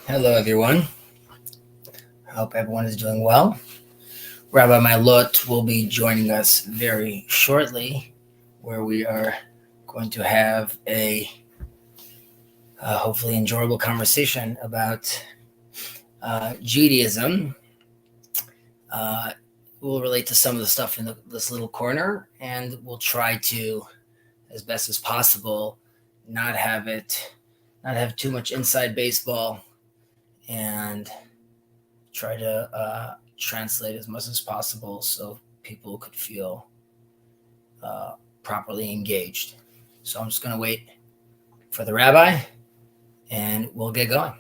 Hello, everyone. I hope everyone is doing well. Rabbi Mollot will be joining us very shortly, where we are going to have a hopefully enjoyable conversation about Judaism. We'll relate to some of the stuff in this little corner, and we'll try to, as best as possible, not have too much inside baseball, and try to translate as much as possible so people could feel properly engaged. So I'm just going to wait for the rabbi and we'll get going.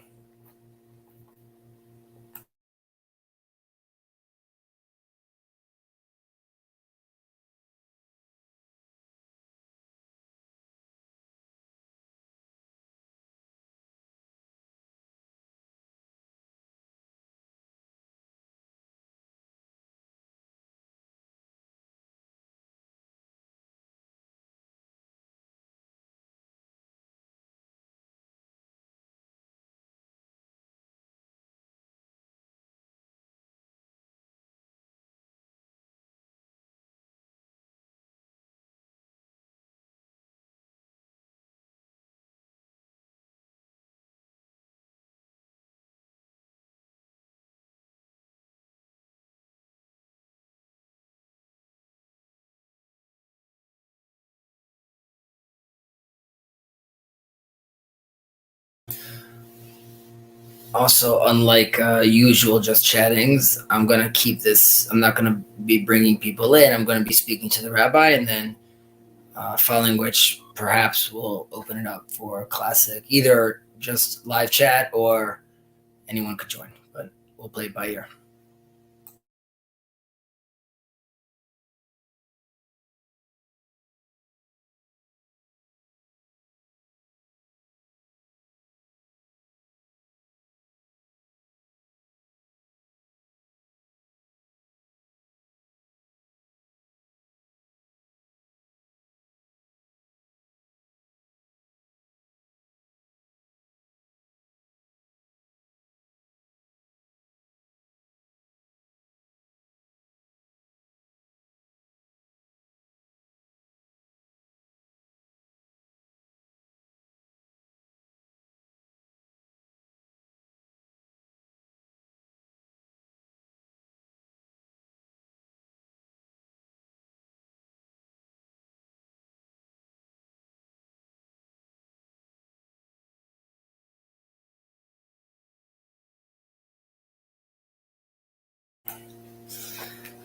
Also, unlike usual just chattings, I'm going to keep this, I'm not going to be bringing people in. I'm going to be speaking to the rabbi, and then following which perhaps we'll open it up for classic, either just live chat or anyone could join, but we'll play it by ear.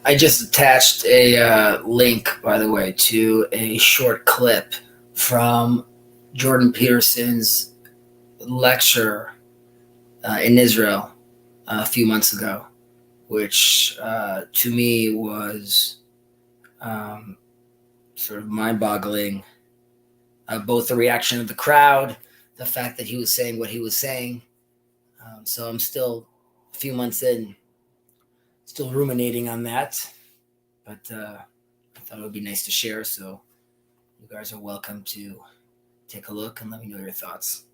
I just attached a link, by the way, to a short clip from Jordan Peterson's lecture in Israel a few months ago, which to me was sort of mind-boggling. Both the reaction of the crowd, the fact that he was saying what he was saying. So I'm still a few months in, still ruminating on that, but I thought it would be nice to share. So you guys are welcome to take a look and let me know your thoughts.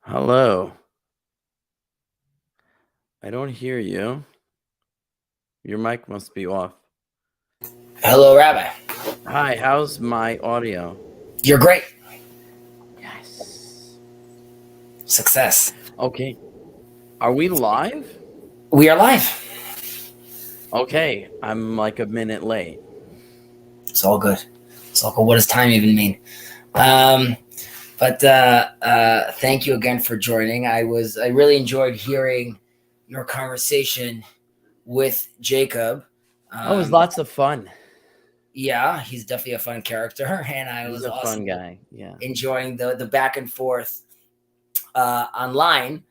Hello. I don't hear you. Your mic must be off. Hello, Rabbi. Hi, how's my audio? You're great. Yes. Success. Okay. Are we live? We are live. Okay, I'm like a minute late. It's all good. It's all good. What does time even mean? But thank you again for joining. I really enjoyed hearing your conversation with Jacob. Oh, it was lots of fun. Yeah, he's definitely a fun character, and I He's was a fun also guy. Yeah. enjoying the back and forth online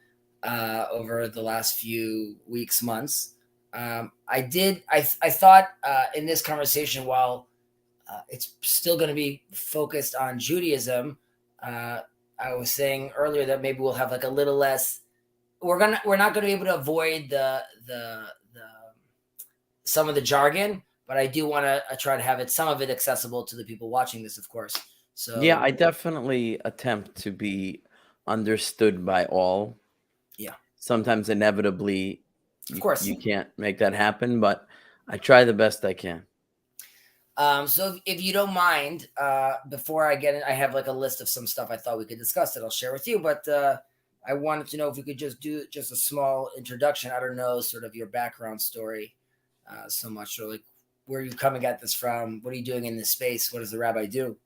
over the last few weeks, months. I thought in this conversation, while it's still going to be focused on Judaism, uh, I was saying earlier that maybe we'll have like a little less. We're not going to be able to avoid the some of the jargon, but I do want to try to have it some of it accessible to the people watching this, of course. Yeah, I So definitely attempt to be understood by all. yeah, Sometimes inevitably of you course. you can't make that happen, but I try the best I can. So if you don't mind, before I get in, I have like a list of some stuff I thought we could discuss that I'll share with you. But I wanted to know if we could just do just a small introduction. I don't know sort of your background story so much, or like where are you coming at this from? What are you doing in this space? What does the rabbi do?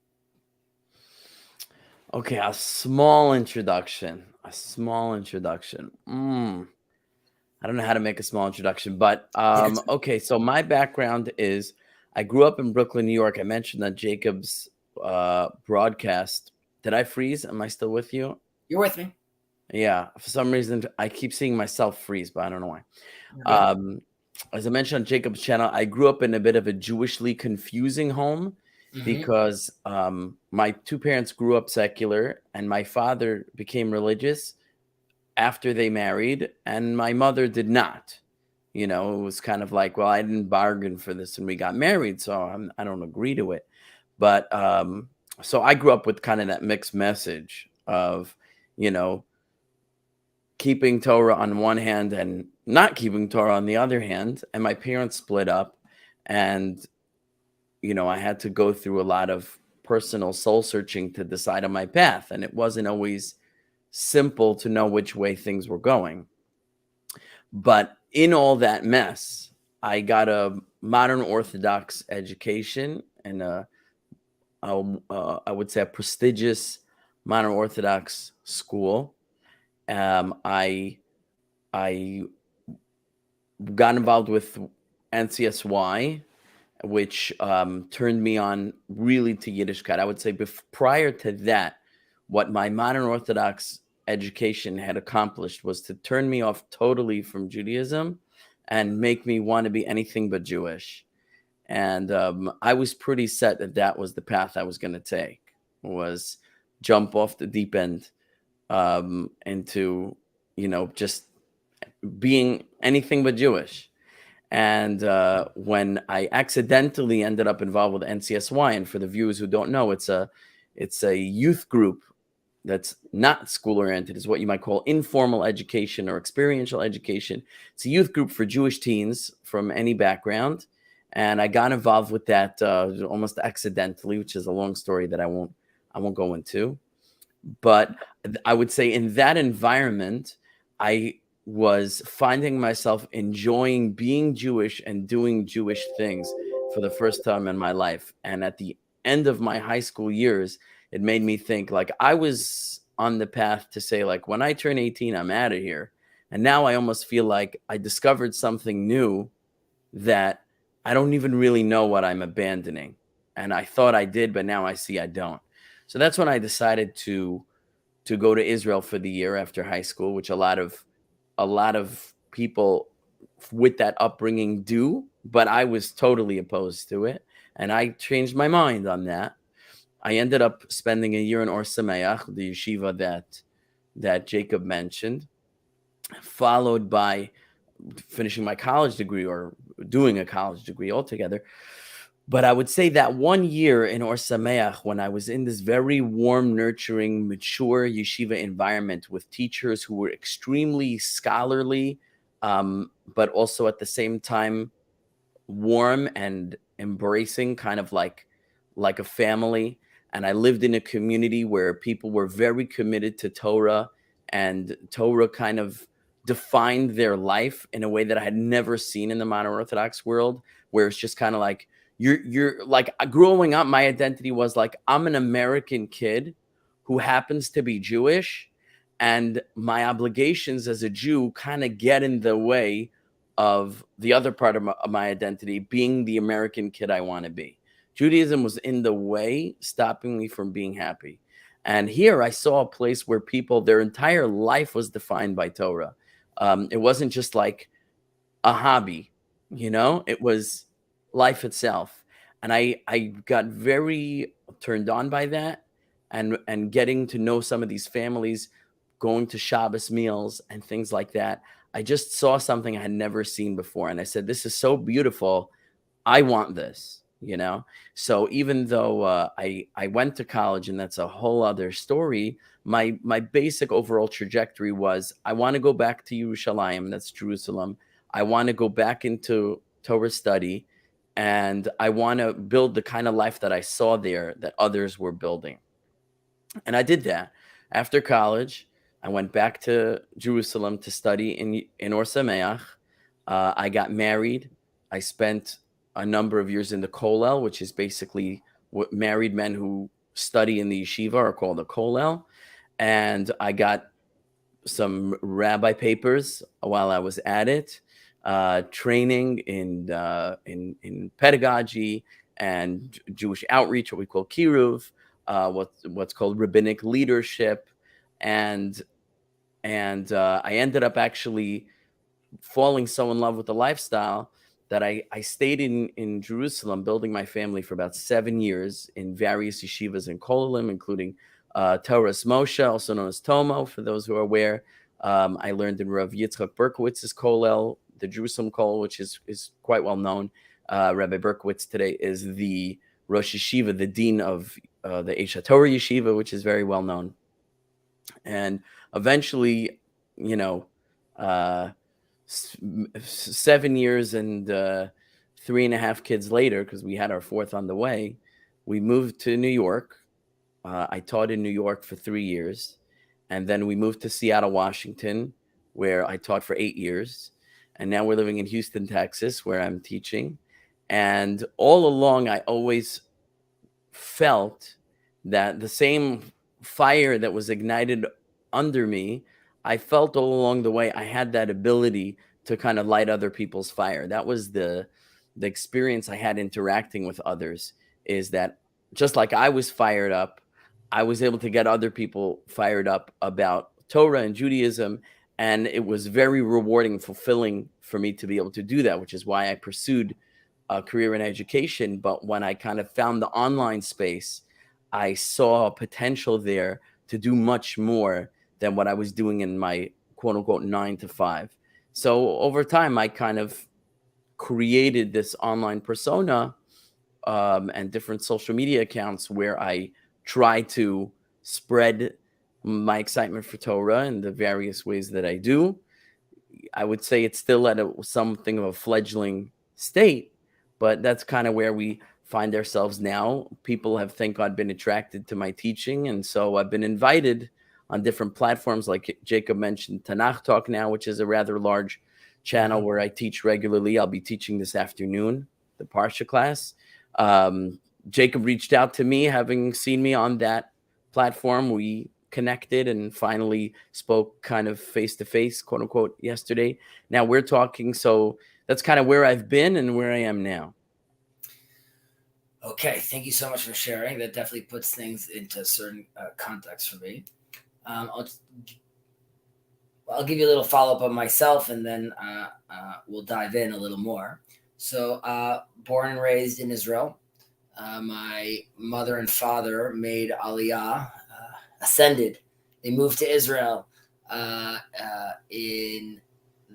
Okay, a small introduction. A small introduction. I don't know how to make a small introduction, but Yes. okay. So my background is I grew up in Brooklyn, New York. I mentioned that Jacob's broadcast. Did I freeze? Am I still with you? You're with me. Yeah. For some reason, I keep seeing myself freeze, but I don't know why. You're good. As I mentioned on Jacob's channel, I grew up in a bit of a Jewishly confusing home Mm-hmm. because my two parents grew up secular and my father became religious after they married, and my mother did not. You know, it was kind of like, well, I didn't bargain for this and we got married, so I don't agree to it. But so I grew up with kind of that mixed message of, you know, keeping Torah on one hand and not keeping Torah on the other hand. And my parents split up, and I had to go through a lot of personal soul searching to decide on my path, and it wasn't always simple to know which way things were going. But in all that mess, I got a modern Orthodox education and I would say a prestigious modern Orthodox school. I got involved with NCSY, which turned me on really to Yiddishkeit. I would say prior to that, what my modern Orthodox education had accomplished was to turn me off totally from Judaism and make me want to be anything but Jewish. And I was pretty set that that was the path I was going to take, was jump off the deep end into, just being anything but Jewish. And when I accidentally ended up involved with NCSY, and for the viewers who don't know, it's a youth group that's not school oriented. It's what you might call informal education or experiential education. It's a youth group for Jewish teens from any background, and I got involved with that almost accidentally, which is a long story that I won't go into. But I would say in that environment, I was finding myself enjoying being Jewish and doing Jewish things for the first time in my life. And at the end of my high school years, it made me think like I was on the path to say, like, when I turn 18, I'm out of here. And now I almost feel like I discovered something new that I don't even really know what I'm abandoning. And I thought I did, but now I see I don't. So that's when I decided to go to Israel for the year after high school, which a lot of people with that upbringing do, but I was totally opposed to it, and I changed my mind on that. I ended up spending a year in Or Sameach, the yeshiva that Jacob mentioned, followed by finishing my college degree or doing a college degree altogether. But I would say that 1 year in Or Sameach, when I was in this very warm, nurturing, mature yeshiva environment with teachers who were extremely scholarly, but also at the same time warm and embracing, kind of like a family. And I lived in a community where people were very committed to Torah, and Torah kind of defined their life in a way that I had never seen in the modern Orthodox world, where it's just kind of like you're like, growing up, my identity was like, I'm an American kid who happens to be Jewish, and my obligations as a Jew kind of get in the way of the other part of my identity, being the American kid I want to be. Judaism was in the way, stopping me from being happy. And here I saw a place where people, their entire life was defined by Torah. It wasn't just like a hobby, it was life itself. And I got very turned on by that, and getting to know some of these families, going to Shabbos meals and things like that. I just saw something I had never seen before. And I said, this is so beautiful. I want this. So even though I went to college, and that's a whole other story, my basic overall trajectory was, I want to go back to Yerushalayim, that's Jerusalem. I want to go back into Torah study, and I want to build the kind of life that I saw there that others were building. And I did that. After college, I went back to Jerusalem to study in Or Sameach. I got married. I spent a number of years in the Kollel, which is basically what married men who study in the yeshiva are called a Kollel. And I got some rabbi papers while I was at it, training in pedagogy and Jewish outreach, what we call kiruv, what's called rabbinic leadership, and I ended up actually falling so in love with the lifestyle that I stayed in Jerusalem, building my family for about 7 years in various yeshivas and kollalim, including Torah's Moshe, also known as Tomo, for those who are aware. I learned in Rav Yitzchak Berkowitz's kollel, the Jerusalem kollel, which is quite well known. Rabbi Berkowitz today is the Rosh Yeshiva, the dean of the Eish HaTorah Yeshiva, which is very well known. And eventually, 7 years and 3.5 kids later, because we had our fourth on the way, we moved to New York. I taught in New York for 3 years. And then we moved to Seattle, Washington, where I taught for 8 years. And now we're living in Houston, Texas, where I'm teaching. And all along, I always felt that the same fire that was ignited under me, I felt all along the way I had that ability to kind of light other people's fire. That was the experience I had interacting with others, is that just like I was fired up, I was able to get other people fired up about Torah and Judaism. And it was very rewarding and fulfilling for me to be able to do that, which is why I pursued a career in education. But when I kind of found the online space, I saw potential there to do much more than what I was doing in my quote unquote 9 to 5. So over time, I kind of created this online persona and different social media accounts where I try to spread my excitement for Torah in the various ways that I do. I would say it's still at something of a fledgling state, but that's kind of where we find ourselves now. People have, thank God, been attracted to my teaching. And so I've been invited on different platforms, like Jacob mentioned, Tanakh Talk now, which is a rather large channel where I teach regularly. I'll be teaching this afternoon, the Parsha class. Jacob reached out to me, having seen me on that platform. We connected and finally spoke kind of face to face, quote unquote, yesterday. Now we're talking. So that's kind of where I've been and where I am now. Okay, thank you so much for sharing. That definitely puts things into certain context for me. I'll give you a little follow-up on myself, and then we'll dive in a little more. So born and raised in Israel. My mother and father made Aliyah, ascended. They moved to Israel in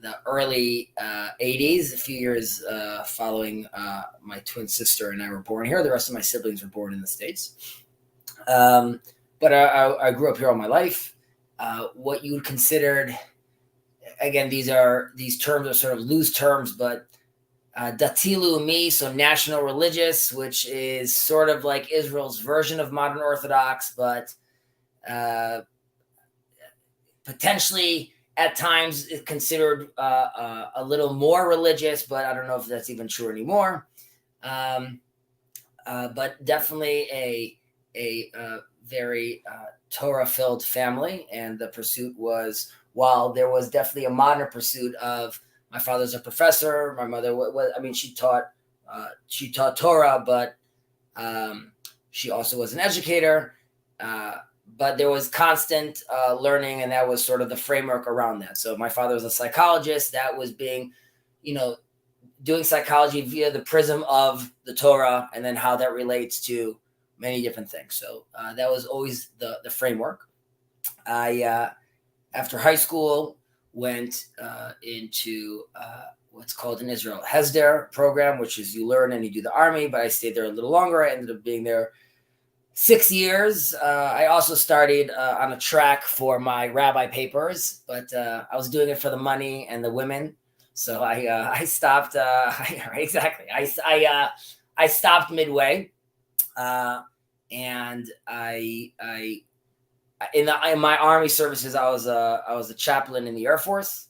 the early 80s, a few years following my twin sister and I were born here. The rest of my siblings were born in the States. But I grew up here all my life. What you would consider, again, these terms are sort of loose terms, but Dati Leumi, so national religious, which is sort of like Israel's version of modern Orthodox, but potentially at times considered a little more religious, but I don't know if that's even true anymore. but definitely a very Torah-filled family. And the pursuit was, while there was definitely a modern pursuit of, my father's a professor, my mother was, I mean, she taught Torah, but she also was an educator. But there was constant learning, and that was sort of the framework around that. So my father was a psychologist that was being, doing psychology via the prism of the Torah, and then how that relates to many different things. So that was always the framework. I, after high school, went into what's called in Israel Hesder program, which is you learn and you do the army, but I stayed there a little longer. I ended up being there 6 years. I also started on a track for my rabbi papers, but I was doing it for the money and the women. So I stopped. Exactly. I stopped midway, and in my army services, I was a chaplain in the Air Force,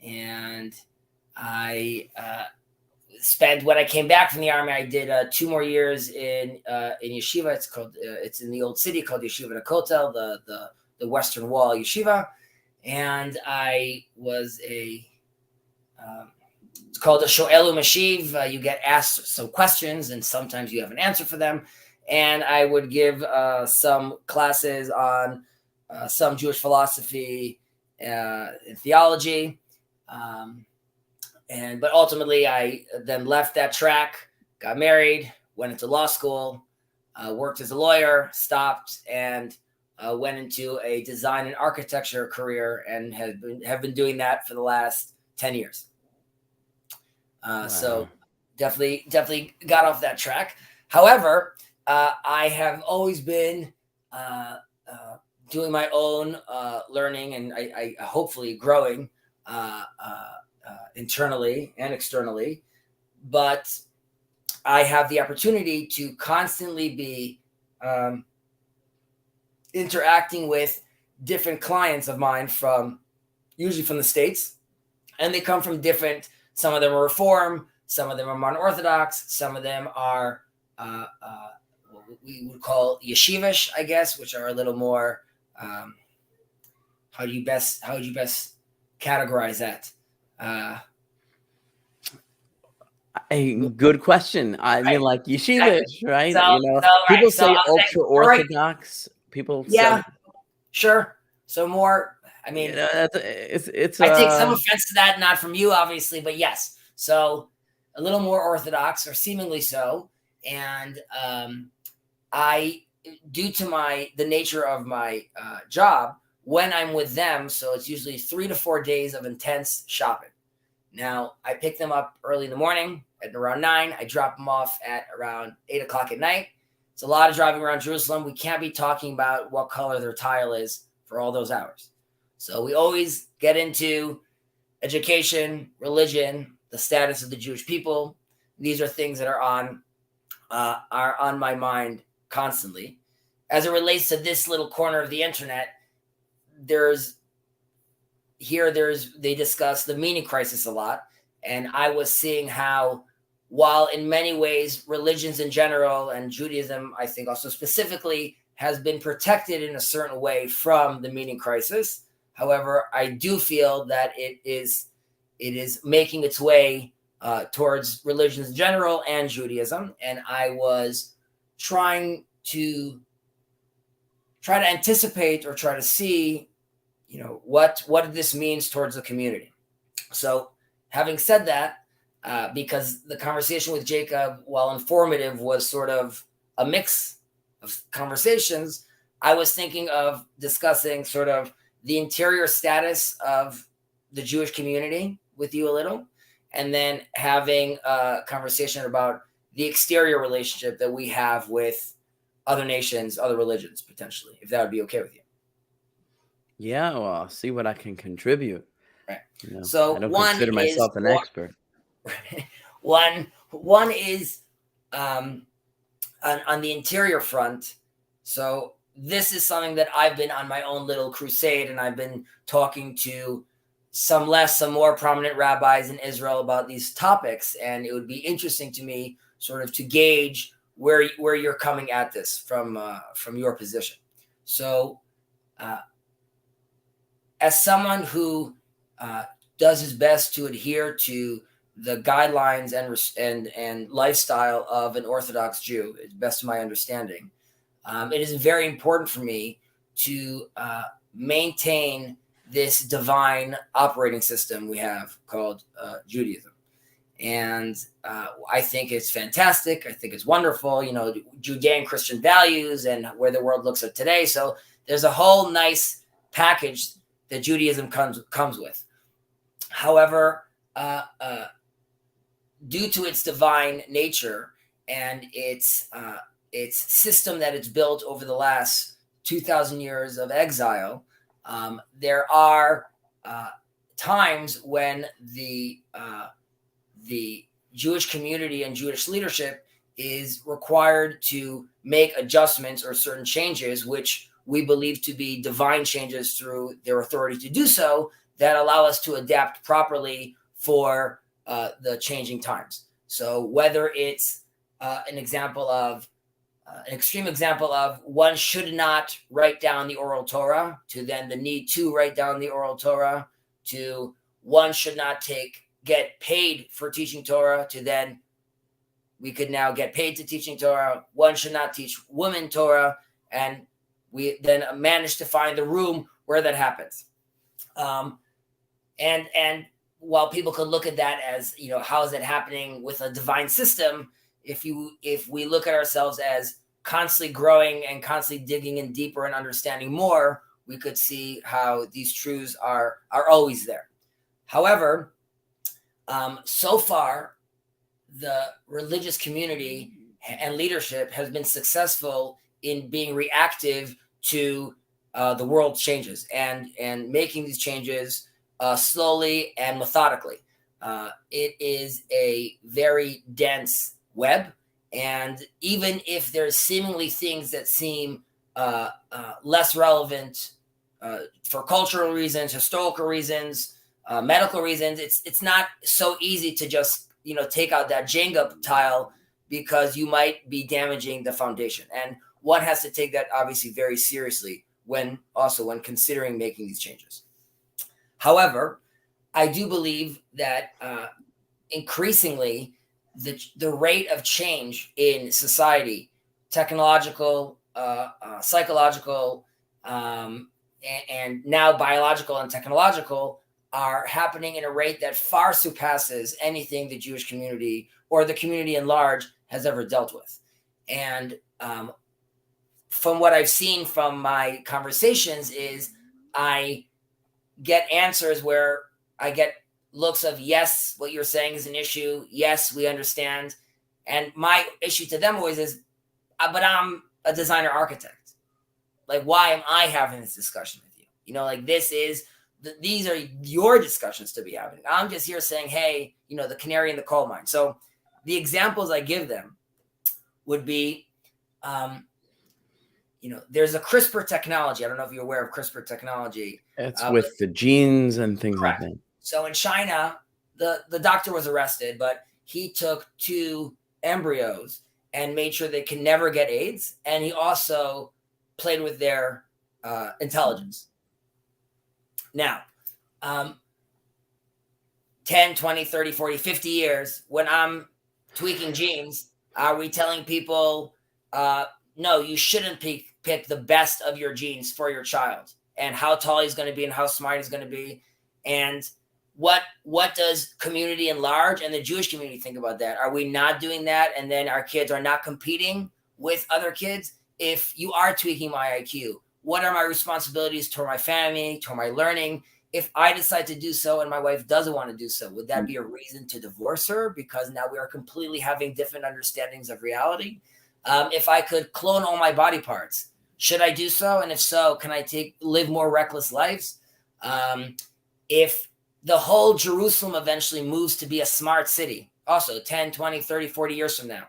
and I spent, when I came back from the army, I did 2 more years in yeshiva. It's called it's in the old city called Yeshiva Kotel, the Western Wall yeshiva, and I was it's called a shoelu mashiv. You get asked some questions, and sometimes you have an answer for them. And I would give some classes on some Jewish philosophy and theology. But ultimately, I then left that track, got married, went into law school, worked as a lawyer, stopped, and went into a design and architecture career, and have been doing that for the last 10 years. Wow. So definitely got off that track. However, I have always been doing my own learning, and I hopefully growing internally and externally. But I have the opportunity to constantly be interacting with different clients of mine usually from the States, and they come from different. Some of them are Reform, some of them are modern Orthodox, some of them are what we would call yeshivish, I guess, which are a little more. How would you best categorize that? A good question. I mean, like yeshivish, right? So, people say ultra Orthodox. People say, sure. So more. I mean, it's. I take some offense to that, not from you, obviously, but yes. So a little more Orthodox, or seemingly so, and I, due to the nature of my job, when I'm with them, so it's usually 3 to 4 days of intense shopping. Now, I pick them up early in the morning at around 9. I drop them off at around 8 o'clock at night. It's a lot of driving around Jerusalem. We can't be talking about what color their tile is for all those hours. So we always get into education, religion, the status of the Jewish people. These are things that are on my mind constantly. As it relates to this little corner of the internet, they discuss the meaning crisis a lot. And I was seeing how, while in many ways religions in general, and Judaism, I think also specifically, has been protected in a certain way from the meaning crisis. However, I do feel that it is making its way towards religions in general and Judaism. And I was trying to anticipate or try to see, what this means towards the community. So having said that, because the conversation with Jacob, while informative, was sort of a mix of conversations, I was thinking of discussing sort of the interior status of the Jewish community with you a little, and then having a conversation about the exterior relationship that we have with other nations, other religions, potentially, if that would be okay with you. Yeah, well, I'll see what I can contribute. Right. So I don't consider myself an expert. One is on the interior front. So this is something that I've been on my own little crusade, and I've been talking to some more prominent rabbis in Israel about these topics. And it would be interesting to me sort of to gauge where you're coming at this from your position. So, as someone who does his best to adhere to the guidelines and lifestyle of an Orthodox Jew, as best of my understanding, it is very important for me to maintain this divine operating system we have called Judaism. And I think it's fantastic. I think it's wonderful, Judean Christian values and where the world looks at today. So there's a whole nice package that Judaism comes with. However, due to its divine nature and its system that it's built over the last 2,000 years of exile, there are times when the Jewish community and Jewish leadership is required to make adjustments or certain changes, which we believe to be divine changes through their authority to do so, that allow us to adapt properly for the changing times. So whether it's an extreme example of one should not write down the oral Torah, to then the need to write down the oral Torah, to one should not get paid for teaching Torah, to then we could now get paid to teaching Torah. One should not teach women Torah, and we then managed to find the room where that happens. And while people could look at that as, how is it happening with a divine system? If we look at ourselves as constantly growing and constantly digging in deeper and understanding more, we could see how these truths are always there. However, so far, the religious community and leadership has been successful in being reactive to the world changes and making these changes slowly and methodically. It is a very dense web, and even if there's seemingly things that seem less relevant for cultural reasons, historical reasons, medical reasons, it's not so easy to just take out that Jenga tile, because you might be damaging the foundation, and one has to take that obviously very seriously when considering making these changes. However, I do believe that increasingly the rate of change in society, technological, psychological, and now biological and technological, are happening in a rate that far surpasses anything the Jewish community or the community in large has ever dealt with. And from what I've seen from my conversations is I get answers where I get looks of, yes, what you're saying is an issue. Yes, we understand. And my issue to them always is, but I'm a designer architect. Like, why am I having this discussion with you? These are your discussions to be having. I'm just here saying, hey, the canary in the coal mine. So the examples I give them would be, there's a CRISPR technology. I don't know if you're aware of CRISPR technology. It's with the genes and things correct. like that. So in China, the doctor was arrested, but he took 2 embryos and made sure they can never get AIDS. And he also played with their intelligence. Now, 10, 20, 30, 40, 50 years, when I'm tweaking genes, are we telling people, no, you shouldn't pick the best of your genes for your child, and how tall he's going to be and how smart he's going to be? And what does community in large and the Jewish community think about that? Are we not doing that? And then our kids are not competing with other kids? If you are tweaking my IQ, what are my responsibilities toward my family, toward my learning? If I decide to do so and my wife doesn't want to do so, would that be a reason to divorce her? Because now we are completely having different understandings of reality. If I could clone all my body parts, should I do so? And if so, can I live more reckless lives? If the whole Jerusalem eventually moves to be a smart city, also 10, 20, 30, 40 years from now,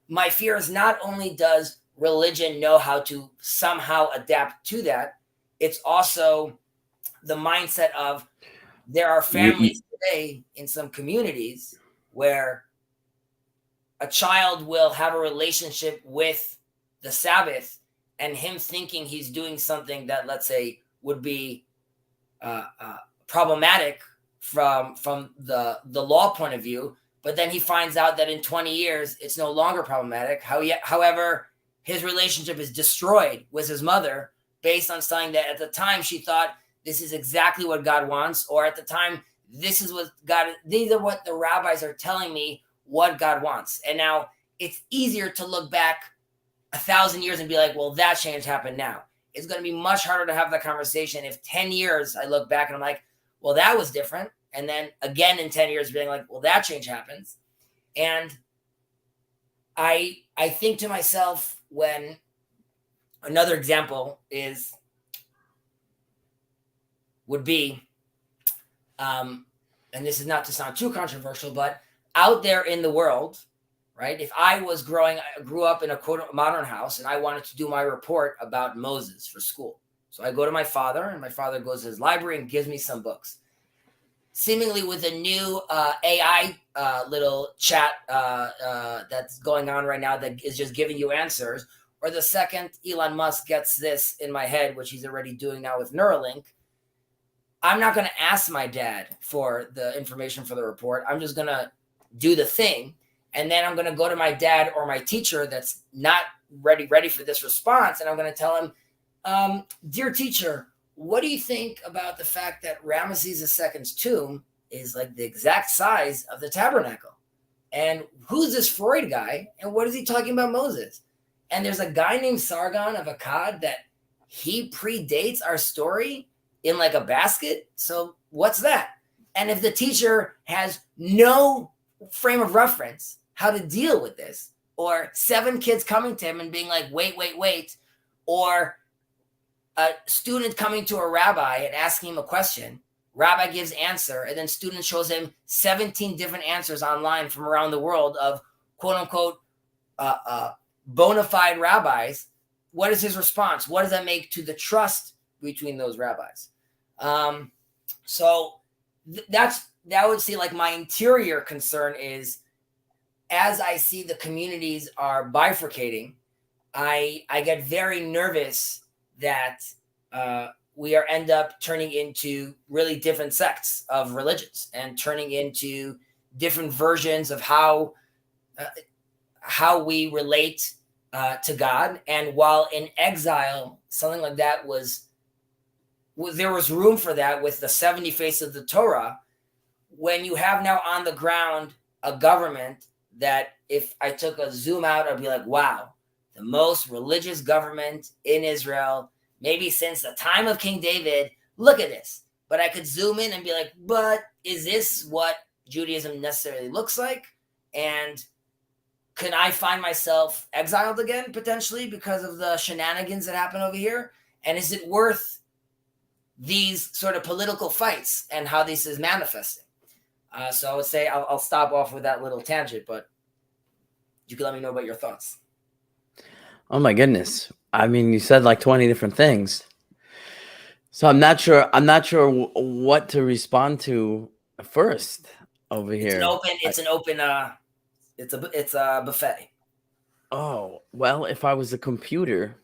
my fear is not only does religion know how to somehow adapt to that, it's also the mindset of there are families today in some communities where a child will have a relationship with the Sabbath, and him thinking he's doing something that, let's say, would be problematic from the law point of view, but then he finds out that in 20 years it's no longer problematic. However, his relationship is destroyed with his mother based on something that at the time she thought this is exactly what God wants, or at the time these are what the rabbis are telling me what God wants. And now it's easier to look back 1,000 years and be like, well, that change happened now. It's going to be much harder to have that conversation if 10 years I look back and I'm like, well, that was different. And then again in 10 years being like, well, that change happens. And I think to myself, when another example would be, and this is not to sound too controversial, but out there in the world, right? If I grew up in a quote modern house and I wanted to do my report about Moses for school. So I go to my father, and my father goes to his library and gives me some books. Seemingly with a new AI little chat that's going on right now that is just giving you answers, or the second Elon Musk gets this in my head, which he's already doing now with Neuralink, I'm not going to ask my dad for the information for the report. I'm just going to do the thing. And then I'm going to go to my dad or my teacher that's not ready for this response. And I'm going to tell him, dear teacher, what do you think about the fact that Ramesses II's tomb is like the exact size of the tabernacle? And who's this Freud guy? And what is he talking about Moses? And there's a guy named Sargon of Akkad that he predates our story in like a basket. So what's that? And if the teacher has no frame of reference how to deal with this, or 7 kids coming to him and being like, wait, or a student coming to a rabbi and asking him a question, rabbi gives answer, and then student shows him 17 different answers online from around the world of quote unquote bona fide rabbis. What is his response? What does that make to the trust between those rabbis? So that would say like my interior concern is, as I see the communities are bifurcating, I get very nervous that we end up turning into really different sects of religions and turning into different versions of how we relate to God. And while in exile, something like that there was room for that with the 70 faces of the Torah. When you have now on the ground a government that, if I took a zoom out, I'd be like, wow, the most religious government in Israel, maybe since the time of King David. Look at this. But I could zoom in and be like, but is this what Judaism necessarily looks like? And can I find myself exiled again, potentially, because of the shenanigans that happen over here? And is it worth these sort of political fights and how this is manifesting? So I would say I'll stop off with that little tangent, but you can let me know about your thoughts. Oh my goodness. I mean, you said like 20 different things. So I'm not sure what to respond to first over here. It's a buffet. Oh, well, if I was a computer,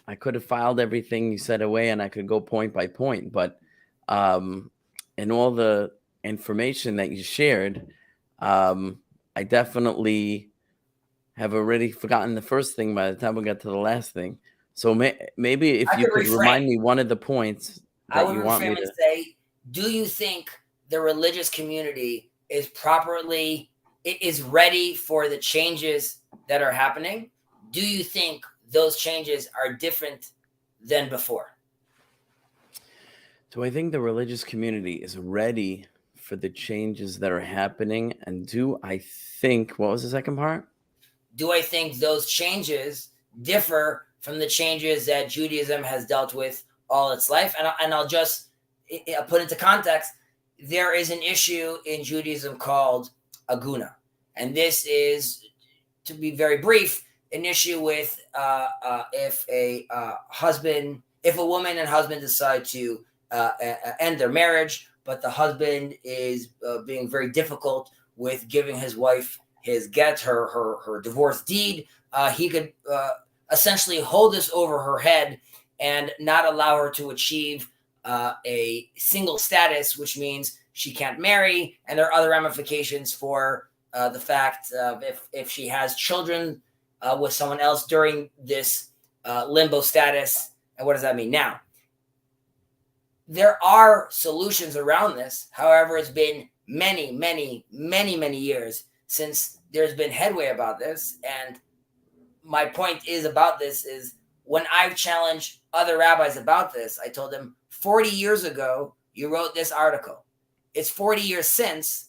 I could have filed everything you said away and I could go point by point. But in all the information that you shared, I definitely have already forgotten the first thing by the time we got to the last thing. So maybe if you could remind me one of the points that you want me to say, do you think the religious community is ready for the changes that are happening? Do you think those changes are different than before? So I think the religious community is ready for the changes that are happening. And do I think, what was the second part? Do I think those changes differ from the changes that Judaism has dealt with all its life? And I'll just put into context, there is an issue in Judaism called aguna. And this is, to be very brief, an issue with if a woman and husband decide to end their marriage, but the husband is being very difficult with giving his wife his get, her divorce deed, he could essentially hold this over her head and not allow her to achieve a single status, which means she can't marry, and there are other ramifications for the fact of if she has children with someone else during this limbo status. And what does that mean? Now, there are solutions around this. However, it's been many, many, many, many years since there's been headway about this. And my point is about this is when I've challenged other rabbis about this, I told them 40 years ago, you wrote this article. It's 40 years since.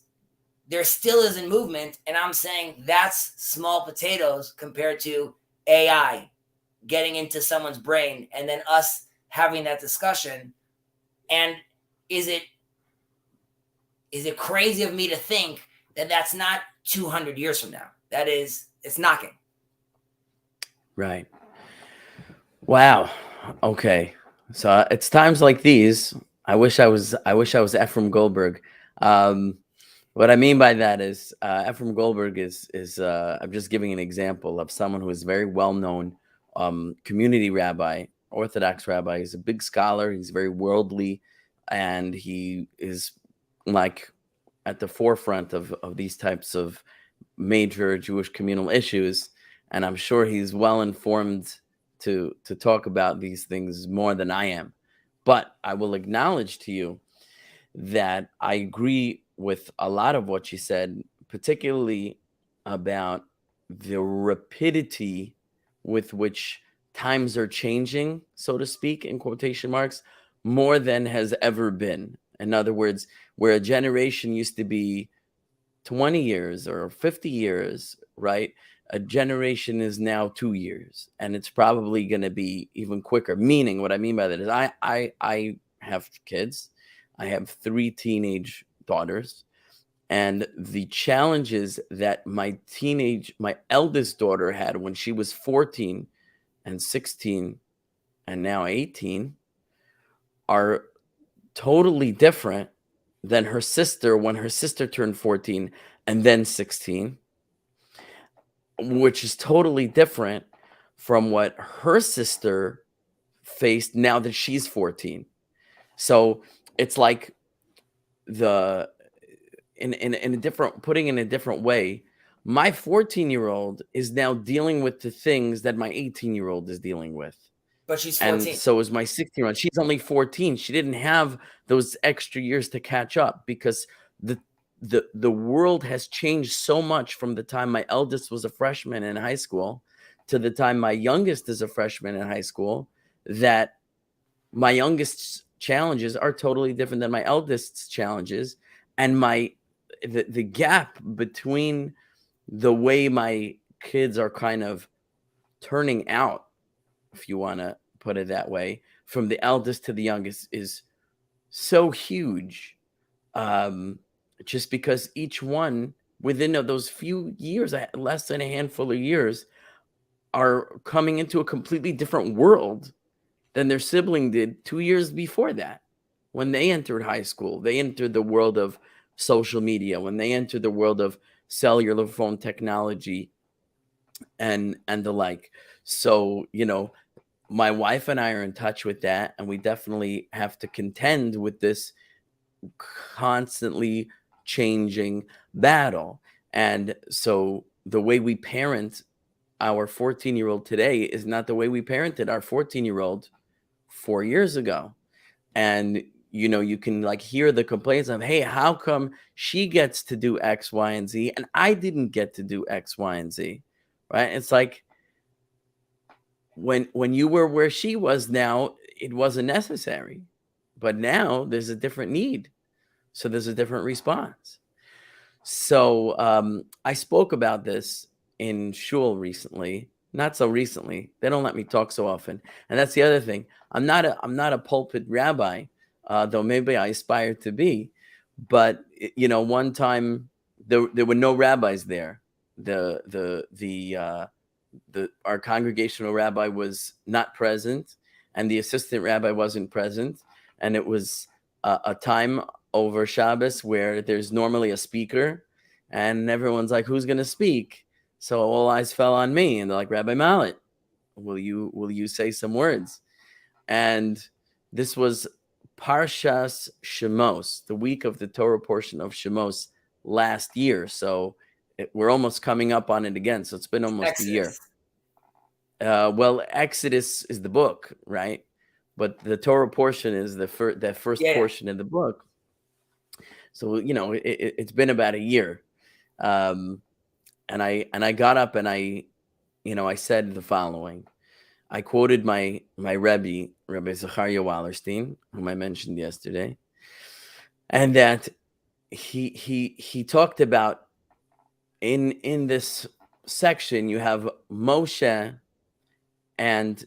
There still isn't movement. And I'm saying that's small potatoes compared to AI getting into someone's brain and then us having that discussion. And is it crazy of me to think that that's not 200 years from now? That is, it's knocking. Right. Wow. Okay. So it's times like these. I wish I was Ephraim Goldberg. What I mean by that is Ephraim Goldberg is I'm just giving an example of someone who is very well known community rabbi, Orthodox rabbi. He's a big scholar. He's very worldly, and he is like at the forefront of these types of major Jewish communal issues. And I'm sure he's well informed to talk about these things more than I am. But I will acknowledge to you that I agree with a lot of what you said, particularly about the rapidity with which times are changing, so to speak, in quotation marks, more than has ever been. In other words, where a generation used to be 20 years or 50 years, right? A generation is now 2 years, and it's probably going to be even quicker. Meaning, what I mean by that is I have kids. I have 3 teenage daughters, and the challenges that my eldest daughter had when she was 14 and 16 and now 18 are totally different than her sister when her sister turned 14 and then 16, which is totally different from what her sister faced now that she's 14. So it's like in a different, putting in a different way, my 14-year-old is now dealing with the things that my 18-year-old is dealing with. But she's 14. And so is my 16-year-old. She's only 14. She didn't have those extra years to catch up because the world has changed so much from the time my eldest was a freshman in high school to the time my youngest is a freshman in high school, that my youngest's challenges are totally different than my eldest's challenges. And the gap between the way my kids are kind of turning out, if you want to put it that way, from the eldest to the youngest is so huge. Just because each one within those few years, less than a handful of years, are coming into a completely different world than their sibling did 2 years before that. When they entered high school, they entered the world of social media, when they entered the world of cellular phone technology and the like. So, my wife and I are in touch with that, and we definitely have to contend with this constantly changing battle. And so the way we parent our 14-year-old today is not the way we parented our 14-year-old 4 years ago. And you can hear the complaints of, hey, how come she gets to do X, Y, and Z and I didn't get to do X, Y, and Z, right? It's like when you were where she was now, it wasn't necessary, but now there's a different need, so there's a different response. So I spoke about this in shul recently. Not so recently. They don't let me talk so often, and that's the other thing. I'm not a pulpit rabbi, though maybe I aspire to be. But one time there were no rabbis there. Our congregational rabbi was not present, and the assistant rabbi wasn't present, and it was a time over Shabbos where there's normally a speaker, And everyone's like, who's going to speak? So all eyes fell on me, and they're like, Rabbi Mollot, will you say some words? And this was Parshas Shemos, the week of the Torah portion of Shemos last year. So we're almost coming up on it again. So it's been almost a year. Exodus. Well, Exodus is the book, right? But the Torah portion is that first Yeah. portion of the book. So it's been about a year, and I got up and I said the following. I quoted my Rebbe, Rabbi Zachariah Wallerstein, whom I mentioned yesterday, and that he talked about in this section you have Moshe and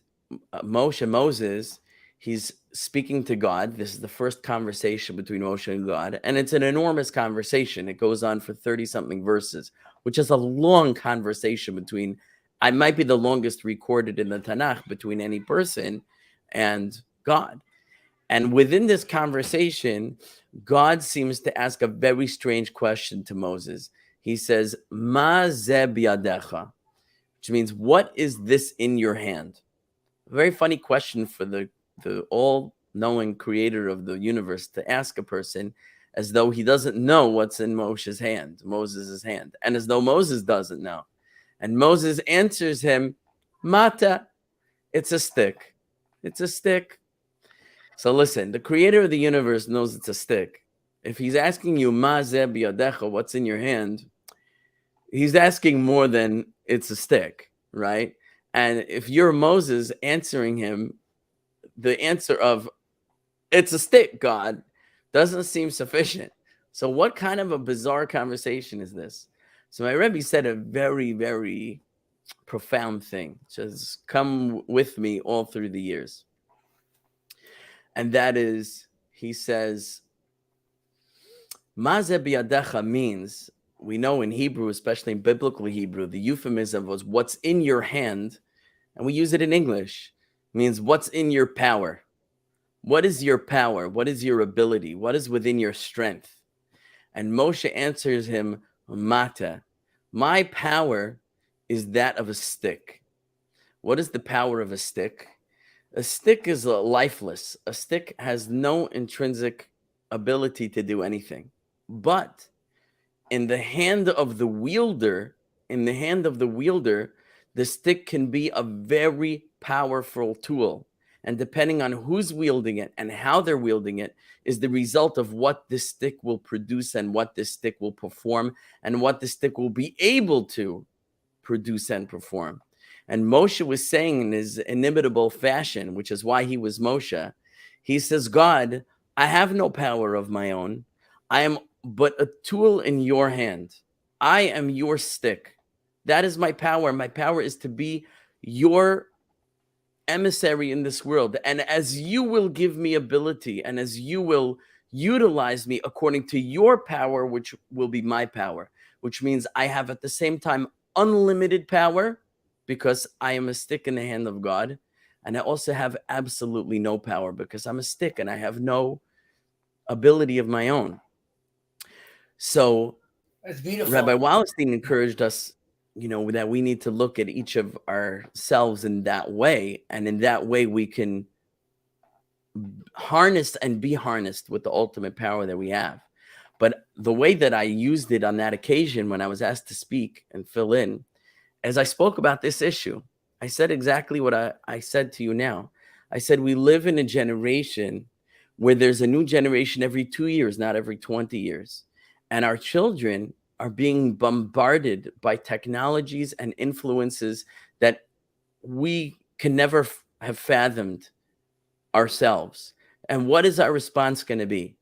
Moses. He's speaking to God. This is the first conversation between Moshe and God, and it's an enormous conversation. It goes on for 30-something verses, which is a long conversation between. I might be the longest recorded in the Tanakh between any person and God. And within this conversation, God seems to ask a very strange question to Moses. He says, Ma ze biyadecha, which means, what is this in your hand? A very funny question for the all-knowing creator of the universe to ask a person, as though he doesn't know what's in Moshe's hand, Moses' hand, and as though Moses doesn't know. And Moses answers him, Mata, it's a stick. It's a stick. So listen, the creator of the universe knows it's a stick. If he's asking you, Ma ze biyadecha, what's in your hand, he's asking more than it's a stick, right? And if you're Moses answering him, the answer of, it's a stick, God, doesn't seem sufficient. So what kind of a bizarre conversation is this? So my Rebbe said a very, very profound thing, which has come with me all through the years. And that is, he says, Maze biyadecha means, we know in Hebrew, especially in biblical Hebrew, the euphemism was what's in your hand, and we use it in English, means what's in your power. What is your power? What is your ability? What is within your strength? And Moshe answers him, Mata, my power is that of a stick. What is the power of a stick? A stick is lifeless. A stick has no intrinsic ability to do anything. But in the hand of the wielder, the stick can be a very powerful tool. And depending on who's wielding it and how they're wielding it is the result of what this stick will produce and what this stick will perform and what the stick will be able to produce and perform. And Moshe was saying in his inimitable fashion, which is why he was Moshe, he says, God, I have no power of my own. I am but a tool in your hand. I am your stick. That is my power. My power is to be your emissary in this world. And as you will give me ability and as you will utilize me according to your power, which will be my power, which means I have at the same time unlimited power because I am a stick in the hand of God. And I also have absolutely no power because I'm a stick and I have no ability of my own. So That's beautiful. Rabbi Wallerstein encouraged us, that we need to look at each of ourselves in that way. And in that way, we can harness and be harnessed with the ultimate power that we have. But the way that I used it on that occasion when I was asked to speak and fill in, as I spoke about this issue, I said exactly what I said to you now. I said, we live in a generation where there's a new generation every 2 years, not every 20 years. And our children are being bombarded by technologies and influences that we can never have fathomed ourselves. And what is our response going to be?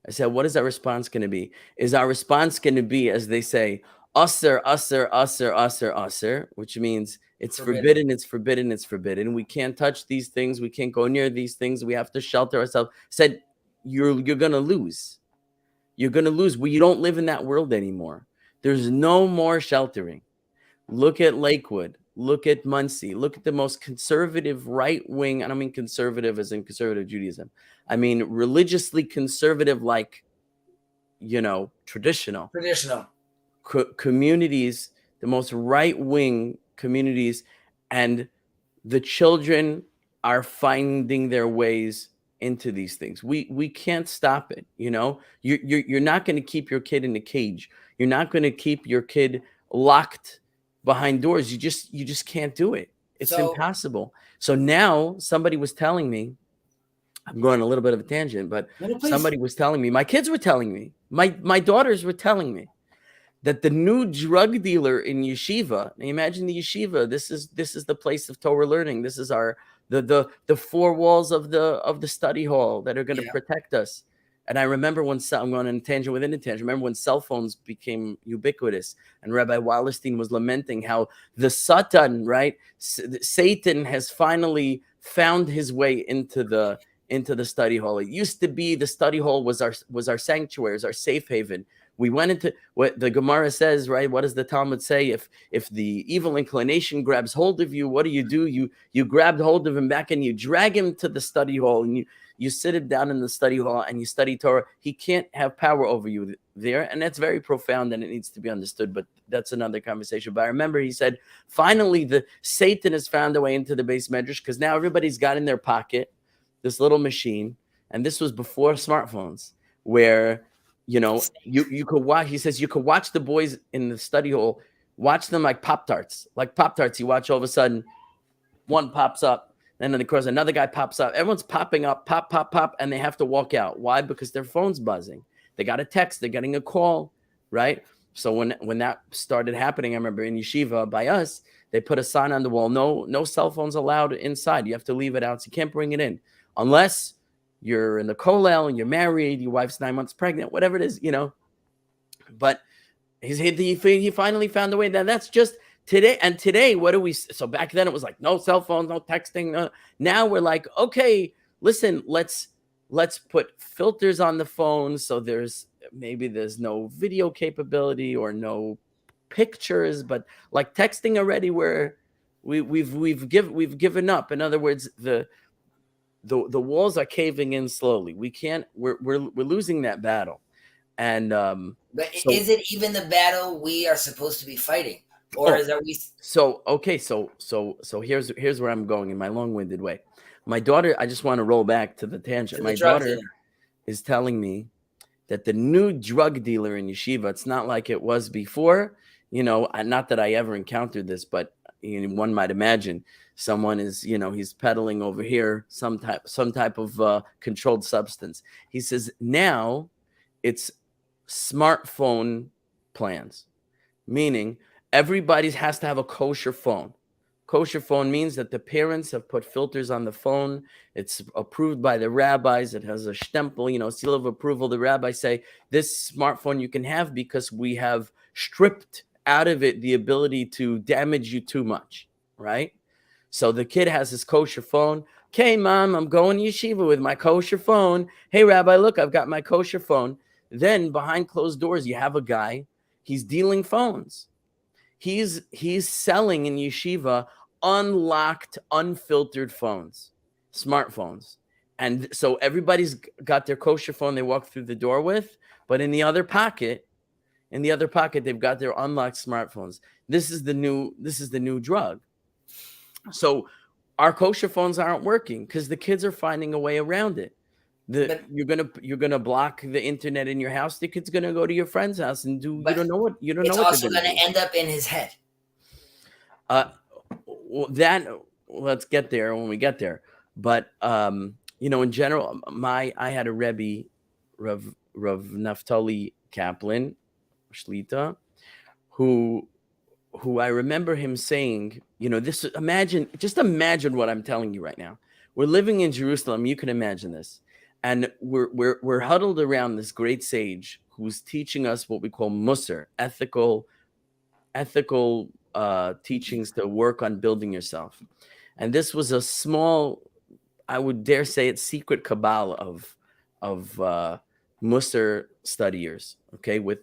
I said, what is our response going to be? Is our response going to be, as they say, usser, usser, usser, usser, usser, which means it's forbidden, it's forbidden, it's forbidden. We can't touch these things. We can't go near these things. We have to shelter ourselves. Said, you're going to lose. You're going to lose. You don't live in that world anymore. There's no more sheltering. Look at Lakewood. Look at Muncie. Look at the most conservative right wing. I don't mean conservative as in conservative Judaism. I mean religiously conservative, like, traditional. Traditional. communities, the most right-wing communities, and the children are finding their ways into these things. We can't stop it. You're not going to keep your kid in a cage. You're not going to keep your kid locked behind doors. You just can't do it. It's impossible. So now somebody was telling me, I'm going a little bit of a tangent, but somebody was telling me, my kids were telling me, my daughters were telling me that the new drug dealer in yeshiva, now imagine the yeshiva, this is the place of Torah learning. This is the four walls of the study hall that are going to protect us. And I remember when I'm going on a tangent within a tangent. Remember when cell phones became ubiquitous, and Rabbi Wallerstein was lamenting how the Satan, right, Satan has finally found his way into the study hall. It used to be the study hall was our sanctuary, our safe haven. We went into what the Gemara says, right? What does the Talmud say? If the evil inclination grabs hold of you, what do? You grabbed hold of him back and you drag him to the study hall, and you sit him down in the study hall and you study Torah. He can't have power over you there. And that's very profound and it needs to be understood, but that's another conversation. But I remember he said, finally, the Satan has found a way into the base medrash, because now everybody's got in their pocket this little machine. And this was before smartphones, where you could watch. He says you could watch the boys in the study hall, watch them like Pop-Tarts. You watch, all of a sudden one pops up, and then of course another guy pops up. Everyone's popping up, pop, pop, pop, and they have to walk out. Why? Because their phone's buzzing. They got a text, they're getting a call, right? So when that started happening, I remember in yeshiva by us, they put a sign on the wall: no cell phones allowed inside. You have to leave it out. So you can't bring it in unless you're in the kollel and you're married, your wife's 9 months pregnant, whatever it is, But he finally found a way. That's just today. And today, what do we? So back then it was like no cell phones, no texting. Now we're like, okay, listen, let's put filters on the phone, so there's no video capability or no pictures, but like texting already, where we've given up. In other words, the walls are caving in slowly. We're losing that battle. And but is it even the battle we are supposed to be fighting, or is that we? So here's where I'm going in my long-winded way. My daughter, I just want to roll back to the tangent. My daughter is telling me that the new drug dealer in yeshiva, it's not like it was before. Not that I ever encountered this, but one might imagine someone is, he's peddling over here some type of controlled substance. He says now it's smartphone plans, meaning everybody has to have a kosher phone. Kosher phone means that the parents have put filters on the phone. It's approved by the rabbis. It has a stempel, seal of approval. The rabbis say this smartphone you can have because we have stripped out of it the ability to damage you too much, right? So the kid has his kosher phone. Okay, mom, I'm going to yeshiva with my kosher phone. Hey, rabbi, look, I've got my kosher phone. Then behind closed doors, you have a guy. He's dealing phones. He's selling in yeshiva unlocked, unfiltered phones, smartphones. And so everybody's got their kosher phone they walk through the door with, but in the other pocket, they've got their unlocked smartphones. This is the new drug. So our kosher phones aren't working because the kids are finding a way around it. You're gonna block the internet in your house. The kid's gonna go to your friend's house and do. You don't know what. It's also gonna end up in his head. Let's get there when we get there. But in general, I had a Rebbe, Rav Naftali Kaplan, Shlita, who I remember him saying, just imagine what I'm telling you right now. We're living in Jerusalem. You can imagine this. And we're huddled around this great sage who's teaching us what we call musar, ethical teachings to work on building yourself. And this was a small, I would dare say it's secret cabal of musar studiers, okay, with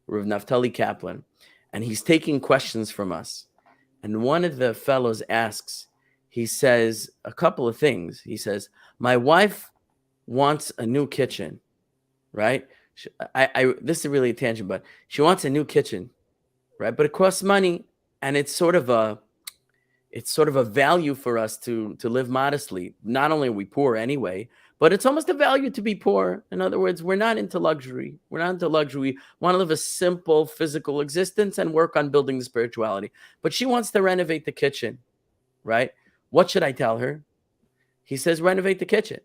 Rav Naftali Kaplan. And he's taking questions from us. And one of the fellows asks, he says a couple of things. He says, my wife wants a new kitchen, right? This is really a tangent, but she wants a new kitchen, right? But it costs money, and it's sort of a value for us to live modestly. Not only are we poor anyway, but it's almost a value to be poor. In other words, we're not into luxury. We're not into luxury. We want to live a simple physical existence and work on building the spirituality. But she wants to renovate the kitchen, right? What should I tell her? He says, renovate the kitchen.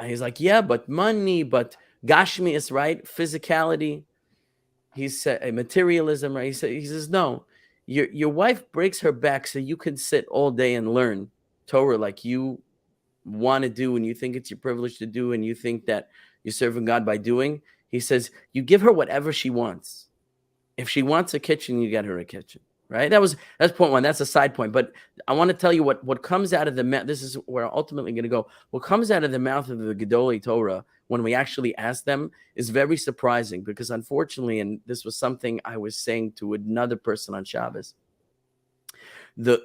He's like, yeah, but money, but gashmias, right? Physicality. He said, materialism, right? He says, no. Your wife breaks her back so you can sit all day and learn Torah like you want to do, and you think it's your privilege to do, and you think that you're serving God by doing. He says, you give her whatever she wants. If she wants a kitchen, you get her a kitchen, right? That's point one. That's a side point. But I want to tell you what comes out of the mouth. This is where I'm ultimately going to go. What comes out of the mouth of the Gedolei Torah when we actually ask them is very surprising, because unfortunately, and this was something I was saying to another person on Shabbos, the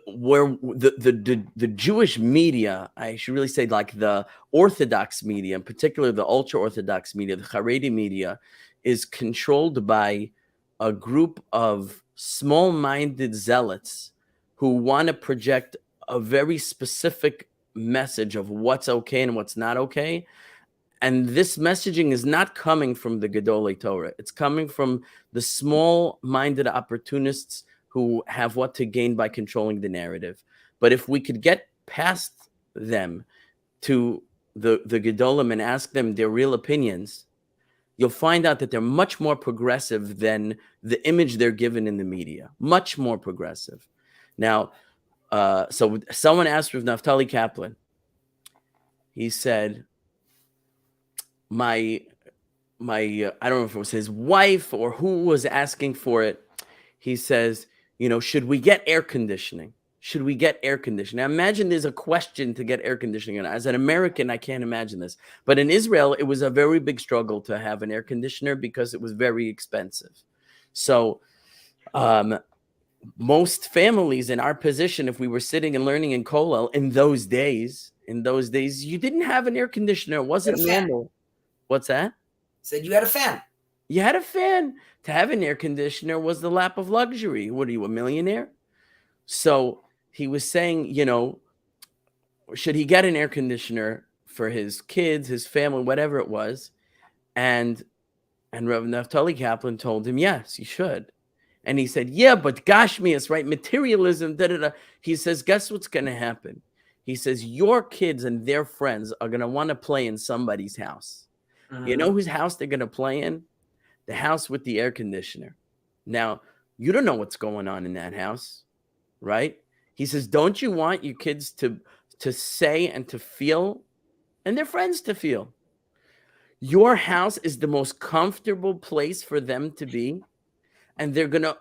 Jewish media, I should really say, like the Orthodox media, in particular the ultra-Orthodox media, the Haredi media, is controlled by a group of small-minded zealots who want to project a very specific message of what's okay and what's not okay. And this messaging is not coming from the Gedolei Torah. It's coming from the small-minded opportunists who have what to gain by controlling the narrative. But if we could get past them to the Gedolim and ask them their real opinions, you'll find out that they're much more progressive than the image they're given in the media. Much more progressive. Now, so someone asked with Naftali Kaplan. He said, my I don't know if it was his wife or who was asking for it. He says, should we get air conditioning? Should we get air conditioning? Now imagine there's a question to get air conditioning. And as an American, I can't imagine this. But in Israel, it was a very big struggle to have an air conditioner because it was very expensive. So most families in our position, if we were sitting and learning in Kollel in those days, you didn't have an air conditioner. It wasn't normal. What's that? Said you had a fan. You had a fan. To have an air conditioner was the lap of luxury. What are you, a millionaire? So he was saying, should he get an air conditioner for his kids, his family, whatever it was? And Rev. Naftali Kaplan told him, yes, you should. And he said, yeah, but gashmias, right? Materialism, da-da-da. He says, guess what's going to happen? He says, your kids and their friends are going to want to play in somebody's house. Mm-hmm. You know whose house they're going to play in? The house with the air conditioner. Now, you don't know what's going on in that house, right? He says, don't you want your kids to say and to feel, and their friends to feel? Your house is the most comfortable place for them to be, and they're going to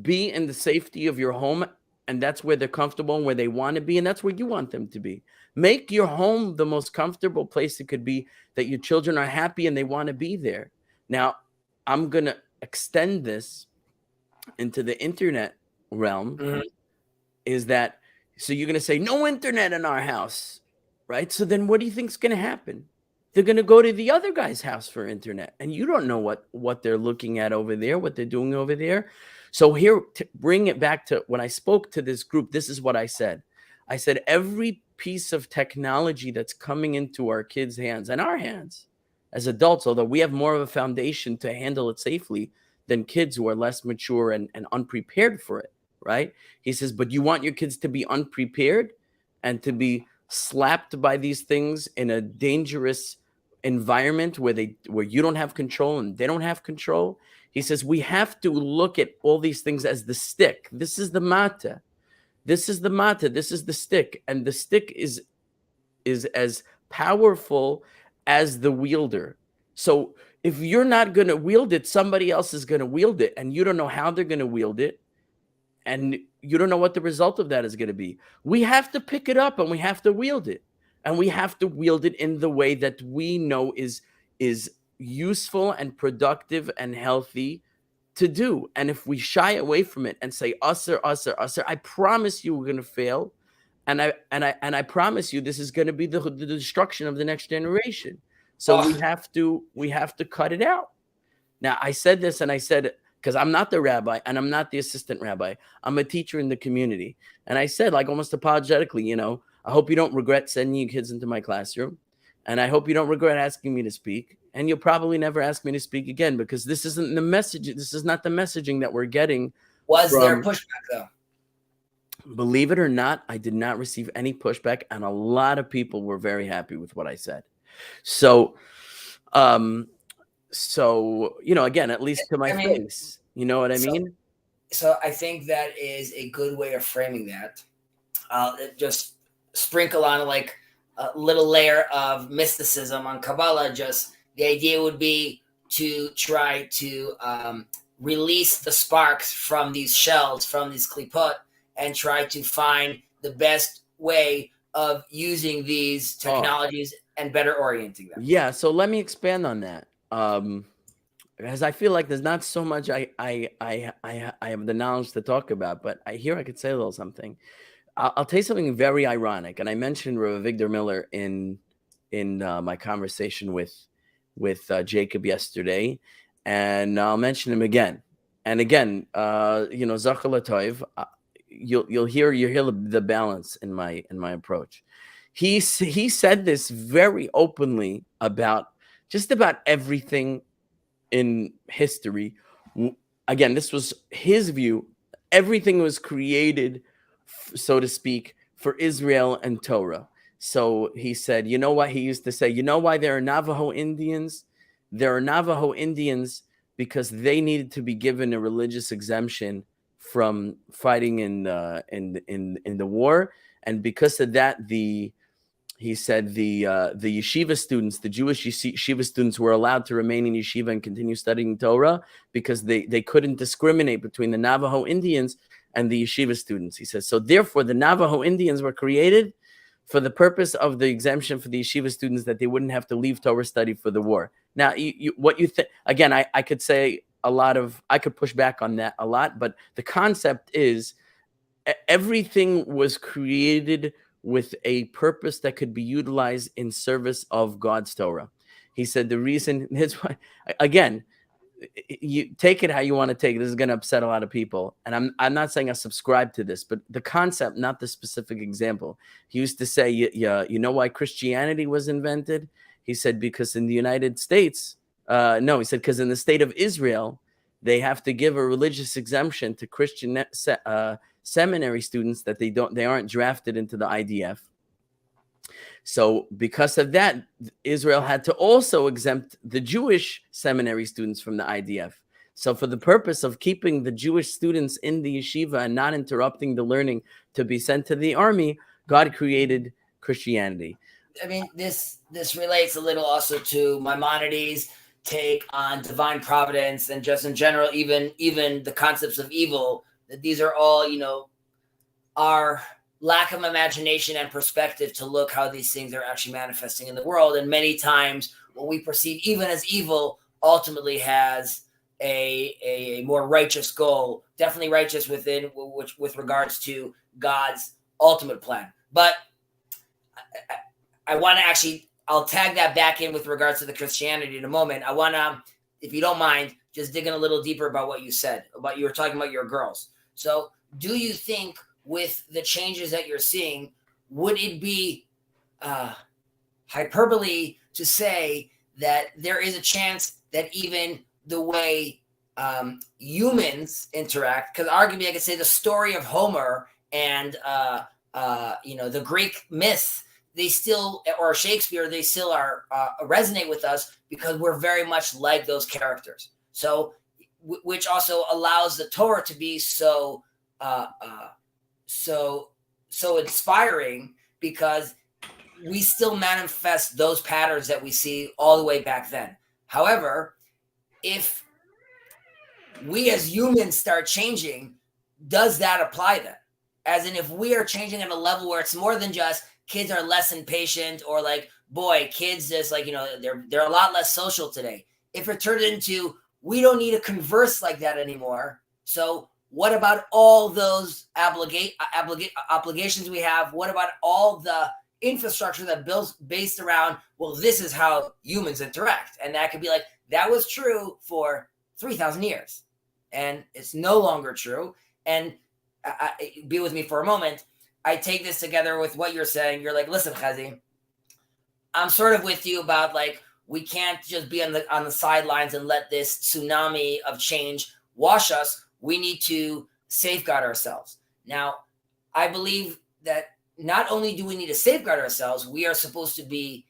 be in the safety of your home, and that's where they're comfortable and where they want to be, and that's where you want them to be. Make your home the most comfortable place it could be, that your children are happy and they want to be there. Now, I'm going to extend this into the internet realm. Mm-hmm. Is that, so you're going to say, no internet in our house, right? So then what do you think is going to happen? They're going to go to the other guy's house for internet, and you don't know what they're looking at over there, what they're doing over there. So here, to bring it back to when I spoke to this group, this is what I said. I said, every piece of technology that's coming into our kids' hands and our hands as adults, although we have more of a foundation to handle it safely than kids who are less mature and unprepared for it, right? He says, but you want your kids to be unprepared and to be slapped by these things in a dangerous environment where you don't have control and they don't have control. He says, we have to look at all these things as the stick. This is the mata. This is the mata. This is the stick. And the stick is as powerful as the wielder. So if you're not going to wield it, somebody else is going to wield it, and you don't know how they're going to wield it, and you don't know what the result of that is going to be. We have to pick it up and we have to wield it, and we have to wield it in the way that we know is useful and productive and healthy to do. And if we shy away from it and say usser, I promise you we're going to fail. And I promise you this is going to be the destruction of the next generation. So we have to cut it out. Now, I said this, and I said, because I'm not the rabbi and I'm not the assistant rabbi, I'm a teacher in the community. And I said, like, almost apologetically, I hope you don't regret sending your kids into my classroom. And I hope you don't regret asking me to speak. And you'll probably never ask me to speak again, because this isn't the message. This is not the messaging that we're getting. Was there pushback, though? Believe it or not, I did not receive any pushback. And a lot of people were very happy with what I said. So, again, at least to my face, you know what I mean? So I think that is a good way of framing that. Just sprinkle on like a little layer of mysticism on Kabbalah. Just the idea would be to try to release the sparks from these shells, from these klipot, and try to find the best way of using these technologies and better orienting them. Yeah, so let me expand on that. Because I feel like there's not so much I have the knowledge to talk about, but I could say a little something. I'll tell you something very ironic, and I mentioned Rabbi Victor Miller in my conversation with Jacob yesterday, and I'll mention him again and again. Zachar Latov, you'll hear the balance in my approach. He said this very openly about just about everything in history. Again, this was his view. Everything was created, so to speak, for Israel and Torah. So he said, you know what he used to say? You know why there are Navajo Indians? There are Navajo Indians because they needed to be given a religious exemption from fighting in the war, and because of that, he said the yeshiva students, the Jewish yeshiva students, were allowed to remain in yeshiva and continue studying Torah because they couldn't discriminate between the Navajo Indians and the yeshiva students. He says, so therefore the Navajo Indians were created for the purpose of the exemption for the yeshiva students, that they wouldn't have to leave Torah study for the war. Now, what you think, again, I could say I could push back on that a lot, but the concept is everything was created with a purpose that could be utilized in service of God's Torah. He said the reason is why, again, you take it how you want to take it. This is going to upset a lot of people. And I'm not saying I subscribe to this, but the concept, not the specific example. He used to say, you know why Christianity was invented? He said, because in the United States, no, he said, because in the state of Israel, they have to give a religious exemption to Christian seminary students that they aren't drafted into the IDF. So because of that, Israel had to also exempt the Jewish seminary students from the IDF. So for the purpose of keeping the Jewish students in the yeshiva and not interrupting the learning to be sent to the army, God created Christianity. I mean, this relates a little also to Maimonides' take on divine providence and just in general, even the concepts of evil, that these are all, our lack of imagination and perspective to look how these things are actually manifesting in the world. And many times what we perceive even as evil ultimately has a more righteous goal, definitely righteous with regards to God's ultimate plan. But I want to actually, I'll tag that back in with regards to the Christianity in a moment. I want to, if you don't mind, just dig in a little deeper about what you said, you were talking about your girls. So do you think with the changes that you're seeing, would it be hyperbole to say that there is a chance that even the way humans interact, because arguably I could say the story of Homer and the Greek myth, they still, or Shakespeare, they still are resonate with us because we're very much like those characters. So, which also allows the Torah to be so inspiring, because we still manifest those patterns that we see all the way back then. However, if we as humans start changing, does that apply then? As in, if we are changing at a level where it's more than just kids are less impatient, or like, boy, kids just like, they're a lot less social today. If it turned into, we don't need to converse like that anymore. So what about all those obligations we have? What about all the infrastructure that builds based around, well, this is how humans interact. And that could be like, that was true for 3,000 years. And it's no longer true. And be with me for a moment. I take this together with what you're saying. You're like, listen, Chezi, I'm sort of with you about like, we can't just be on the sidelines and let this tsunami of change wash us. We need to safeguard ourselves. Now, I believe that not only do we need to safeguard ourselves, we are supposed to be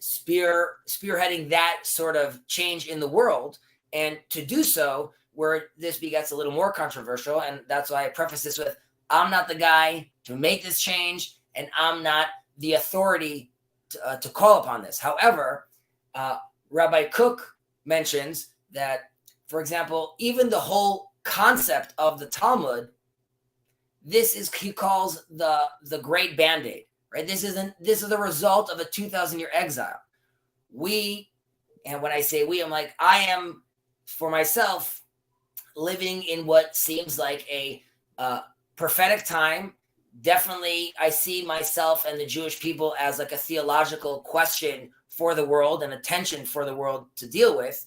spearheading that sort of change in the world. And to do so, where this begets a little more controversial, and that's why I preface this with, I'm not the guy to make this change, and I'm not the authority to call upon this. However, Rabbi Kook mentions that, for example, even the whole concept of the Talmud, he calls the great Band-Aid, right? This is the result of a 2,000-year exile. And when I say we, I'm like, I am, for myself, living in what seems like a prophetic time. Definitely, I see myself and the Jewish people as like a theological question for the world and a tension for the world to deal with.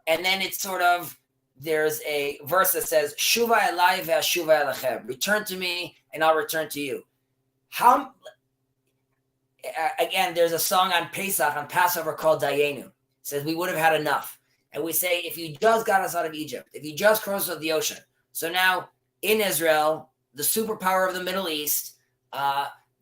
And then it's sort of, there's a verse that says, Shuva elai ve'ashuva elechem, return to me and I'll return to you. Again, there's a song on Pesach, on Passover called Dayenu. It says we would have had enough. And we say, if you just got us out of Egypt, if you just crossed the ocean. So now in Israel, the superpower of the Middle East,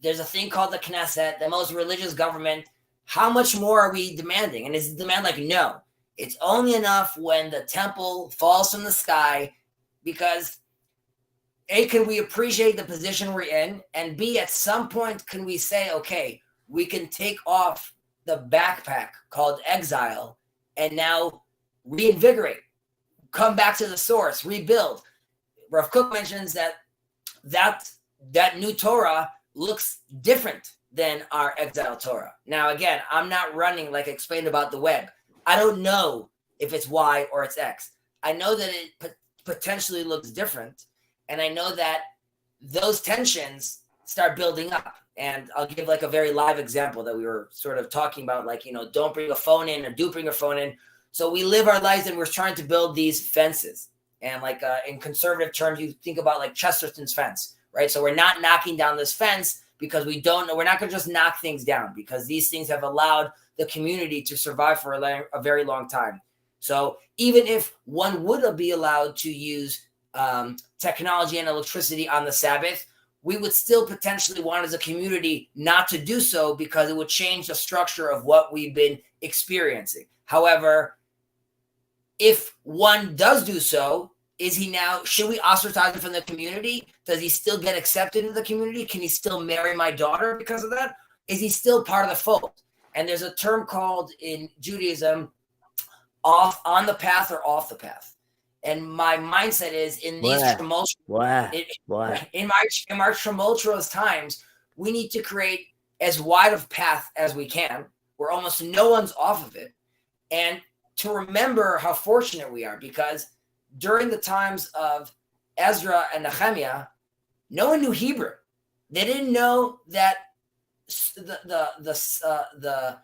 there's a thing called the Knesset, the most religious government. How much more are we demanding? And is the demand like, no, it's only enough when the temple falls from the sky, because A, can we appreciate the position we're in? And B, at some point, can we say, okay, we can take off the backpack called exile and now reinvigorate, come back to the source, rebuild. Rav Kook mentions that new Torah looks different than our exile Torah. Now, again, I'm not running like I explained about the web. I don't know if it's Y or it's X. I know that it potentially looks different. And I know that those tensions start building up. And I'll give like a very live example that we were sort of talking about, like, don't bring a phone in, or do bring a phone in. So we live our lives and we're trying to build these fences. And like in conservative terms, you think about like Chesterton's fence, right? So we're not knocking down this fence because we don't know. We're not going to just knock things down, because these things have allowed the community to survive for a very long time. So even if one would be allowed to use technology and electricity on the Sabbath, we would still potentially want as a community not to do so, because it would change the structure of what we've been experiencing. However, if one does do so, should we ostracize him from the community? Does he still get accepted in the community? Can he still marry my daughter because of that? Is he still part of the fold? And there's a term called in Judaism, on the path or off the path. And my mindset is in these in my tumultuous times, we need to create as wide of path as we can, where almost no one's off of it. And to remember how fortunate we are, because during the times of Ezra and Nehemiah, no one knew Hebrew. They didn't know that the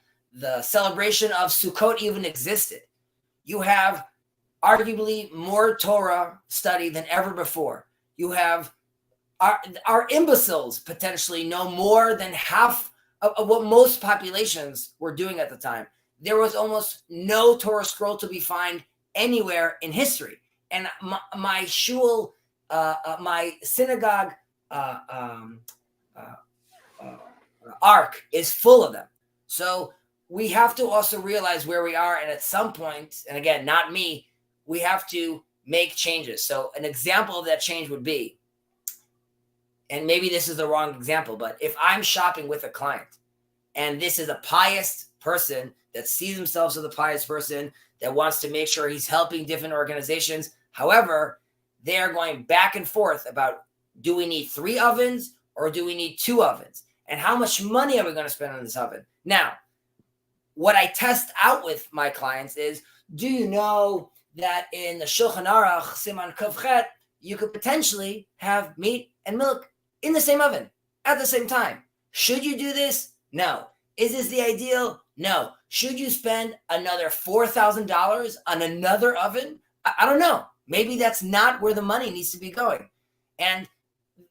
celebration of Sukkot even existed. You have arguably more Torah study than ever before. You have our imbeciles potentially know more than half of what most populations were doing at the time. There was almost no Torah scroll to be found anywhere in history. And my shul, my synagogue ark is full of them. So we have to also realize where we are. And at some point, and again, not me, we have to make changes. So an example of that change would be, and maybe this is the wrong example, but if I'm shopping with a client and this is a pious person that sees themselves as a pious person that wants to make sure he's helping different organizations. However, they are going back and forth about, do we need 3 ovens or do we need 2 ovens? And how much money are we going to spend on this oven? Now, what I test out with my clients is, do you know that in the Shulchan Aruch, Siman Kuf Chet, you could potentially have meat and milk in the same oven At the same time, should you do this? No. Is this the ideal? No. Should you spend another $4,000 on another oven? I don't know. Maybe that's not where the money needs to be going. And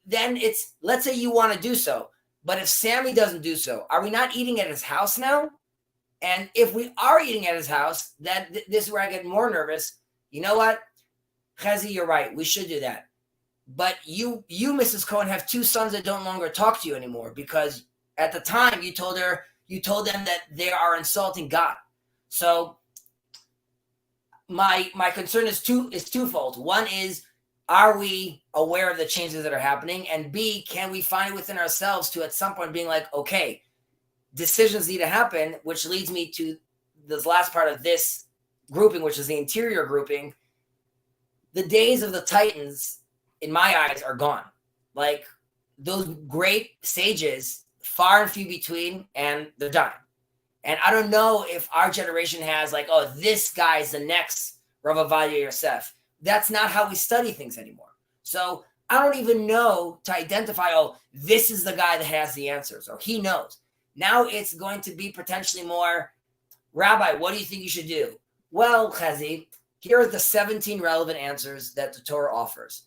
then it's, let's say you want to do so, but if Sammy doesn't do so, are we not eating at his house now? And if we are eating at his house, then this is where I get more nervous. You know what? Chezi, you're right. We should do that. But you, Mrs. Cohen, have two sons that don't longer talk to you anymore because at the time you told them that they are insulting God. So my concern is twofold. One is, are we aware of the changes that are happening? And B, can we find it within ourselves to at some point being like, okay, decisions need to happen, which leads me to this last part of this grouping, which is the interior grouping. The days of the Titans, in my eyes, are gone. Like, those great sages, far and few between, and they're done. And I don't know if our generation has like, oh, this guy's the next Rav Ovadia Yosef. That's not how we study things anymore. So I don't even know to identify, oh, this is the guy that has the answers, or he knows. Now it's going to be potentially more, Rabbi, what do you think you should do? Well, Chezi, here are the 17 relevant answers that the Torah offers.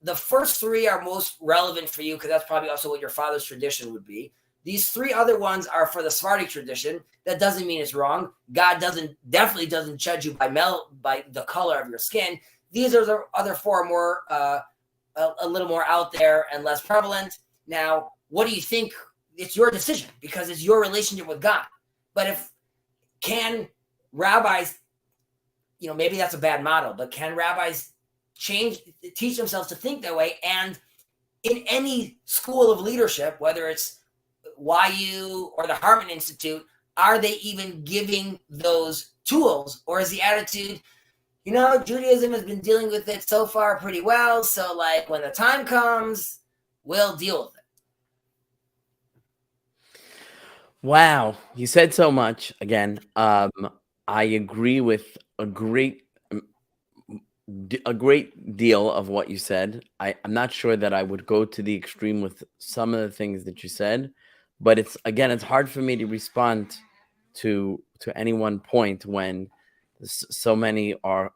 The first three are most relevant for you because that's probably also what your father's tradition would be. These three other ones are for the Sephardic tradition. That doesn't mean it's wrong. God definitely doesn't judge you by the color of your skin. These are the other four more, a little more out there and less prevalent. Now, what do you think? It's your decision because it's your relationship with God. But can rabbis, maybe that's a bad model, but can rabbis teach themselves to think that way? And in any school of leadership, whether it's YU or the Hartman Institute, are they even giving those tools? Or is the attitude, Judaism has been dealing with it so far pretty well, so like when the time comes, we'll deal with it? Wow, you said so much again. I agree with a great deal of what you said. I'm not sure that I would go to the extreme with some of the things that you said, but it's hard for me to respond to any one point when so many are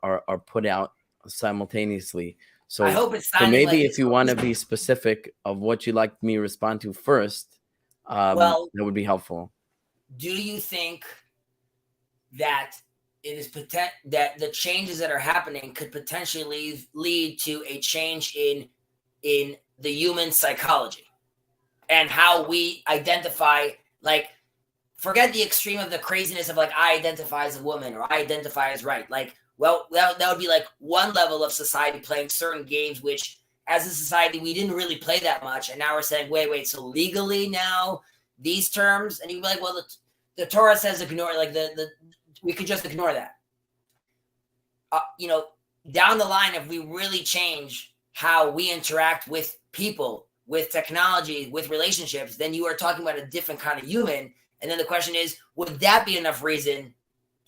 put out simultaneously. So I hope it's maybe like if you want to be specific of what you'd like me to respond to first, that would be helpful. Do you think that it is that the changes that are happening could potentially lead to a change in the human psychology and how we identify? Like, forget the extreme of the craziness of like, I identify as a woman or I identify as right. Like, well, that would be like one level of society playing certain games, which as a society, we didn't really play that much. And now we're saying, wait, so legally now these terms, and you'd be like, well, the Torah says ignore, like we could just ignore that. Down the line, if we really change how we interact with people, with technology, with relationships, then you are talking about a different kind of human. And then the question is, would that be enough reason?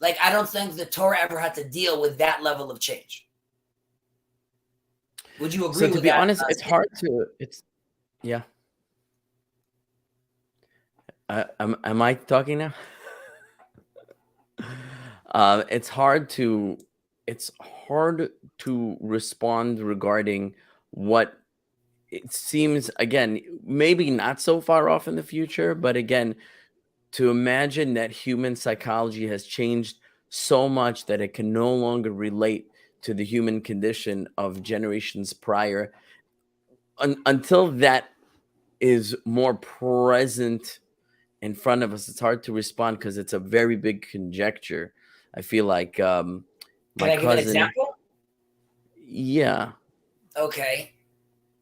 Like, I don't think the Torah ever had to deal with that level of change. Would you agree with that? So to be honest, it's hard to, yeah. Am I talking now? It's hard to respond regarding what it seems, again, maybe not so far off in the future, but again, to imagine that human psychology has changed so much that it can no longer relate to the human condition of generations prior, until that is more present in front of us, it's hard to respond because it's a very big conjecture. I feel like my Can I give an example? Yeah. Okay.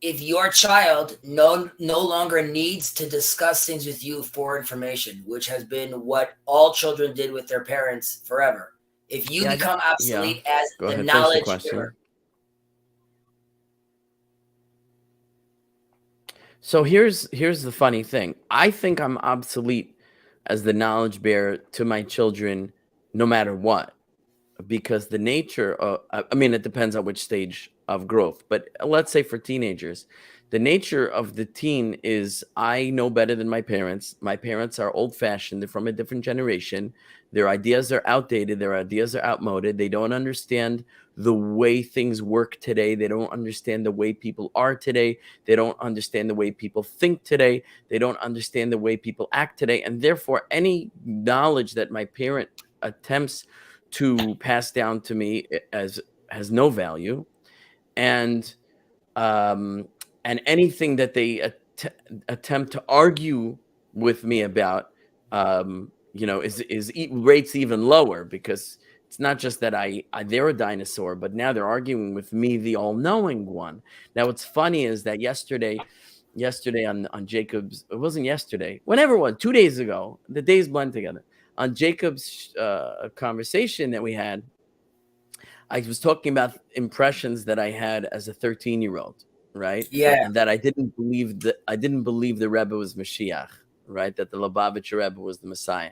If your child no longer needs to discuss things with you for information, which has been what all children did with their parents forever, if you become obsolete as the knowledge giver. So here's the funny thing. I think I'm obsolete as the knowledge bearer to my children no matter what, because the nature of, it depends on which stage of growth, but let's say for teenagers, The nature of the teen is, I know better than my parents. My parents are old-fashioned. They're from a different generation. Their ideas are outdated. Their ideas are outmoded. They don't understand the way things work today. They don't understand the way people are today. They don't understand the way people think today. They don't understand the way people act today. And therefore, any knowledge that my parent attempts to pass down to me as has no value. And um, and anything that they attempt to argue with me about, rates even lower, because it's not just that they're a dinosaur, but now they're arguing with me, the all-knowing one. Now, what's funny is that yesterday on Jacob's, it wasn't yesterday, whenever it was, 2 days ago, the days blend together. On Jacob's conversation that we had, I was talking about impressions that I had as a 13-year-old, right? Yeah. And that I didn't believe the Rebbe was Mashiach, right? That the Lubavitcher Rebbe was the Messiah,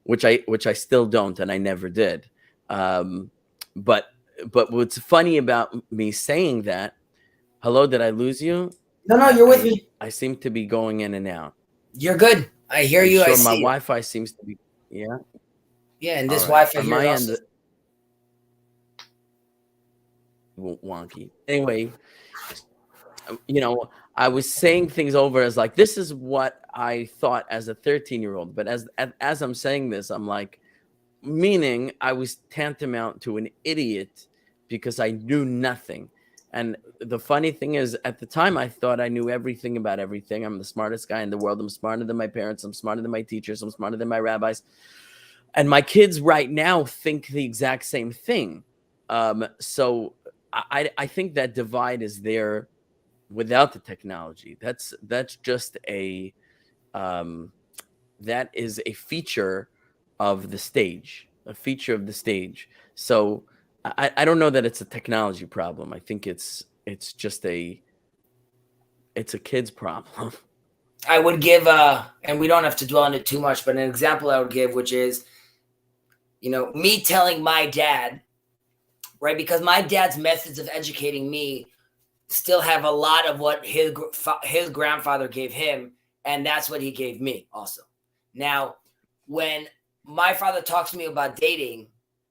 which I still don't, and I never did. But what's funny about me saying that? Hello, did I lose you? No, you're with me. I seem to be going in and out. You're good. I hear you. Sure, I see my you. Wi-Fi seems to be, yeah. Yeah, and this Right. Wi-Fi On here my also. end, wonky. Anyway, I was saying things over as like, this is what I thought as a 13-year-old. But as I'm saying this, I'm like, meaning I was tantamount to an idiot because I knew nothing. And the funny thing is, at the time, I thought I knew everything about everything. I'm the smartest guy in the world. I'm smarter than my parents. I'm smarter than my teachers. I'm smarter than my rabbis. And my kids right now think the exact same thing. So I think that divide is there without the technology. That's just that is a feature of the stage, So I don't know that it's a technology problem. I think it's just a kid's problem. I would give, and we don't have to dwell on it too much, but an example I would give, which is, me telling my dad, right? Because my dad's methods of educating me still have a lot of what his grandfather gave him, and that's what he gave me also. Now, when my father talks to me about dating,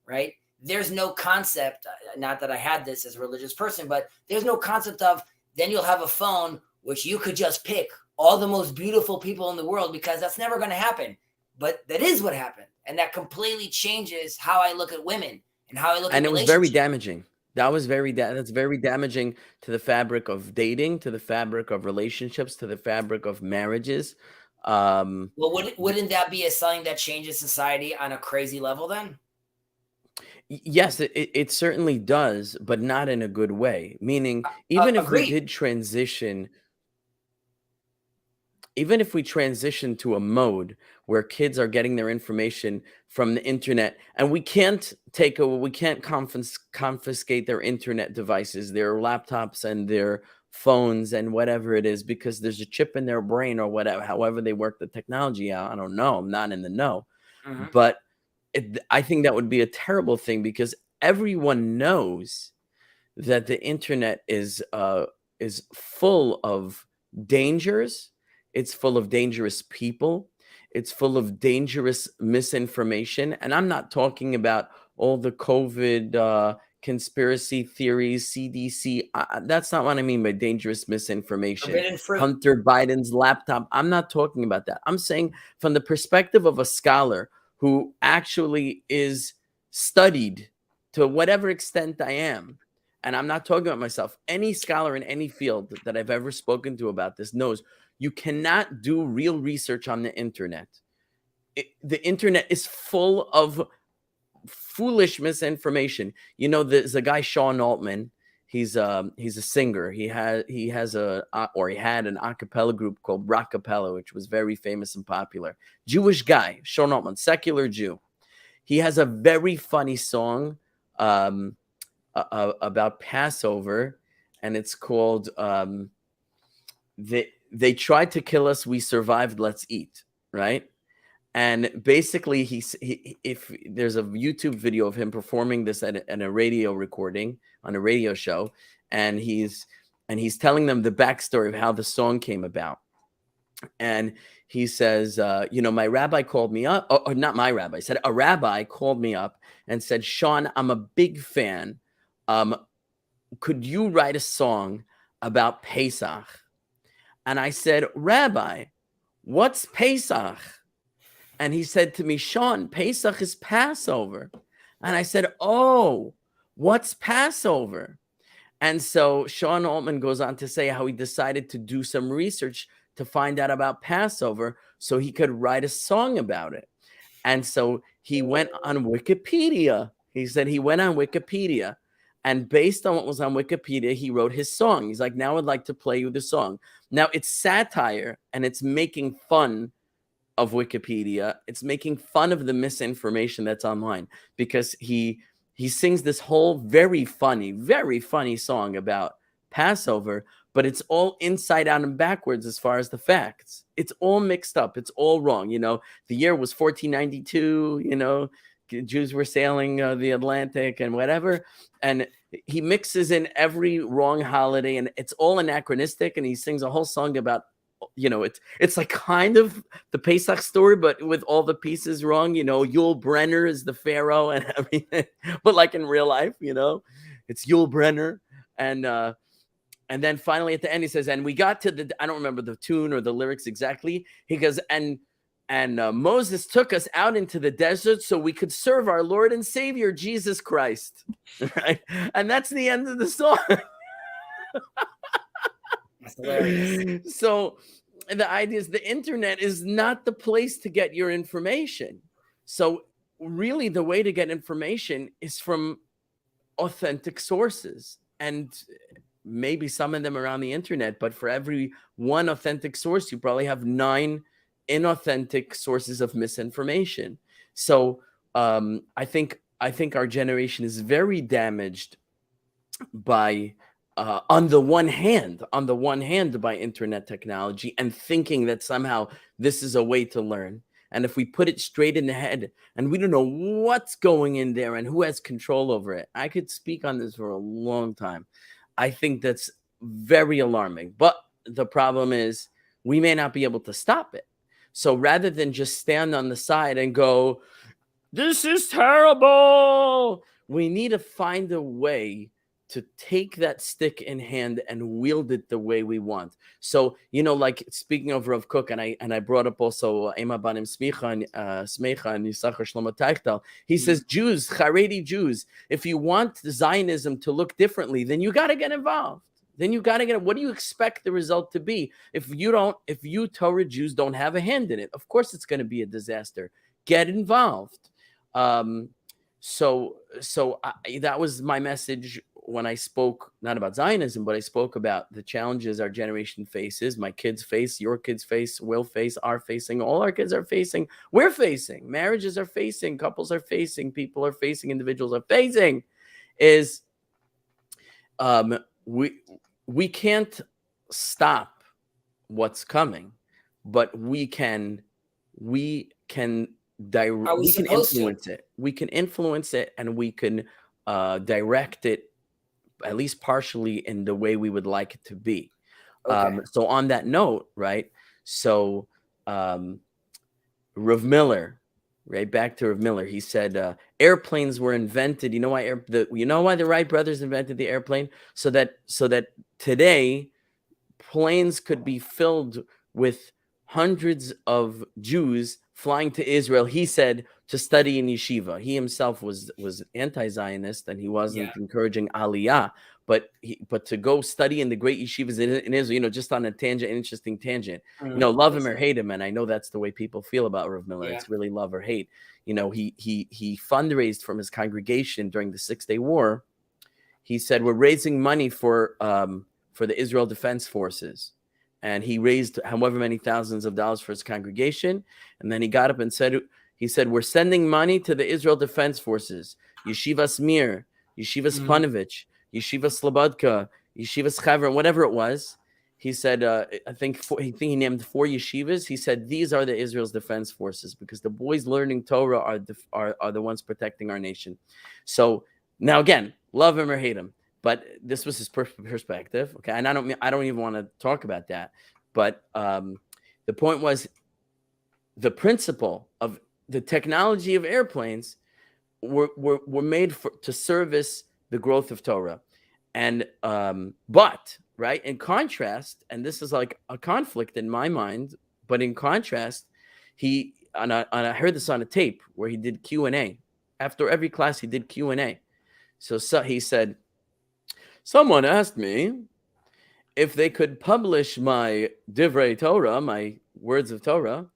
right, there's no concept, not that I had this as a religious person, but there's no concept of, then you'll have a phone which you could just pick all the most beautiful people in the world, because that's never going to happen. But that is what happened, and that completely changes how I look at women and how I look at relationships. And it was very damaging. That's very damaging to the fabric of dating, to the fabric of relationships, to the fabric of marriages. Well, wouldn't that be something that changes society on a crazy level then? Yes, it certainly does, but not in a good way. Meaning, even if we did transition, to a mode where kids are getting their information from the internet, and we can't confiscate their internet devices, their laptops and their phones and whatever it is, because there's a chip in their brain or whatever, however they work the technology out. I don't know. I'm not in the know. Mm-hmm. But I think that would be a terrible thing, because everyone knows that the internet is full of dangers. It's full of dangerous people. It's full of dangerous misinformation. And I'm not talking about all the COVID conspiracy theories, CDC. That's not what I mean by dangerous misinformation. Hunter Biden's laptop. I'm not talking about that. I'm saying from the perspective of a scholar who actually is studied to whatever extent I am. And I'm not talking about myself. Any scholar in any field that I've ever spoken to about this knows you cannot do real research on the internet. The internet is full of foolish misinformation. There's a guy, Sean Altman. He's a singer. He had an a cappella group called Rockapella, which was very famous and popular. Jewish guy, Sean Altman, secular Jew. He has a very funny song about Passover, and it's called They tried to kill us, we survived, let's eat, right? And basically, if there's a YouTube video of him performing this at a radio recording on a radio show, and he's and he's telling them the backstory of how the song came about. And he says, my rabbi called me up, or not my rabbi, said a rabbi called me up and said, Sean, I'm a big fan. Could you write a song about Pesach? And I said, Rabbi, what's Pesach? And he said to me, Sean, Pesach is Passover. And I said, oh, what's Passover? And so Sean Altman goes on to say how he decided to do some research to find out about Passover so he could write a song about it. And so he went on Wikipedia. He said he went on Wikipedia, and based on what was on Wikipedia, he wrote his song. He's like, now I'd like to play you the song. Now it's satire, and it's making fun of Wikipedia. It's making fun of the misinformation that's online, because he sings this whole very funny song about Passover, but it's all inside out and backwards as far as the facts. It's all mixed up. It's all wrong. The year was 1492, Jews were sailing the Atlantic and whatever. And he mixes in every wrong holiday, and it's all anachronistic. And he sings a whole song about, it's like kind of the Pesach story, but with all the pieces wrong. Yul Brenner is the Pharaoh and everything, but like in real life, it's Yul Brenner. And then finally at the end, he says, and we got to I don't remember the tune or the lyrics exactly. He goes, and Moses took us out into the desert so we could serve our Lord and Savior, Jesus Christ. Right? And that's the end of the song. That's hilarious. So the idea is the internet is not the place to get your information. So really the way to get information is from authentic sources, and maybe some of them are on the internet, but for every one authentic source, you probably have 9 inauthentic sources of misinformation. So I think our generation is very damaged by on the one hand by internet technology, and thinking that somehow this is a way to learn. And if we put it straight in the head and we don't know what's going in there and who has control over it, I could speak on this for a long time. I think that's very alarming. But the problem is we may not be able to stop it. So rather than just stand on the side and go, this is terrible, we need to find a way to take that stick in hand and wield it the way we want. So, like speaking of Rav Kook, and I brought up also Ema Banim Smecha and Yisachar Shlomo Teichtal. He says, Jews, Haredi Jews, if you want Zionism to look differently, then you got to get involved. What do you expect the result to be? If you Torah Jews don't have a hand in it, of course it's going to be a disaster. Get involved. So that was my message when I spoke, not about Zionism, but I spoke about the challenges our generation faces, my kids face, your kids face, will face, are facing, all our kids are facing, we're facing, marriages are facing, couples are facing, people are facing, individuals are facing, is we can't stop what's coming, but we can influence it. We can influence it, and we can direct it, at least partially, in the way we would like it to be. Okay. So on that note, right? So Rav Miller, right? Back to Rav Miller. He said airplanes were invented. You know why the Wright brothers invented the airplane? So that today planes could be filled with hundreds of Jews flying to Israel, he said, to study in yeshiva. He himself was anti-Zionist, and he wasn't encouraging Aliyah, but to go study in the great yeshivas in Israel, just on a interesting tangent, love him or hate him, and I know that's the way people feel about Rav Miller. It's really love or hate. He fundraised from his congregation during the 6-Day War. He said, we're raising money for the Israel Defense Forces. And he raised however many thousands of dollars for his congregation. And then he got up and said, we're sending money to the Israel Defense Forces, Yeshivas Mir, Yeshivas Panovich, Yeshivas Slobodka, Yeshivas Chaver, whatever it was. He said, I think he named 4 yeshivas. He said, these are the Israel's Defense Forces, because the boys learning Torah are the ones protecting our nation. So now again, love him or hate him, but this was his perspective. Okay, and I don't even want to talk about that. But the point was the principle of the technology of airplanes were made to service the growth of Torah. And but right, in contrast, and this is like a conflict in my mind, but in contrast, he I heard this on a tape where he did Q&A. After every class he did Q&A. So he said, someone asked me if they could publish my Divrei Torah, my words of Torah,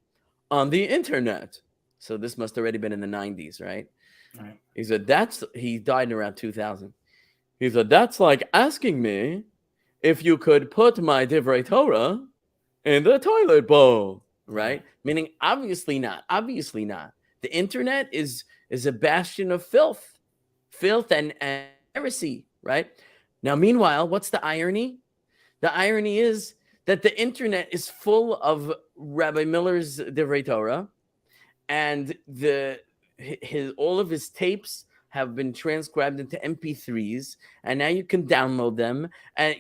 on the internet. So this must already been in the 90s, right? Right. He said, he died in around 2000. He said, that's like asking me if you could put my Divrei Torah in the toilet bowl, right? Meaning, obviously not. Obviously not. The internet is a bastion of filth and heresy, right? Now, meanwhile, what's the irony? The irony is that the internet is full of Rabbi Miller's Divrei Torah, and all of his tapes have been transcribed into MP3s, and now you can download them. And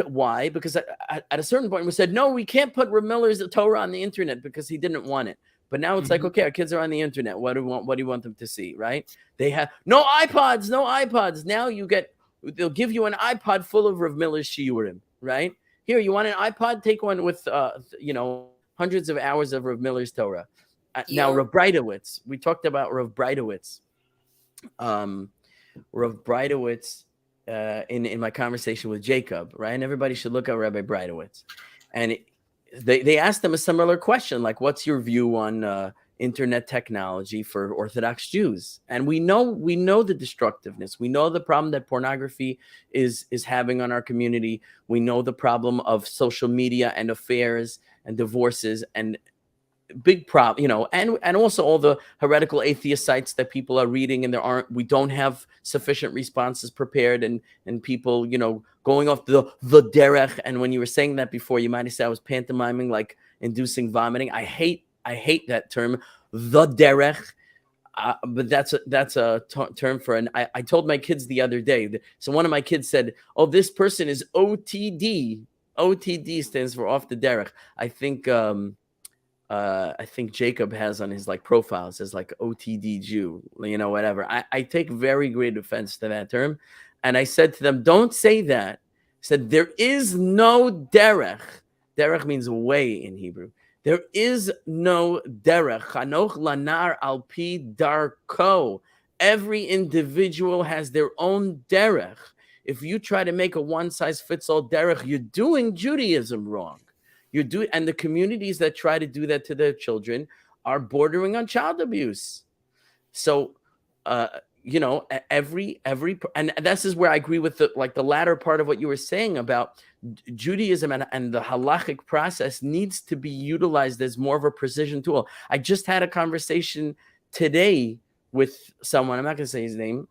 why? Because at a certain point we said, no, we can't put Rabbi Miller's Torah on the internet because he didn't want it. But now it's like, okay, our kids are on the internet. What do you want them to see, right? They have no iPods. Now they'll give you an iPod full of Rav Miller's shiurim, right? Here, you want an iPod? Take one with hundreds of hours of Rav Miller's Torah. Now, Rav Breitowitz. We talked about Rav Breitowitz. Rav Breitowitz in my conversation with Jacob, right? And everybody should look at Rabbi Breitowitz. And they asked him a similar question, like, what's your view on internet technology for Orthodox Jews? And we know the destructiveness. We know the problem that pornography is having on our community. We know the problem of social media and affairs and divorces and big problem, and also all the heretical atheist sites that people are reading, and we don't have sufficient responses prepared, and people, going off the derech. And when you were saying that before, you might have said I was pantomiming, like inducing vomiting. I hate that term, the derech. But that's a term for I told my kids the other day. So one of my kids said, "Oh, this person is OTD." OTD stands for off the derech. I think Jacob has on his profile, it says OTD Jew, whatever. I take very great offense to that term. And I said to them, don't say that. I said, there is no derech. Derech means way in Hebrew. There is no derech. Chanoch lanar al pi darko. Every individual has their own derech. If you try to make a one-size-fits-all derech, you're doing Judaism wrong. And the communities that try to do that to their children are bordering on child abuse. So, every and this is where I agree with the latter part of what you were saying about Judaism and the halachic process needs to be utilized as more of a precision tool. I just had a conversation today with someone, I'm not going to say his name,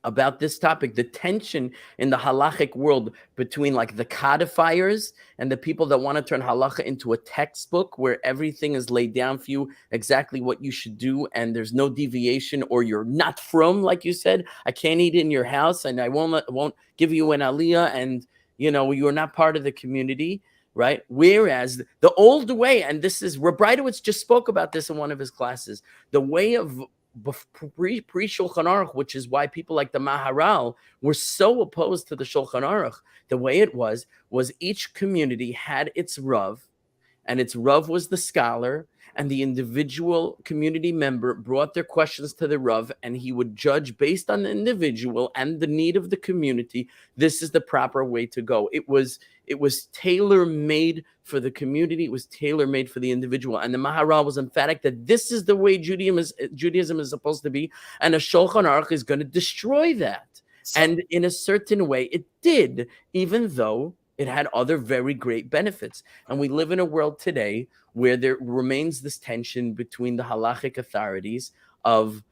about this topic, the tension in the halachic world between the codifiers and the people that want to turn halacha into a textbook where everything is laid down for you, exactly what you should do, and there's no deviation, or you're not from, like you said, I can't eat in your house, and I won't give you an aliyah, and you're not part of the community, right? Whereas the old way, and this is, Rabridowitz just spoke about this in one of his classes, the way of pre-Shulchan Aruch, which is why people like the Maharal were so opposed to the Shulchan Aruch. The way it was each community had its Rav, and its Rav was the scholar, and the individual community member brought their questions to the Rav, and he would judge based on the individual and the need of the community. This is the proper way to go. It was tailor-made for the community. It was tailor-made for the individual. And the Maharal was emphatic that this is the way Judaism is supposed to be, and a Shulchan Aruch is going to destroy that. And in a certain way, it did, even though it had other very great benefits. And we live in a world today where there remains this tension between the halachic authorities of,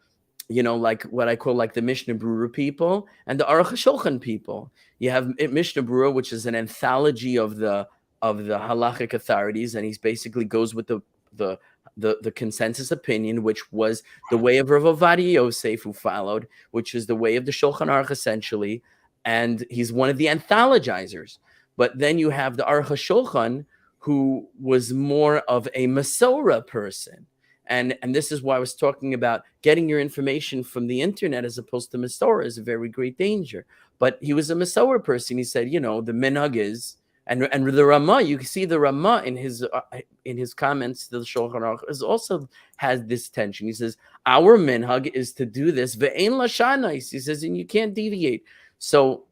what I call the Mishnah Berurah people and the Aruch HaShulchan people. You have Mishnah Berurah, which is an anthology of the halachic authorities, and he basically goes with the consensus opinion, which was the way of Rav Ovadia Yosef, who followed, which is the way of the Shulchan Aruch essentially. and he's one of the anthologizers. But then you have the Aruch HaShulchan, who was more of a Masorah person. And this is why I was talking about getting your information from the internet as opposed to Masorah is a very great danger. But he was a Masorah person. He said, the minhag is, and the Ramah, you can see the Ramah in his comments to the Shulchan Aruch also has this tension. He says, our minhag is to do this, ve'ein lashanais. He says, and you can't deviate. So,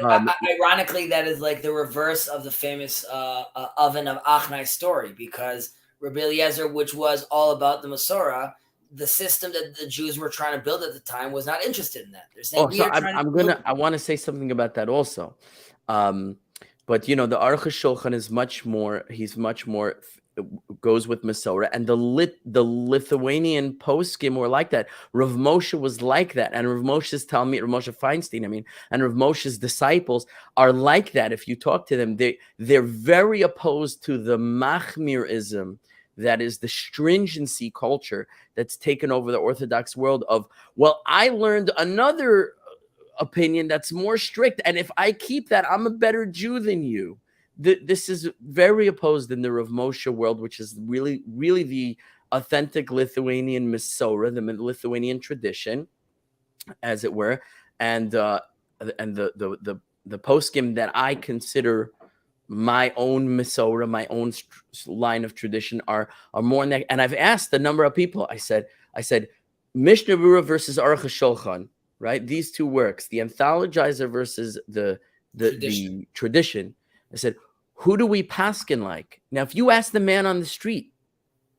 ironically, that is like the reverse of the famous oven of Achnai story, because Rabbi Eliezer, which was all about the Masorah, the system that the Jews were trying to build at the time, was not interested in that. They're saying, I want to say something about that also. But the Aruch HaShulchan is much more. He's much more goes with Masorah, and the Lithuanian poskim were like that. Rav Moshe was like that, and Rav Moshe's Talmid, Rav Moshe Feinstein, and Rav Moshe's disciples are like that. If you talk to them, they're very opposed to the Machmirism, that is the stringency culture that's taken over the Orthodox world. Of, well, I learned another opinion that's more strict, and if I keep that, I'm a better Jew than you. This is very opposed in the Rav Moshe world, which is really, really the authentic Lithuanian Masorah, the Lithuanian tradition, as it were, and the poskim that I consider my own Masorah, my own line of tradition, are more. And I've asked a number of people. I said, Mishnah Berurah versus Aruch HaShulchan, right? These two works, the anthologizer versus the tradition. I said, who do we paskin like? Now, if you ask the man on the street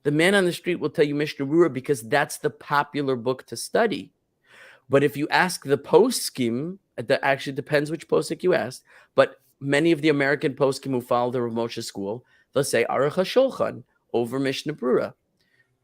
will tell you Mishnah Berurah, because that's the popular book to study. But if you ask the poskim, that actually depends which posik you ask, but many of the American poskim who follow the Rav Moshe school, they'll say Aruch HaShulchan over Mishnah Berurah.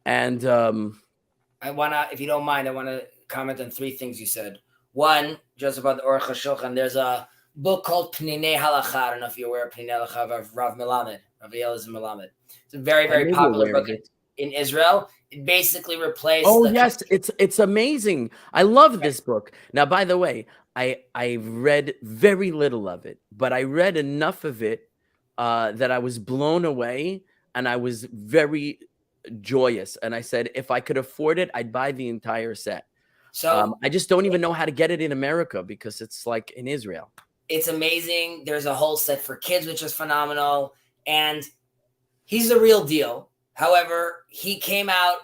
And if you don't mind, I want to comment on three things you said. One, just about the Aruch HaShulchan, there's a book called Pninei Halacha. I don't know if you're aware of Pninei Halacha of Rav Melamed, Rav Eliezer Melamed. It's a very, very popular book in Israel. It basically replaced. Oh, yes, it's amazing. I love this book. Now, by the way, I've read very little of it, but I read enough of it that I was blown away, and I was very joyous. And I said, if I could afford it, I'd buy the entire set. So I just don't even know how to get it in America, because it's like in Israel. It's amazing. There's a whole set for kids, which is phenomenal. And he's the real deal. However, he came out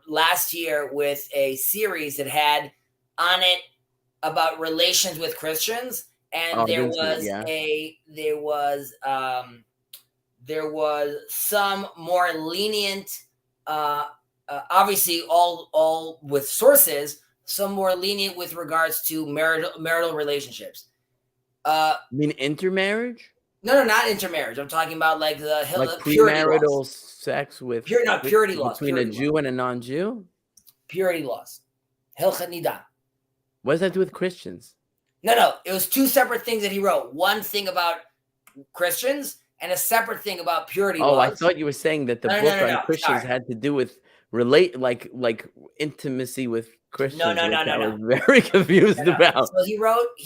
last year with a series that had on it about relations with Christians. And there was some more lenient, obviously all with sources, some more lenient with regards to marital relationships. You mean intermarriage? No, not intermarriage. I'm talking about like the premarital sex with purity laws between a Jew and a non-Jew. Purity laws, Hilchat Nidah. What does that do with Christians? No. It was two separate things that he wrote. One thing about Christians and a separate thing about purity laws. Oh, I thought you were saying that the book on Christians had to do with like intimacy with Christians. No. I was very confused about. So he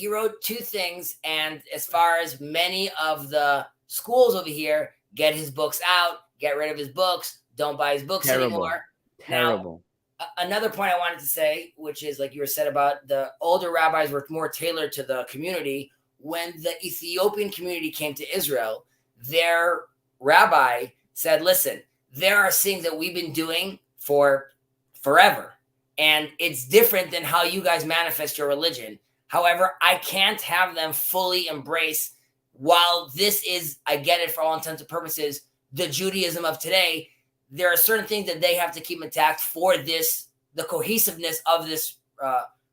wrote two things, and as far as many of the schools over here, get his books out, get rid of his books, don't buy his books anymore. Terrible. Now, another point I wanted to say, which is like you were said about the older rabbis were more tailored to the community. When the Ethiopian community came to Israel, their rabbi said, listen, there are things that we've been doing for forever, and it's different than how you guys manifest your religion. However, I can't have them fully embrace, while this is, I get it for all intents and purposes, the Judaism of today. There are certain things that they have to keep intact for the cohesiveness of this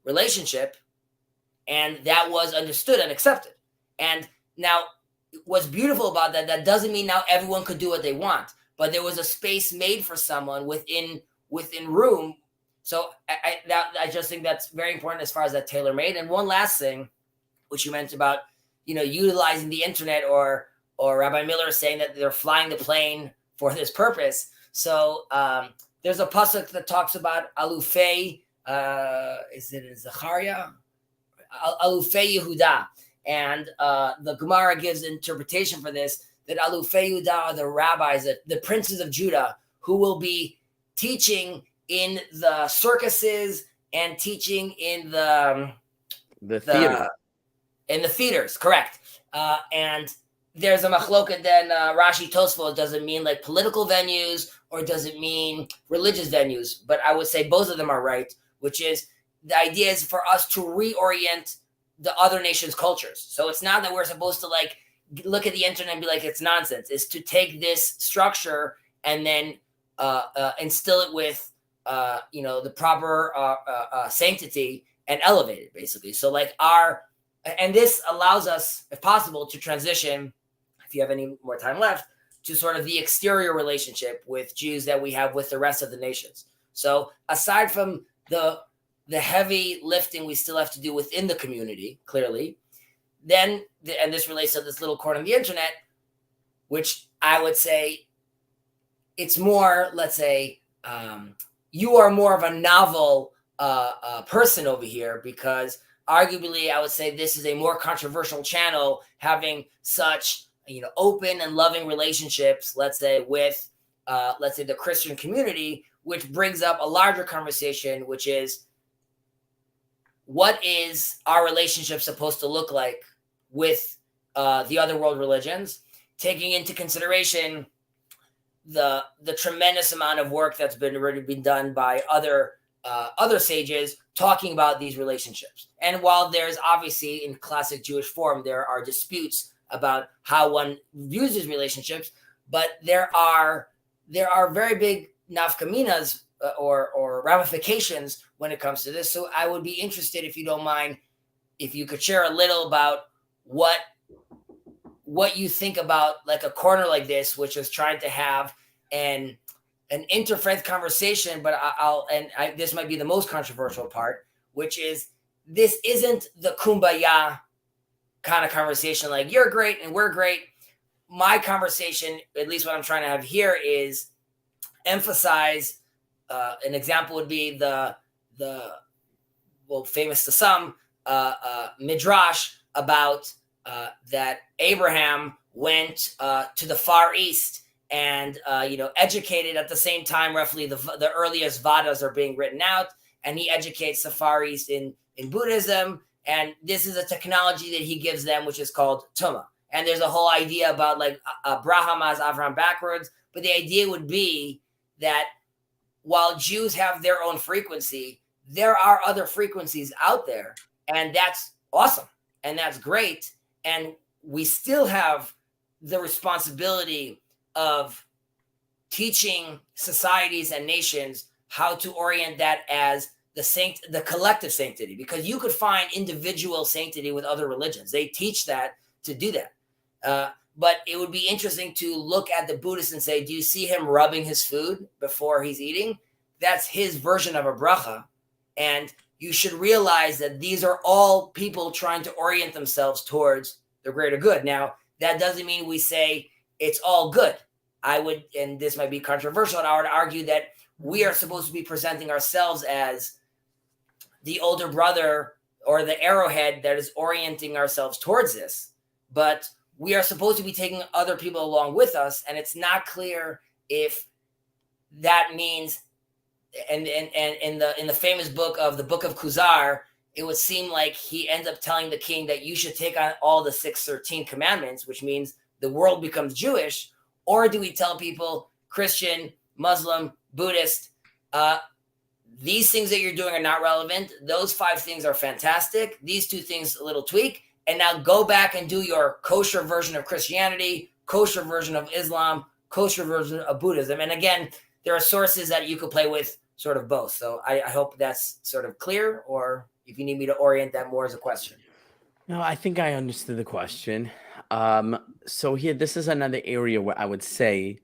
relationship. And that was understood and accepted. And now what's beautiful about that doesn't mean now everyone could do what they want, but there was a space made for someone within room. So I just think that's very important as far as that tailor-made. And one last thing, which you mentioned about, utilizing the internet or Rabbi Miller saying that they're flying the plane for this purpose. So there's a pasuk that talks about Alufei, is it in Zechariah? Alufei Yehuda. And the Gemara gives interpretation for this, that Alufei Yehuda are the rabbis, the princes of Judah, who will be teaching in the circuses and teaching in the theater. In the theaters, correct. And there's a machloket then Rashi Tosfos, does it mean like political venues or does it mean religious venues? But I would say both of them are right, which is the idea is for us to reorient the other nations' cultures. So it's not that we're supposed to like look at the internet and be like, it's nonsense. It's to take this structure and then instill it with, the proper sanctity and elevate it basically. So like and this allows us, if possible, to transition, if you have any more time left, to sort of the exterior relationship with Jews that we have with the rest of the nations. So aside from the heavy lifting we still have to do within the community, clearly, then, and this relates to this little corner of the internet, which I would say it's more, let's say, you are more of a novel person over here, because arguably I would say this is a more controversial channel, having such open and loving relationships, let's say, with the Christian community, which brings up a larger conversation, which is, what is our relationship supposed to look like with the other world religions, taking into consideration the tremendous amount of work that's already been done by other sages talking about these relationships. And while there's obviously, in classic Jewish form, there are disputes about how one views these relationships, but there are very big nafkaminas or ramifications when it comes to this. So I would be interested, if you don't mind, if you could share a little about what you think about like a corner like this, which is trying to have an interfaith conversation, but this might be the most controversial part, which is, this isn't the kumbaya kind of conversation, like you're great and we're great. My conversation, at least what I'm trying to have here, is emphasize, an example would be the famous to some, midrash about that Abraham went to the Far East and educated at the same time. Roughly, the earliest Vadas are being written out, and he educates the Far East in Buddhism. And this is a technology that he gives them, which is called Tuma. And there's a whole idea about like Abraham as Avram backwards. But the idea would be that while Jews have their own frequency, there are other frequencies out there. And that's awesome. And that's great. And we still have the responsibility of teaching societies and nations how to orient that as the collective sanctity, because you could find individual sanctity with other religions. They teach that to do that. But it would be interesting to look at the Buddhist and say, do you see him rubbing his food before he's eating? That's his version of a bracha. And you should realize that these are all people trying to orient themselves towards the greater good. Now, that doesn't mean we say it's all good. I would, and this might be controversial, and I would argue that we are supposed to be presenting ourselves as the older brother or the arrowhead that is orienting ourselves towards this. But we are supposed to be taking other people along with us, and it's not clear if that means, and in the famous book of the Book of Kuzar, it would seem like he ends up telling the king that you should take on all the 613 commandments, which means the world becomes Jewish. Or do we tell people, Christian, Muslim, Buddhist, these things that you're doing are not relevant. Those 5 things are fantastic. These 2 things, a little tweak. And now go back and do your kosher version of Christianity, kosher version of Islam, kosher version of Buddhism. And again, there are sources that you could play with sort of both. So I hope that's sort of clear, or if you need me to orient that more as a question. No, I think I understood the question. So here, this is another area where I would say,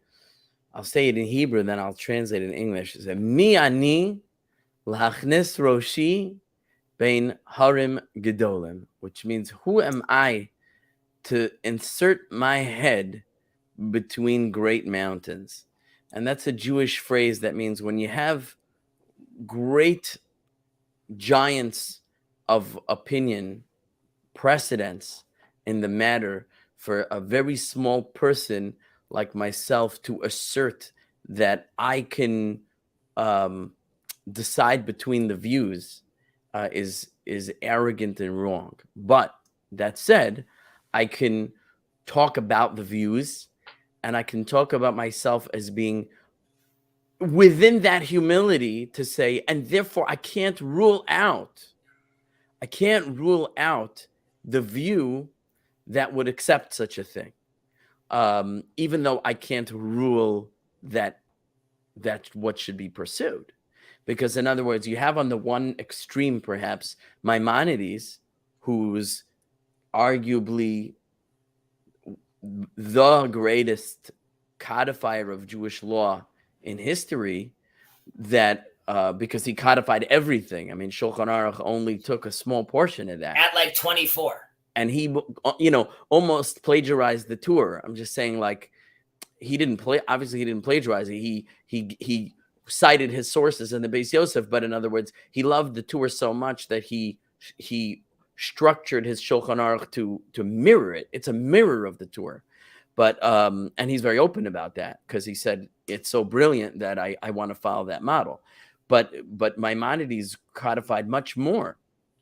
I'll say it in Hebrew, then I'll translate it in English. It's Mi ani lahachnis roshi bein harim gedolim, which means, who am I to insert my head between great mountains? And that's a Jewish phrase that means when you have great giants of opinion precedence in the matter for a very small person like myself to assert that I can decide between the views is arrogant and wrong. But that said, I can talk about the views, and I can talk about myself as being within that humility to say, and therefore I can't rule out the view that would accept such a thing, even though I can't rule that that's what should be pursued. Because in other words, you have on the one extreme perhaps Maimonides, who's arguably the greatest codifier of Jewish law in history, that because he codified everything. I mean, Shulchan Aruch only took a small portion of that. At like 24. And he, almost plagiarized the Torah. I'm just saying, like, he didn't plagiarize it. He cited his sources in the Beis Yosef, but in other words, he loved the Torah so much that he structured his Shulchan Aruch to mirror it. It's a mirror of the Torah. But and he's very open about that, because he said it's so brilliant that I want to follow that model. But Maimonides codified much more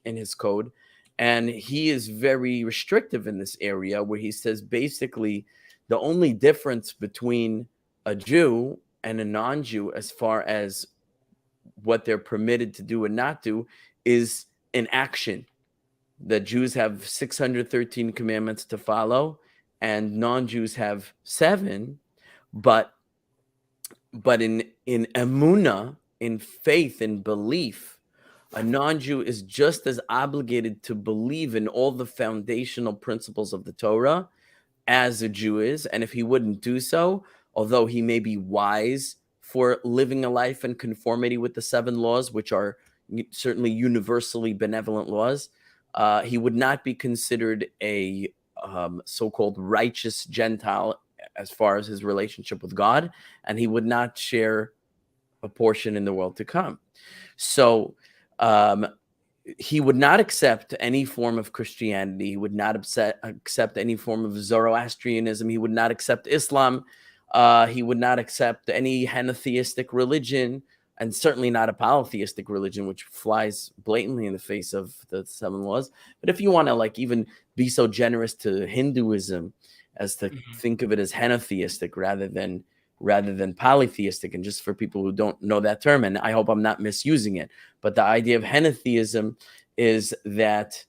in his code, and he is very restrictive in this area, where he says basically the only difference between a Jew and a non-Jew as far as what they're permitted to do and not do is in action. The Jews have 613 commandments to follow, and non-Jews have 7, but in emunah, in faith and belief, a non-Jew is just as obligated to believe in all the foundational principles of the Torah as a Jew is. And if he wouldn't do so, although he may be wise for living a life in conformity with the 7 laws, which are certainly universally benevolent laws, he would not be considered a so-called righteous Gentile as far as his relationship with God, and he would not share a portion in the world to come. So he would not accept any form of Christianity. He would not accept any form of Zoroastrianism. He would not accept Islam. He would not accept any henotheistic religion, and certainly not a polytheistic religion, which flies blatantly in the face of the 7 laws. But if you want to, like, even be so generous to Hinduism as to think of it as henotheistic rather than polytheistic, and just for people who don't know that term, and I hope I'm not misusing it, but the idea of henotheism is that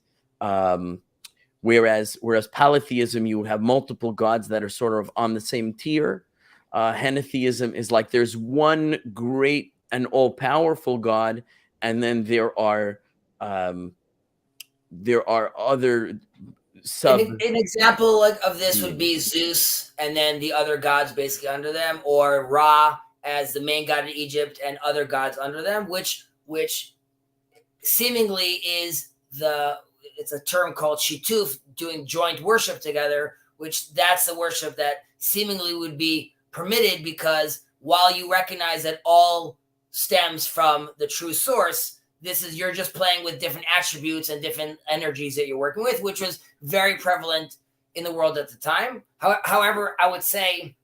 whereas polytheism, you have multiple gods that are sort of on the same tier, henotheism is like there's one great an all-powerful God, and then there are other sub. An example of this would be Zeus, and then the other gods basically under them, or Ra as the main god of Egypt, and other gods under them, which seemingly it's a term called shituf, doing joint worship together, which that's the worship that seemingly would be permitted, because while you recognize that all stems from the true source, you're just playing with different attributes and different energies that you're working with, which was very prevalent in the world at the time. However, I would say,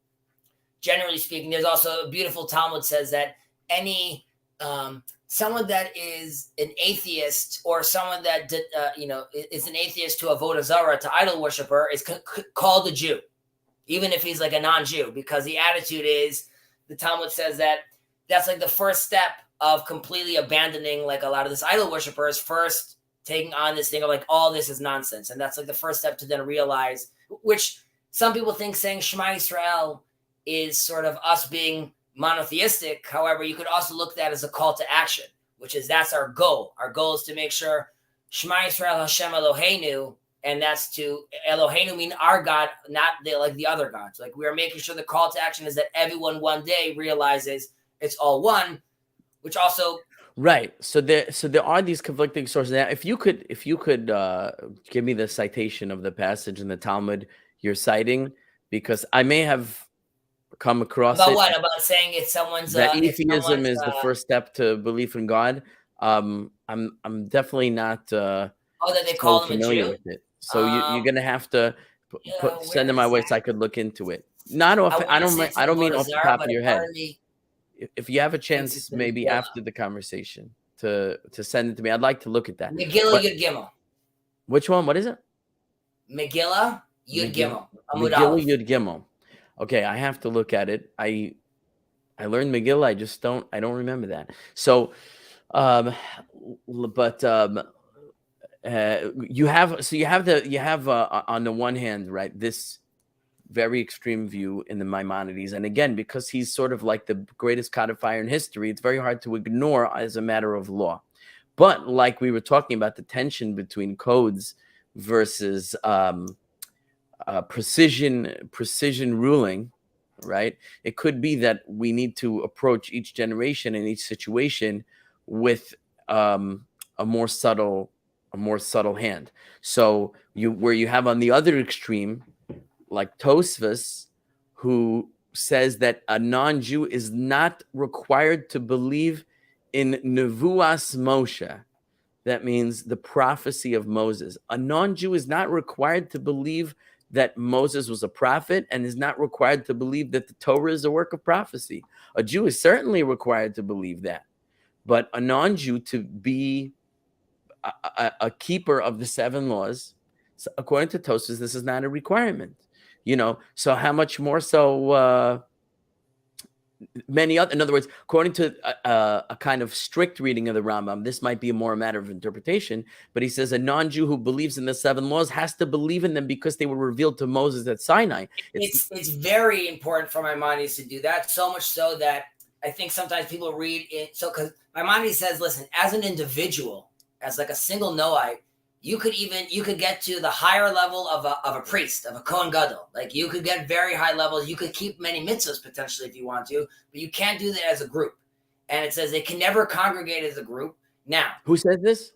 generally speaking, there's also a beautiful Talmud says that any someone that is an atheist, or someone that is an atheist to avodah zarah, to idol worshiper, is called a Jew, even if he's like a non-Jew, because the attitude is, the Talmud says that that's like the first step of completely abandoning like a lot of this idol worshippers, first taking on this thing of like, all this is nonsense. And that's like the first step to then realize, which some people think saying Shema Yisrael is sort of us being monotheistic. However, you could also look at that as a call to action, which is, that's our goal. Our goal is to make sure Shema Yisrael Hashem Eloheinu, and that's to Eloheinu mean our God, not the other gods. Like, we are making sure the call to action is that everyone one day realizes it's all one, which also right. So there are these conflicting sources. Now, if you could give me the citation of the passage in the Talmud you're citing, because I may have come across about it. What about saying it's someone's that atheism is the first step to belief in God. I'm definitely not Oh, that they so call him a familiar Jew? with it. So you're gonna have to send Where it my is way so I that? could look into it. Not I off. want to say it's I in don't mean Avodah off the Zarah, top but of a your part head. of me If you have a thinks chance, it's in maybe Megillah. after the conversation, to send it to me, I'd like to look at that. Megillah But Yud Gimel. which one? What is it? Megillah Yud Megillah, Gimel. Amud Megillah Aleph. Yud Gimel. Okay, I have to look at it. I learned Megillah. I don't remember that. So, but you have on the one hand, right, this very extreme view in the Maimonides, and again, because he's sort of like the greatest codifier in history, it's very hard to ignore as a matter of law. But like we were talking about, the tension between codes versus precision ruling, right? It could be that we need to approach each generation and each situation with a more subtle hand. So where you have on the other extreme, like Tosfos, who says that a non-Jew is not required to believe in Nevuas Moshe. That means the prophecy of Moses. A non-Jew is not required to believe that Moses was a prophet and is not required to believe that the Torah is a work of prophecy. A Jew is certainly required to believe that. But a non-Jew to be a keeper of the 7 laws, so according to Tosfos, this is not a requirement. So how much more so many other, in other words, according to a kind of strict reading of the Rambam, this might be more a matter of interpretation, but he says a non-Jew who believes in the 7 laws has to believe in them because they were revealed to Moses at Sinai. It's very important for Maimonides to do that, so much so that I think sometimes people read it. So because Maimonides says, listen, as an individual, as like a single Noahide, you could get to the higher level of a priest, of a Kohen Gadol. Like you could get very high levels. You could keep many mitzvahs potentially if you want to, but you can't do that as a group. And it says they can never congregate as a group. Now, who says this?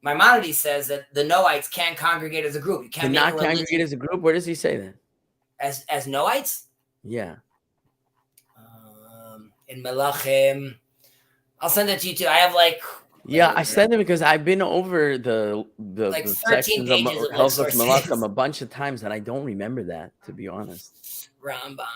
Maimonides says that the Noahites can't congregate as a group. You can't make a religion congregate as a group. Where does he say that? As Noahites? Yeah. In Melachim, I'll send it to you too. I have I send it because I've been over the like 13 sections pages of Hilchos Melachim a bunch of times, and I don't remember that, to be honest. Rambam.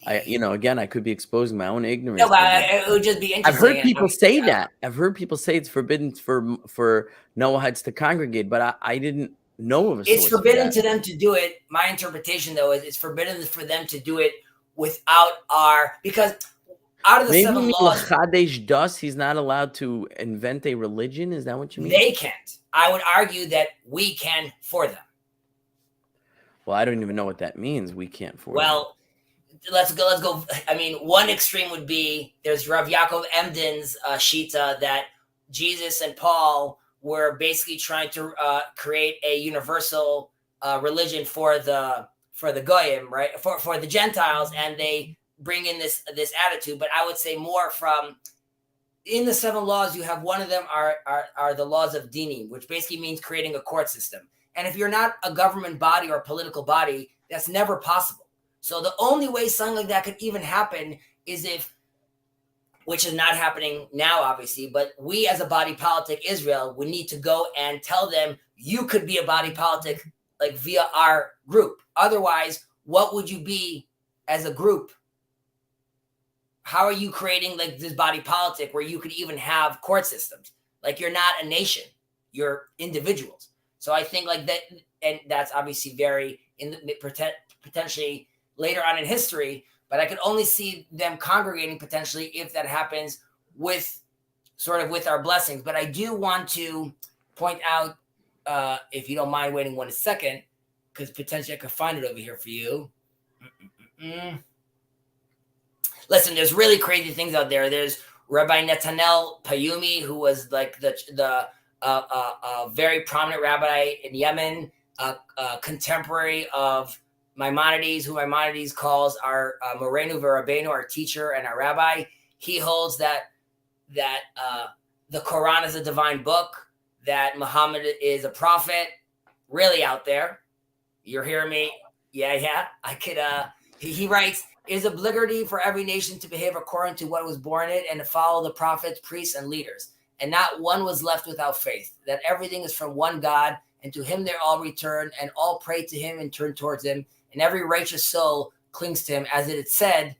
Again, I could be exposing my own ignorance. No, but it would just be interesting. I've heard people say that. I've heard people say it's forbidden for Noahites to congregate, but I didn't know of a source. It's forbidden to them to do it. My interpretation, though, is it's forbidden for them to do it without because out of the 7 laws, Chadesh Das, he's not allowed to invent a religion. Is that what you mean? They can't. I would argue that we can for them. Well, I don't even know what that means. We can't for them. Well, let's go. I mean, one extreme would be there's Rav Yaakov Emden's shita that Jesus and Paul were basically trying to create a universal religion for the goyim, right? For the Gentiles, and they bring in this attitude. But I would say more from in the 7 laws, you have one of them are the laws of dinim, which basically means creating a court system. And if you're not a government body or a political body, that's never possible. So the only way something like that could even happen is which is not happening now, obviously, but we as a body politic, Israel, would need to go and tell them, you could be a body politic like via our group. Otherwise, what would you be as a group? How are you creating like this body politic where you could even have court systems? Like you're not a nation, you're individuals. So I think like that, and that's obviously very potentially later on in history, but I could only see them congregating potentially if that happens with our blessings. But I do want to point out, if you don't mind waiting 1 second, because potentially I could find it over here for you. Listen, there's really crazy things out there. There's Rabbi Netanel Payumi, who was like the very prominent rabbi in Yemen, contemporary of Maimonides, who Maimonides calls our Morenu V'Rabbeinu, our teacher and our rabbi. He holds that the Quran is a divine book, that Muhammad is a prophet. Really out there. You're hearing me? Yeah. I could. He writes, is obligatory for every nation to behave according to what was born in it and to follow the prophets, priests, and leaders. And not one was left without faith, that everything is from one God, and to him they all return, and all pray to him and turn towards him, and every righteous soul clings to him, as it is said,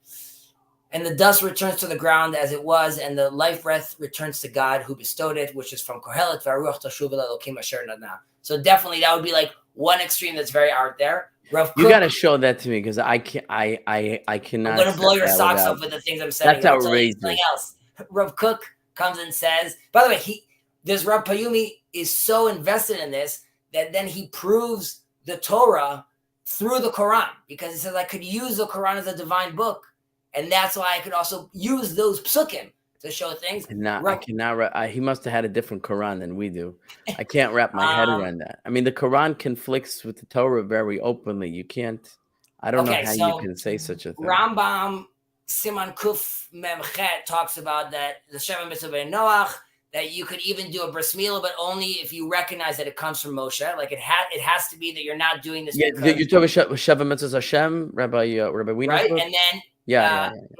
and the dust returns to the ground as it was, and the life breath returns to God who bestowed it, which is from Kohelet, V'aruach tashuv Elokim asher nana. So definitely that would be like one extreme that's very out there. Rav You Kook, got to show that to me because I cannot. I'm going to blow your socks off with the things I'm saying. That's outrageous. Something else. Rav Kook comes and says, by the way, this Rav Payumi is so invested in this that then he proves the Torah through the Quran, because he says I could use the Quran as a divine book, and that's why I could also use those psukim to show things. I cannot. He must have had a different Quran than we do. I can't wrap my head around that. I mean, the Quran conflicts with the Torah very openly. You can't. I don't know how you can say such a thing. Rambam Siman Kuf Memchet talks about that the Sheva Mitzvah Ben Noach, that you could even do a bris milah, but only if you recognize that it comes from Moshe. Like it has to be that you're not doing this. Yeah, you're talking about Sheva Mitzvah Hashem, Rabbi Wiener's right? book? And then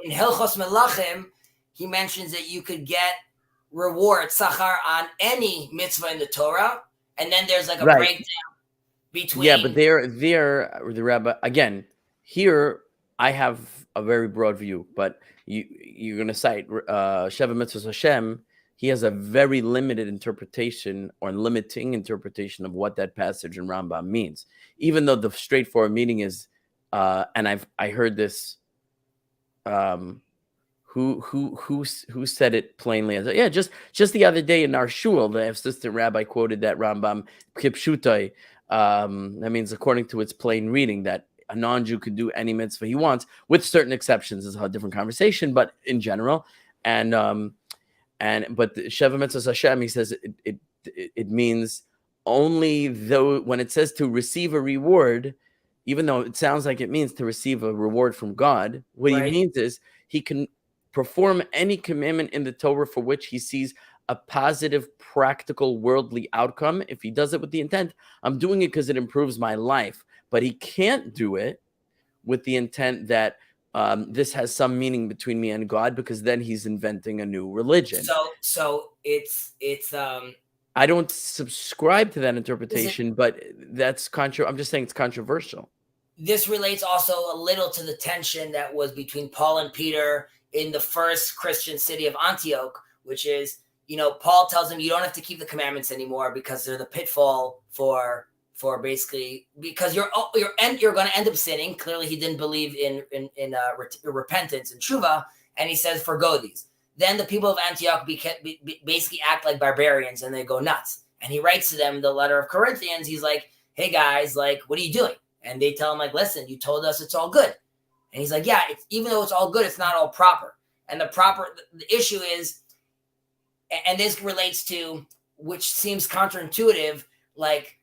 in Hilchos Melachim, he mentions that you could get reward tzachar on any mitzvah in the Torah, and then there's like a breakdown between. Yeah, but there, the Rabbi again. Here, I have a very broad view, but you're going to cite Sheva Mitzvah Hashem. He has a very limited interpretation or limiting interpretation of what that passage in Rambam means, even though the straightforward meaning is, and I heard this. Who said it plainly? Just the other day in our shul, the assistant rabbi quoted that Rambam Kipshutai. That means according to its plain reading that a non-Jew could do any mitzvah he wants, with certain exceptions. Is a different conversation, but in general, but the Sheva Mitzvah Hashem, he says it means only though when it says to receive a reward, even though it sounds like it means to receive a reward from God, what he means is he can perform any commandment in the Torah for which he sees a positive, practical, worldly outcome. If he does it with the intent, I'm doing it because it improves my life. But he can't do it with the intent that this has some meaning between me and God, because then he's inventing a new religion. So it's I don't subscribe to that interpretation, but that's I'm just saying it's controversial. This relates also a little to the tension that was between Paul and Peter in the first Christian city of Antioch, which is, Paul tells him you don't have to keep the commandments anymore because they're the pitfall for basically, because you're going to end up sinning. Clearly, he didn't believe in repentance and tshuva, and he says forgo these. Then the people of Antioch basically act like barbarians and they go nuts. And he writes to them the letter of Corinthians. He's like, "Hey guys, like, what are you doing?" And they tell him like, "Listen, you told us it's all good." And he's like, "Yeah, even though it's all good, it's not all proper." And the issue is, and this relates to, which seems counterintuitive, like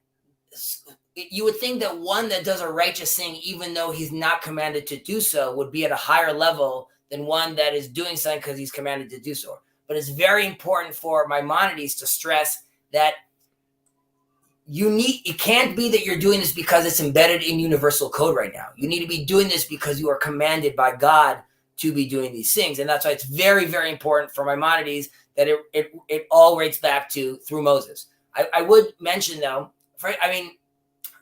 you would think that one that does a righteous thing, even though he's not commanded to do so, would be at a higher level than one that is doing something because he's commanded to do so. But it's very important for Maimonides to stress that it can't be that you're doing this because it's embedded in universal code right now. You need to be doing this because you are commanded by God to be doing these things. And that's why it's very, very important for Maimonides that it all relates back to through Moses. I would mention though,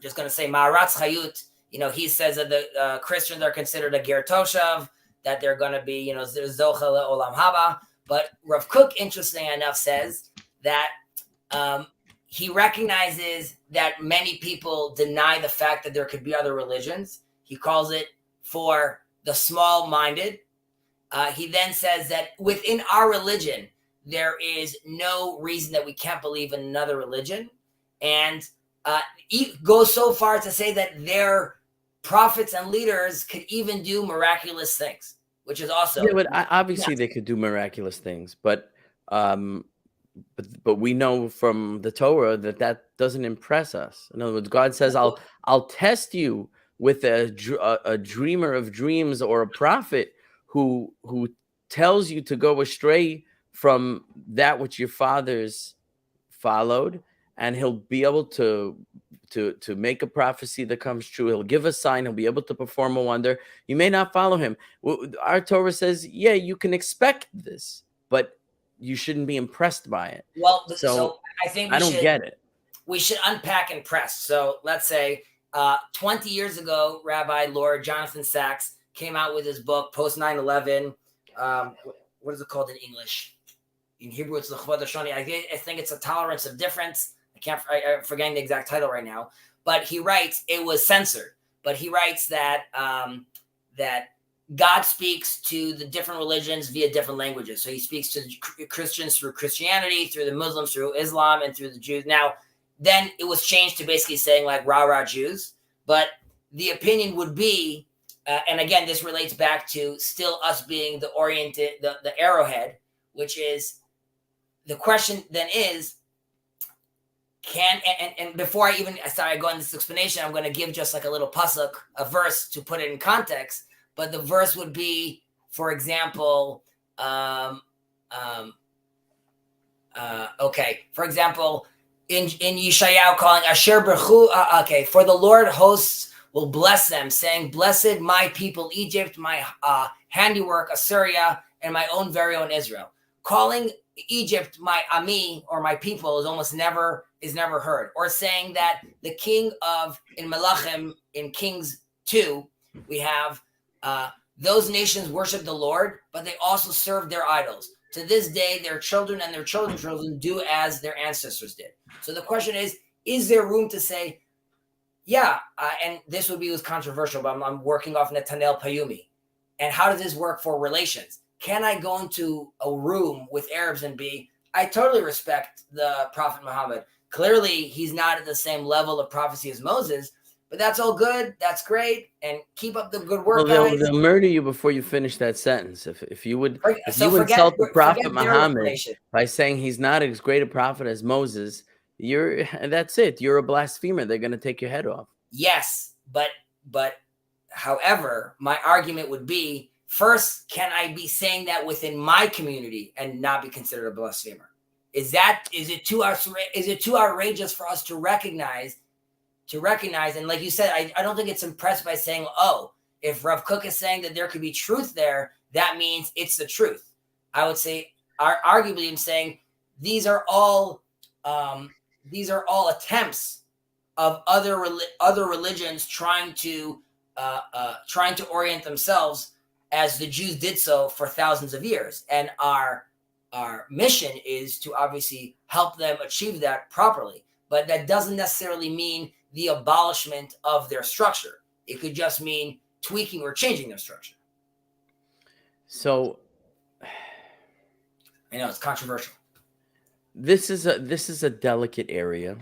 just going to say Maharatz Chayut, he says that the Christians are considered a ger toshav, that they're going to be, zocha le'olam haba. But Rav Kook, interesting enough, says that he recognizes that many people deny the fact that there could be other religions. He calls it for the small-minded. He then says that within our religion, there is no reason that we can't believe in another religion. And goes so far to say that their prophets and leaders could even do miraculous things, which is also... Yeah, but obviously they could do miraculous things, but we know from the Torah that doesn't impress us. In other words, God says, I'll test you with a dreamer of dreams or a prophet who tells you to go astray from that which your fathers followed, and he'll be able to to make a prophecy that comes true. He'll give a sign. He'll be able to perform a wonder. You may not follow him. Our Torah says, yeah, you can expect this, but you shouldn't be impressed by it. Well, So I think I don't get it. We should unpack and press. So let's say 20 years ago, Rabbi Lord Jonathan Sachs came out with his book post 9/11. What is it called in English? In Hebrew, it's L'chvod Shoni. I think it's a tolerance of difference. I'm forgetting the exact title right now. But he writes it was censored. But he writes that that God speaks to the different religions via different languages. So he speaks to the Christians through Christianity, through the Muslims through Islam, and through the Jews. Now, then it was changed to basically saying like rah rah Jews. But the opinion would be, and again, this relates back to still us being the arrowhead, which is the question then is, and before I even start going this explanation, I'm going to give just like a little pasuk, a verse to put it in context. But the verse would be, for example, for example, in Yeshayahu calling Asher Berchu, for the Lord hosts will bless them, saying, "Blessed my people Egypt, my handiwork Assyria, and my own very own Israel." Calling Egypt my Ami or my people is never heard. Or saying that the king in Melachim in Kings 2, we have those nations worship the Lord, but they also serve their idols. To this day, their children and their children's children do as their ancestors did. So the question is there room to say, yeah, and this was controversial, but I'm working off Netanel Payumi. And how does this work for relations? Can I go into a room with Arabs and I totally respect the Prophet Muhammad. Clearly, he's not at the same level of prophecy as Moses, but that's all good. That's great. And keep up the good work, guys. They'll murder you before you finish that sentence. If you insult the Prophet Muhammad by saying he's not as great a prophet as Moses, that's it. You're a blasphemer. They're going to take your head off. Yes, but however, my argument would be, first, can I be saying that within my community and not be considered a blasphemer? Is it too outrageous for us to recognize? And like you said, I don't think it's impressed by saying, oh, if Rav Kook is saying that there could be truth there, that means it's the truth. I would say, arguably, I'm saying these are all attempts of other religions trying to orient themselves as the Jews did so for thousands of years. And our mission is to obviously help them achieve that properly. But that doesn't necessarily mean the abolishment of their structure. It could just mean tweaking or changing their structure. So I know it's controversial. This is a delicate area.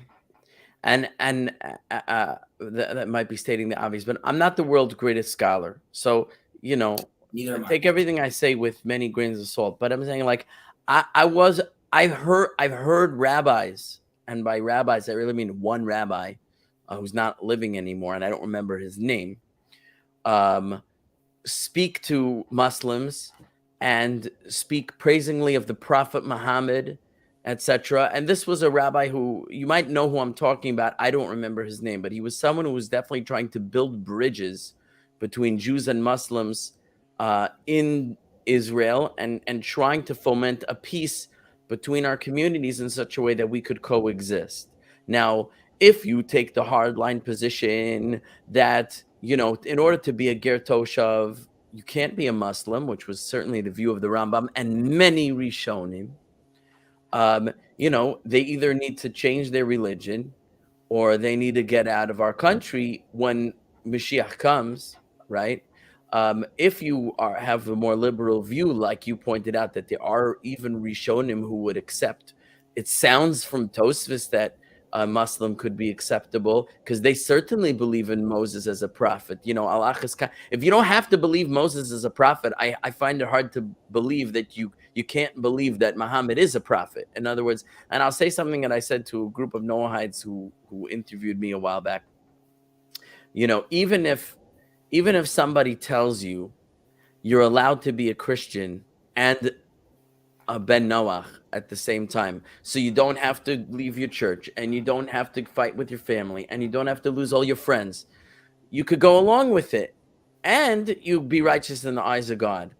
And that might be stating the obvious, but I'm not the world's greatest scholar. So, take everything I say with many grains of salt. But I'm saying, like, I've heard rabbis, and by rabbis I really mean one rabbi who's not living anymore, and I don't remember his name, speak to Muslims and speak praisingly of the Prophet Muhammad, etc. And this was a rabbi who, you might know who I'm talking about. I don't remember his name, but he was someone who was definitely trying to build bridges between Jews and Muslims in Israel, and trying to foment a peace between our communities in such a way that we could coexist. Now, if you take the hardline position that, in order to be a ger toshav, you can't be a Muslim, which was certainly the view of the Rambam and many Rishonim, they either need to change their religion or they need to get out of our country when Mashiach comes, right? If you have a more liberal view, like you pointed out, that there are even Rishonim who would accept, it sounds from Tosfos that a Muslim could be acceptable, because they certainly believe in Moses as a prophet. If you don't have to believe Moses as a prophet, I find it hard to believe that you can't believe that Muhammad is a prophet. In other words, and I'll say something that I said to a group of Noahites who interviewed me a while back. Even if somebody tells you you're allowed to be a Christian and Ben Noach at the same time. So you don't have to leave your church, and you don't have to fight with your family, and you don't have to lose all your friends. You could go along with it, and you be righteous in the eyes of God.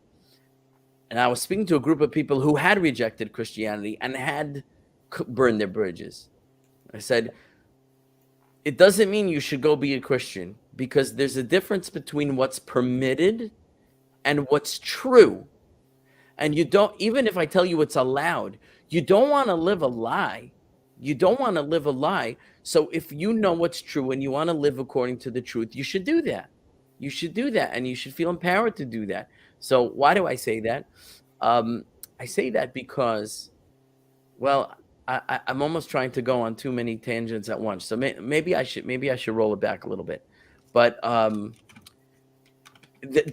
And I was speaking to a group of people who had rejected Christianity and had burned their bridges. I said, it doesn't mean you should go be a Christian, because there's a difference between what's permitted and what's true. And you don't, even if I tell you it's allowed, you don't want to live a lie. You don't want to live a lie. So if you know what's true and you want to live according to the truth, you should do that. You should do that, and you should feel empowered to do that. So why do I say that? I say that because, well, I'm almost trying to go on too many tangents at once. So maybe I should roll it back a little bit. But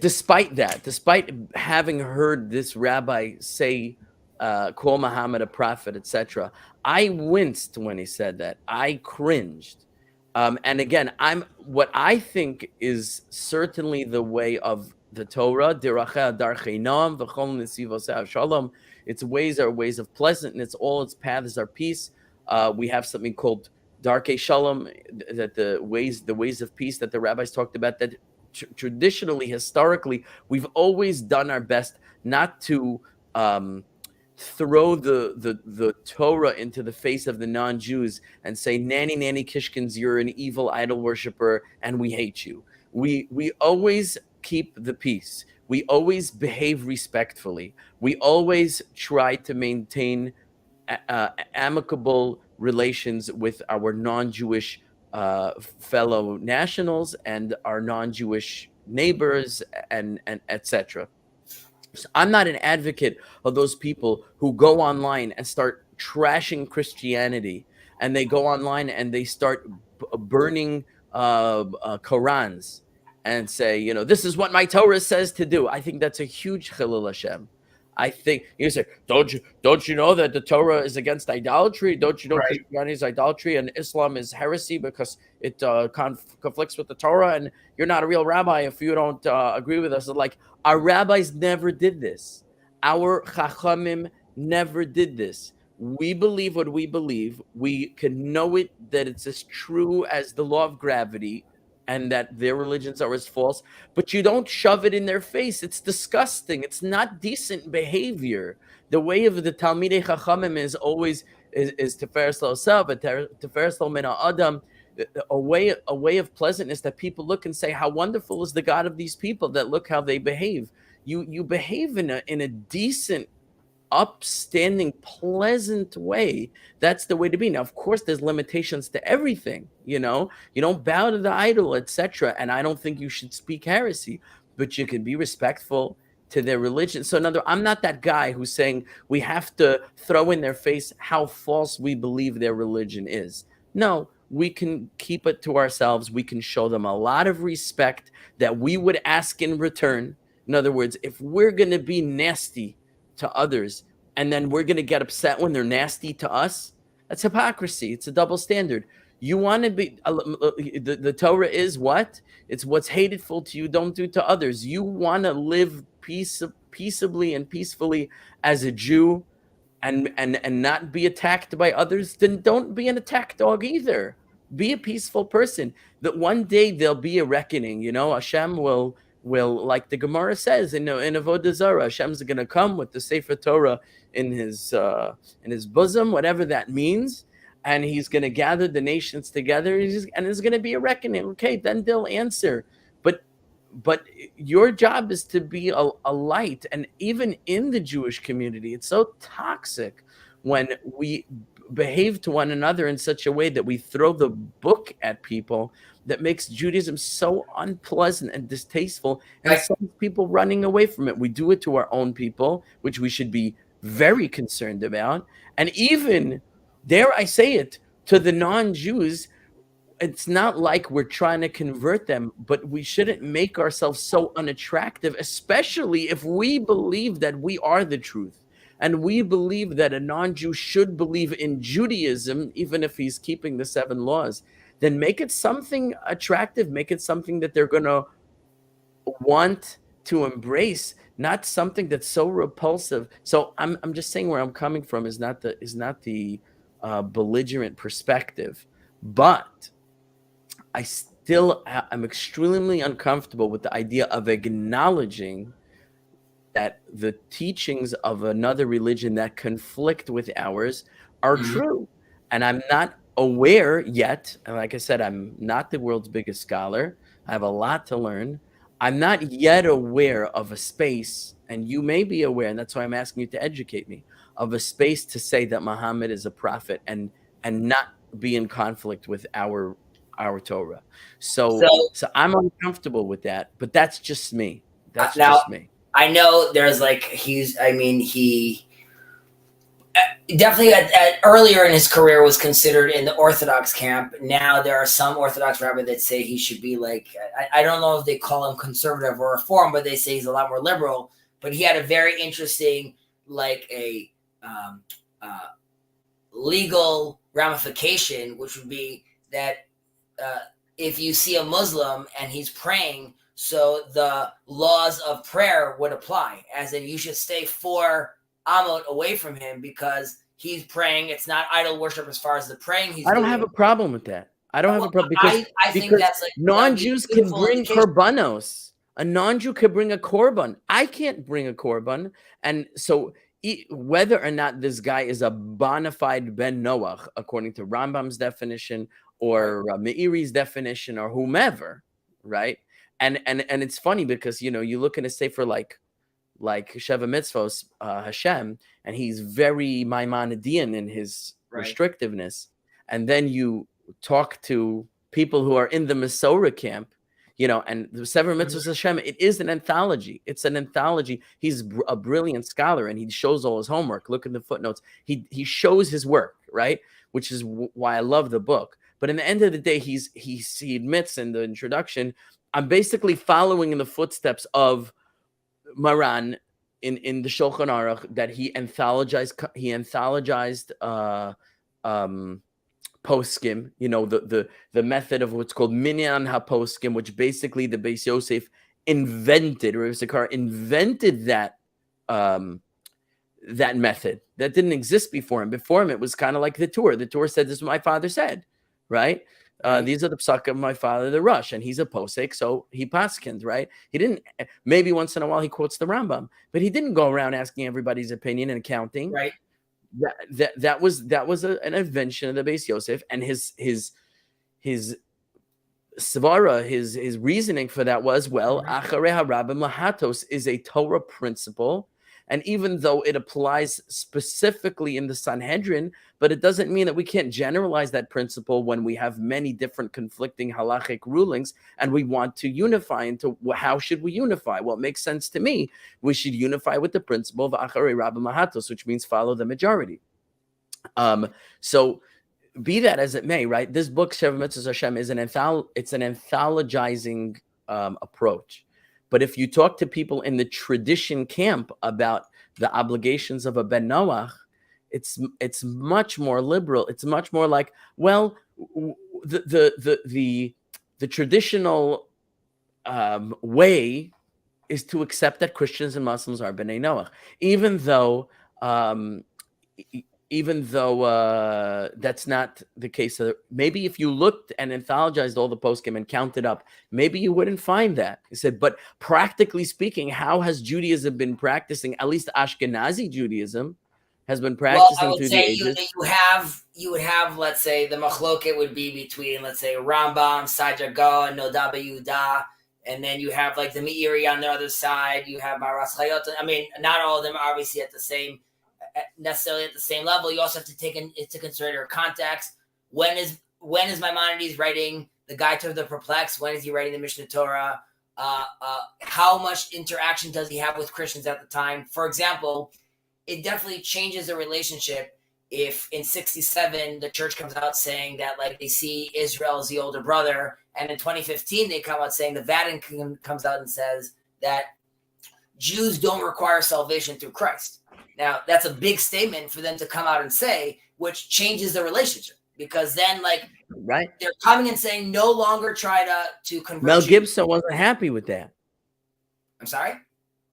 despite that, despite having heard this rabbi say, call Muhammad a prophet, etc., I winced when he said that. I cringed. And again, what I think is certainly the way of the Torah. Its ways are ways of pleasantness. All its paths are peace. We have something called Darkei Shalom, that the ways of peace that the rabbis talked about, that traditionally, historically, we've always done our best not to throw the Torah into the face of the non-Jews and say, nanny kishkins, you're an evil idol worshiper and we hate you. We always keep the peace. We always behave respectfully. We always try to maintain amicable relations with our non-Jewish fellow nationals and our non-Jewish neighbors, and etc. So I'm not an advocate of those people who go online and start trashing Christianity, and they go online and they start burning Qurans and say, this is what my Torah says to do. I think that's a huge chilul Hashem. I think you say, don't you know that the Torah is against idolatry? Don't you know Christianity is idolatry and Islam is heresy because it conflicts with the Torah? And you're not a real rabbi if you don't agree with us. Like, our rabbis never did this. Our chachamim never did this. We believe what we believe. We can know it, that it's as true as the law of gravity, and that their religions are as false, but you don't shove it in their face. It's disgusting. It's not decent behavior. The way of the Talmidei Chachamim is always is Tiferes L'Osav, Tiferes L'Mina Adam, a way of pleasantness that people look and say, how wonderful is the God of these people, that look how they behave. You behave in a decent, upstanding, pleasant way. That's the way to be. Now, of course, there's limitations to everything. You don't bow to the idol, etc. And I don't think you should speak heresy, but you can be respectful to their religion. So I'm not that guy who's saying we have to throw in their face how false we believe their religion is. No, we can keep it to ourselves. We can show them a lot of respect that we would ask in return. In other words, if we're going to be nasty to others, and then we're going to get upset when they're nasty to us, that's hypocrisy. It's a double standard. You want to be, the Torah is what? It's what's hateful to you, don't do to others. You want to live peaceably and peacefully as a Jew, and not be attacked by others, then don't be an attack dog either. Be a peaceful person. That one day there'll be a reckoning. Hashem will, like the Gemara says in Avodah Zarah, Hashem's going to come with the Sefer Torah in his bosom, whatever that means, and he's going to gather the nations together, and there's going to be a reckoning. Okay, then they'll answer. But your job is to be a light. And even in the Jewish community, it's so toxic when we behave to one another in such a way that we throw the book at people, that makes Judaism so unpleasant and distasteful, and some people running away from it. We do it to our own people, which we should be very concerned about. And even, dare I say it, to the non-Jews, it's not like we're trying to convert them, but we shouldn't make ourselves so unattractive, especially if we believe that we are the truth. And we believe that a non-Jew should believe in Judaism, even if he's keeping the 7 laws. Then make it something attractive, make it something that they're going to want to embrace, not something that's so repulsive. So I'm just saying where I'm coming from is not the belligerent perspective, but I'm extremely uncomfortable with the idea of acknowledging that the teachings of another religion that conflict with ours are true. And I'm not aware yet. And like I said, I'm not the world's biggest scholar. I have a lot to learn. I'm not yet aware of a space, and you may be aware, and that's why I'm asking you to educate me, of a space to say that Muhammad is a prophet and not be in conflict with our Torah. So I'm uncomfortable with that, but that's just me. That's now, just me. I know there's like he definitely earlier in his career was considered in the Orthodox camp. Now there are some Orthodox rabbis that say he should be like, I don't know if they call him conservative or reform, but they say he's a lot more liberal. But he had a very interesting, like a legal ramification, which would be that if you see a Muslim and he's praying, so the laws of prayer would apply, as in you should stay 4 amot away from him because he's praying. It's not idol worship as far as the praying he's I don't doing. have a problem with that. I don't have a problem because I think that's like non-Jews can bring korbanos. A non-Jew could bring a korban. I can't bring a korban. And so whether or not this guy is a bona fide ben Noach, according to Rambam's definition or Meiri's definition or whomever, right? And it's funny because, you look in a sefer like Sheva Mitzvos, Hashem, and he's very Maimonidean in his restrictiveness. And then you talk to people who are in the Masorah camp, and the Sefer Mitzvos Hashem, it is an anthology. It's an anthology. He's a brilliant scholar, and he shows all his homework. Look at the footnotes. He shows his work, right? Which is why I love the book. But in the end of the day, he admits in the introduction, I'm basically following in the footsteps of Maran in the Shulchan Aruch, that he anthologized poskim, the method of what's called minyan haposkim, which basically the Beis Yosef invented, or Rabbi Sakar invented that method that didn't exist before him. Before him, it was kind of like the Torah. The Torah said, "This is what my father said," right? These are the psakim of my father, the Rush, and he's a posek, so he paskind, right? He didn't. Maybe once in a while he quotes the Rambam, but he didn't go around asking everybody's opinion and counting. Right. That was an invention of the Beis Yosef, and his svara, his reasoning for that was, well, acharei harabim lahatos is a Torah principle. And even though it applies specifically in the Sanhedrin, but it doesn't mean that we can't generalize that principle when we have many different conflicting halachic rulings and we want to unify into how should we unify? Well, it makes sense to me. We should unify with the principle of Acharei Rabbi Mahatos, which means follow the majority. So be that as it may, right? This book, Sheva Mitzvos Hashem, it's an anthologizing approach. But if you talk to people in the tradition camp about the obligations of a ben Noach, it's much more liberal. It's much more like, well, the traditional way is to accept that Christians and Muslims are bnei Noach, even though that's not the case. Maybe if you looked and anthologized all the poskim and counted up, maybe you wouldn't find that. He said, but practically speaking, how has Judaism been practicing? At least Ashkenazi Judaism has been practicing through the ages. You would have, let's say, the machloket would be between, let's say, Rambam, Saadia Gaon, Nodab Yehuda, and then you have like the Meiri on the other side. You have Maras Chayot. I mean, not all of them are obviously necessarily at the same level. You also have to take into consider context. When is Maimonides writing the Guide to the Perplexed? When is he writing the Mishnah Torah? How much interaction does he have with Christians at the time? For example, it definitely changes the relationship if in 1967 the church comes out saying that like they see Israel as the older brother, and in 2015 they come out saying the Vatican comes out and says that Jews don't require salvation through Christ. Now, that's a big statement for them to come out and say, which changes the relationship, because then, like, they're coming and saying no longer try to convert. Mel Gibson wasn't happy with that. I'm sorry?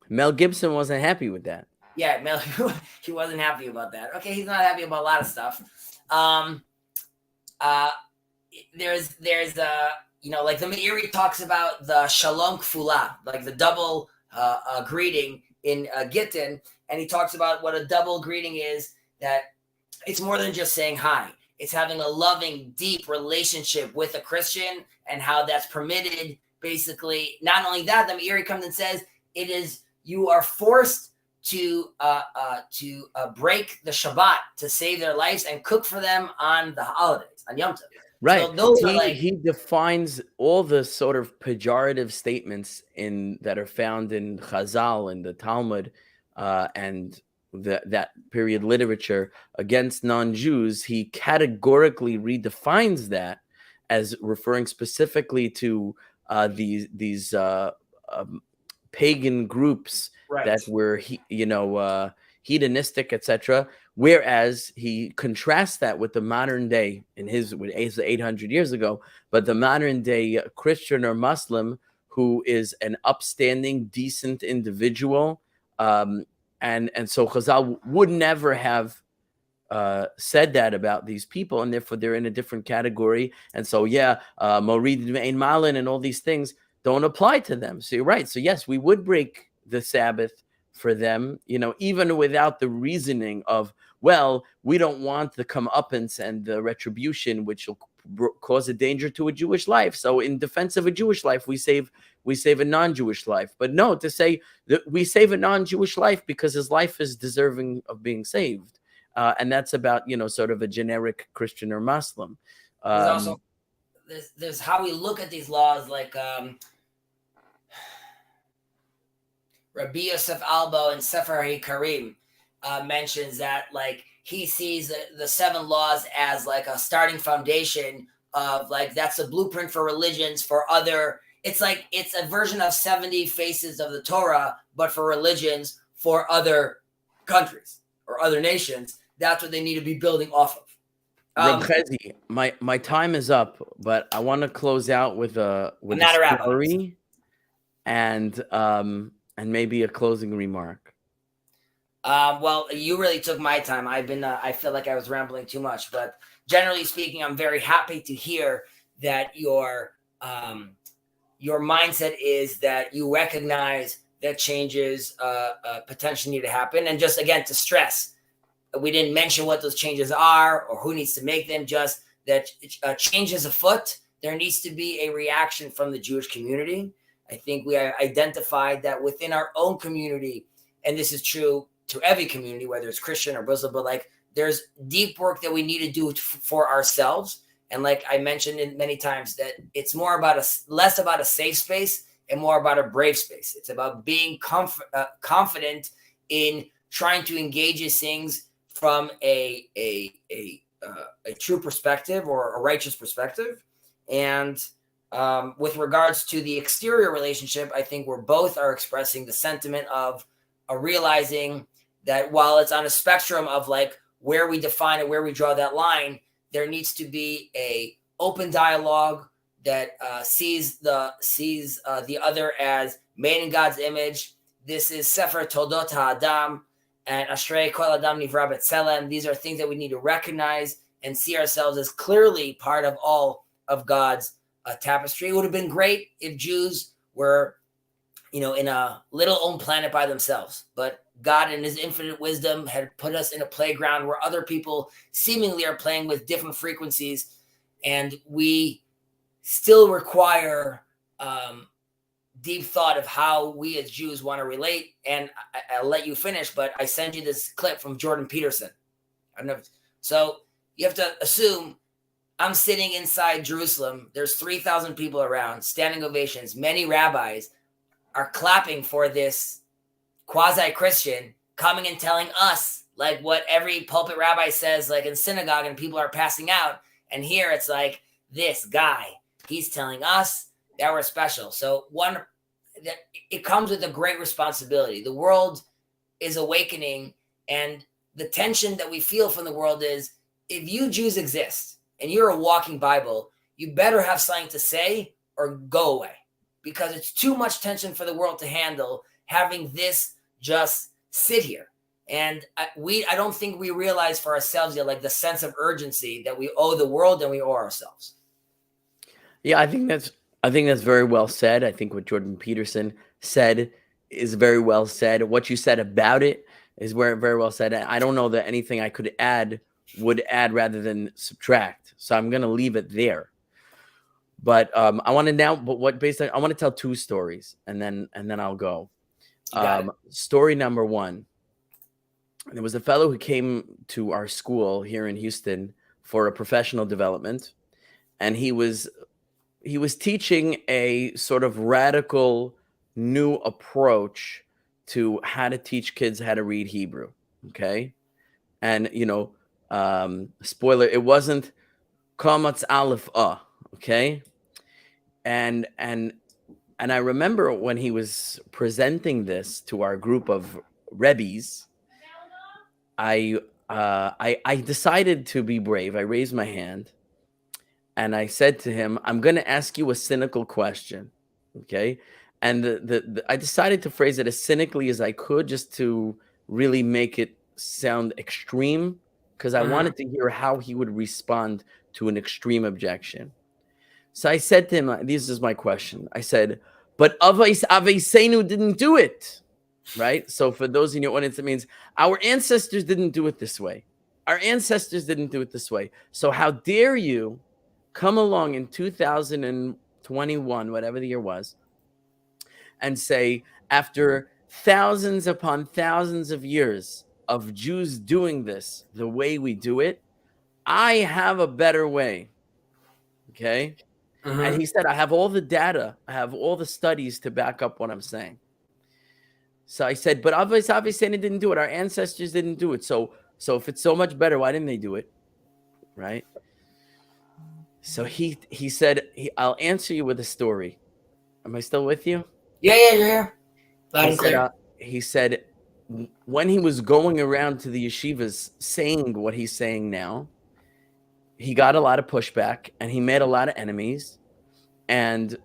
Mel Gibson wasn't happy with that. Yeah, Mel, he wasn't happy about that. Okay, he's not happy about a lot of stuff. There's like the Meiri talks about the shalom kfula, like the double greeting in Gittin, and he talks about what a double greeting is, that it's more than just saying hi. It's having a loving, deep relationship with a Christian, and how that's permitted. Basically, not only that, the Meiri comes and says it is, you are forced to break the Shabbat to save their lives and cook for them on the holidays, on Yom Tov. Right. So those are like, he defines all the sort of pejorative statements that are found in Chazal and the Talmud and that period literature against non-Jews. He categorically redefines that as referring specifically to these pagan groups right, that were hedonistic, etc. Whereas he contrasts that with the modern day, in his 800 years ago, but the modern day Christian or Muslim who is an upstanding, decent individual. And so Chazal would never have said that about these people, and therefore they're in a different category. And so, Morid Ein Malin and all these things don't apply to them. So you're right. So yes, we would break the Sabbath for them, even without the reasoning of, well, we don't want the comeuppance and the retribution, which will cause a danger to a Jewish life. So in defense of a Jewish life, we save a non-Jewish life. But no, to say that we save a non-Jewish life because his life is deserving of being saved. And that's about, sort of a generic Christian or Muslim. There's also, there's how we look at these laws, like Rabbi Yosef Albo in Sefer HaKarim mentions that, like, he sees the 7 laws as like a starting foundation of, like, that's a blueprint for religions for other. It's like, it's a version of 70 faces of the Torah, but for religions for other countries or other nations. That's what they need to be building off of. Chezi, my time is up, but I want to close out with a story and maybe a closing remark. Well, you really took my time. I feel like I was rambling too much, but generally speaking, I'm very happy to hear that your mindset is that you recognize that changes potentially need to happen. And just, again, to stress, we didn't mention what those changes are or who needs to make them, just that change is afoot. There needs to be a reaction from the Jewish community. I think we identified that within our own community, and this is true to every community, whether it's Christian or Muslim, but like, there's deep work that we need to do for ourselves. And like I mentioned it many times, that it's more about less about a safe space and more about a brave space. It's about being confident in trying to engage in things from a true perspective or a righteous perspective. And with regards to the exterior relationship, I think we're both are expressing the sentiment of realizing that while it's on a spectrum of like where we define it, where we draw that line, there needs to be a open dialogue that sees the other as made in God's image. This is Sefer Toldot HaAdam and Ashrei Kol Adam Nivra B'Tselem. These are things that we need to recognize and see ourselves as clearly part of all of God's tapestry. It would have been great if Jews were, in a little own planet by themselves, but God in his infinite wisdom had put us in a playground where other people seemingly are playing with different frequencies, and we still require deep thought of how we as Jews want to relate. And I'll let you finish, but I send you this clip from Jordan Peterson. So you have to assume I'm sitting inside Jerusalem. There's 3,000 people around, standing ovations. Many rabbis are clapping for this quasi-Christian coming and telling us like what every pulpit rabbi says, like in synagogue, and people are passing out. And here it's like, this guy, he's telling us that we're special. So it comes with a great responsibility. The world is awakening, and the tension that we feel from the world is, if you Jews exist and you're a walking Bible, you better have something to say or go away, because it's too much tension for the world to handle. having this just sit here. And I don't think we realize for ourselves yet, like the sense of urgency that we owe the world and we owe ourselves. Yeah, I think that's very well said. I think what Jordan Peterson said is very well said. What you said about it is very well said. I don't know that anything I could add would add rather than subtract. So I'm going to leave it there. But I want to tell two stories, and then I'll go. Story number one. There was a fellow who came to our school here in Houston for a professional development, and he was teaching a sort of radical new approach to how to teach kids how to read Hebrew. Okay. And, spoiler, it wasn't Kamatz Aleph okay. And I remember when he was presenting this to our group of Rebbes, I decided to be brave. I raised my hand and I said to him, I'm going to ask you a cynical question. Okay. And I decided to phrase it as cynically as I could, just to really make it sound extreme, because I wanted to hear how he would respond to an extreme objection. So I said to him, this is my question. I said, but Avos Aveseinu didn't do it, right? So for those in your audience, it means our ancestors didn't do it this way. Our ancestors didn't do it this way. So how dare you come along in 2021, whatever the year was, and say, after thousands upon thousands of years of Jews doing this the way we do it, I have a better way. Okay. And he said, I have all the data. I have all the studies to back up what I'm saying. So I said, but obviously didn't do it. Our ancestors didn't do it. So if it's so much better, why didn't they do it? Right. So he said, I'll answer you with a story. Am I still with you? Yeah. Loud and clear. He said, when he was going around to the yeshivas saying what he's saying now, he got a lot of pushback and he made a lot of enemies. And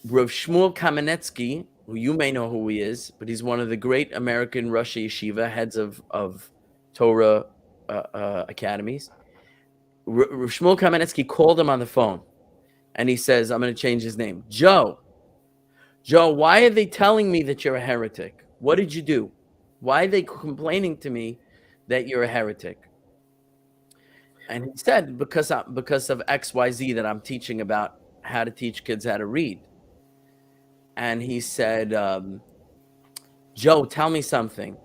Rav Shmuel Kamenetsky, who you may know who he is, but he's one of the great American Rosh Yeshiva heads of Torah academies. Rav Shmuel Kamenetsky called him on the phone and he says, I'm going to change his name. Joe, why are they telling me that you're a heretic? What did you do? Why are they complaining to me that you're a heretic? And he said, because of XYZ that I'm teaching about how to teach kids how to read. And he said, Joe, tell me something.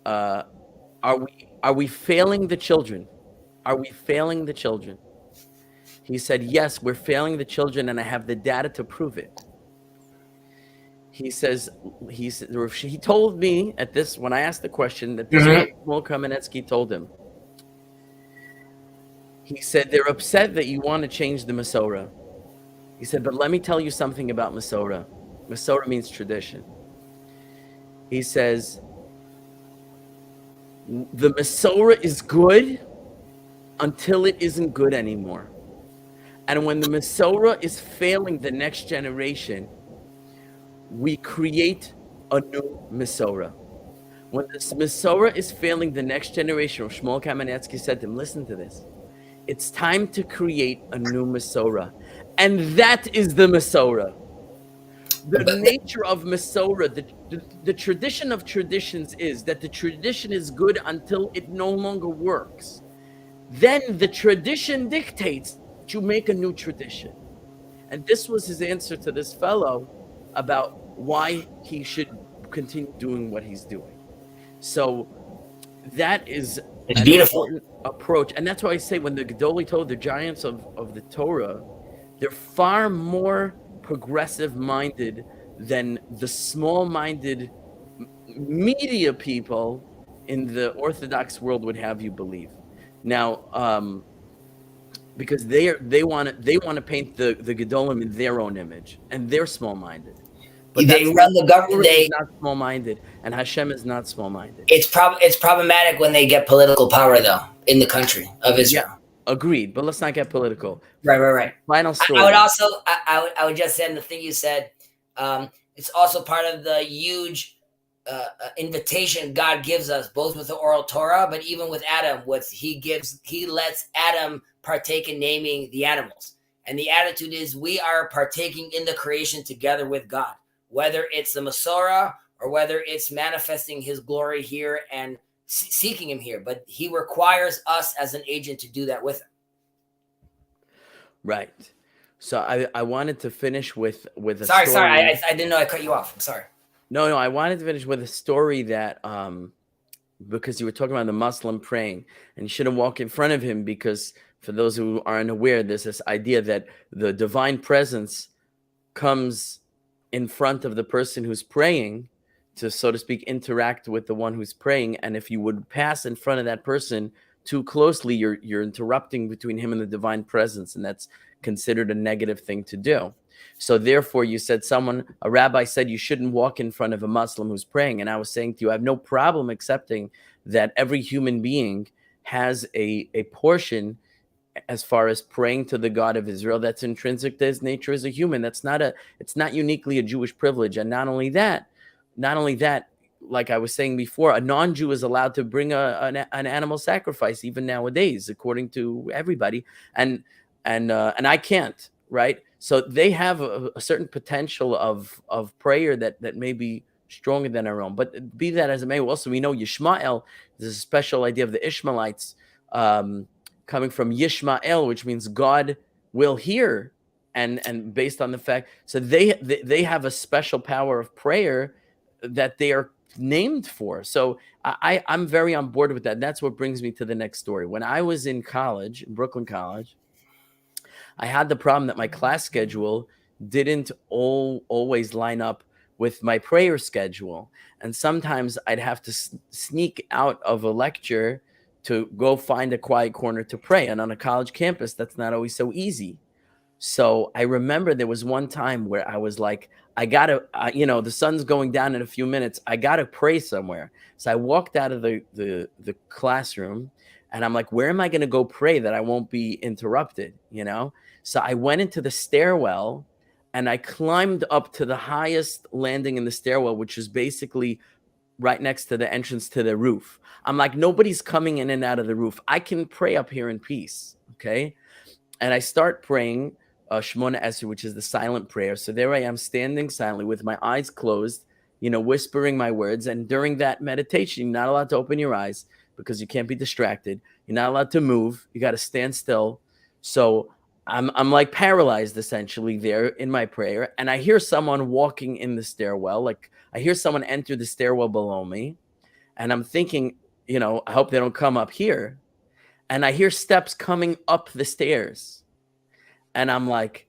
Are we failing the children? Are we failing the children? He said, yes, we're failing the children, and I have the data to prove it. He told me at this, when I asked the question, that this Shmuel Kamenetsky told him. He said, they're upset that you want to change the Masorah. He said, but let me tell you something about Masorah. Masorah means tradition. He says, the Masorah is good until it isn't good anymore. And when the Masorah is failing the next generation, we create a new Masorah. When this Masorah is failing the next generation, Shmuel Kamenetsky said to him, listen to this. It's time to create a new Masorah. And that is the Masorah. The nature of Masorah, the tradition of traditions is that the tradition is good until it no longer works. Then the tradition dictates that you make a new tradition. And this was his answer to this fellow about why he should continue doing what he's doing. So that is it's beautiful approach. And that's why I say when the Gedolei Torah, the giants of the Torah, they're far more progressive-minded than the small-minded media people in the Orthodox world would have you believe. Now, because they want to paint the Gedolim in their own image, and they're small-minded. But they run the government. They're not small-minded, and Hashem is not small-minded. It's problematic when they get political power, though, in the country of Israel. Yeah, agreed. But let's not get political. Right. Final story. I would just say the thing you said. it's also part of the huge invitation God gives us, both with the oral Torah, but even with Adam, he lets Adam partake in naming the animals. And the attitude is we are partaking in the creation together with God, whether it's the Masorah or whether it's manifesting his glory here and seeking him here. But he requires us as an agent to do that with him. Right. So I wanted to finish with a sorry, story. I didn't know I cut you off. I'm sorry. No, I wanted to finish with a story that because you were talking about the Muslim praying, and you shouldn't walk in front of him because, for those who aren't aware, there's this idea that the divine presence comes in front of the person who's praying to, so to speak, interact with the one who's praying. And if you would pass in front of that person too closely, you're interrupting between him and the divine presence, and that's considered a negative thing to do. So therefore, you said a rabbi said you shouldn't walk in front of a Muslim who's praying. And I was saying to you, I have no problem accepting that every human being has a portion as far as praying to the God of Israel that's intrinsic to his nature as a human. It's not uniquely a Jewish privilege. And not only that, like I was saying before, a non-Jew is allowed to bring an animal sacrifice even nowadays, according to everybody. And I can't, right? So they have a certain potential of prayer that may be stronger than our own. But be that as it may, also we know Yishmael is a special idea of the Ishmaelites coming from Yishmael, which means God will hear, and based on the fact, so they have a special power of prayer that they are named for. So I'm very on board with that. And that's what brings me to the next story. When I was in college, in Brooklyn College, I had the problem that my class schedule didn't always line up with my prayer schedule. And sometimes I'd have to sneak out of a lecture to go find a quiet corner to pray. And on a college campus, that's not always so easy. So I remember there was one time where I was like, I gotta, the sun's going down in a few minutes. I gotta pray somewhere. So I walked out of the classroom, and I'm like, where am I going to go pray that I won't be interrupted? So I went into the stairwell, and I climbed up to the highest landing in the stairwell, which is basically right next to the entrance to the roof. I'm like, nobody's coming in and out of the roof. I can pray up here in peace. Okay. And I start praying Shemona Esrei, which is the silent prayer. So there I am standing silently with my eyes closed, whispering my words. And during that meditation, you're not allowed to open your eyes because you can't be distracted. You're not allowed to move. You got to stand still. So I'm like paralyzed essentially there in my prayer. And I hear someone walking in the stairwell. Like I hear someone enter the stairwell below me. And I'm thinking, I hope they don't come up here. And I hear steps coming up the stairs. And I'm like,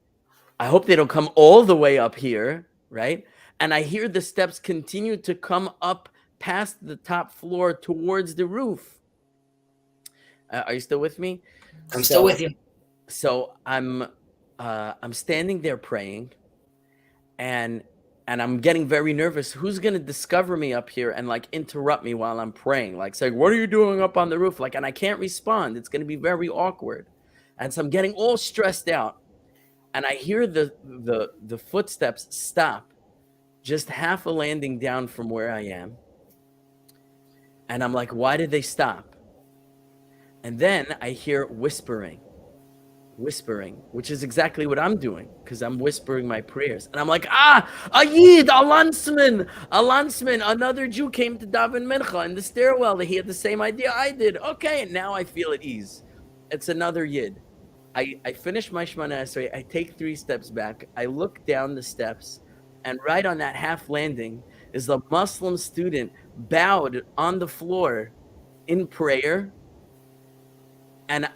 I hope they don't come all the way up here, right? And I hear the steps continue to come up past the top floor towards the roof. Are you still with me? I'm still with you. So I'm standing there praying, and I'm getting very nervous. Who's gonna discover me up here and like interrupt me while I'm praying? Like saying, "What are you doing up on the roof?" Like, and I can't respond. It's gonna be very awkward. And so I'm getting all stressed out. And I hear the footsteps stop just half a landing down from where I am. And I'm like, why did they stop? And then I hear whispering, which is exactly what I'm doing, because I'm whispering my prayers. And I'm like, a Yid, a landsman, another Jew came to daven mincha in the stairwell. He had the same idea I did. Okay, and now I feel at ease. It's another Yid. I finish my Shemona Esrei. I take 3 steps back. I look down the steps, and right on that half landing is a Muslim student bowed on the floor in prayer. And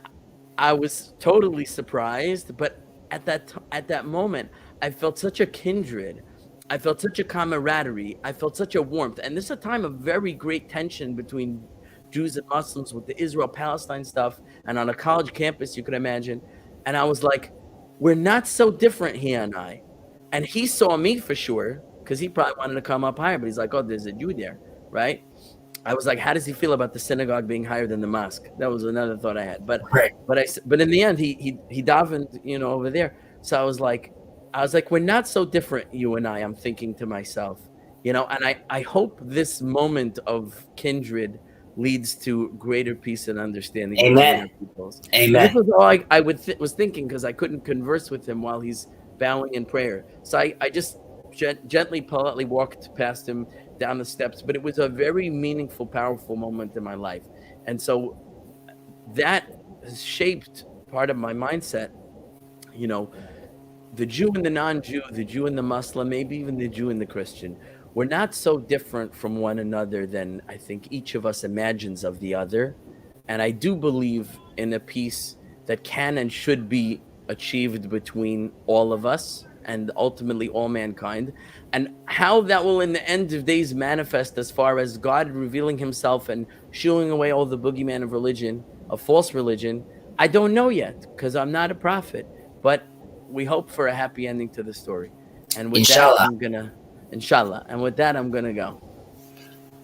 I was totally surprised, but at that moment, I felt such a kindred. I felt such a camaraderie. I felt such a warmth. And this is a time of very great tension between Jews and Muslims with the Israel-Palestine stuff, and on a college campus, you could imagine. And I was like, we're not so different, he and I. And he saw me for sure, because he probably wanted to come up higher, but he's like, oh, there's a Jew there, right? I was like, how does he feel about the synagogue being higher than the mosque? That was another thought I had. But in the end, he davened, over there. So I was like, I was like, we're not so different, you and I. I'm thinking to myself, and I hope this moment of kindred leads to greater peace and understanding between Amen. our peoples. So this Amen. was all was thinking, because I couldn't converse with him while he's bowing in prayer. So I just gently, politely walked past him down the steps. But it was a very meaningful, powerful moment in my life, and so that has shaped part of my mindset. You know, the Jew and the non-Jew, the Jew and the Muslim, maybe even the Jew and the Christian, we're not so different from one another than I think each of us imagines of the other. And I do believe in a peace that can and should be achieved between all of us and ultimately all mankind. And how that will, in the end of days, manifest as far as God revealing himself and shooing away all the boogeyman of religion, of false religion, I don't know yet, because I'm not a prophet. But we hope for a happy ending to the story. And with that, Inshallah. inshallah. And with that, I'm gonna go.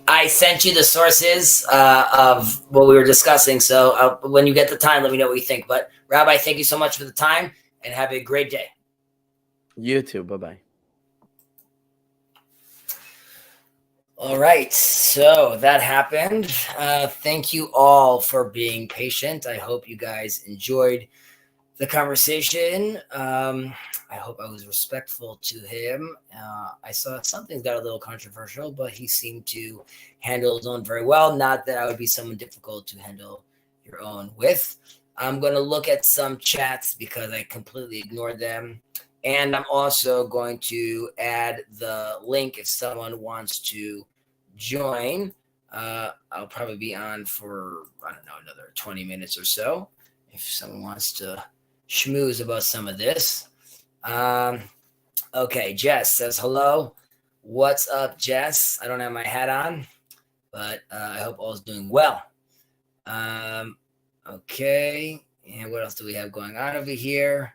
I sent you the sources of what we were discussing. So when you get the time, let me know what you think. But Rabbi, thank you so much for the time and have a great day. You too. Bye-bye. All right. So that happened. Thank you all for being patient. I hope you guys enjoyed the conversation. I hope I was respectful to him. I saw something got a little controversial, but he seemed to handle his own very well. Not that I would be someone difficult to handle your own with. I'm going to look at some chats because I completely ignored them. And I'm also going to add the link if someone wants to join. I'll probably be on for, I don't know, another 20 minutes or so. If someone wants to schmooze about some of this. Okay, Jess says hello. What's up, Jess? I don't have my hat on, but I hope all's doing well. Okay, and what else do we have going on over here?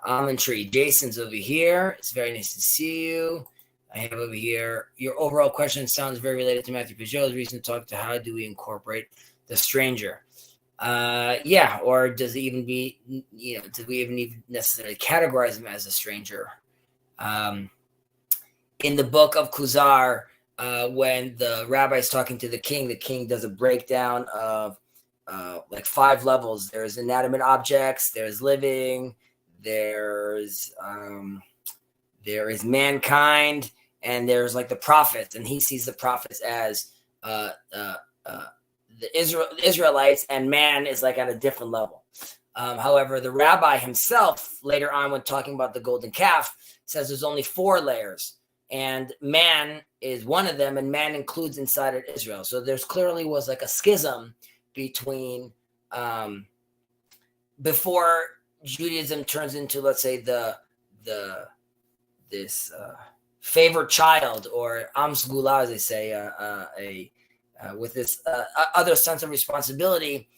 Almond Tree, Jason's over here. It's very nice to see you. I have over here, your overall question sounds very related to Matthew Pajot's recent talk to how do we incorporate the stranger. Yeah, or does it even be, do we even necessarily categorize him as a stranger? In the book of Kuzar, when the rabbi is talking to the king does a breakdown of like 5 levels. There's inanimate objects, there's living, there is mankind, and there's like the prophets, and he sees the prophets as the Israelites, and man is like at a different level. However, the rabbi himself, later on when talking about the golden calf, says there's only 4 layers, and man is one of them, and man includes inside of Israel. So there's clearly was like a schism between before Judaism turns into, let's say, this favored child, or am sgula, as they say, with this other sense of responsibility.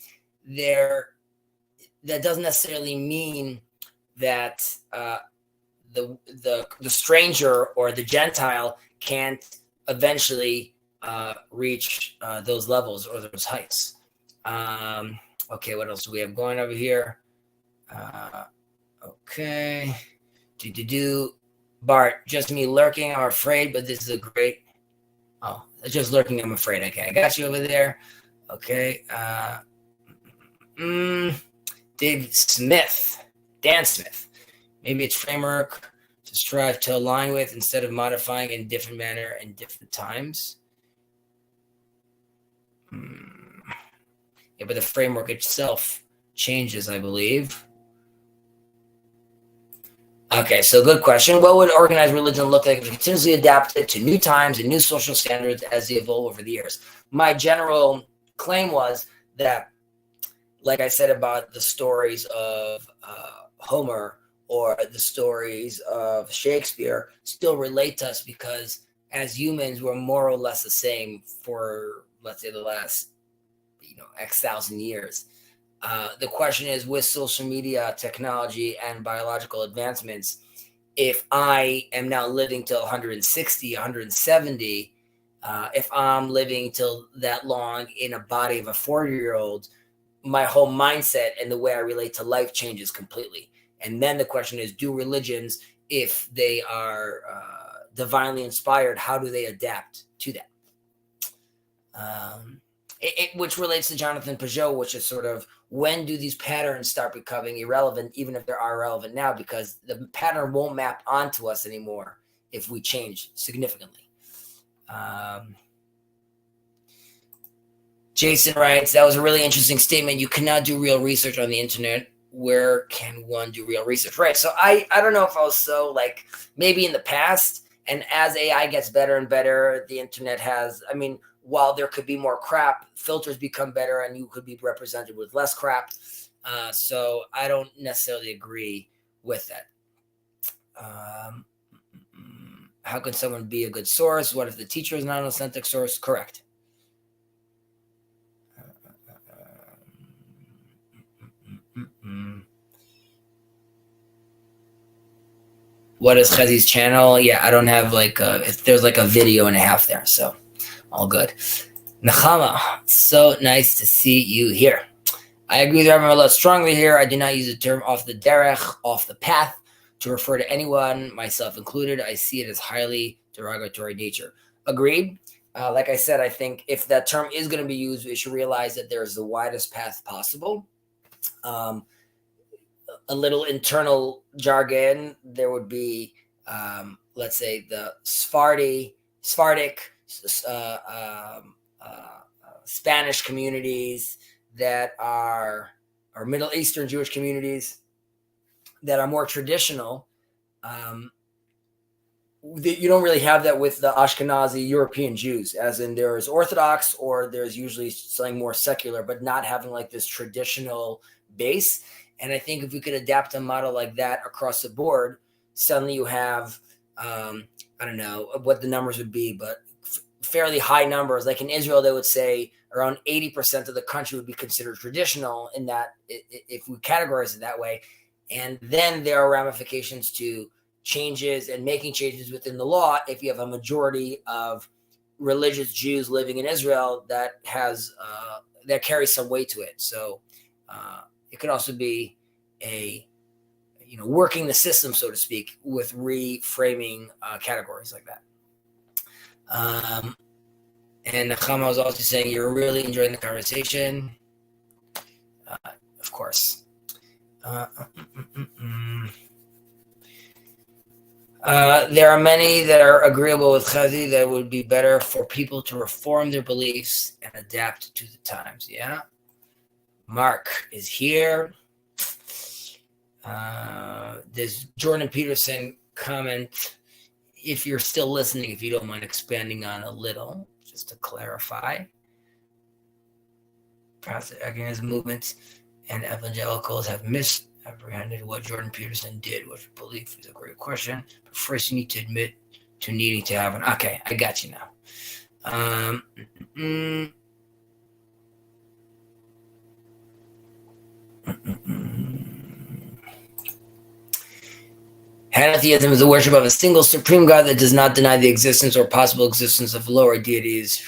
That doesn't necessarily mean that the stranger or the Gentile can't eventually reach those levels or those heights. Okay, what else do we have going over here? Okay. Bart, just me lurking. I'm afraid, but this is a great. Oh, it's just lurking. I'm afraid. Okay, I got you over there. Okay. Dave Smith, Dan Smith. Maybe it's framework to strive to align with instead of modifying in different manner and different times. Yeah, but the framework itself changes, I believe. Okay, so good question. What would organized religion look like if it continuously adapted to new times and new social standards as they evolve over the years? My general claim was that, like I said about the stories of Homer or the stories of Shakespeare, still relate to us because as humans, we're more or less the same for, let's say, the last X thousand years. The question is, with social media, technology, and biological advancements, if I am now living till 160, 170, if I'm living till that long in a body of a 40-year-old, my whole mindset and the way I relate to life changes completely. And then the question is, do religions, if they are divinely inspired, how do they adapt to that? Which relates to Jonathan Peugeot, which is sort of, when do these patterns start becoming irrelevant, even if they are relevant now, because the pattern won't map onto us anymore if we change significantly. Jason writes, that was a really interesting statement. You cannot do real research on the internet. Where can one do real research? Right. So I don't know if I was so like, maybe in the past, and as AI gets better and better, the internet has, I mean, while there could be more crap, filters become better and you could be represented with less crap. So I don't necessarily agree with that. How can someone be a good source? What if the teacher is not an authentic source? Correct. What is Chezi's channel? Yeah, I don't have like there's like a video and a half there, so all good. Nechama, so nice to see you here. I agree with Rabbi Mollot strongly here. I do not use the term off the derech, off the path, to refer to anyone, myself included. I see it as highly derogatory nature. Agreed. Like I said, I think if that term is going to be used, we should realize that there's the widest path possible. A little internal jargon, there would be, let's say, the Sephardic, Spanish communities that are, or Middle Eastern Jewish communities that are more traditional. You don't really have that with the Ashkenazi European Jews, as in there's Orthodox or there's usually something more secular, but not having like this traditional base. And I think if we could adapt a model like that across the board, suddenly you have, I don't know what the numbers would be, but fairly high numbers. Like in Israel, they would say around 80% of the country would be considered traditional, in that if we categorize it that way. And then there are ramifications to changes and making changes within the law if you have a majority of religious Jews living in Israel that has that carries some weight to it. So it could also be a, working the system, so to speak, with reframing categories like that. And Chama was also saying, you're really enjoying the conversation. Of course. There are many that are agreeable with Chezi that it would be better for people to reform their beliefs and adapt to the times. Yeah. Mark is here. There's Jordan Peterson comment. If you're still listening, if you don't mind expanding on a little, just to clarify. Perhaps against movements and evangelicals have misapprehended what Jordan Peterson did, which belief is a great question. But first, you need to admit to needing to have an. Okay, I got you now. Henotheism is the worship of a single supreme God that does not deny the existence or possible existence of lower deities.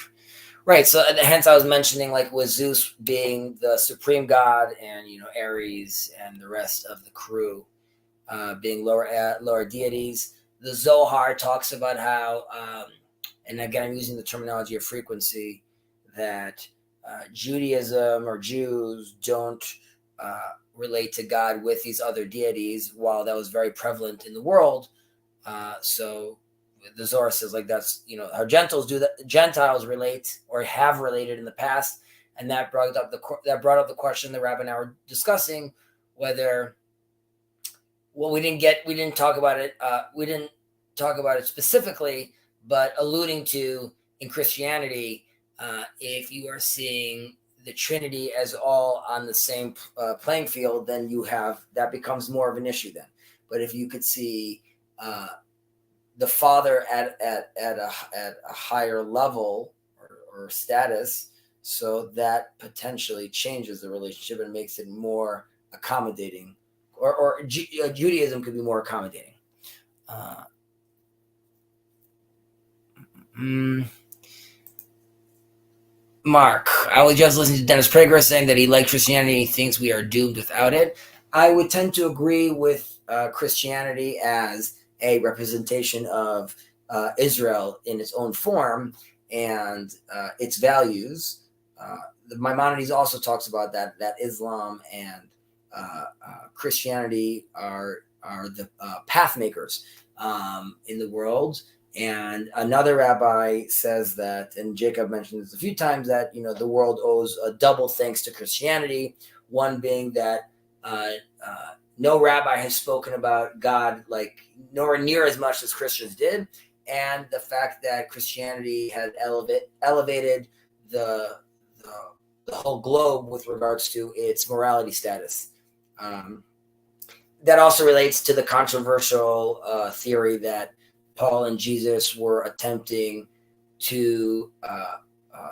Right, so hence I was mentioning, like, with Zeus being the supreme god, and Ares and the rest of the crew being lower deities. The Zohar talks about how, and again I'm using the terminology of frequency, that Judaism or Jews don't relate to God with these other deities, while that was very prevalent in the world. So the Zohar says, like, that's how Gentiles do that. Gentiles relate or have related in the past, and that brought up the question that Rabbi and I were discussing, whether, well, we didn't talk about it specifically, but alluding to in Christianity, if you are seeing the Trinity as all on the same playing field, then that becomes more of an issue then. But if you could see the Father at a higher level or status, so that potentially changes the relationship and makes it more accommodating, or Judaism could be more accommodating. Mark, I was just listening to Dennis Prager saying that he likes Christianity and he thinks we are doomed without it. I would tend to agree with Christianity as a representation of Israel in its own form and its values. Maimonides also talks about that Islam and Christianity are the path makers in the world. And another rabbi says that, and Jacob mentioned this a few times, that the world owes a double thanks to Christianity. One being that no rabbi has spoken about God like nowhere near as much as Christians did, and the fact that Christianity has elevated the whole globe with regards to its morality status. That also relates to the controversial theory that Paul and Jesus were attempting to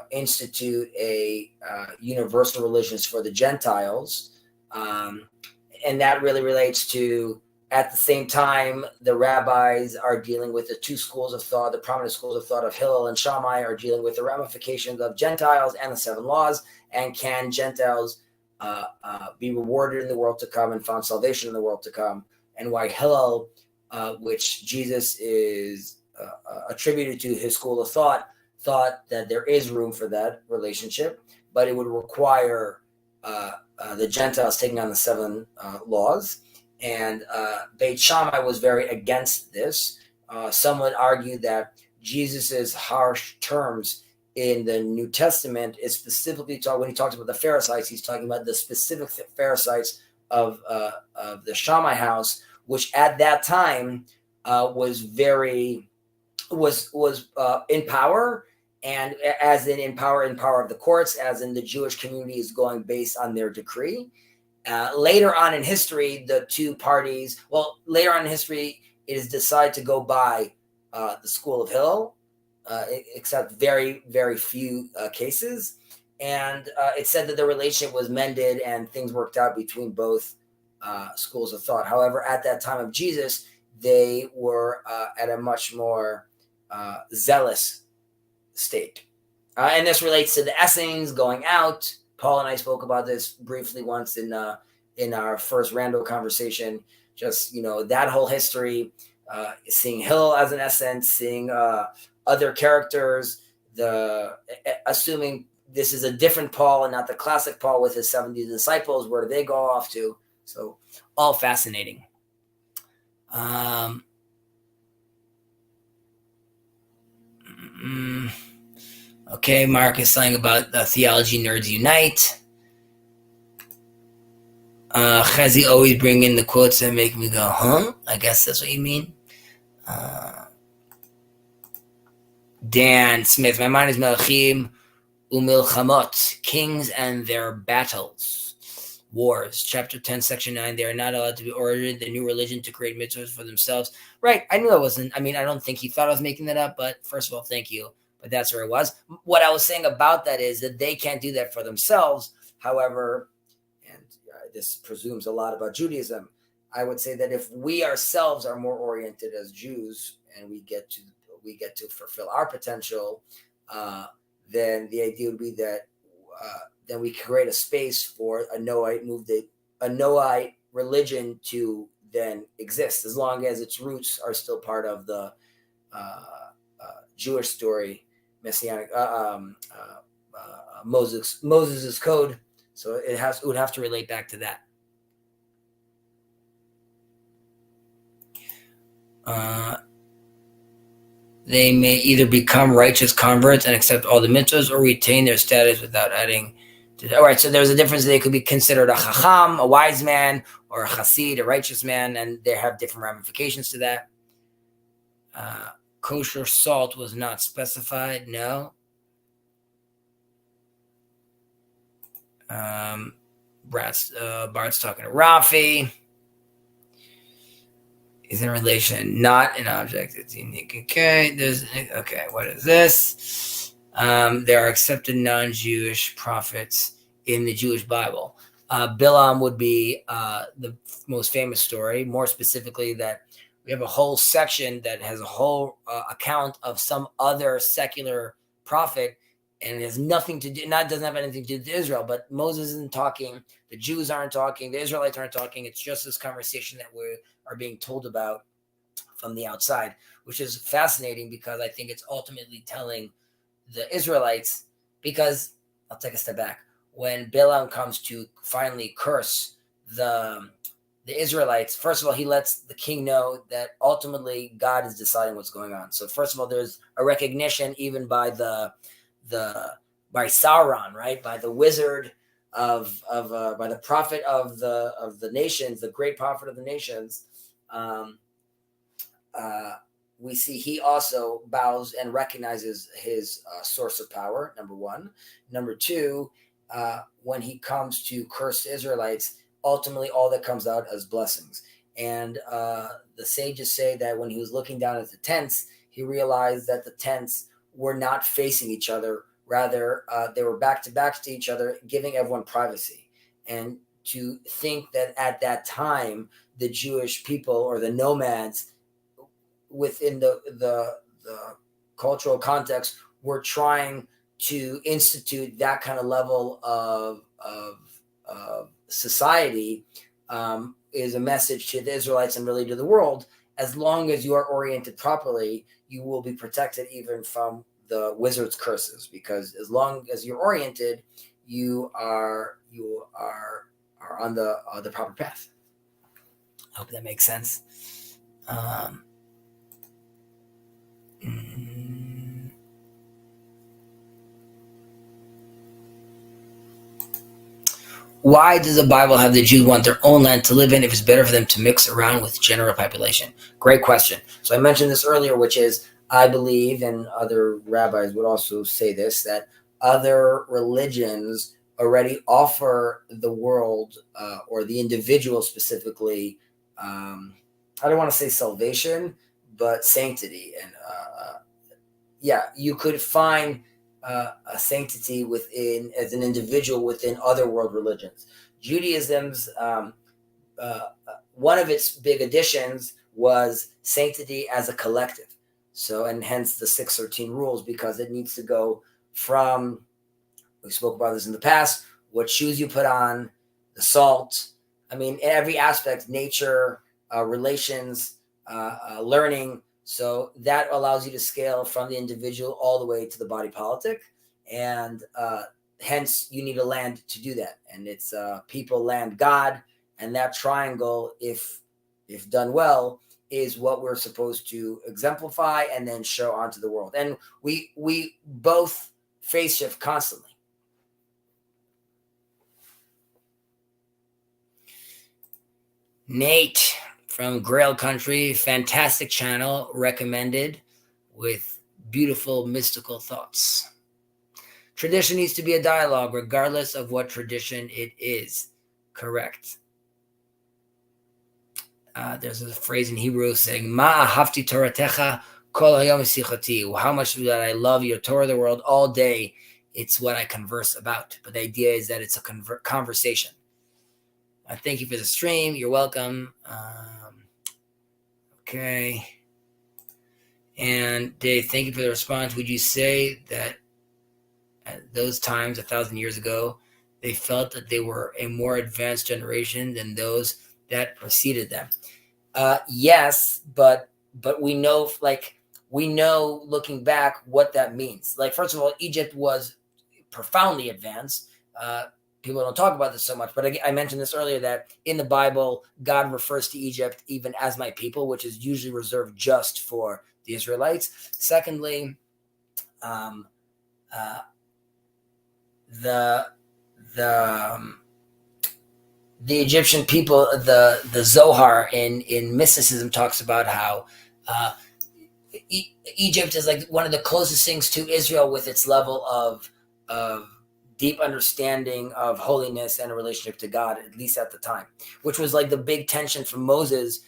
institute a universal religion for the Gentiles. And that really relates to, at the same time, the rabbis are dealing with the two schools of thought, the prominent schools of thought of Hillel and Shammai are dealing with the ramifications of Gentiles and the 7 laws, and can Gentiles be rewarded in the world to come and found salvation in the world to come, and why Hillel, which Jesus is attributed to his school of thought that there is room for that relationship, but it would require the Gentiles taking on the 7 laws. And Beit Shammai was very against this. Some would argue that Jesus's harsh terms in the New Testament is specifically when he talks about the Pharisees, he's talking about the specific Pharisees of the Shammai house, which at that time was in power, and as in power of the courts, as in the Jewish community is going based on their decree. Later on in history, the two parties, it is decided to go by the school of Hillel, except very, very few cases. And it said that the relationship was mended and things worked out between both schools of thought. However, at that time of Jesus, they were at a much more zealous state. And this relates to the Essenes going out. Paul and I spoke about this briefly once in our first rando conversation. Just, that whole history, seeing Hillel as an essence, seeing other characters, assuming this is a different Paul and not the classic Paul with his 70 disciples, where do they go off to? So all fascinating. Okay, Mark is saying about Theology Nerds Unite. Chezi always bring in the quotes that make me go, huh? I guess that's what you mean. Dan Smith, my mind is Melchim Umilchamot, kings and their battles, wars. Chapter 10, section 9, they are not allowed to be ordered the new religion to create mitzvahs for themselves. Right, I knew I wasn't. I don't think he thought I was making that up, but first of all, thank you. But that's where it was. What I was saying about that is that they can't do that for themselves. However, and this presumes a lot about Judaism, I would say that if we ourselves are more oriented as Jews and we get to fulfill our potential, then the idea would be that then we create a space for a Noahite religion to then exist, as long as its roots are still part of the Jewish story, messianic Moses's code. So it would have to relate back to that. They may either become righteous converts and accept all the mitzvahs, or retain their status without adding. All right, so there's a difference. They could be considered a chacham, a wise man, or a chassid, a righteous man, and they have different ramifications to that. Kosher salt was not specified. No. Bart's talking to Rafi. Is in relation, not an object. It's unique. Okay. What is this? There are accepted non-Jewish prophets in the Jewish Bible. Bilam would be the most famous story. More specifically, that we have a whole section that has a whole account of some other secular prophet and it has nothing to do, not doesn't have anything to do with Israel, but Moses isn't talking, the Jews aren't talking, the Israelites aren't talking. It's just this conversation that we are being told about from the outside, which is fascinating because I think it's ultimately telling the Israelites, because I'll take a step back. When Balaam comes to finally curse the Israelites, first of all, he lets the king know that ultimately God is deciding what's going on. So first of all, there's a recognition even by by Sauron, right? By the wizard by the prophet of the nations, the great prophet of the nations. We see he also bows and recognizes his source of power, number one. Number two, when he comes to curse the Israelites, ultimately all that comes out as blessings. And the sages say that when he was looking down at the tents, he realized that the tents were not facing each other. Rather, they were back to back to each other, giving everyone privacy. And to think that at that time, the Jewish people or the nomads within the cultural context were trying to institute that kind of level of society is a message to the Israelites and really to the world. As long as you are oriented properly, you will be protected even from the wizard's curses, because as long as you're oriented, you are on the proper path. I hope that makes sense. Why does the Bible have the Jews want their own land to live in if it's better for them to mix around with general population? Great question. So I mentioned this earlier, which is, I believe, and other rabbis would also say this, that other religions already offer the world or the individual specifically, I don't want to say salvation, but sanctity. And you could find a sanctity within, as an individual, within other world religions. Judaism's one of its big additions was sanctity as a collective. So, and hence the 613 rules, because it needs to go from, we spoke about this in the past, what shoes you put on, the salt. I mean, every aspect, nature, relations, learning. So that allows you to scale from the individual all the way to the body politic. And hence you need a land to do that. And it's people, land, God. And that triangle, if done well, is what we're supposed to exemplify and then show onto the world. And we both phase shift constantly. Nate from Grail Country, fantastic channel, recommended, with beautiful mystical thoughts. Tradition needs to be a dialogue, regardless of what tradition it is. Correct. There's a phrase in Hebrew saying, Ma ahavti Toratecha kol hayom sichati. How much that I love your Torah, the world, all day. It's what I converse about. But the idea is that it's a conversation. Thank you for the stream. You're welcome. Okay. And Dave, thank you for the response. Would you say that at those times, 1,000 years ago, they felt that they were a more advanced generation than those that preceded them? Yes, but we know, looking back, what that means. Like, first of all, Egypt was profoundly advanced. People don't talk about this so much, but I mentioned this earlier, that in the Bible, God refers to Egypt even as my people, which is usually reserved just for the Israelites. Secondly, the Egyptian people, the Zohar in mysticism talks about how Egypt is like one of the closest things to Israel with its level of deep understanding of holiness and a relationship to God, at least at the time, which was like the big tension from Moses,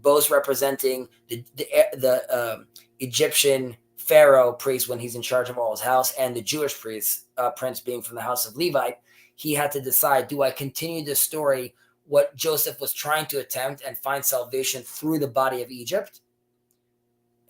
both representing the Egyptian Pharaoh priest when he's in charge of all his house, and the Jewish priest, prince being from the house of Levite. He had to decide, do I continue this story, what Joseph was trying to attempt, and find salvation through the body of Egypt?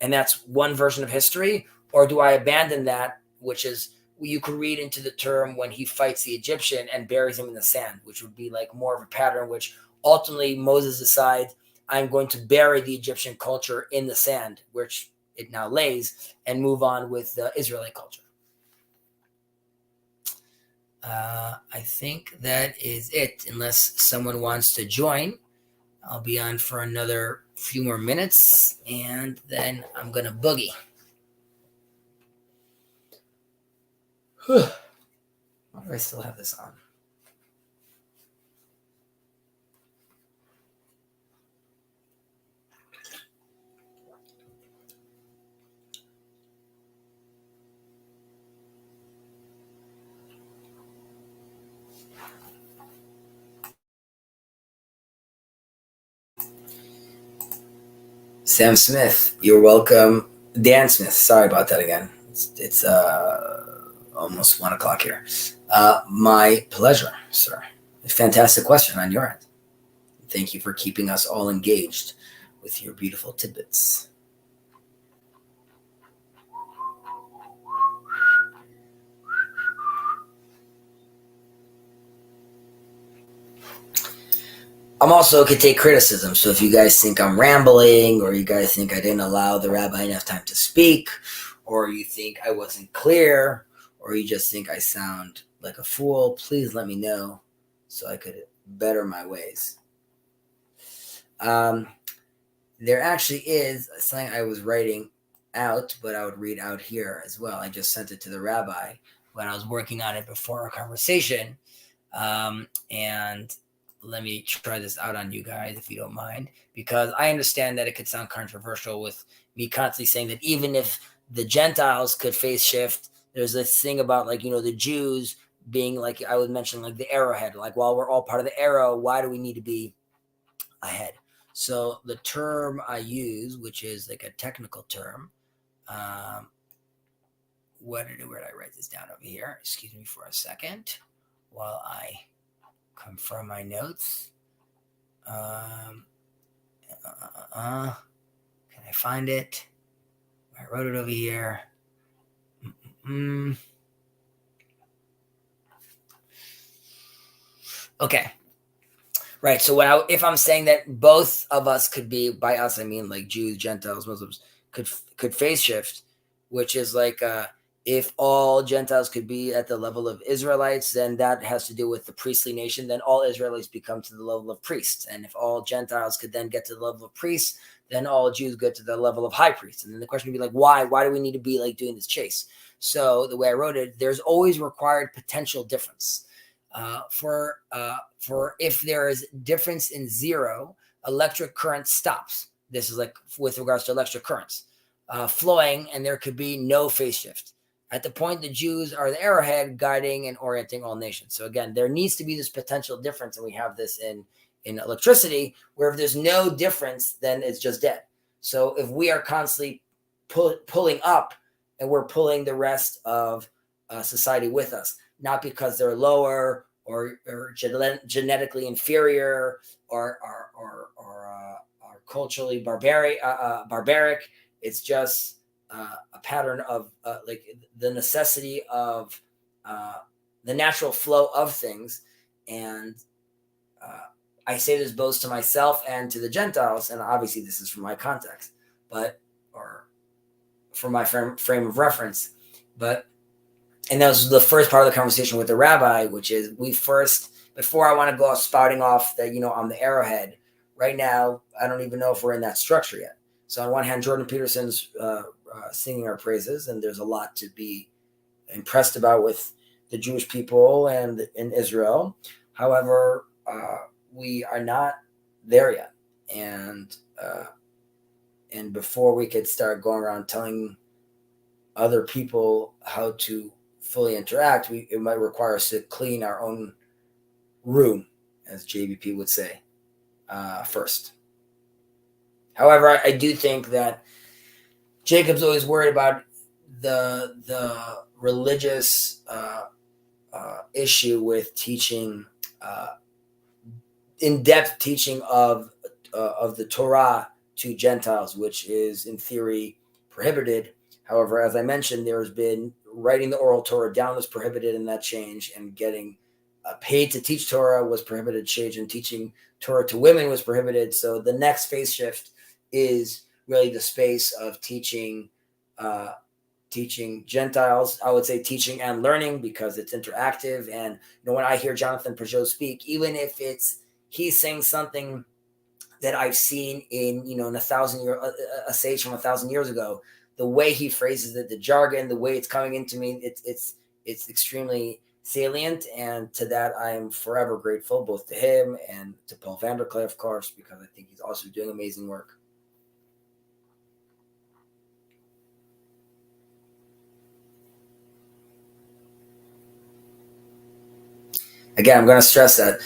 And that's one version of history. Or do I abandon that, which is you could read into the term when he fights the Egyptian and buries him in the sand, which would be like more of a pattern, which ultimately Moses decides, I'm going to bury the Egyptian culture in the sand, which it now lays, and move on with the Israelite culture. I think that is it, unless someone wants to join. I'll be on for another few more minutes, and then I'm going to boogie. Why do I still have this on? Sam Smith, you're welcome. Dan Smith, sorry about that again. It's almost 1 o'clock here. My pleasure, sir. A fantastic question on your end. Thank you for keeping us all engaged with your beautiful tidbits. I'm also could take criticism. So if you guys think I'm rambling, or you guys think I didn't allow the rabbi enough time to speak, or you think I wasn't clear, or you just think I sound like a fool, please let me know so I could better my ways. There actually is something I was writing out, but I would read out here as well. I just sent it to the rabbi when I was working on it before our conversation. And let me try this out on you guys, if you don't mind, because I understand that it could sound controversial with me constantly saying that even if the Gentiles could face shift, there's this thing about like, the Jews being like, I would mention like the arrowhead, like, while we're all part of the arrow, why do we need to be ahead? So the term I use, which is like a technical term, where did I write this down over here? Excuse me for a second while I confirm my notes. Can I find it? I wrote it over here. Okay. Right. So if I'm saying that both of us could be, by us I mean like Jews, Gentiles, Muslims, could phase shift, which is like if all Gentiles could be at the level of Israelites, then that has to do with the priestly nation. Then all Israelites become to the level of priests. And if all Gentiles could then get to the level of priests, then all Jews get to the level of high priests. And then the question would be like, why? Why do we need to be like doing this chase? So the way I wrote it, there's always required potential difference. For if there is difference in zero, electric current stops. This is like with regards to electric currents flowing, and there could be no phase shift. At the point, the Jews are the arrowhead guiding and orienting all nations. So again, there needs to be this potential difference, and we have this in electricity, where if there's no difference, then it's just dead. So if we are constantly pulling up, and we're pulling the rest of society with us, not because they're lower or genetically inferior or culturally barbaric. It's just a pattern of like the necessity of the natural flow of things. And I say this both to myself and to the Gentiles, and obviously this is from my context, or from my frame of reference. And that was the first part of the conversation with the rabbi, which is before I want to go spouting off that, I'm the arrowhead. Right now, I don't even know if we're in that structure yet. So on one hand, Jordan Peterson's singing our praises, and there's a lot to be impressed about with the Jewish people and in Israel. However, we are not there yet. And before we could start going around telling other people how to fully interact, it might require us to clean our own room, as JBP would say, first. However, I do think that Jacob's always worried about the religious issue with teaching, in-depth teaching of the Torah to Gentiles, which is in theory prohibited. However, as I mentioned, there has been writing the oral Torah down was prohibited in that change, and getting paid to teach Torah was prohibited change, and teaching Torah to women was prohibited. So the next phase shift is really the space of teaching Gentiles. I would say teaching and learning, because it's interactive. And when I hear Jonathan Peugeot speak, even if he's saying something that I've seen in in a sage from 1,000 years ago, the way he phrases it, the jargon, the way it's coming into me, it's extremely salient. And to that, I am forever grateful, both to him and to Paul Vanderklay, of course, because I think he's also doing amazing work. Again, I'm going to stress that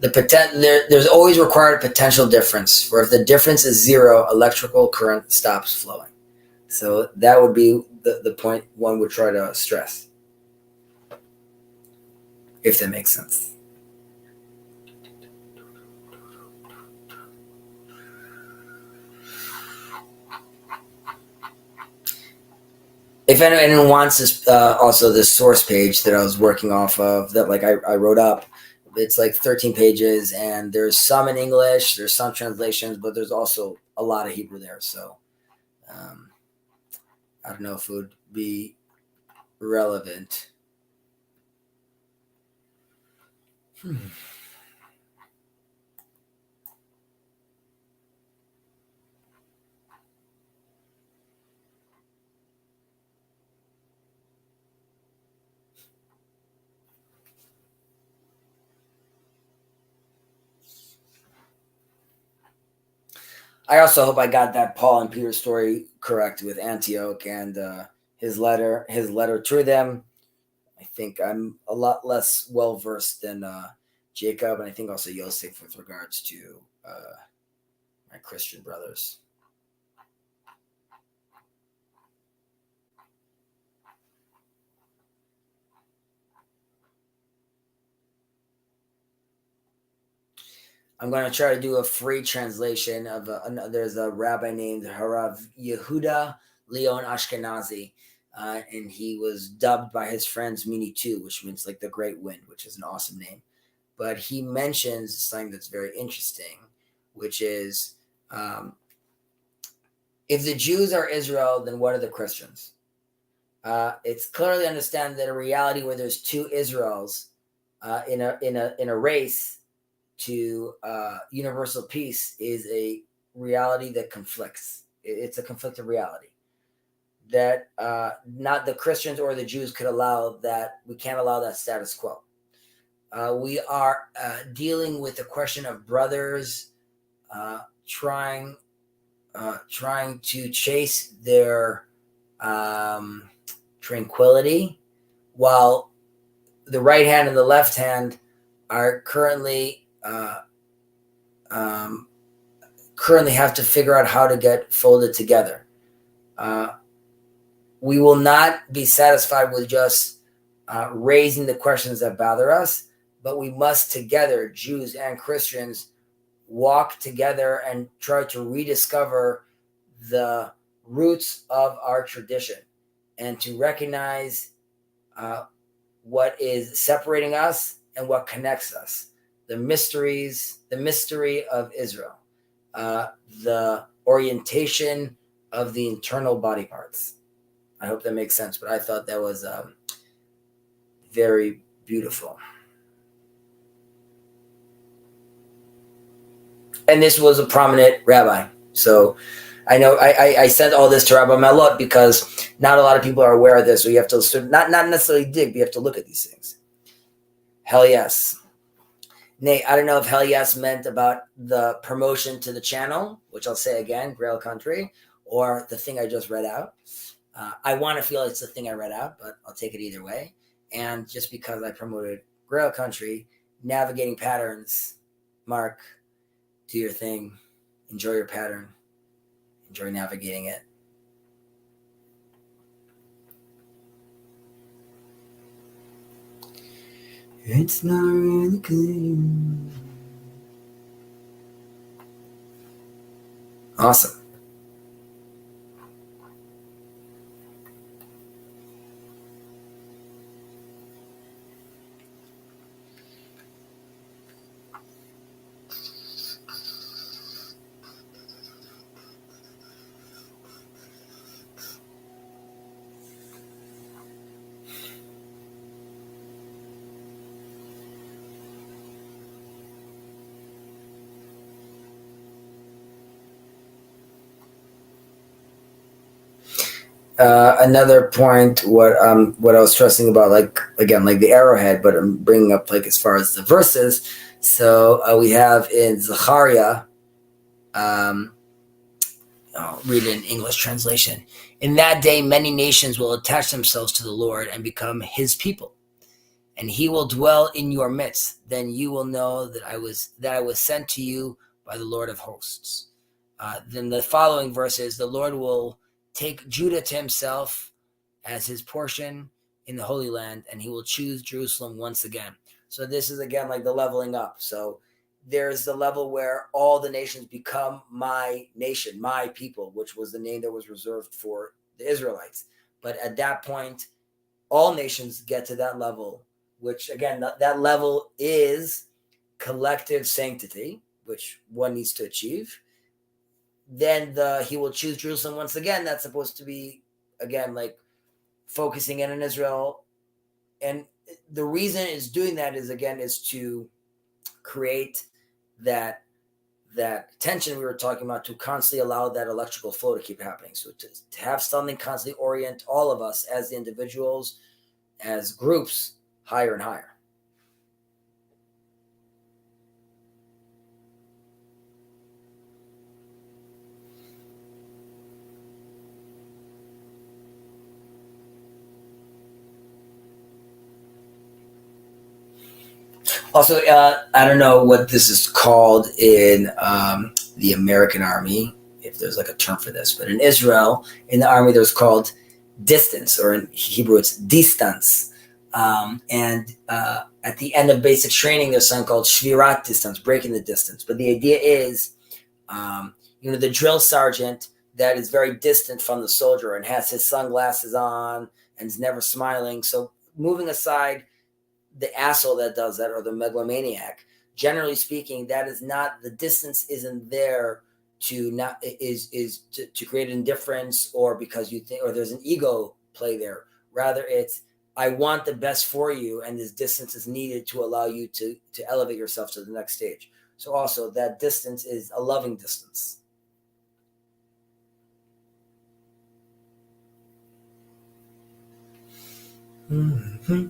there's always required a potential difference, where if the difference is zero, electrical current stops flowing. So that would be the point one would try to stress, if that makes sense. If anyone wants this, also this source page that I was working off of, that I wrote up, it's like 13 pages, and there's some in English, there's some translations, but there's also a lot of Hebrew there. So I don't know if it would be relevant. I also hope I got that Paul and Peter story correct with Antioch and his letter to them. I think I'm a lot less well versed than Jacob, and I think also Yosef with regards to my Christian brothers. I'm going to try to do a free translation of there's a rabbi named Harav Yehuda Leon Ashkenazi, and he was dubbed by his friends Mini 2, which means like the Great Wind, which is an awesome name. But he mentions something that's very interesting, which is if the Jews are Israel, then what are the Christians? It's clearly understand that a reality where there's two Israels in a race to universal peace is a reality that conflicts. It's a conflicted reality that not the Christians or the Jews could allow that. We can't allow that status quo. We are dealing with the question of brothers trying to chase their tranquility, while the right hand and the left hand are currently have to figure out how to get folded together. We will not be satisfied with just raising the questions that bother us, but we must together, Jews and Christians, walk together and try to rediscover the roots of our tradition, and to recognize what is separating us and what connects us. The mystery of Israel, the orientation of the internal body parts. I hope that makes sense, but I thought that was very beautiful. And this was a prominent rabbi. So I know I sent all this to Rabbi Mollot because not a lot of people are aware of this. So you have to not necessarily dig, but you have to look at these things. Hell yes. Nate, I don't know if hell yes meant about the promotion to the channel, which I'll say again, Grail Country, or the thing I just read out. I want to feel it's the thing I read out, but I'll take it either way. And just because I promoted Grail Country, navigating patterns, Mark, do your thing, enjoy your pattern, enjoy navigating it. It's not really clear. Awesome. Another point, what I was stressing about, like again, like the arrowhead, but I'm bringing up like as far as the verses. So we have in Zechariah, I'll read it in English translation. In that day, many nations will attach themselves to the Lord and become His people, and He will dwell in your midst. Then you will know that I was sent to you by the Lord of hosts. Then the following verses, the Lord will take Judah to Himself as His portion in the Holy Land, and He will choose Jerusalem once again. So this is again like the leveling up. So there's the level where all the nations become my nation, my people, which was the name that was reserved for the Israelites. But at that point, all nations get to that level, which again, that level is collective sanctity, which one needs to achieve. Then He will choose Jerusalem once again. That's supposed to be, again, like focusing in on Israel. And the reason it's doing that is to create that tension we were talking about, to constantly allow that electrical flow to keep happening. So to have something constantly orient all of us as individuals, as groups, higher and higher. Also, I don't know what this is called in the American Army, if there's like a term for this, but in Israel, in the Army, there's called distance, or in Hebrew, it's distance. And at the end of basic training, there's something called shvirat distance, breaking the distance. But the idea is, the drill sergeant that is very distant from the soldier and has his sunglasses on and is never smiling. So moving aside the asshole that does that, or the megalomaniac, generally speaking, that is not, the distance isn't there to not is to create indifference, or because you think, or there's an ego play there. Rather, it's, I want the best for you, and this distance is needed to allow you to elevate yourself to the next stage. So also that distance is a loving distance. Mm-hmm.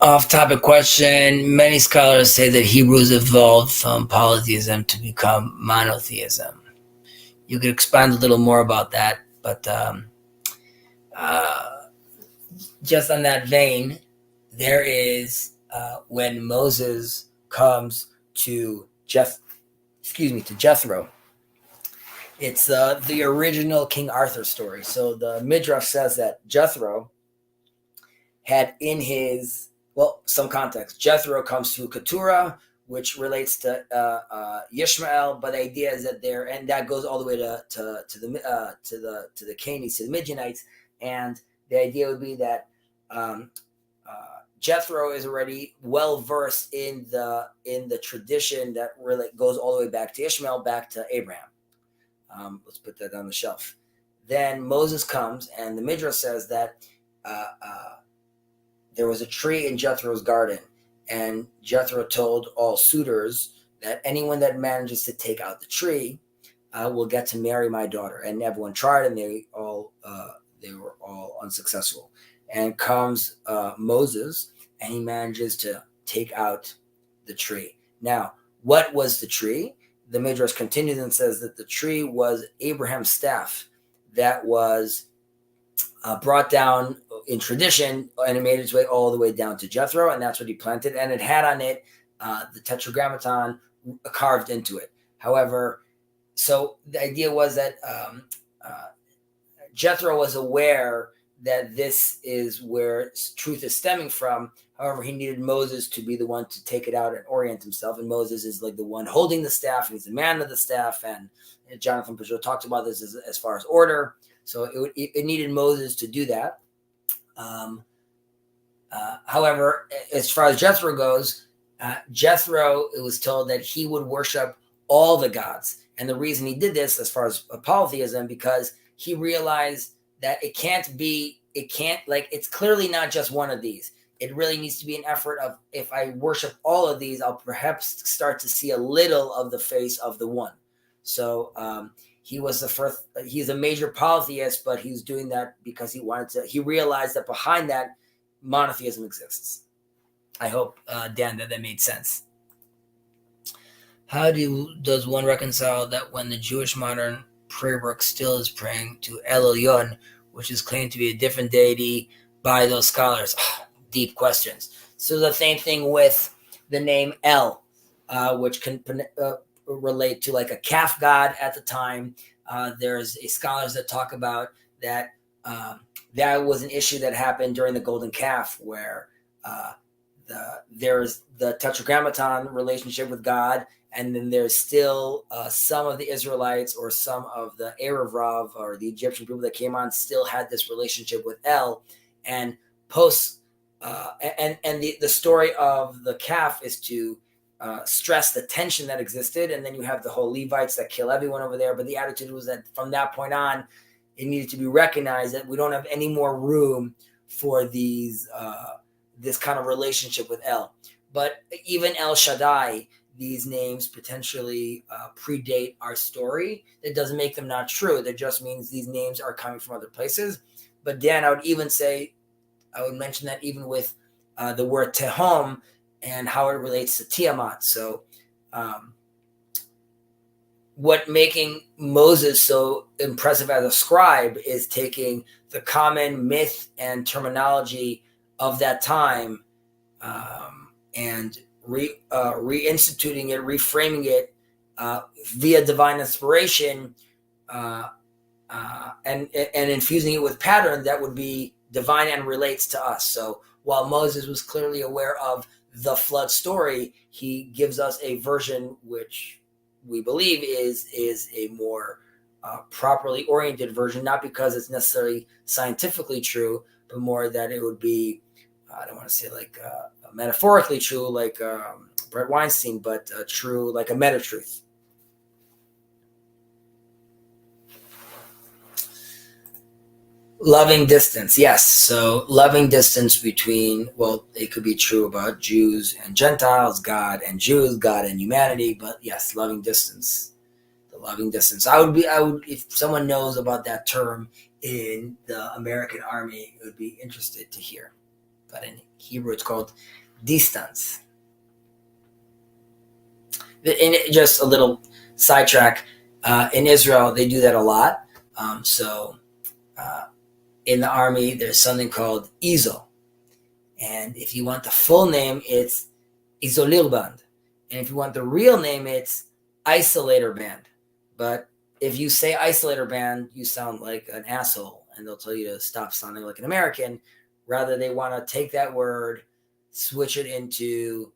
Off-topic question. Many scholars say that Hebrews evolved from polytheism to become monotheism. You could expand a little more about that, but just on that vein, there is when Moses comes to Jethro. It's the original King Arthur story. So the Midrash says that Jethro had in his, well, some context. Jethro comes to Keturah, which relates to Yishmael, but the idea is that there, and that goes all the way to the Canaanites, to the Midianites, and the idea would be that Jethro is already well versed in the tradition that really goes all the way back to Ishmael, back to Abraham. Let's put that on the shelf. Then Moses comes, and the Midrash says that there was a tree in Jethro's garden, and Jethro told all suitors that anyone that manages to take out the tree will get to marry my daughter. And everyone tried, and they were all unsuccessful. And comes Moses, and he manages to take out the tree. Now, what was the tree? The Midrash continues and says that the tree was Abraham's staff that was brought down in tradition, and it made its way all the way down to Jethro, and that's what he planted. And it had on it the Tetragrammaton carved into it. However, so the idea was that Jethro was aware that this is where truth is stemming from. However, he needed Moses to be the one to take it out and orient himself. And Moses is like the one holding the staff, and he's the man of the staff. And Jonathan Peugeot talks about this as far as order. So it needed Moses to do that. However, as far as Jethro goes, Jethro, it was told that he would worship all the gods. And the reason he did this, as far as polytheism, because he realized that it's clearly not just one of these. it really needs to be an effort of, if I worship all of these, I'll perhaps start to see a little of the face of the one. So he was the first, he's a major polytheist, but he's doing that because he realized that behind that monotheism exists. I hope, Dan, that made sense. How does one reconcile that when the Jewish modern prayer book still is praying to El Elyon, which is claimed to be a different deity by those scholars? Deep questions. So the same thing with the name El, which can relate to like a calf god at the time. There's scholars that talk about that that was an issue that happened during the Golden Calf, where there's the Tetragrammaton relationship with God, and then there's still some of the Israelites or some of the Erev Rav or the Egyptian people that came on still had this relationship with El, and the story of the calf is to stress the tension that existed, and then you have the whole Levites that kill everyone over there. But the attitude was that from that point on, it needed to be recognized that we don't have any more room for these this kind of relationship with El. But even El Shaddai, these names potentially predate our story. It doesn't make them not true. That just means these names are coming from other places. But Dan, I would mention that even with the word Tehom and how it relates to Tiamat. So what making Moses so impressive as a scribe is taking the common myth and terminology of that time and reinstituting it, reframing it via divine inspiration and infusing it with pattern that would be divine and relates to us. So while Moses was clearly aware of the flood story, he gives us a version which we believe is a more properly oriented version, not because it's necessarily scientifically true, but more that it would be, I don't want to say like metaphorically true, like Brett Weinstein, but true like a meta-truth. Loving distance, yes. So loving distance between, well, it could be true about Jews and Gentiles, God and Jews, God and humanity, but yes, loving distance. The loving distance. I would, if someone knows about that term in the American Army, it would be interested to hear. But in Hebrew, it's called distance. And just a little sidetrack. In Israel, they do that a lot. In the Army, there's something called ISO. And if you want the full name, it's Isolir Band. And if you want the real name, it's Isolator Band. But if you say Isolator Band, you sound like an asshole, and they'll tell you to stop sounding like an American. Rather, they want to take that word, switch it into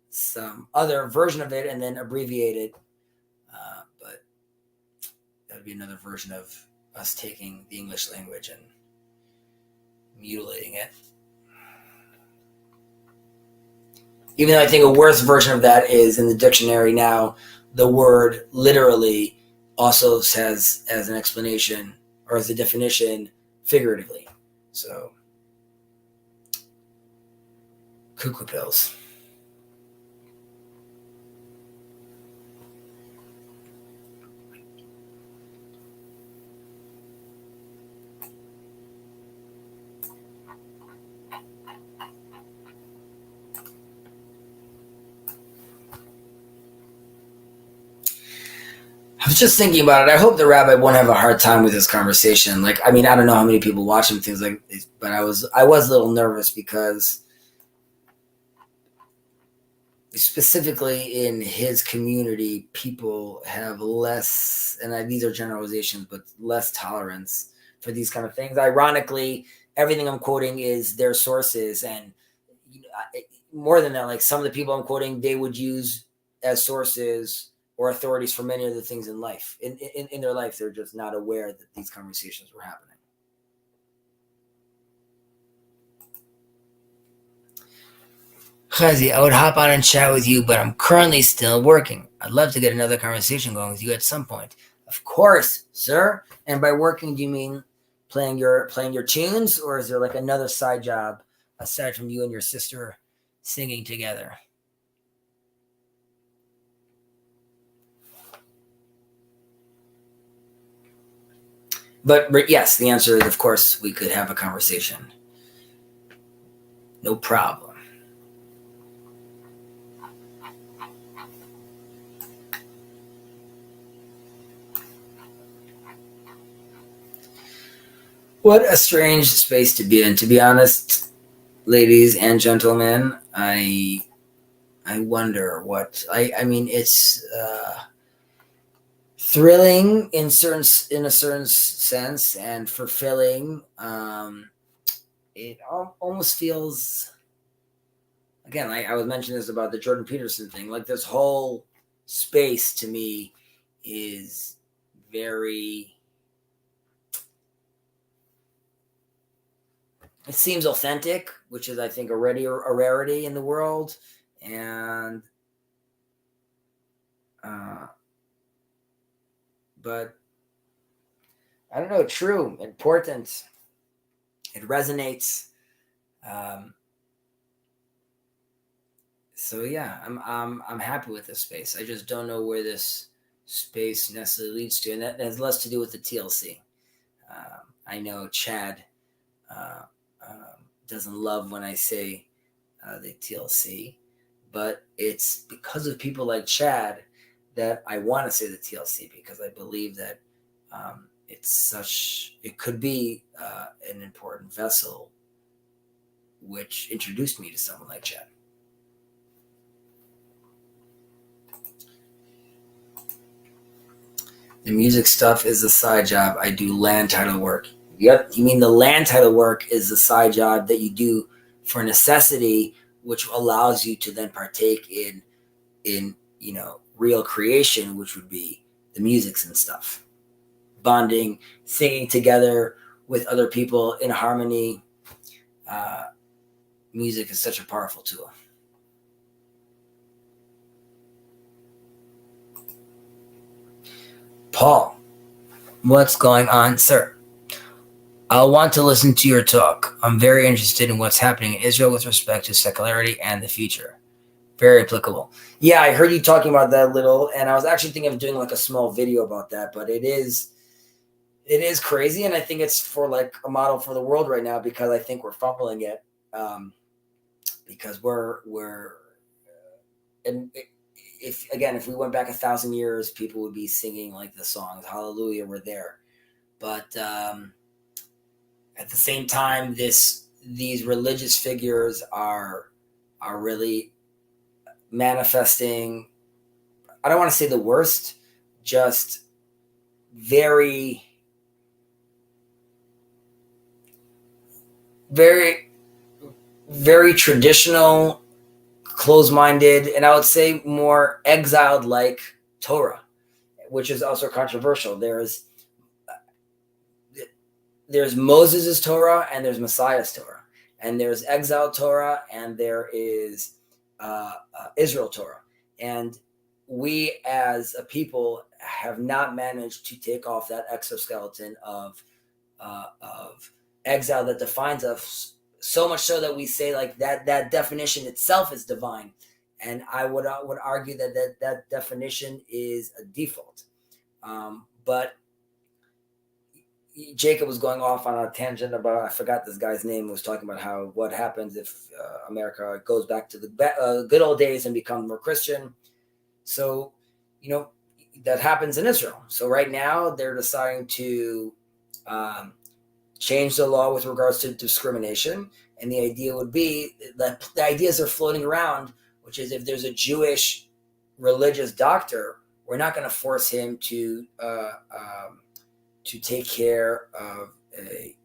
some other version of it, and then abbreviate it. But that would be another version of us taking the English language and mutilating it. Even though I think a worse version of that is in the dictionary now, the word literally also says as an explanation or as a definition figuratively. So, cuckoo pills. I was just thinking about it. I hope the rabbi won't have a hard time with this conversation. Like, I mean, I don't know how many people watch him, things like this, but I was a little nervous because specifically in his community, people have less, and these are generalizations, but less tolerance for these kind of things. Ironically, everything I'm quoting is their sources, and more than that, like some of the people I'm quoting, they would use as sources or authorities for many of the things in life. In their life, they're just not aware that these conversations were happening. Chezi, I would hop on and chat with you, but I'm currently still working. I'd love to get another conversation going with you at some point. Of course, sir. And by working, do you mean playing your tunes, or is there like another side job aside from you and your sister singing together? But yes, the answer is, of course, we could have a conversation. No problem. What a strange space to be in. To be honest, ladies and gentlemen, I wonder what I mean. It's thrilling in a certain sense, and fulfilling. It almost feels. Again, I was mentioning this about the Jordan Peterson thing. Like, this whole space to me is very. It seems authentic, which is, I think, already a rarity in the world, and but I don't know, true, important. It resonates. So yeah, I'm happy with this space. I just don't know where this space necessarily leads to, and that has less to do with the TLC. I know Chad doesn't love when I say the TLC, but it's because of people like Chad that I want to say the TLC, because I believe that it could be an important vessel which introduced me to someone like Chad. The music stuff is a side job. I do land title work. Yep, you mean the land title work is the side job that you do for necessity, which allows you to then partake in real creation, which would be the musics and stuff. Bonding, singing together with other people in harmony. Music is such a powerful tool. Paul, what's going on, sir? I'll want to listen to your talk. I'm very interested in what's happening in Israel with respect to secularity and the future. Very applicable. Yeah, I heard you talking about that a little, and I was actually thinking of doing like a small video about that, but it is crazy, and I think it's for like a model for the world right now, because I think we're fumbling it, because and if we went back 1,000 years, people would be singing like the songs Hallelujah, we're there. But at the same time, these religious figures are really manifesting, I don't want to say the worst, just very, very, very traditional, closed-minded, and I would say more exiled like Torah, which is also controversial. There's Moses' Torah and there's Messiah's Torah, and there's exiled Torah and there is Israel Torah. And we as a people have not managed to take off that exoskeleton of exile that defines us, so much so that we say like that definition itself is divine. And I would argue that definition is a default. But Jacob was going off on a tangent about, I forgot this guy's name, was talking about what happens if America goes back to the good old days and becomes more Christian. So, that happens in Israel. So right now they're deciding to change the law with regards to discrimination. And the idea would be that the ideas are floating around, which is if there's a Jewish religious doctor, we're not going to force him to take care of a.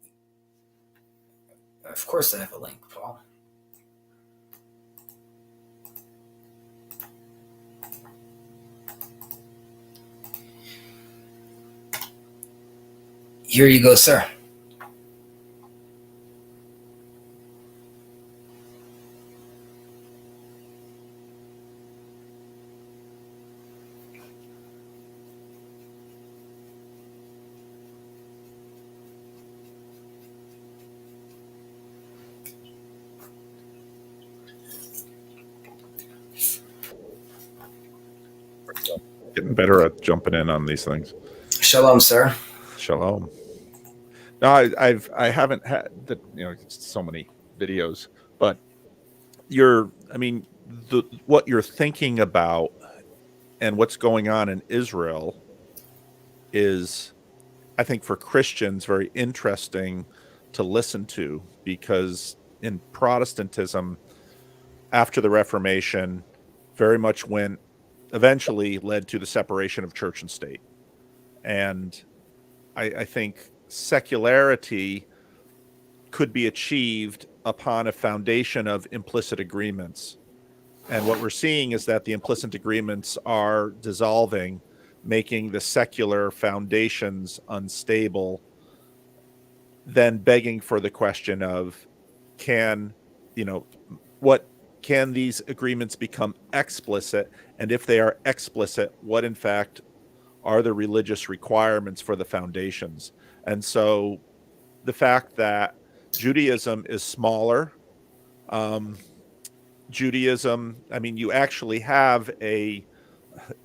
Of course, I have a link, Paul. Here you go, sir. getting better at jumping in on these things. Shalom, sir. Shalom. No, I haven't had the, so many videos, but what you're thinking about and what's going on in Israel is, I think, for Christians very interesting to listen to, because in Protestantism, after the Reformation, very much eventually led to the separation of church and state. And I think secularity could be achieved upon a foundation of implicit agreements. And what we're seeing is that the implicit agreements are dissolving, making the secular foundations unstable, then begging for the question of, can these agreements become explicit? And if they are explicit, what in fact are the religious requirements for the foundations? And so the fact that Judaism is smaller, Judaism, you actually have a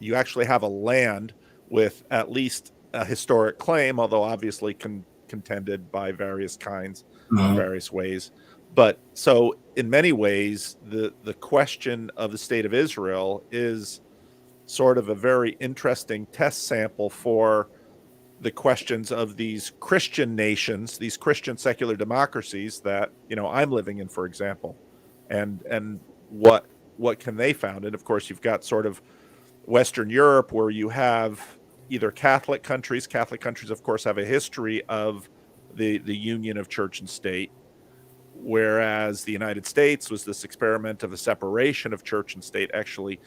land with at least a historic claim, although obviously contended by various kinds, in various ways. But so in many ways, the question of the state of Israel is sort of a very interesting test sample for the questions of these Christian nations, these Christian secular democracies that, I'm living in, for example, and what can they found? And of course, you've got sort of Western Europe, where you have either Catholic countries. Catholic countries, of course, have a history of the union of church and state, whereas the United States was this experiment of a separation of church and state. Actually,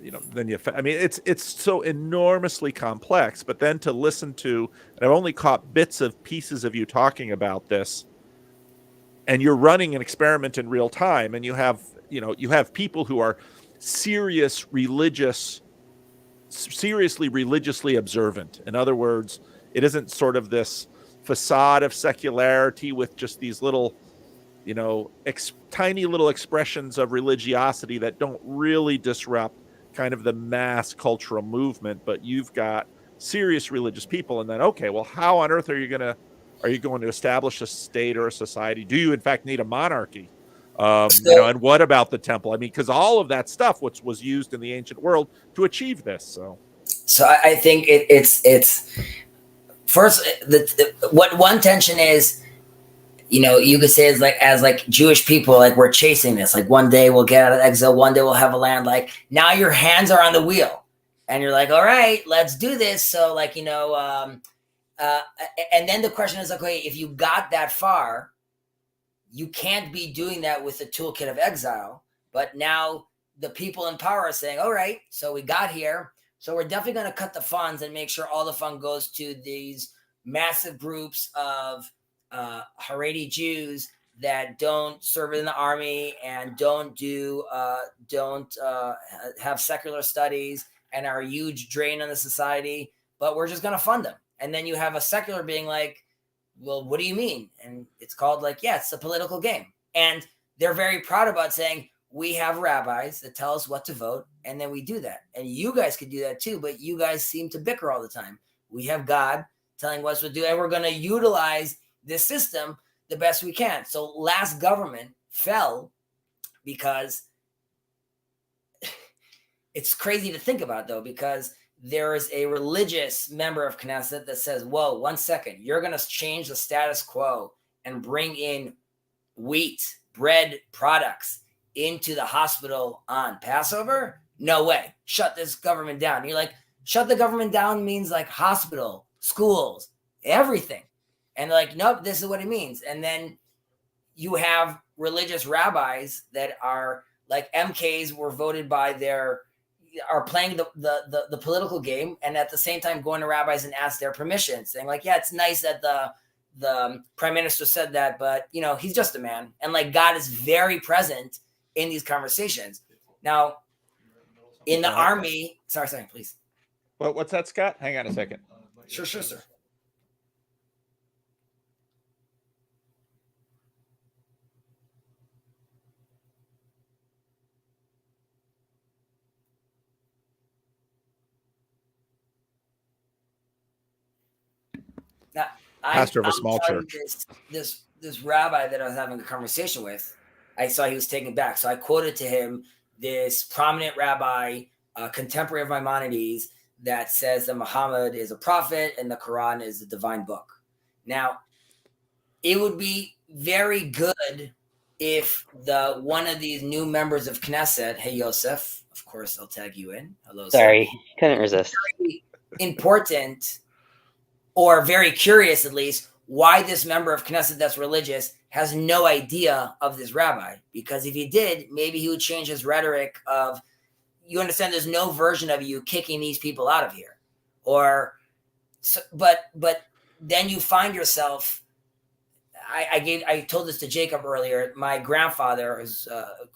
it's so enormously complex. But then to listen to, and I've only caught pieces of you talking about this, and you're running an experiment in real time, and you have people who are seriously religiously observant. In other words, it isn't sort of this facade of secularity with just these little, tiny little expressions of religiosity that don't really disrupt kind of the mass cultural movement. But you've got serious religious people, and then, okay, well, how on earth are you going to establish a state or a society? Do you in fact need a monarchy? And what about the temple? Because all of that stuff which was used in the ancient world to achieve this. So I think it's first, what one tension is, you could say is as Jewish people, like, we're chasing this. Like, one day we'll get out of exile, one day we'll have a land. Like, now your hands are on the wheel, and you're like, all right, let's do this. So and then the question is, okay, if you got that far, you can't be doing that with the toolkit of exile. But now the people in power are saying, all right, so we got here, so we're definitely going to cut the funds and make sure all the fund goes to these massive groups of Haredi Jews that don't serve in the army and don't have secular studies and are a huge drain on the society, but we're just going to fund them. And then you have a secular being like, well, what do you mean? And it's called it's a political game. And they're very proud about saying, we have rabbis that tell us what to vote, and then we do that. And you guys could do that too, but you guys seem to bicker all the time. We have God telling us what to do, and we're going to utilize this system the best we can. So last government fell because it's crazy to think about, though, because there is a religious member of Knesset that says, whoa, 1 second, you're going to change the status quo and bring in wheat, bread products into the hospital on Passover? No way. Shut this government down. You're like, shut the government down means like hospital, schools, everything. And they're like, nope, this is what it means. And then you have religious rabbis that are like MKs were voted by are playing the political game, and at the same time going to rabbis and ask their permission, saying like, yeah, it's nice that the prime minister said that, but he's just a man. And like, God is very present in these conversations. Now, in the army, sorry, please. What's that, Scott? Hang on a second. Sure, sir. pastor of a I'm small telling church. you, this rabbi that I was having a conversation with, I saw he was taken back. So I quoted to him this prominent rabbi, contemporary of Maimonides, that says that Muhammad is a prophet and the Quran is the divine book. Now, it would be very good if one of these new members of Knesset, hey Yosef, of course I'll tag you in. Hello, Sorry, sir. couldn't resist. Very important, or very curious at least, why this member of Knesset that's religious has no idea of this rabbi. Because if he did, maybe he would change his rhetoric of, you understand, there's no version of you kicking these people out of here. Or, but then you find yourself, I told this to Jacob earlier, my grandfather is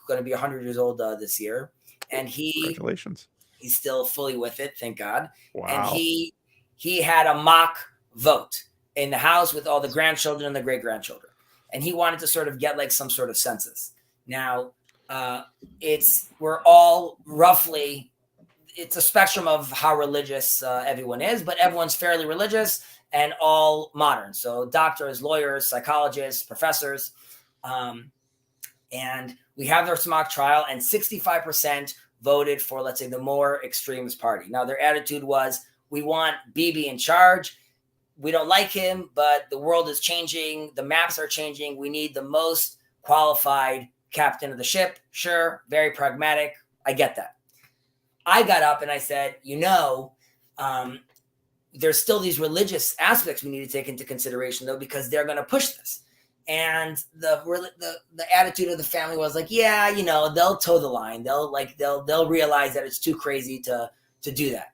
going to be 100 years old this year. And Congratulations. He's still fully with it, thank God. Wow. And he had a mock vote in the house with all the grandchildren and the great-grandchildren. And he wanted to sort of get like some sort of census. Now, we're all roughly, it's a spectrum of how religious everyone is, but everyone's fairly religious and all modern. So doctors, lawyers, psychologists, professors. And we have their mock trial, and 65% voted for, let's say, the more extremist party. Now, their attitude was, we want Bibi in charge. We don't like him, but the world is changing. The maps are changing. We need the most qualified captain of the ship. Sure, very pragmatic. I get that. I got up and I said, there's still these religious aspects we need to take into consideration, though, because they're going to push this. And the attitude of the family was like, yeah, they'll toe the line. They'll realize that it's too crazy to do that.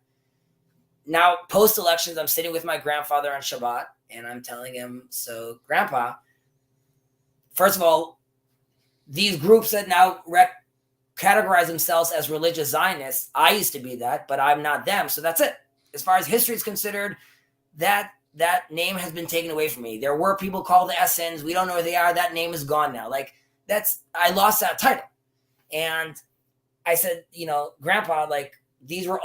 Now, post-elections, I'm sitting with my grandfather on Shabbat, and I'm telling him, so, Grandpa, first of all, these groups that now categorize themselves as religious Zionists, I used to be that, but I'm not them, so that's it. As far as history is considered, that name has been taken away from me. There were people called the Essenes. We don't know where they are. That name is gone now. I lost that title. And I said, Grandpa, these are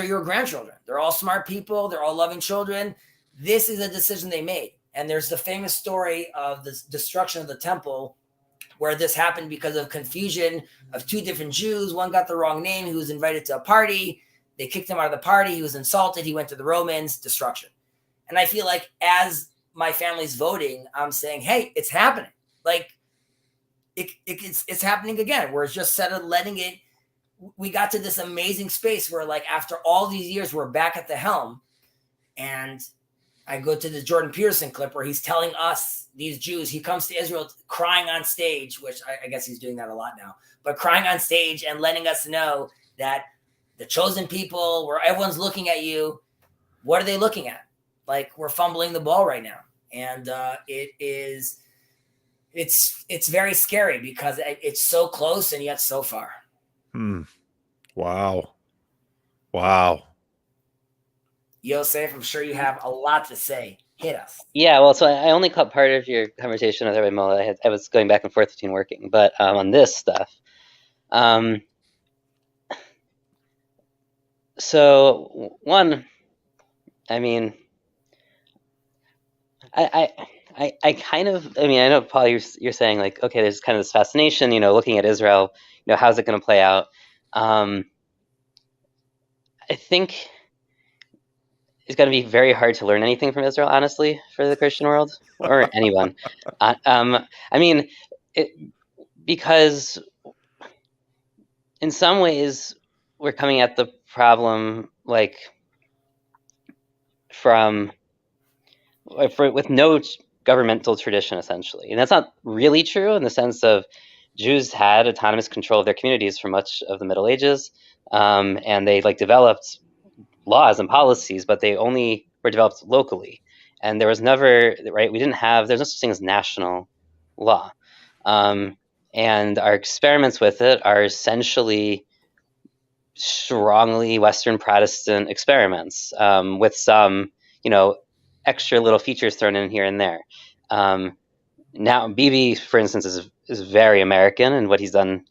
your grandchildren. They're all smart people. They're all loving children. This is a decision they made. And there's the famous story of the destruction of the temple, where this happened because of confusion of two different Jews. One got the wrong name. He was invited to a party. They kicked him out of the party. He was insulted. He went to the Romans. Destruction. And I feel like as my family's voting, I'm saying, hey, it's happening. It's happening again. We're just instead of letting it, we got to this amazing space where, after all these years, we're back at the helm. And I go to the Jordan Peterson clip where he's telling us, these Jews, he comes to Israel crying on stage, which I guess he's doing that a lot now, but crying on stage and letting us know that the chosen people, where everyone's looking at you, what are they looking at? We're fumbling the ball right now. And it's very scary because it's so close and yet so far. Wow. Yosef, I'm sure you have a lot to say. Hit us. Yeah, well, so I only caught part of your conversation with Rabbi Mollot. I was going back and forth between working, but on this stuff. So one, I mean, I kind of, I know, Paul, you're saying okay, there's kind of this fascination, looking at Israel, how's it going to play out? I think it's going to be very hard to learn anything from Israel, honestly, for the Christian world or anyone. Because in some ways we're coming at the problem with no governmental tradition, essentially. And that's not really true in the sense of Jews had autonomous control of their communities for much of the Middle Ages, and they developed laws and policies, but they only were developed locally. And there was never, there's no such thing as national law. And our experiments with it are essentially strongly Western Protestant experiments, with some, extra little features thrown in here and there. Now, Bibi, for instance, is very American, and what he's done,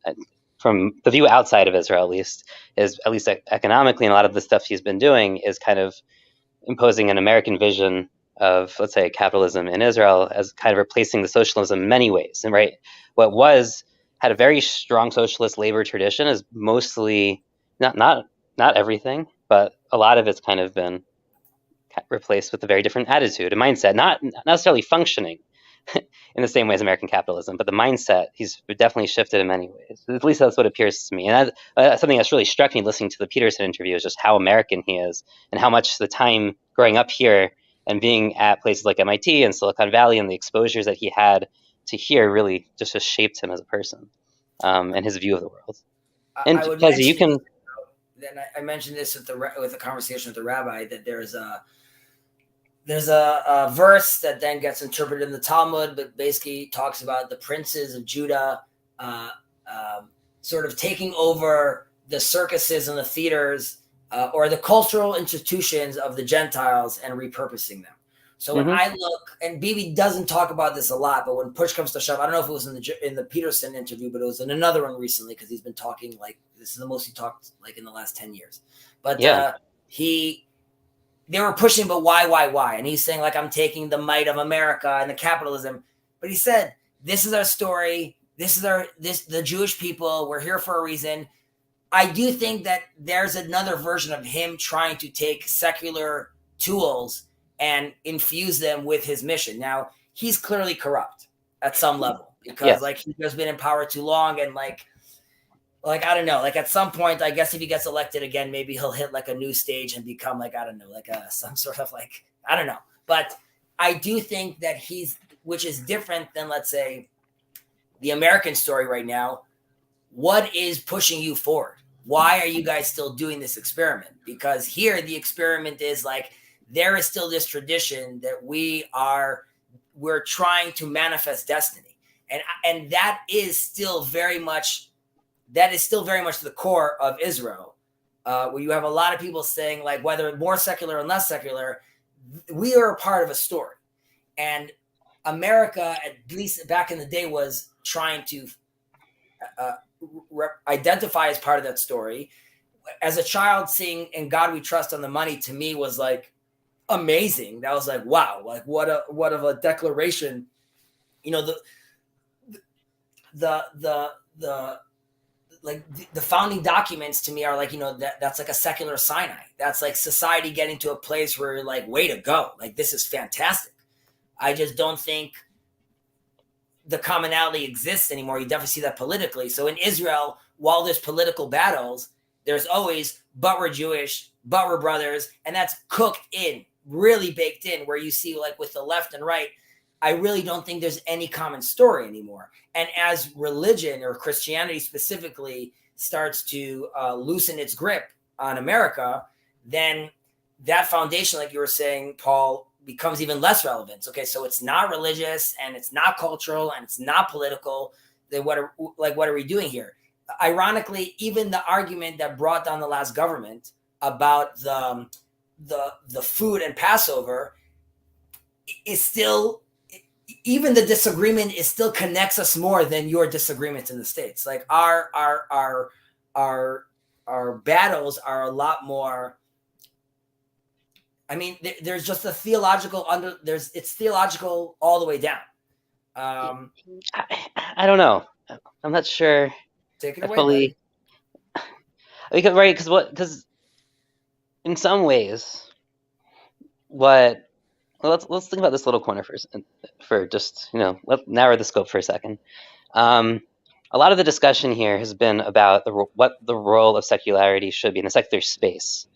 from the view outside of Israel, at least economically, and a lot of the stuff he's been doing is kind of imposing an American vision of, let's say, capitalism in Israel as kind of replacing the socialism in many ways. And right, what had a very strong socialist labor tradition is mostly not everything, but a lot of it's kind of been replaced with a very different attitude, a mindset, not necessarily functioning in the same way as American capitalism, but the mindset he's definitely shifted in many ways. At least that's what appears to me. And something that's really struck me listening to the Peterson interview is just how American he is, and how much the time growing up here and being at places like MIT and Silicon Valley and the exposures that he had to here really just shaped him as a person, and his view of the world. And I would Chezi, you can. Then I mentioned this with the conversation with the rabbi, that there's a verse that then gets interpreted in the Talmud, but basically talks about the princes of Judah sort of taking over the circuses and the theaters or the cultural institutions of the Gentiles and repurposing them. So when I look, and Bibi doesn't talk about this a lot, but when push comes to shove, I don't know if it was in the Peterson interview, but it was in another one recently, because he's been talking like this is the most he talked like in the last 10 years. But they were pushing, but why? And he's saying like, I'm taking the might of America and the capitalism. But he said, this is our story. This is the Jewish people. We're here for a reason. I do think that there's another version of him trying to take secular tools and infuse them with his mission. Now, he's clearly corrupt at some level, because like he's just been in power too long, and like I don't know, like at some point, I guess if he gets elected again, maybe he'll hit like a new stage and become like, I don't know, like some sort of like, I don't know. But I do think that which is different than, let's say, the American story right now. What is pushing you forward? Why are you guys still doing this experiment? Because here the experiment is like, there is still this tradition that we're trying to manifest destiny. And that is still very much the core of Israel, where you have a lot of people saying, like, whether more secular and less secular, we are a part of a story. And America, at least back in the day, was trying to identify as part of that story. As a child, seeing "In God We Trust" on the money, to me was like amazing. That was like, wow, like what of a declaration. You know, the founding documents to me are like, you know, that's like a secular Sinai. That's like society getting to a place where you're like, way to go. Like, this is fantastic. I just don't think the commonality exists anymore. You definitely see that politically. So in Israel, while there's political battles, there's always, but we're Jewish, but we're brothers. And that's cooked in, really baked in, where you see like with the left and right, I really don't think there's any common story anymore. And as religion, or Christianity specifically, starts to loosen its grip on America, then that foundation, like you were saying, Paul, becomes even less relevant. Okay, so it's not religious, and it's not cultural, and it's not political. Then what are we doing here? Ironically, even the argument that brought down the last government about the food and Passover is still, even the disagreement is still connects us more than your disagreements in the States. Like our battles are a lot more. I mean, there's just a theological it's theological all the way down. I don't know. I'm not sure. Take it away, because in some ways, let's think about this little corner for just, you know, let's narrow the scope for a second. A lot of the discussion here has been about what the role of secularity should be in the secular space.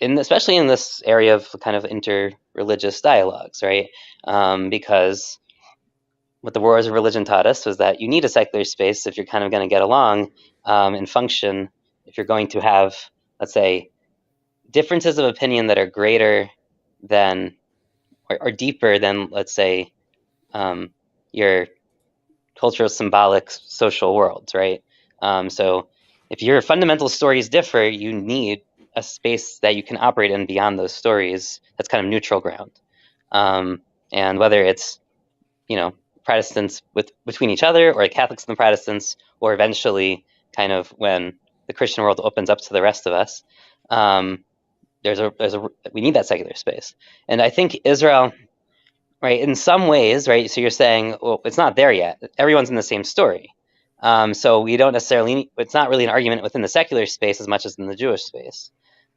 Especially in this area of kind of inter-religious dialogues, right? Because what the wars of religion taught us was that you need a secular space if you're kind of going to get along and function, if you're going to have, let's say, differences of opinion that are greater than or deeper than, let's say, your cultural, symbolic, social worlds, right? So if your fundamental stories differ, you need a space that you can operate in beyond those stories that's kind of neutral ground. And whether it's, you know, Protestants between each other, or Catholics and the Protestants, or eventually kind of when the Christian world opens up to the rest of us, we need that secular space. And I think Israel, right, in some ways, right, so you're saying, well, it's not there yet. Everyone's in the same story. So we don't necessarily, it's not really an argument within the secular space as much as in the Jewish space.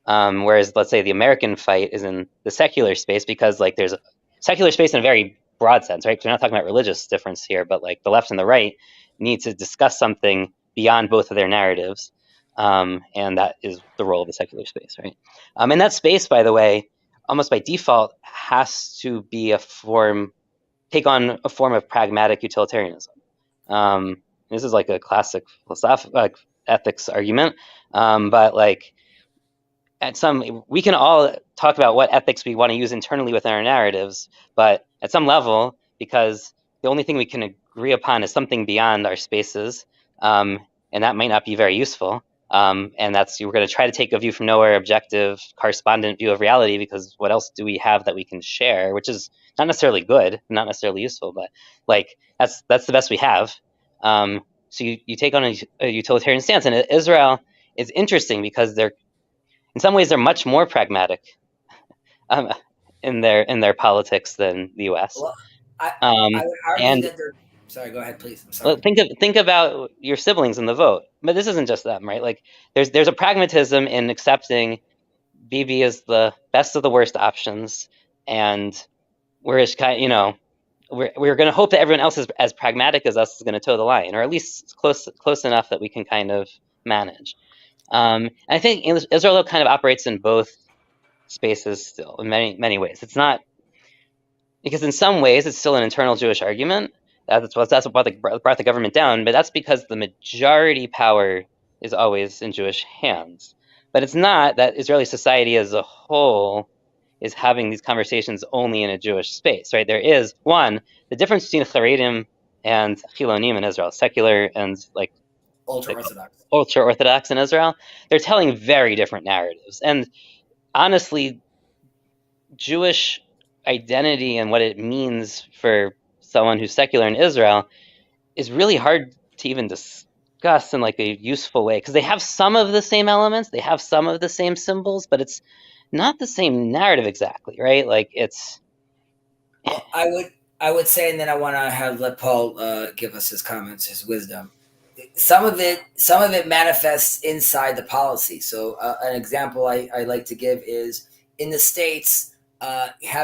Whereas, let's say, the American fight is in the secular space, because like there's a secular space in a very broad sense, right? Because we're not talking about religious difference here, but like the left and the right need to discuss something beyond both of their narratives. And that is the role of the secular space, right? And that space, by the way, almost by default, has to be take on a form of pragmatic utilitarianism. This is like a classic philosophical ethics argument, but like we can all talk about what ethics we want to use internally within our narratives, but at some level, because the only thing we can agree upon is something beyond our spaces, and that might not be very useful. And we're going to try to take a view from nowhere, objective, correspondent view of reality, because what else do we have that we can share, which is not necessarily good, not necessarily useful, but like that's the best we have. So you take on a utilitarian stance, and Israel is interesting because in some ways they're much more pragmatic in their politics than the U.S. Well, I would argue that they're. Sorry, go ahead, please. I'm sorry. Well, think about your siblings in the vote, but this isn't just them, right? Like there's a pragmatism in accepting Bibi as the best of the worst options, and we're going to hope that everyone else is as pragmatic as us is going to toe the line, or at least close enough that we can kind of manage. And I think Israel kind of operates in both spaces still in many ways. It's not, because in some ways it's still an internal Jewish argument. That's what brought the government down, but that's because the majority power is always in Jewish hands. But it's not that Israeli society as a whole is having these conversations only in a Jewish space, right? There is, one, the difference between Haredim and Chilonim in Israel, secular and like ultra-Orthodox in Israel. They're telling very different narratives. And honestly, Jewish identity and what it means for someone who's secular in Israel is really hard to even discuss in like a useful way, because they have some of the same elements, they have some of the same symbols, but it's not the same narrative exactly, right? Like it's. Well, I would say, and then I want to let Paul give us his comments, his wisdom. Some of it manifests inside the policy. So an example I like to give is in the States,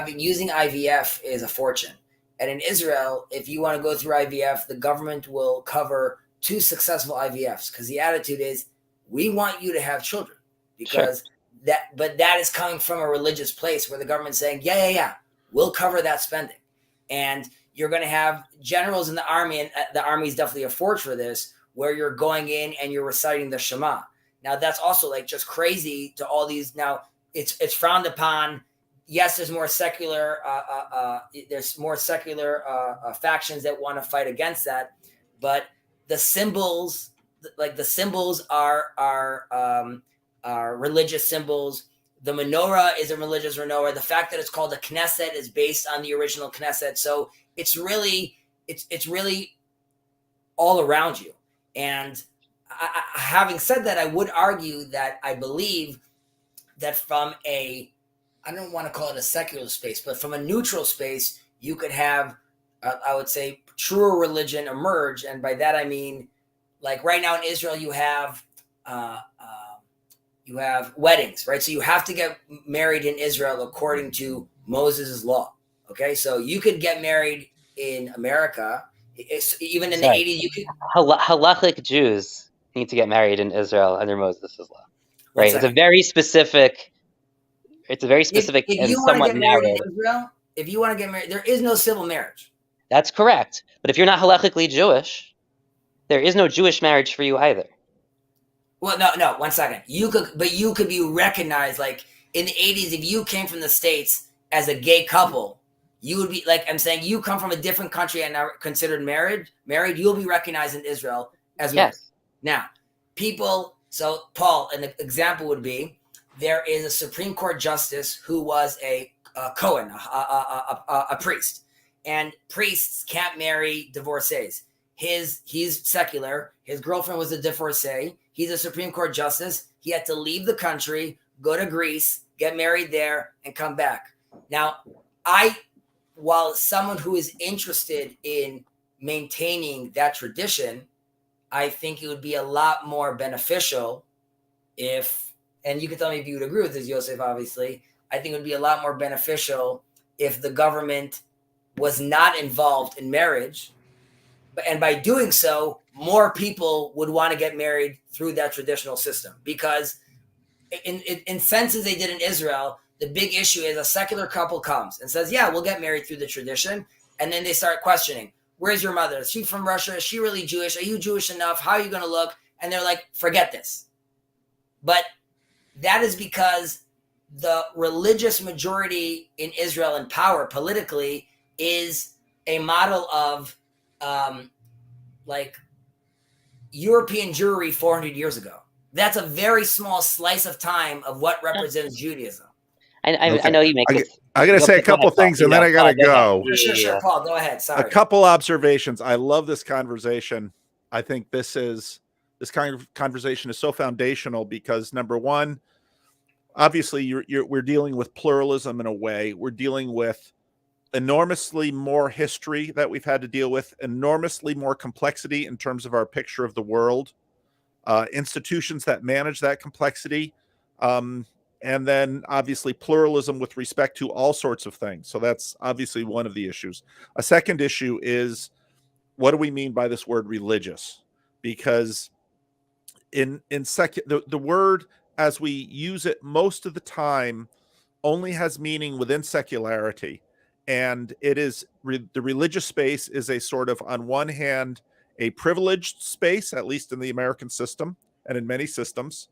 using IVF is a fortune. And in Israel, if you want to go through IVF, the government will cover 2 successful IVFs, because the attitude is, we want you to have children, because that is coming from a religious place where the government's saying, yeah, we'll cover that spending. And you're going to have generals in the army, and the army is definitely a forge for this, where you're going in and you're reciting the Shema. Now that's also like just crazy to all these. Now it's frowned upon. Yes, there's more secular. Factions that want to fight against that, but the symbols, are religious symbols. The menorah is a religious menorah. The fact that it's called a Knesset is based on the original Knesset. So it's really all around you. And having said that, I would argue that I believe that from I don't want to call it a secular space, but from a neutral space, you could have, I would say, truer religion emerge. And by that, I mean, like right now in Israel, you have weddings, right? So you have to get married in Israel according to Moses' law. Okay, so you could get married in America. Even in the 80s, you could. Halachic Jews need to get married in Israel under Moses' law, right? It's a very specific. If and somewhat narrow. If you want to get married, there is no civil marriage. That's correct. But if you're not halachically Jewish, there is no Jewish marriage for you either. Well, no, 1 second. You could be recognized, like in the 80s, if you came from the States as a gay couple, you would be, like I'm saying, you come from a different country and are considered married, you'll be recognized in Israel as married. Yes. Now, so Paul, an example would be, there is a Supreme Court justice who was a Cohen, a priest, and priests can't marry divorcees. He's secular. His girlfriend was a divorcee. He's a Supreme Court justice. He had to leave the country, go to Greece, get married there, and come back. Now, while someone who is interested in maintaining that tradition, I think it would be a lot more beneficial if, and you can tell me if you would agree with this, Yosef, obviously, I think it would be a lot more beneficial if the government was not involved in marriage. And by doing so, more people would want to get married through that traditional system. Because in senses they did in Israel, the big issue is a secular couple comes and says, yeah, we'll get married through the tradition. And then they start questioning, where's your mother? Is she from Russia? Is she really Jewish? Are you Jewish enough? How are you going to look? And they're like, forget this. But that is because the religious majority in Israel in power politically is a model of like European Jewry 400 years ago. That's a very small slice of time of what represents Judaism. I know you make this. I got to say a couple things, and then I got to go. Sure, Paul, go ahead. Sorry. A couple observations. I love this conversation. I think this kind of conversation is so foundational because, number one, obviously we're dealing with pluralism in a way. We're dealing with enormously more history that we've had to deal with, enormously more complexity in terms of our picture of the world, institutions that manage that complexity, and then obviously pluralism with respect to all sorts of things. So that's obviously one of the issues. A second issue is, what do we mean by this word religious? Because the word as we use it most of the time only has meaning within secularity. And it is the religious space is a sort of, on one hand, a privileged space, at least in the American system and in many systems,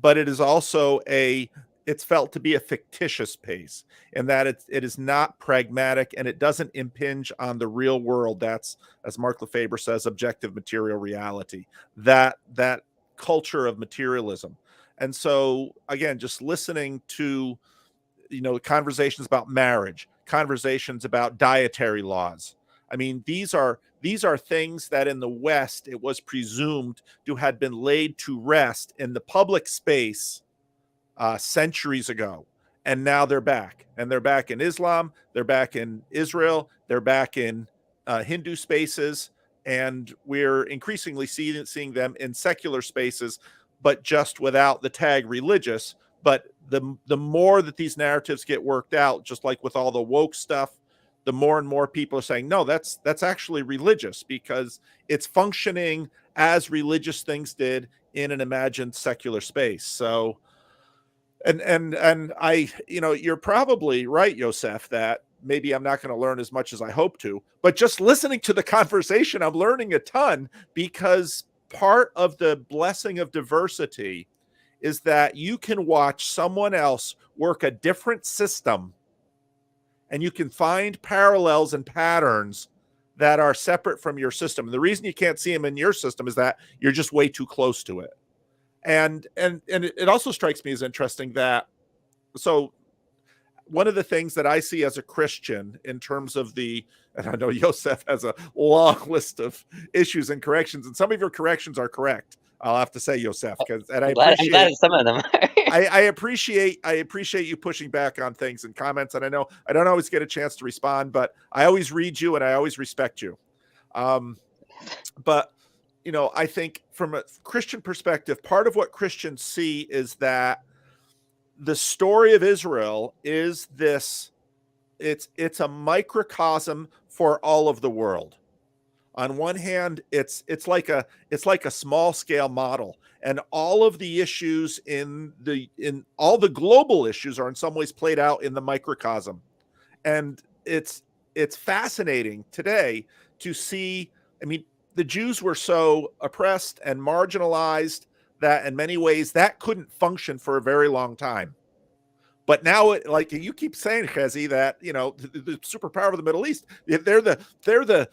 but it is also it's felt to be a fictitious space in that it is not pragmatic and it doesn't impinge on the real world. That's, as Mark Lefebvre says, objective material reality, that culture of materialism. And so, again, just listening to, conversations about marriage, conversations about dietary laws. I mean, these are things that in the West, it was presumed to had been laid to rest in the public space centuries ago. And now they're back. And they're back in Islam. They're back in Israel. They're back in Hindu spaces. And we're increasingly seeing them in secular spaces, but just without the tag religious. But the more that these narratives get worked out, just like with all the woke stuff, the more and more people are saying, no, that's actually religious because it's functioning as religious things did in an imagined secular space. So, and I, you're probably right, Yosef, that maybe I'm not going to learn as much as I hope to, but just listening to the conversation, I'm learning a ton, because part of the blessing of diversity is that you can watch someone else work a different system and you can find parallels and patterns that are separate from your system. And the reason you can't see them in your system is that you're just way too close to it. And it also strikes me as interesting that, so one of the things that I see as a Christian in terms of and I know Yosef has a long list of issues and corrections, and some of your corrections are correct, I'll have to say, Yosef, I'm glad some of them are. I appreciate you pushing back on things and comments, and I know I don't always get a chance to respond, but I always read you and I always respect you. But I think from a Christian perspective, part of what Christians see is that the story of Israel is this, it's a microcosm for all of the world. On one hand, it's like a small scale model, and all of the issues in all the global issues are in some ways played out in the microcosm. And it's fascinating today to see. I mean, the Jews were so oppressed and marginalized that in many ways that couldn't function for a very long time. But now, like you keep saying, Chezi, that the superpower of the Middle East, they're the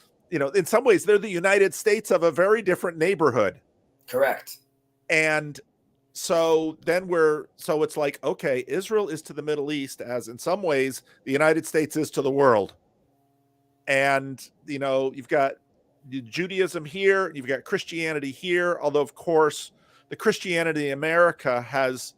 in some ways they're the United States of a very different neighborhood. Correct. And so then it's like, okay, Israel is to the Middle East as in some ways the United States is to the world. And you've got Judaism here, you've got Christianity here, although of course the Christianity in America has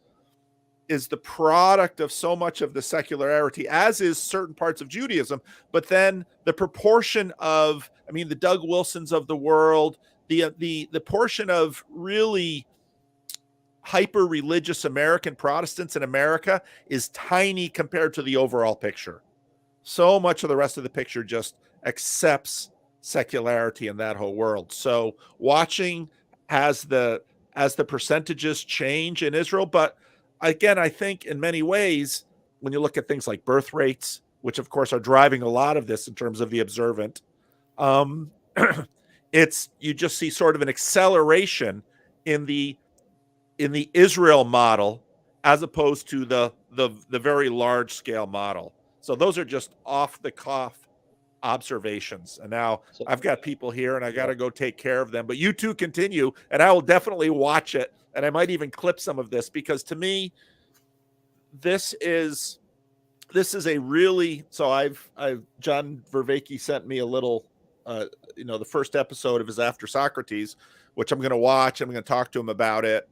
is the product of so much of the secularity, as is certain parts of Judaism. But then the proportion of, I mean, the Doug Wilsons of the world, the portion of really hyper religious American Protestants in America is tiny compared to the overall picture. So much of the rest of the picture just accepts secularity in that whole world. So watching as the percentages change in Israel, but again, I think in many ways, when you look at things like birth rates, which of course are driving a lot of this in terms of the observant, it's, you just see sort of an acceleration in the Israel model as opposed to the very large scale model. So those are just off the cuff observations. And now I've got people here and I got to go take care of them, but you two continue and I will definitely watch it. And I might even clip some of this, because to me, this is a really, so I've John Vervaeke sent me a little, the first episode of his After Socrates, which I'm going to watch. I'm going to talk to him about it.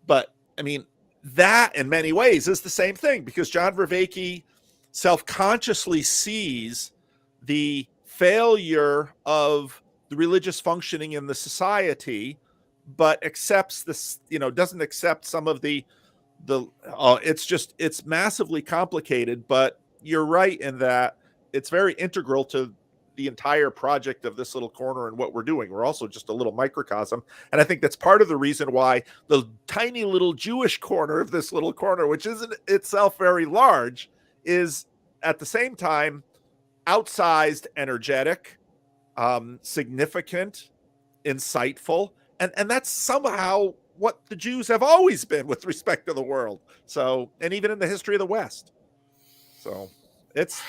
But I mean, that in many ways is the same thing, because John Vervaeke self-consciously sees the failure of the religious functioning in the society, but accepts this, doesn't accept some of it's massively complicated, but you're right in that it's very integral to the entire project of this little corner and what we're doing. We're also just a little microcosm. And I think that's part of the reason why the tiny little Jewish corner of this little corner, which isn't itself very large, is at the same time outsized, energetic, significant, insightful. And that's somehow what the Jews have always been with respect to the world. So, and even in the history of the West. So it's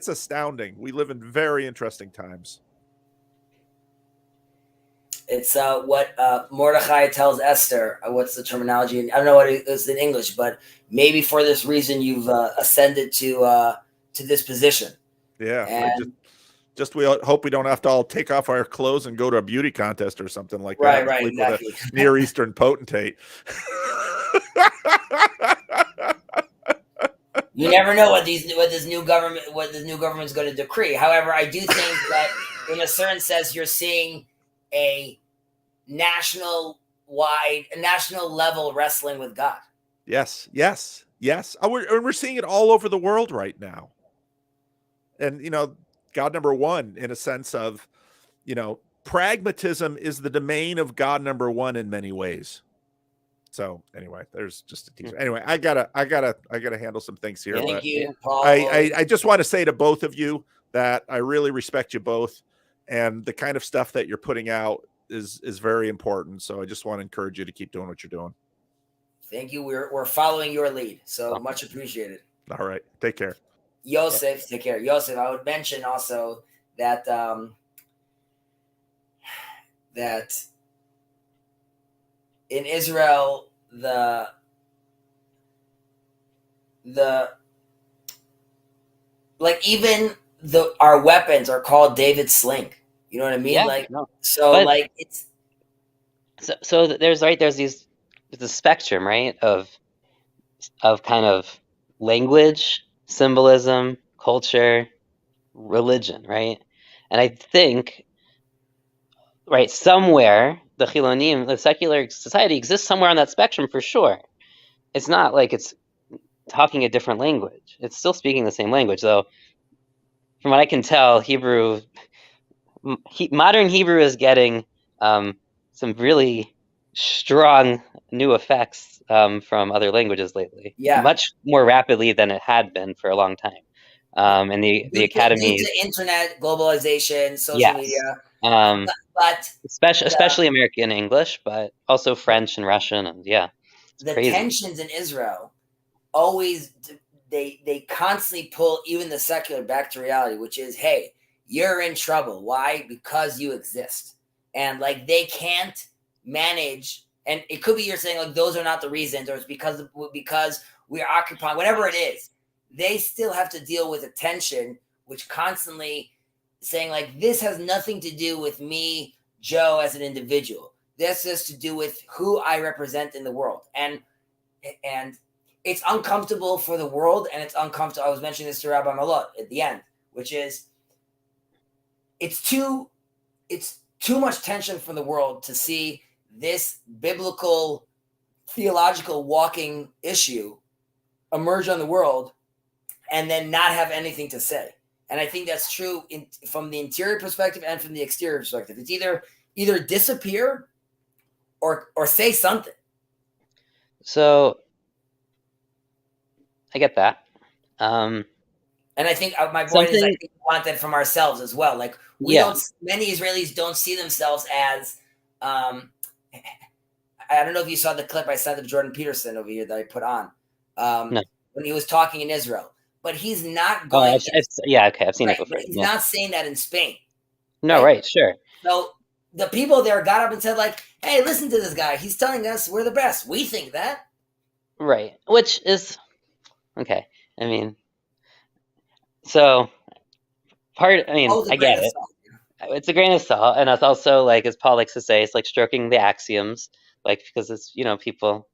astounding. We live in very interesting times. It's what Mordecai tells Esther. What's the terminology? I don't know what it is in English, but maybe for this reason you've ascended to this position. Yeah, and we hope we don't have to all take off our clothes and go to a beauty contest or something like that. Right, exactly. With a Near Eastern potentate. You never know what this new government's going to decree. However, I do think that in a certain sense, you're seeing a national level wrestling with God. Yes. We're seeing it all over the world right now. And, God number one, in a sense of, pragmatism is the domain of God number one in many ways. So anyway, there's just a teaser. Anyway, I gotta handle some things here. Thank you, Paul. I just want to say to both of you that I really respect you both, and the kind of stuff that you're putting out is very important. So I just want to encourage you to keep doing what you're doing. Thank you. We're following your lead, so much appreciated. All right, take care. Yosef, take care. Yosef, I would mention also that that in Israel, our weapons are called David's sling. You know what I mean? Yeah, it's so there's a spectrum, right, of kind of language, symbolism, culture, religion, right? And I think, right, somewhere the Chilonim, the secular society, exists somewhere on that spectrum for sure. It's not like it's talking a different language. It's still speaking the same language, though. From what I can tell, modern Hebrew is getting some really strong new effects from other languages lately. Yeah. Much more rapidly than it had been for a long time. And the academies, due to internet, globalization, social media, but especially American English, but also French and Russian, and the crazy. Tensions in Israel always they constantly pull even the secular back to reality, which is, hey, you're in trouble. Why? Because you exist, and they can't manage. And it could be you're saying those are not the reasons, or it's because we are occupying, whatever it is. They still have to deal with a tension, which constantly saying this has nothing to do with me, Joe, as an individual. This has to do with who I represent in the world. And it's uncomfortable for the world, and it's uncomfortable. I was mentioning this to Rabbi Mollot at the end, which is it's too much tension for the world to see this biblical, theological walking issue emerge on the world and then not have anything to say. And I think that's true from the interior perspective and from the exterior perspective. It's either disappear or say something. So I get that. And I think my point is, I think we want that from ourselves as well. Like many Israelis don't see themselves as, I don't know if you saw the clip I sent of Jordan Peterson over here that I put on when he was talking in Israel, but he's not going. I've seen it before. He's not saying that in Spain. No, right, sure. So the people there got up and said, like, hey, listen to this guy. He's telling us we're the best. We think that. Right. Which is, okay. I mean, so I get it. It's a grain of salt. And it's also, like, as Paul likes to say, it's like stroking the axioms, like, because it's, people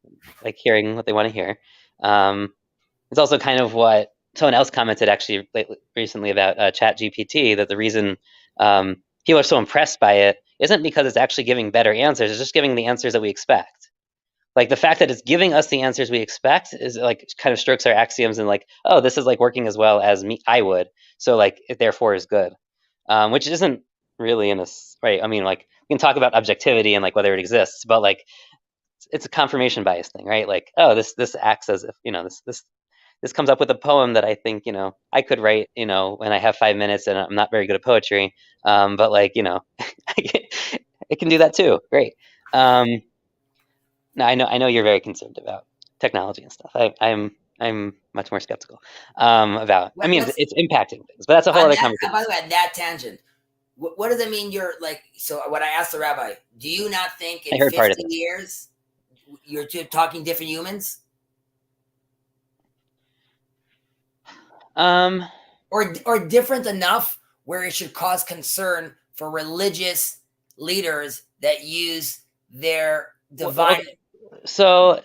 like hearing what they want to hear. It's also kind of what someone else commented actually recently about ChatGPT, that the reason people are so impressed by it isn't because it's actually giving better answers. It's just giving the answers that we expect. Like, the fact that it's giving us the answers we expect is, like, kind of strokes our axioms and, like, oh, this is, like, working as well as I would. So, like, it therefore is good, which isn't really right. I mean, like, we can talk about objectivity and, like, whether it exists, but, like, it's a confirmation bias thing, right? Like, oh, this acts as if, this comes up with a poem that I think, I could write, when I have 5 minutes and I'm not very good at poetry. But, like, it can do that too. Great. No, I know you're very concerned about technology and stuff. I'm much more skeptical about. I mean, it's impacting things, but that's a whole other conversation. By the way, at that tangent, what does it mean? You're like, so when I asked the rabbi, do you not think in 50 years you're talking different humans? Or different enough where it should cause concern for religious leaders that use their divine. So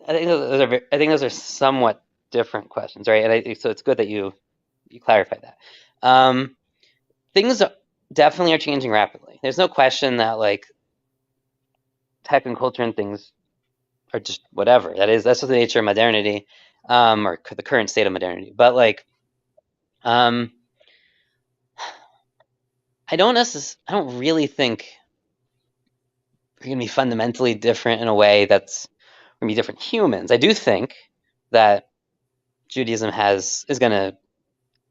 I think those are somewhat different questions, right? And so it's good that you clarify that. Things definitely are changing rapidly. There's no question that, like, tech and culture and things are just whatever. That's just the nature of modernity, or the current state of modernity. But, like, I don't really think we're going to be fundamentally different in a way that's going to be different humans. I do think that Judaism is going to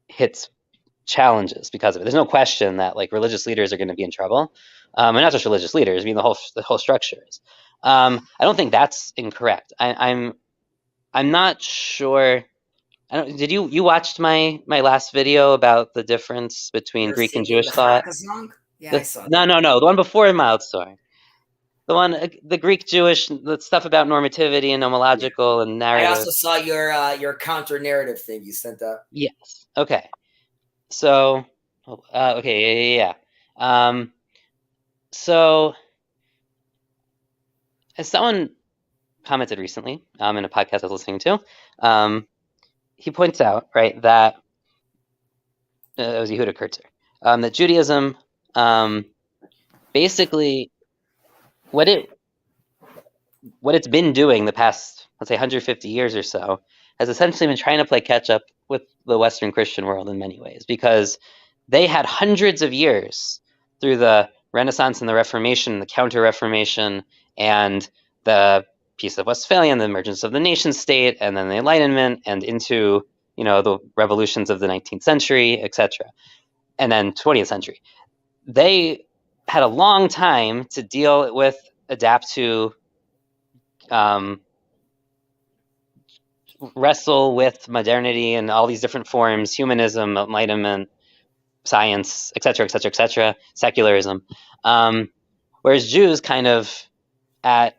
hit challenges because of it. There's no question that, like, religious leaders are going to be in trouble, and not just religious leaders. I mean, the whole structure is. I don't think that's incorrect. I'm not sure. Did you watched my last video about the difference between Greek and Jewish thought? Yeah, I saw that. No. The one before Mild Story. The Greek Jewish, the stuff about normativity and nomological and narrative. I also saw your counter narrative thing you sent out. Yes. Okay. So, okay, yeah. So, as someone commented recently, in a podcast I was listening to, he points out, right, that it was Yehuda Kurtzer, that Judaism, basically, what it's been doing the past, let's say, 150 years or so, has essentially been trying to play catch up with the Western Christian world in many ways, because they had hundreds of years through the Renaissance and the Reformation, the Counter-Reformation, and the Peace of Westphalia, and the emergence of the nation state, and then the Enlightenment, and into, the revolutions of the 19th century, etc., and then 20th century. They had a long time to deal with, adapt to, wrestle with modernity and all these different forms, humanism, enlightenment, science, etc., secularism. Whereas Jews kind of at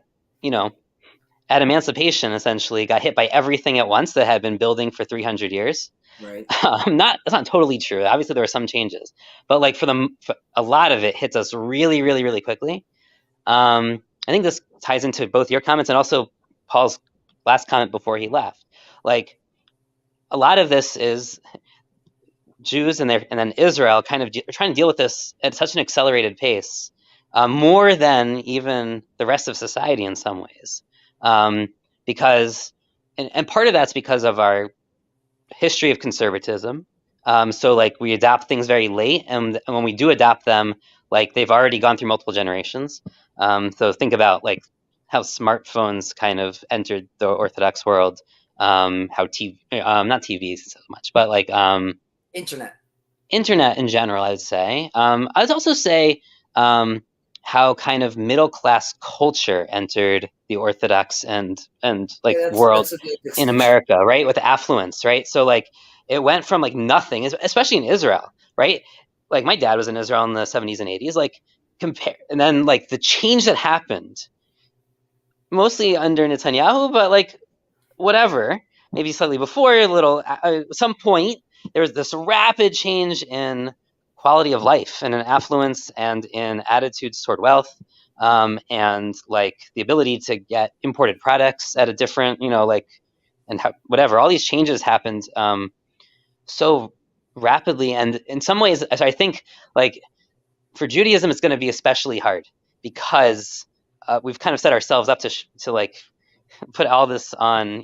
emancipation, essentially, got hit by everything at once that had been building for 300 years. Right. That's not totally true. Obviously, there were some changes, but, like, for a lot of it hits us really, really, really quickly. I think this ties into both your comments and also Paul's last comment before he left. Like, a lot of this is Jews and then Israel kind of trying to deal with this at such an accelerated pace, more than even the rest of society in some ways, because and part of that's because of our history of conservatism. So like we adopt things very late, and when we do adopt them, like they've already gone through multiple generations. So think about like how smartphones kind of entered the Orthodox world, how TV, not TV so much, but like internet in general, I'd say. I'd also say how kind of middle class culture entered the Orthodox and like world in America, right? With affluence, right? So like it went from like nothing, especially in Israel, right? Like my dad was in Israel in the 70s and 80s, like and then like the change that happened, mostly under Netanyahu, but like whatever, maybe slightly before, a little some point, there was this rapid change in quality of life and in affluence and in attitudes toward wealth, and like the ability to get imported products at a different, like, and whatever. All these changes happened so rapidly, and in some ways, I think, like for Judaism, it's going to be especially hard because we've kind of set ourselves up to like put all this on,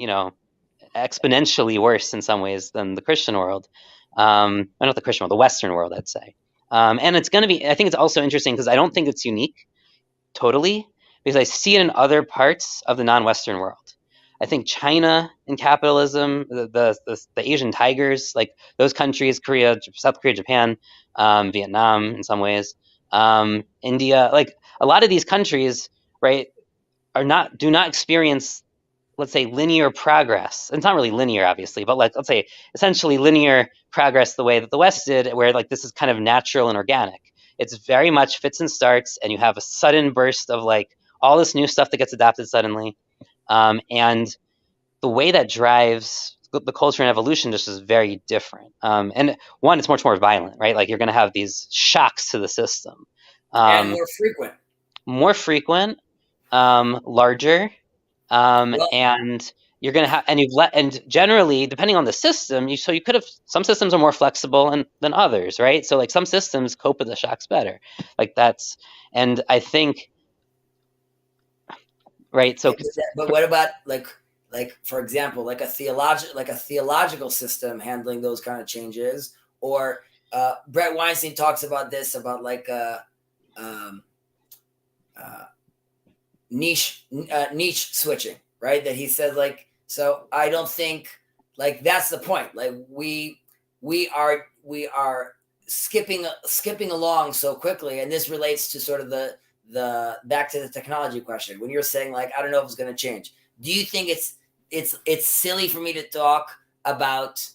exponentially worse in some ways than the Christian world. Not the Christian world, the Western world, I'd say. And it's going to be, I think it's also interesting because I don't think it's unique totally, because I see it in other parts of the non-Western world. I think China and capitalism, the Asian tigers, like those countries, Korea, South Korea, Japan, Vietnam in some ways, India, like a lot of these countries, right, do not experience, let's say, linear progress. It's not really linear, obviously, but let's say essentially linear progress the way that the West did, where like this is kind of natural and organic. It's very much fits and starts, and you have a sudden burst of like all this new stuff that gets adopted suddenly. And the way that drives the culture and evolution just is very different. And one, it's much more violent, right? Like you're going to have these shocks to the system. And more frequent. Larger. And you're going to have, and generally, depending on the system, so you could have, some systems are more flexible than others, right? So like some systems cope with the shocks better. Like that's, and I think, right. So, but what about like for example, like a theological system handling those kind of changes, or Brett Weinstein talks about this, about like niche switching, right? That he said, like, so I don't think, like, that's the point. Like we are skipping along so quickly, and this relates to sort of the back to the technology question. When you're saying like, I don't know if it's going to change, do you think it's silly for me to talk about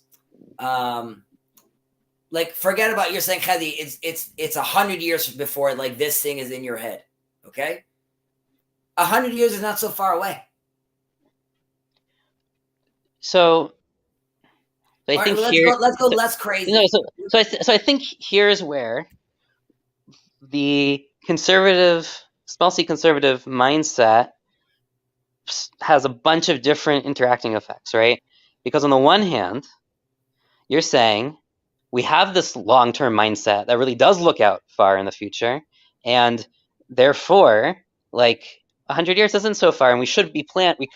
like, forget about, you're saying, Chezi, it's 100 years before like this thing is in your head, okay? 100 years is not so far away. So I think let's go less crazy. So I think here's where the conservative, small c conservative mindset has a bunch of different interacting effects, right? Because on the one hand, you're saying we have this long-term mindset that really does look out far in the future, and therefore, like 100 years isn't so far, and we should be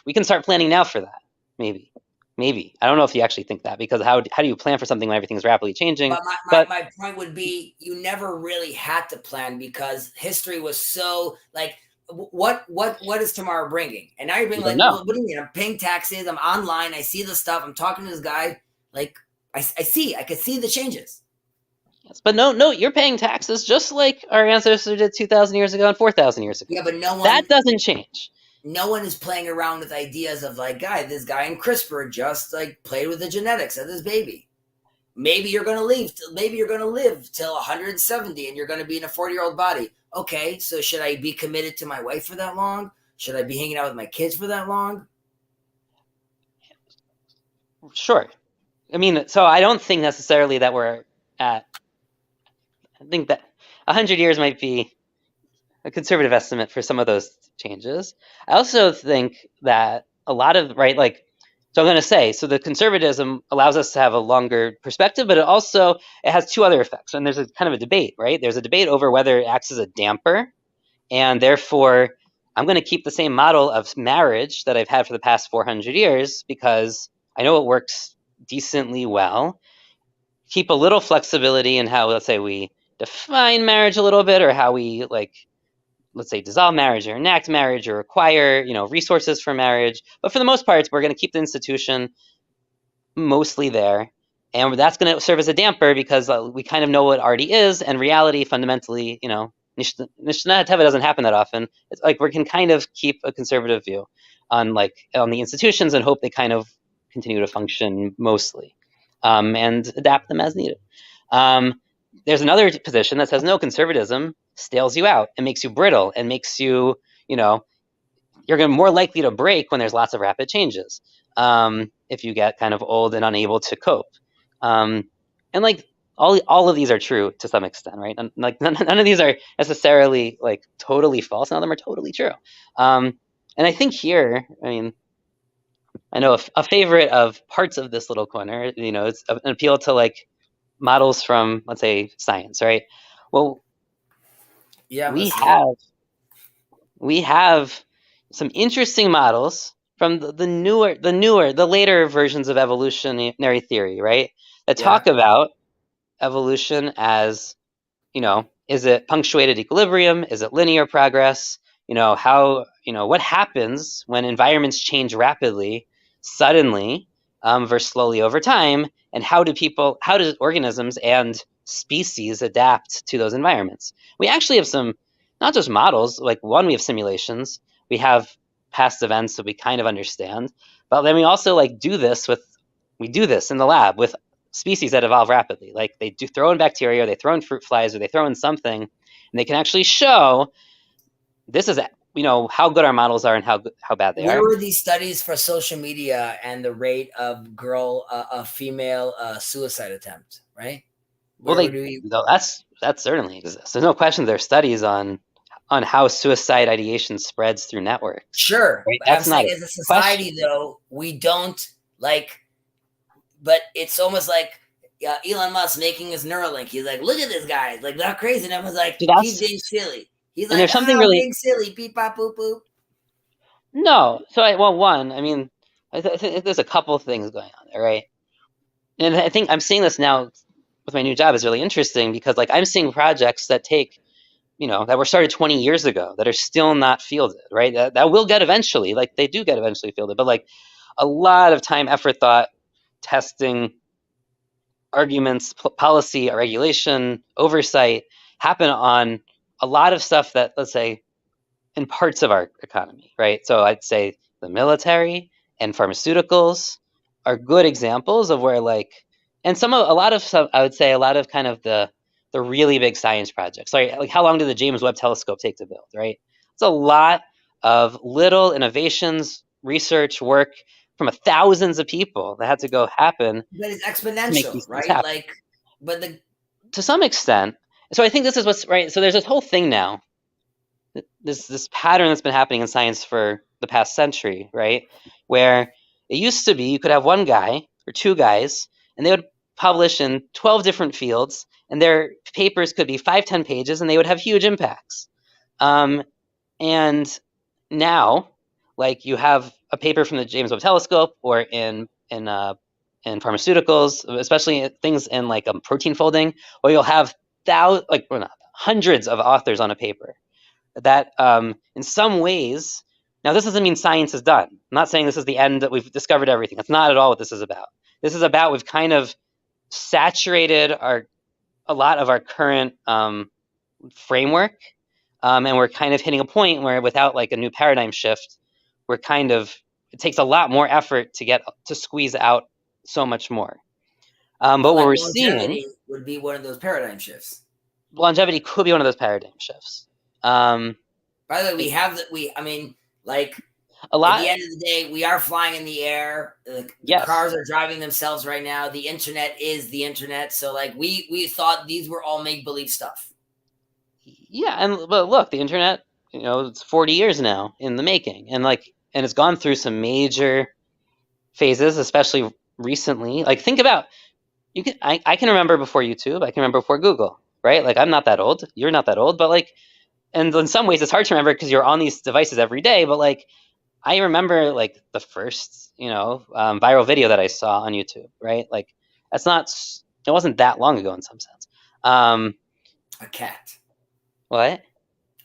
we can start planning now for that. Maybe. I don't know if you actually think that, because how do you plan for something when everything's rapidly changing? But my point would be, you never really had to plan, because history was so like, what is tomorrow bringing? And now you're being like, well, what do you mean? I'm paying taxes, I'm online, I see the stuff, I'm talking to this guy, like I could see the changes. Yes, but no, you're paying taxes just like our ancestors did 2,000 years ago and 4,000 years ago. Yeah, but that doesn't change. No one is playing around with ideas of like, this guy in CRISPR just like played with the genetics of this baby. Maybe you're going to live till 170 and you're going to be in a 40-year-old body. Okay, so should I be committed to my wife for that long? Should I be hanging out with my kids for that long? Sure. I mean, so I don't think necessarily that we're at, I think that 100 years might be a conservative estimate for some of those changes. I also think that a lot of, right, like, so I'm going to say, so the conservatism allows us to have a longer perspective, but it has two other effects. And there's a kind of a debate, right? There's a debate over whether it acts as a damper, and therefore I'm going to keep the same model of marriage that I've had for the past 400 years because I know it works decently well. Keep a little flexibility in how, let's say, we define marriage a little bit, or how we, like, let's say, dissolve marriage or enact marriage or acquire, resources for marriage. But for the most part, we're going to keep the institution mostly there. And that's going to serve as a damper because we kind of know what already is, and reality fundamentally, Mishnah Teva doesn't happen that often. It's like we can kind of keep a conservative view on the institutions and hope they kind of continue to function mostly, and adapt them as needed. There's another position that says no, conservatism stales you out and makes you brittle and makes you, you're going to be more likely to break when there's lots of rapid changes. If you get kind of old and unable to cope. And like all of these are true to some extent, right? And like none of these are necessarily like totally false. None of them are totally true. And I think here, I mean, I know a favorite of parts of this little corner, it's an appeal to like models from, let's say, science, right? Well, Yeah, we have some interesting models from the later versions of evolutionary theory, right? That talk about evolution as, is it punctuated equilibrium? Is it linear progress? What happens when environments change rapidly, suddenly, versus slowly over time? And how do organisms and species adapt to those environments? We actually have some, not just models, like one, we have simulations, we have past events that we kind of understand, but then we also do this in the lab with species that evolve rapidly. Like they do throw in bacteria, or they throw in fruit flies, or they throw in something, and they can actually show this is how good our models are and how bad they are. Where were these studies for social media and the rate of female suicide attempt, right? That certainly exists. There's no question there are studies on how suicide ideation spreads through networks. Sure. Right? That's not as a society, though, we don't but it's almost like Elon Musk making his Neuralink. He's like, look at this guy. Like, not crazy. And everyone's like, he's being silly. He's like, there's something really being silly. Beep, bop, boop, boop. No. So, I think there's a couple of things going on there, right? And I think I'm seeing this now with my new job is really interesting because, I'm seeing projects that take, that were started 20 years ago that are still not fielded, right? That will get eventually, they do get eventually fielded, but a lot of time, effort, thought, testing, arguments, policy, regulation, oversight happen on a lot of stuff that, let's say, in parts of our economy, right? So I'd say the military and pharmaceuticals are good examples of where and a lot of kind of the really big science projects. Like how long did the James Webb Telescope take to build, right? It's a lot of little innovations, research, work from thousands of people that had to go happen. But it's exponential, right? To some extent. So I think this is what's right. So there's this whole thing now, this pattern that's been happening in science for the past century, right? Where it used to be you could have one guy or two guys, and they would publish in 12 different fields, and their papers could be 5-10 pages, and they would have huge impacts. And now, you have a paper from the James Webb Telescope, or in pharmaceuticals, especially things in protein folding, where you'll have hundreds of authors on a paper. That in some ways, now this doesn't mean science is done. I'm not saying this is the end, that we've discovered everything. That's not at all what this is about. This is about we've kind of saturated a lot of our current framework, and we're kind of hitting a point where without a new paradigm shift, it takes a lot more effort to squeeze out so much more. But what we're seeing would be one of those paradigm shifts. Longevity could be one of those paradigm shifts. By the way, at the end of the day, we are flying in the air. The cars are driving themselves right now. The internet is the internet. So we thought these were all make-believe stuff. Yeah, but look, the internet, it's 40 years now in the making, and and it's gone through some major phases, especially recently. Like, think about, I can remember before YouTube, I can remember before Google, right? Like, I'm not that old, you're not that old, but like, and in some ways it's hard to remember because you're on these devices every day, but like, I remember like the first, viral video that I saw on YouTube, right? Like, it wasn't that long ago in some sense. A cat. What?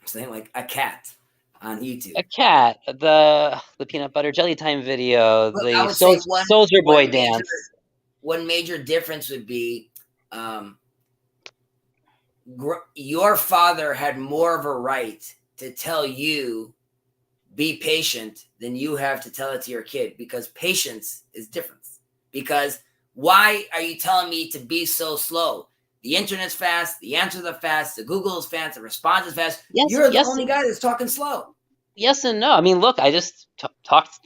I'm saying like a cat on YouTube. A cat, the peanut butter jelly time video, But I the would say Soldier Boy dance. One major difference would be your father had more of a right to tell you be patient than you have to tell it to your kid, because patience is different. Because why are you telling me to be so slow? The internet's fast, the answers are fast, the Google is fast, the response is fast. Yes, You're the only guy that's talking slow. Yes and no. I mean, look, I just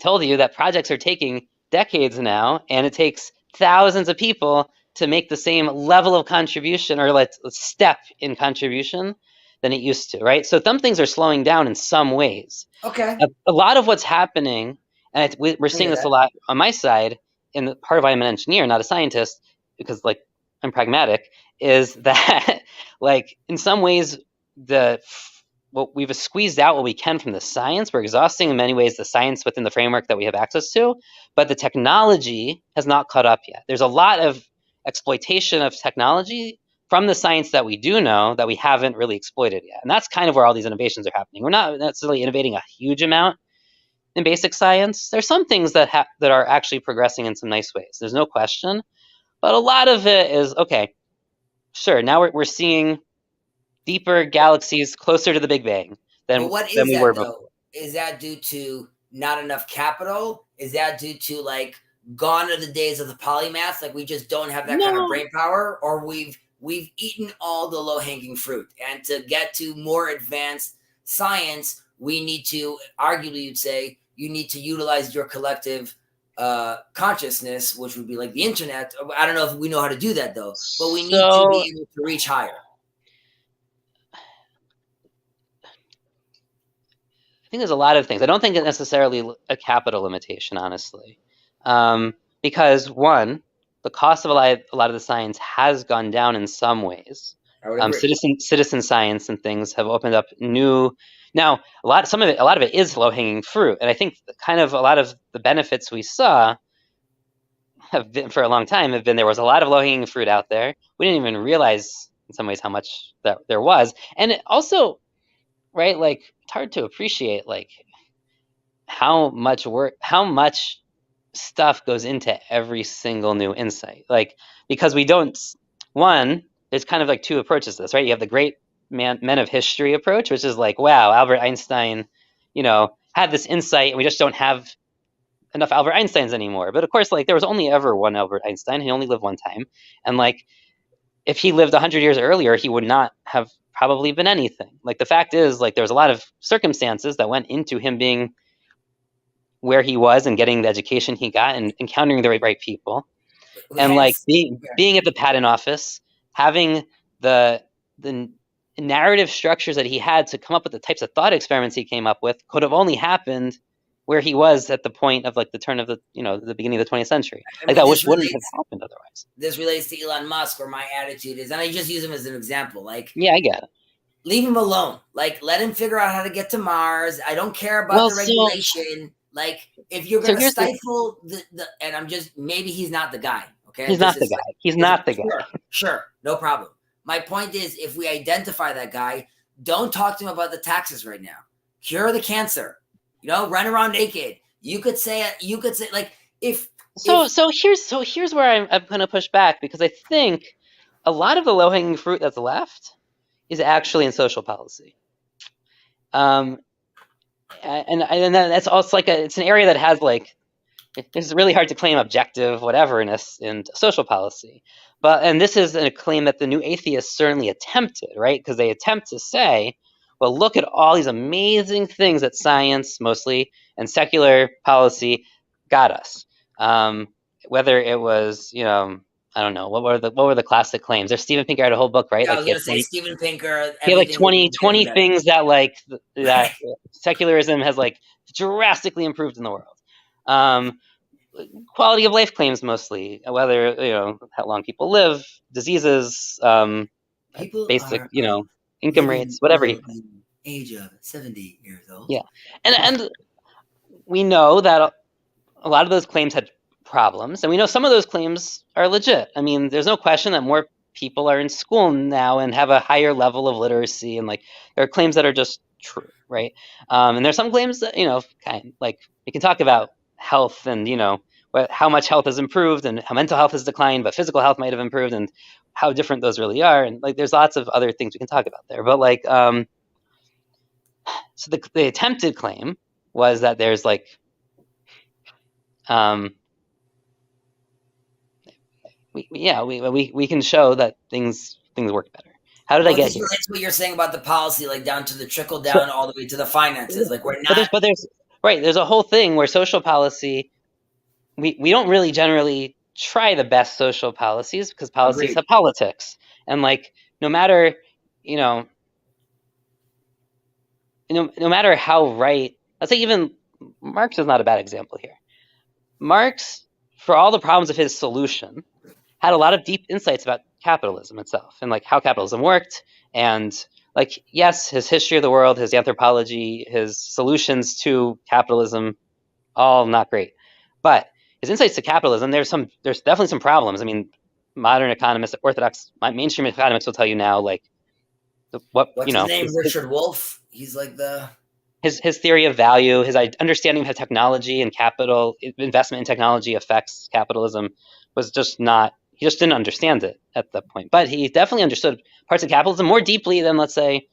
told you that projects are taking decades now, and it takes thousands of people to make the same level of contribution, or let's step in contribution, than it used to, right? So some things are slowing down in some ways. Okay. A lot of what's happening, and we're seeing this a lot on my side, and the part of why I'm an engineer, not a scientist, because like I'm pragmatic, is that like in some ways we've squeezed out what we can from the science. We're exhausting in many ways the science within the framework that we have access to, but the technology has not caught up yet. There's a lot of exploitation of technology from the science that we do know that we haven't really exploited yet. And that's kind of where all these innovations are happening. We're not necessarily innovating a huge amount in basic science. There's some things that are actually progressing in some nice ways. There's no question. But a lot of it is, okay, sure, now we're seeing deeper galaxies closer to the Big Bang than we were before. Is that due to not enough capital? Is that due to like gone are the days of the polymath? Like we just don't have that kind of brain power, or we've eaten all the low-hanging fruit, and to get to more advanced science, we need to, arguably you'd say, you need to utilize your collective consciousness, which would be like the internet. I don't know if we know how to do that though, but we need to be able to reach higher. I think there's a lot of things. I don't think it's necessarily a capital limitation, honestly, because one, the cost of a lot of the science has gone down in some ways. Citizen science and things have opened up new. Now, a lot of it is low-hanging fruit, and I think kind of a lot of the benefits we saw have been for a long time have been there was a lot of low-hanging fruit out there. We didn't even realize in some ways how much that there was, and it also, right, like it's hard to appreciate like how much work, how much stuff goes into every single new insight, like because we don't. One, there's kind of like two approaches to this, right? You have the great men of history approach, which is like, wow, Albert Einstein, had this insight, and we just don't have enough Albert Einsteins anymore. But of course, like there was only ever one Albert Einstein. He only lived one time, and like if he lived 100 years earlier, he would not have probably been anything. Like the fact is, like there was a lot of circumstances that went into him being where he was and getting the education he got and encountering the right people, and like being at the patent office, having the narrative structures that he had to come up with the types of thought experiments he came up with could have only happened where he was at the point of like the turn of the beginning of the 20th century. Like that wouldn't have happened otherwise. This relates to Elon Musk, or my attitude is, and I just use him as an example. Like, yeah, I get it. Leave him alone. Like, let him figure out how to get to Mars. I don't care about the regulation. Like, if you're going to stifle the, and I'm just, maybe he's not the guy. Okay. He's not the guy. He's not the guy. Sure. No problem. My point is, if we identify that guy, don't talk to him about the taxes right now. Cure the cancer. Run around naked. You could say like here's where I'm going to push back, because I think a lot of the low-hanging fruit that's left is actually in social policy. And that's also like it's an area that has like, it's really hard to claim objective whateverness in social policy. And this is a claim that the new atheists certainly attempted, right? Because they attempt to say, well, look at all these amazing things that science mostly and secular policy got us. Whether it was, I don't know, what were the classic claims? There's Steven Pinker had a whole book, right? Yeah, I Like was gonna say Steven Pinker. he had like Everything would be 20 better. things that like that Right. secularism has like drastically improved in the world. Quality of life claims mostly, whether how long people live, diseases, People basic are income living rates, whatever he below the age of 70 years old. yeah, and we know that a lot of those claims had problems, and we know some of those claims are legit. I mean, there's no question that more people are in school now and have a higher level of literacy, and like there are claims that are just true, right? And there's some claims that kind like we can talk about health and how much health has improved and how mental health has declined, but physical health might have improved, and how different those really are. And like there's lots of other things we can talk about there, but like so the attempted claim was that there's like we can show that things work better. How did I get here? That's what you're saying about the policy, like down to the trickle down, all the way to the finances. Like we're not. But there's right. There's a whole thing where social policy, we don't really generally try the best social policies because policies have politics, and like no matter no matter how right. Let's say even Marx is not a bad example here. Marx, for all the problems of his solution, had a lot of deep insights about capitalism itself and like how capitalism worked. And like, yes, his history of the world, his anthropology, his solutions to capitalism, all not great. But his insights to capitalism, there's definitely some problems. I mean, modern economists, orthodox, mainstream economics will tell you now, like What's his name? Richard Wolff. He's like his theory of value, his understanding of how technology and capital investment in technology affects capitalism was just not. He just didn't understand it at that point, but he definitely understood parts of capitalism more deeply than, let's say,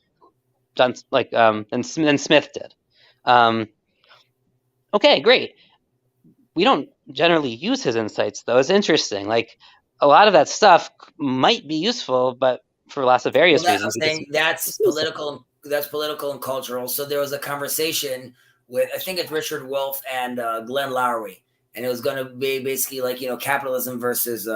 than Smith did. Okay, great. We don't generally use his insights, though. It's interesting. Like a lot of that stuff might be useful, but for lots of various reasons. That's political. That's political and cultural. So there was a conversation with, I think it's Richard Wolff and Glenn Loury, and it was going to be basically like capitalism versus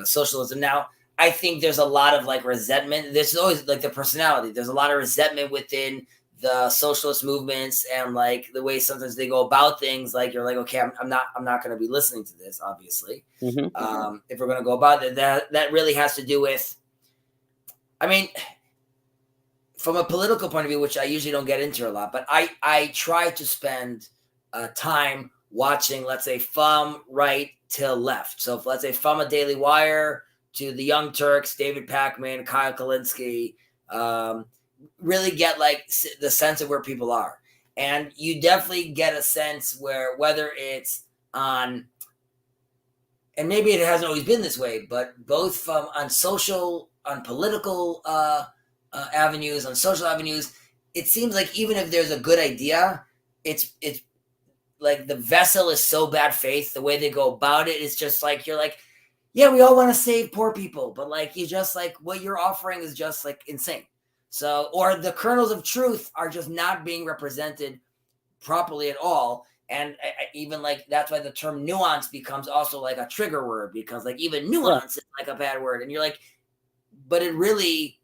socialism. Now, I think there's a lot of like resentment. There's always like the personality. There's a lot of resentment within the socialist movements and like the way sometimes they go about things. Like you're like, okay, I'm not going to be listening to this. Obviously, if we're going to go about it, that really has to do with. I mean, from a political point of view, which I usually don't get into a lot, but I try to spend time watching, let's say, from right to left. So if, let's say, from a Daily Wire to the Young Turks, David Pakman, Kyle Kalinske, really get like the sense of where people are. And you definitely get a sense where whether it's on, and maybe it hasn't always been this way, but both on political avenues, on social avenues, it seems like even if there's a good idea, it's like the vessel is so bad faith. The way they go about it is just like, you're like, yeah, we all want to save poor people, but like you just like what you're offering is just like insane. So, or the kernels of truth are just not being represented properly at all. And even like that's why the term nuance becomes also like a trigger word, because like even nuance is like a bad word, and you're like, but it really.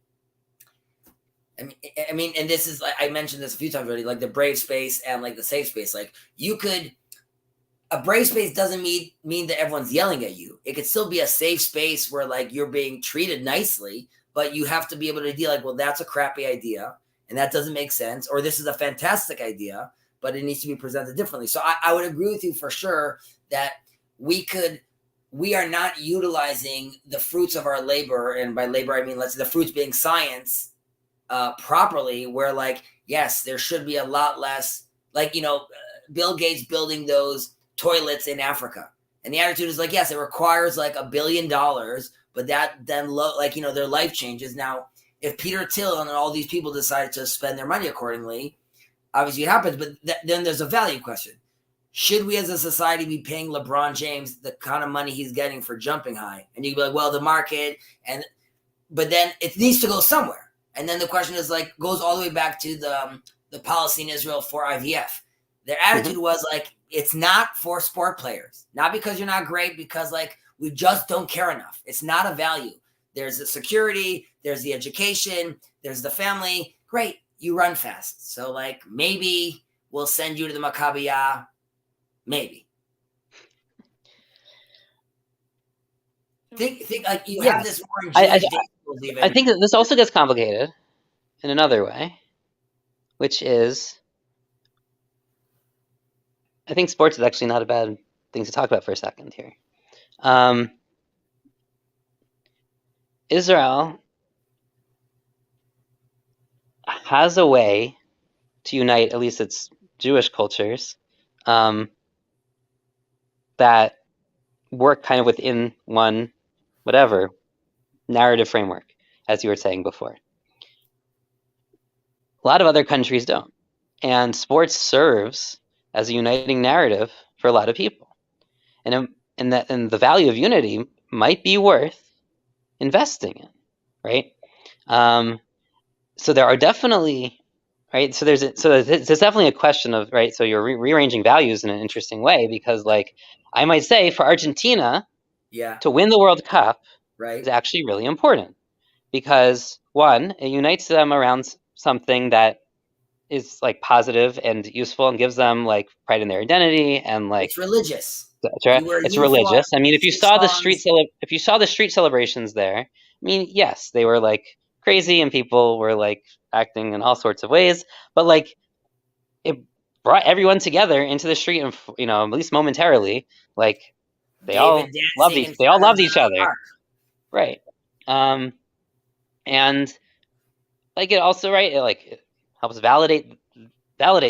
I mean, and this is like I mentioned this a few times already, like the brave space and like the safe space. Like a brave space doesn't mean that everyone's yelling at you. It could still be a safe space where like you're being treated nicely, but you have to be able to deal like, well, that's a crappy idea and that doesn't make sense, or this is a fantastic idea, but it needs to be presented differently. So I would agree with you for sure that we are not utilizing the fruits of our labor, and by labor I mean let's say the fruits being science. Properly, where like, yes, there should be a lot less, like, Bill Gates building those toilets in Africa. And the attitude is like, yes, it requires like $1 billion, but that then their life changes. Now, if Peter Thiel and all these people decide to spend their money accordingly, obviously it happens, but then there's a value question. Should we as a society be paying LeBron James the kind of money he's getting for jumping high? And you can be like, well, the market, but then it needs to go somewhere. And then the question is like, goes all the way back to the policy in Israel for IVF. Their attitude was like, it's not for sport players, not because you're not great, because like We just don't care enough. It's not a value. There's the security, there's the education, there's the family. Great, you run fast. So like maybe we'll send you to the Maccabiah. Maybe. Think like you have this more in Jewish day schools even. I think that this also gets complicated in another way, which is, I think sports is actually not a bad thing to talk about for a second here. Israel has a way to unite at least its Jewish cultures that work kind of within one, whatever, narrative framework, as you were saying before. A lot of other countries don't. And sports serves as a uniting narrative for a lot of people. And the value of unity might be worth investing in, right? So there are definitely, right? So there's definitely a question of, right? So you're rearranging values in an interesting way, because like I might say for Argentina, to win the World Cup is actually really important, because one, it unites them around something that is like positive and useful and gives them like pride in their identity, and like it's religious. It's religious. I mean, if you saw the street celebrations there, I mean, yes, they were like crazy and people were like acting in all sorts of ways, but like it brought everyone together into the street, and at least momentarily, like they all loved each other, right? And like it also, right, it helps validate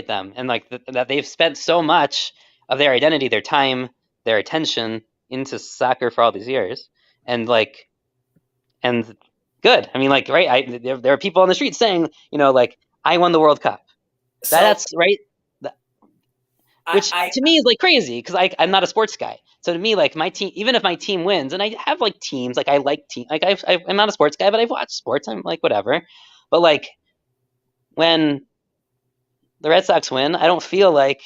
them, and like that they've spent so much of their identity, their time, their attention into soccer for all these years, and good. I mean, like, right? There are people on the street saying, like, I won the World Cup. That's right. Which to me is like crazy, because I'm not a sports guy. So to me, like my team, even if my team wins, and I have like teams, like I like team, like I'm not a sports guy, but I've watched sports. I'm like whatever. But like when the Red Sox win, I don't feel like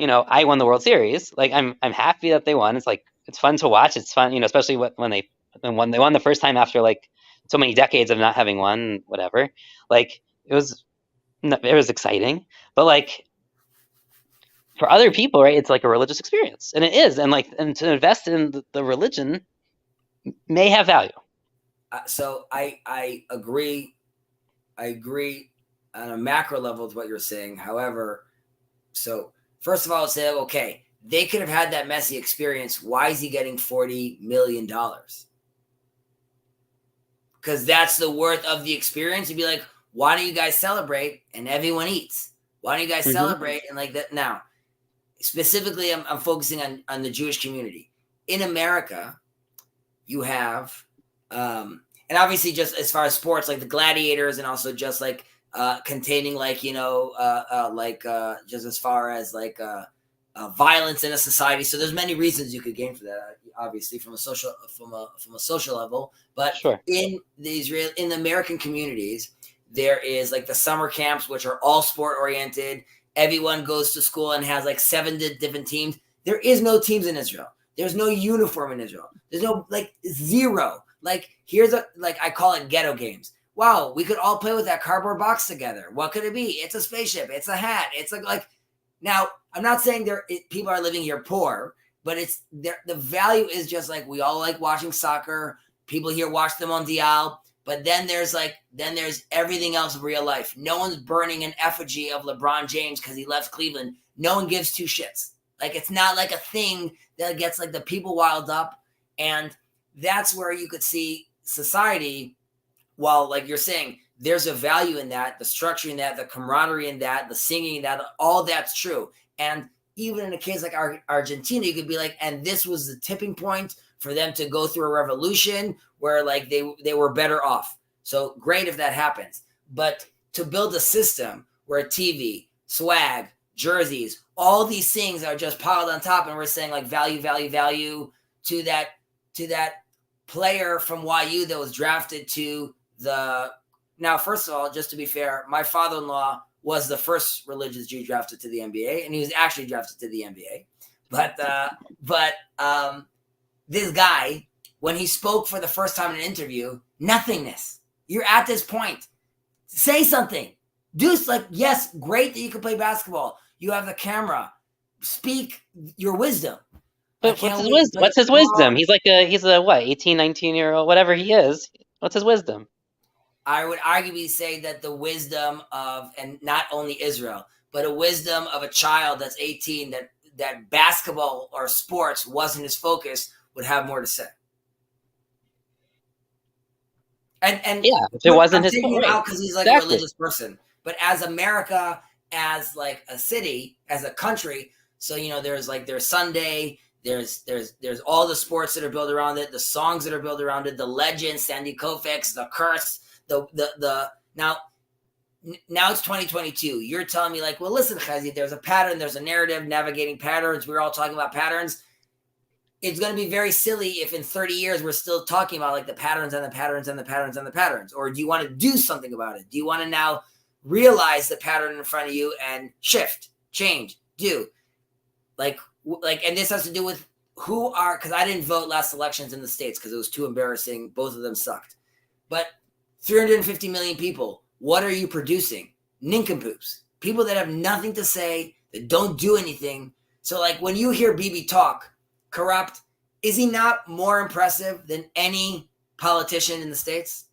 I won the World Series. Like I'm happy that they won. It's like it's fun to watch. It's fun, especially when they won the first time after like so many decades of not having won. Whatever. Like it was exciting, but like for other people, right? It's like a religious experience, and it is, and to invest in the religion may have value. So I agree. I agree on a macro level with what you're saying. However, so first of all, I'll say, okay, they could have had that messy experience. Why is he getting $40 million? Because that's the worth of the experience. You'd be like, why don't you guys celebrate and everyone eats? Why don't you guys celebrate and like that? Now, specifically, I'm focusing on the Jewish community. In America, you have, and obviously just as far as sports, like the gladiators, and also just like containing like, just as far as like violence in a society. So there's many reasons you could gain for that, obviously from a social level. But in the American communities, there is like the summer camps, which are all sport oriented. Everyone goes to school and has like 7 different teams. There is no teams in Israel. There's no uniform in Israel. There's no like zero. Like here's I call it ghetto games. Wow, we could all play with that cardboard box together. What could it be? It's a spaceship. It's a hat. It's like now I'm not saying people are living here poor, but it's the value is just like we all like watching soccer. People here watch the Mondial. But then there's everything else of real life. No one's burning an effigy of LeBron James because he left Cleveland. No one gives two shits. Like it's not like a thing that gets like the people wild up. And that's where you could see society, while like you're saying, there's a value in that, the structure in that, the camaraderie in that, the singing in that, all that's true. And even in a case like Argentina, you could be like, and this was the tipping point for them to go through a revolution where like they were better off. So great if that happens. But to build a system where TV, swag, jerseys, all these things are just piled on top, and we're saying like value to that player from YU that was drafted to the. Now, first of all, just to be fair, my father-in-law was the first religious Jew drafted to the NBA, and he was actually drafted to the NBA. But this guy, when he spoke for the first time in an interview, nothingness. You're at this point. Say something. Do like, yes, great that you can play basketball. You have the camera. Speak your wisdom. But what's his wisdom? What's his wisdom? He's a what, 18, 19-year-old, whatever he is. What's his wisdom? I would arguably say that the wisdom of, and not only Israel, but a wisdom of a child that's 18 that basketball or sports wasn't his focus would have more to say. And yeah, if it wasn't his focus, out because he's like exactly. a religious person. But as America, as like a city, as a country, so there's Sunday, there's all the sports that are built around it, the songs that are built around it, the legends, Sandy Koufax, the curse, the now it's 2022. You're telling me like, well, listen, Chezi, there's a pattern, there's a narrative, navigating patterns. We're all talking about patterns. It's going to be very silly if in 30 years we're still talking about like the patterns and the patterns and the patterns and the patterns. Or do you want to do something about it? Do you want to now realize the pattern in front of you and shift, change, do like, and this has to do with because I didn't vote last elections in the States because it was too embarrassing. Both of them sucked. But 350 million people, what are you producing? Nincompoops. People that have nothing to say, that don't do anything. So like when you hear Bibi talk, corrupt, is he not more impressive than any politician in the States?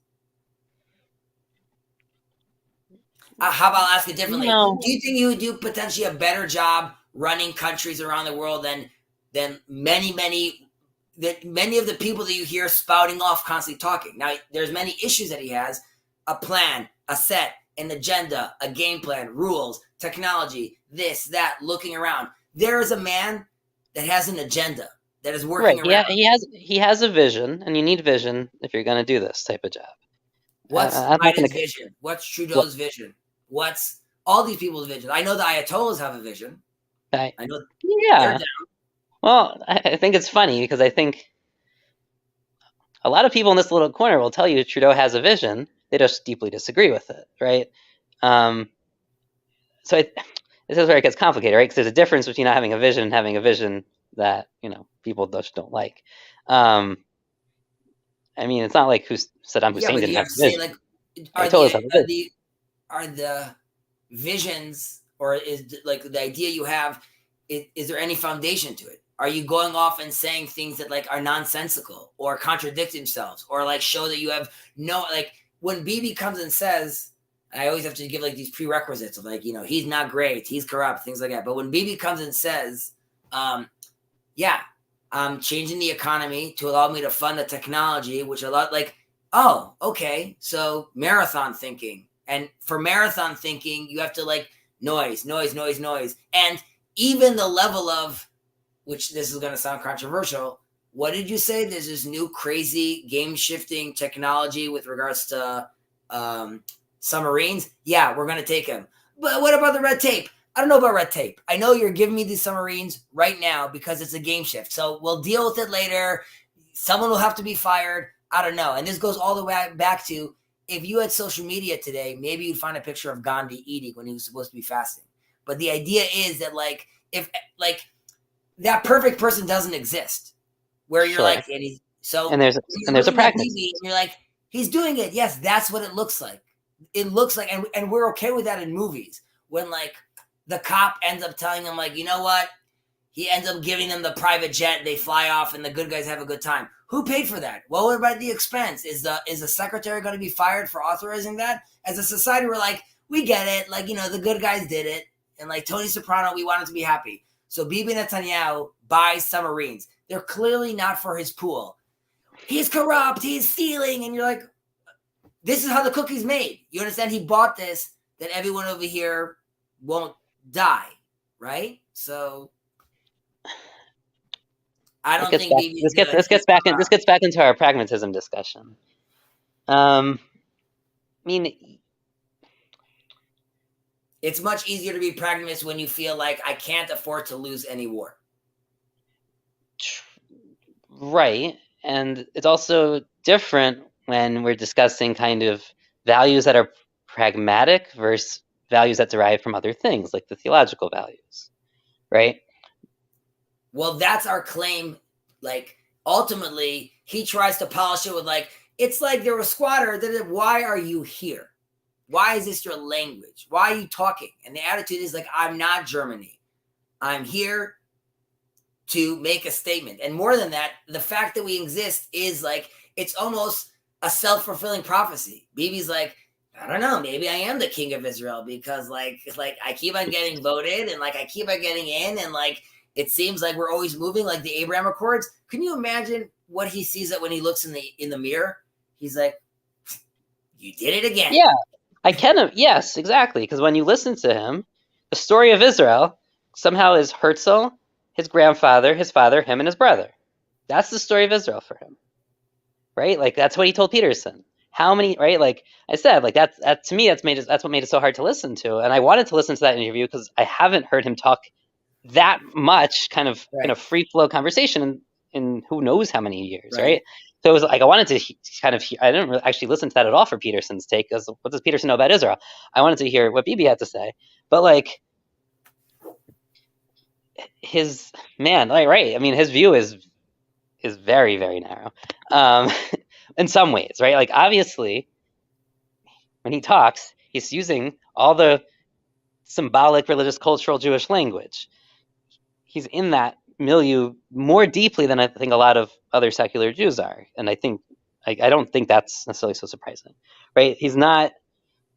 How about I'll ask it differently? No. Do you think you would do potentially a better job running countries around the world than many of the people that you hear spouting off, constantly talking? Now, there's many issues that he has: a plan, a set, an agenda, a game plan, rules, technology, this, that, looking around. There is a man that has an agenda that is working around. Yeah, he has a vision, and you need vision if you're going to do this type of job. What's Biden's vision? What's Trudeau's vision? What's all these people's vision? I know the Ayatollahs have a vision. I know. Yeah. Well, I think it's funny because I think a lot of people in this little corner will tell you Trudeau has a vision. They just deeply disagree with it, right? So this is where it gets complicated, right? Because there's a difference between not having a vision and having a vision that people just don't like. I mean, it's not like Saddam Hussein didn't have a vision. Like, are the visions, or is like the idea you have, is there any foundation to it? Are you going off and saying things that like are nonsensical or contradict themselves, or like show that you have no, like when Bibi comes and says, I always have to give like these prerequisites of like, he's not great, he's corrupt, things like that. But when Bibi comes and says, I'm changing the economy to allow me to fund the technology, which a lot like, oh, okay. So marathon thinking. And for marathon thinking, you have to like noise. And even the level of, which this is going to sound controversial, what did you say? There's this new crazy game shifting technology with regards to submarines. Yeah, we're going to take them. But what about the red tape? I don't know about red tape. I know you're giving me these submarines right now because it's a game shift. So we'll deal with it later. Someone will have to be fired. I don't know. And this goes all the way back to, if you had social media today, maybe you'd find a picture of Gandhi eating when he was supposed to be fasting. But the idea is that like, if like that perfect person doesn't exist, where you're like, and there's a practice. And you're like, he's doing it. Yes, that's what it looks like. It looks like, and we're okay with that in movies when like the cop ends up telling him like, you know what? He ends up giving them the private jet. They fly off, and the good guys have a good time. Who paid for that? Well, what about the expense? Is the secretary going to be fired for authorizing that? As a society, we're like, we get it. Like, the good guys did it. And like Tony Soprano, we want him to be happy. So Bibi Netanyahu buys submarines. They're clearly not for his pool. He's corrupt. He's stealing. And you're like, this is how the cookie's made. You understand? He bought this that everyone over here won't die, right? So I don't think this gets back into our pragmatism discussion. I mean, it's much easier to be pragmatist when you feel like I can't afford to lose any war. Right. And it's also different when we're discussing kind of values that are pragmatic versus values that derive from other things, like the theological values, right? Well, that's our claim. Like, ultimately he tries to polish it with like, it's like they're a squatter. Why are you here? Why is this your language? Why are you talking? And the attitude is like, I'm not Germany. I'm here to make a statement. And more than that, the fact that we exist is like, it's almost a self-fulfilling prophecy. Bibi's like, I don't know, maybe I am the king of Israel because like I keep on getting voted and like I keep on getting in and like it seems like we're always moving like the Abraham Accords. Can you imagine what he sees that when he looks in the mirror? He's like, you did it again. Yeah, I can. Yes, exactly. Because when you listen to him, the story of Israel somehow is Herzl, his grandfather, his father, him, and his brother. That's the story of Israel for him, right? Like that's what he told Peterson. How many, right? Like I said, like that to me, that's what made it so hard to listen to. And I wanted to listen to that interview because I haven't heard him talk that much, kind of in a free flow conversation in who knows how many years, right? So it was like I wanted to kind of. I didn't really actually listen to that at all for Peterson's take, because what does Peterson know about Israel? I wanted to hear what Bibi had to say, but like his man, like right. I mean, his view is very, very narrow. In some ways, right? Like obviously, when he talks, he's using all the symbolic, religious, cultural Jewish language. He's in that milieu more deeply than I think a lot of other secular Jews are, and I don't think that's necessarily so surprising, right? He's not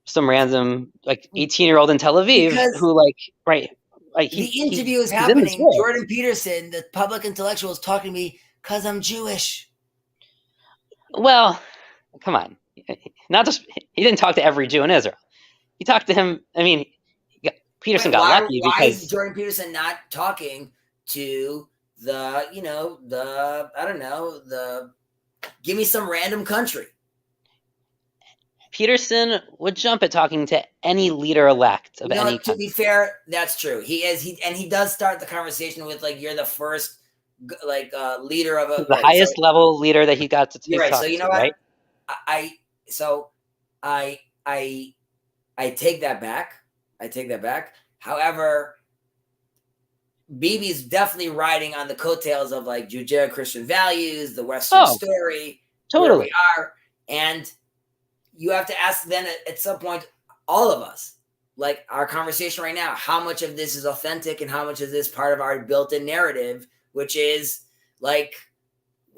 some random like 18-year-old in Tel Aviv who like right. Like the interview is happening. Jordan Peterson, the public intellectual, is talking to me because I'm Jewish. Well, come on. Not just he didn't talk to every Jew in Israel. He talked to him. I mean, Peterson got lucky because why is Jordan Peterson not talking to the I don't know, the give me some random country? Peterson would jump at talking to any leader-elect of any country. To be fair, that's true. He does start the conversation with like, you're the first like leader of the highest level leader that he got to talk right. So you know to, what? Right? I take that back. However, Bibi's definitely riding on the coattails of like Judeo-Christian values, the Western story, totally. Where we are, and you have to ask then at some point, all of us, like our conversation right now, how much of this is authentic and how much is this part of our built-in narrative, which is like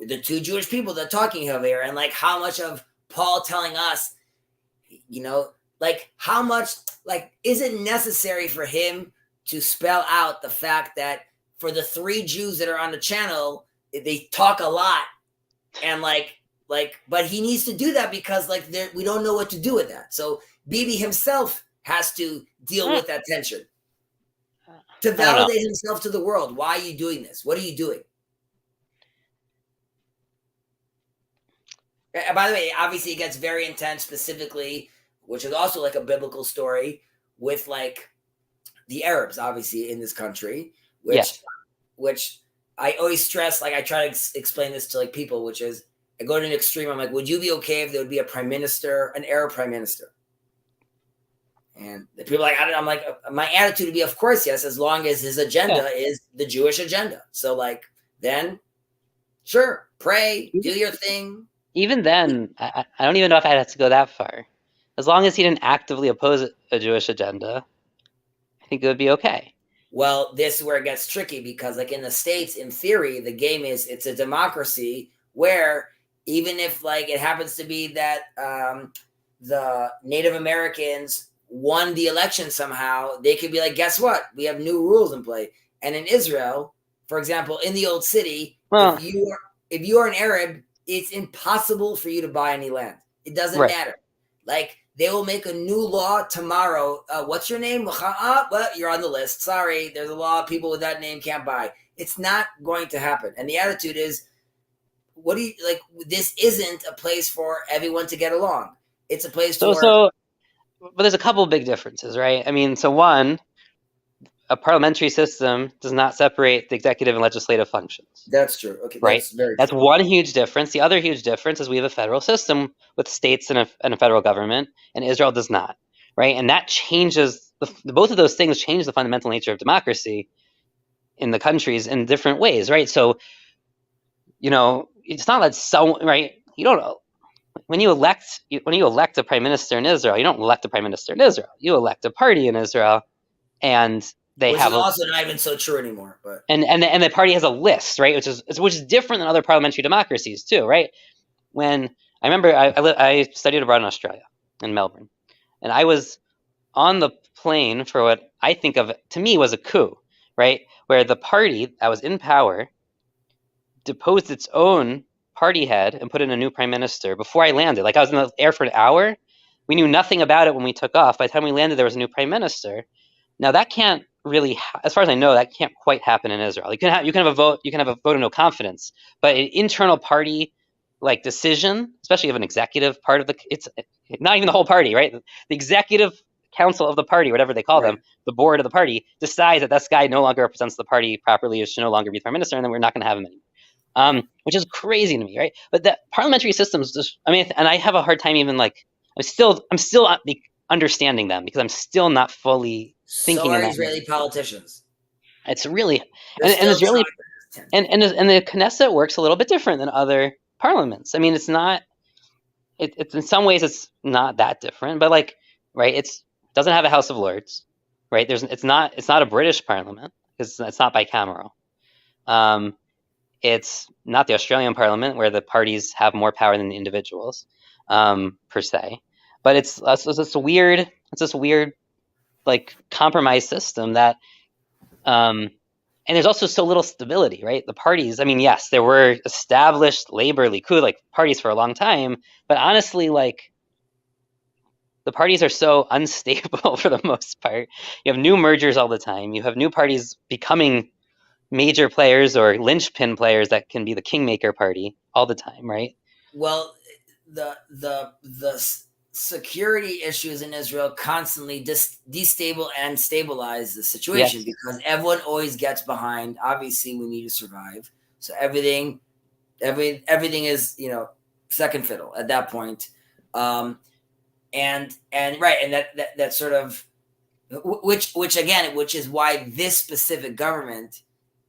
the two Jewish people that are talking here, and like how much of Paul telling us, like how much, like, is it necessary for him to spell out the fact that for the three Jews that are on the channel, they talk a lot and but he needs to do that because like we don't know what to do with that. So Bibi himself has to deal with that tension to validate himself to the world. Why are you doing this? What are you doing? And by the way, obviously it gets very intense specifically, which is also like a biblical story with like the Arabs, obviously in this country, which I always stress, like I try to explain this to like people, which is I go to an extreme. I'm like, would you be okay if there would be a prime minister, an Arab prime minister? And the people are like, I'm like, my attitude would be, of course, yes, as long as his agenda is the Jewish agenda. So like, then sure, pray, do your thing. Even then, I don't even know if I'd have to go that far. As long as he didn't actively oppose a Jewish agenda, I think it would be okay. Well, this is where it gets tricky because like in the States, in theory, the game is it's a democracy where even if like it happens to be that the Native Americans won the election somehow, they could be like, guess what? We have new rules in play. And in Israel, for example, in the old city, if you are an Arab, it's impossible for you to buy any land. It doesn't matter. Like they will make a new law tomorrow. What's your name? Well, you're on the list. Sorry, there's a law. People with that name can't buy. It's not going to happen. And the attitude is, what do you like? This isn't a place for everyone to get along. It's a place but there's a couple of big differences, right? I mean, so one, a parliamentary system does not separate the executive and legislative functions. That's true. Okay, right. That's one huge difference. The other huge difference is we have a federal system with states and a federal government, and Israel does not, right? And that changes both of those things change the fundamental nature of democracy in the countries in different ways, right? So it's not that someone, right? You don't know. When you elect a prime minister in Israel, you don't elect a prime minister in Israel. You elect a party in Israel, and they Which have is also not even so true anymore. But and the party has a list, right? Which is different than other parliamentary democracies too, right? When I remember I studied abroad in Australia, in Melbourne, and I was on the plane for what I think of to me was a coup, right? Where the party that was in power deposed its own party head and put in a new prime minister before I landed. Like I was in the air for an hour. We knew nothing about it when we took off. By the time we landed, there was a new prime minister. Now that can't really, as far as I know, that can't quite happen in Israel. You can have a vote. You can have a vote of no confidence, but an internal party like decision, especially of an executive part of it's not even the whole party, right? The executive council of the party, whatever they call them, the board of the party, decides that this guy no longer represents the party properly, or should no longer be prime minister, and then we're not going to have him anymore. Which is crazy to me, right? But the parliamentary systems, and I have a hard time even like I'm still understanding them because I'm still not fully thinking so in are that Israeli way. politicians. It's really They're and still Israeli trying to and the Knesset works a little bit different than other parliaments. I mean, it's not. It's in some ways it's not that different, but like right, it's doesn't have a House of Lords, right? It's not a British parliament because it's not bicameral. It's not the Australian Parliament where the parties have more power than the individuals, per se. But it's this weird like compromise system that, and there's also so little stability, right? The parties. I mean, yes, there were established labor Likud like parties for a long time, but honestly, like the parties are so unstable for the most part. You have new mergers all the time. You have new parties becoming major players or linchpin players that can be the kingmaker party all the time, right? Well, the security issues in Israel constantly destabilize and stabilize the situation, Yes. because everyone always gets behind. Obviously, we need to survive, so everything is second fiddle at that point. And right, and that sort of which is why this specific government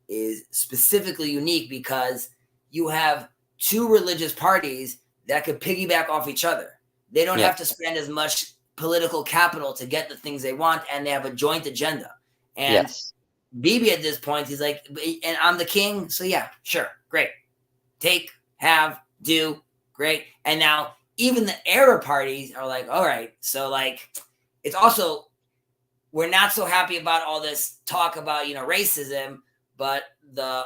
is specifically unique, because you have two religious parties that could piggyback off each other. They don't have to spend as much political capital to get the things they want, and they have a joint agenda. And Bibi at this point, he's like, and I'm the king, so yeah, sure, great. Take, have, do, great. And now even the Arab parties are like, all right, so like, it's also, we're not so happy about all this talk about, racism, but the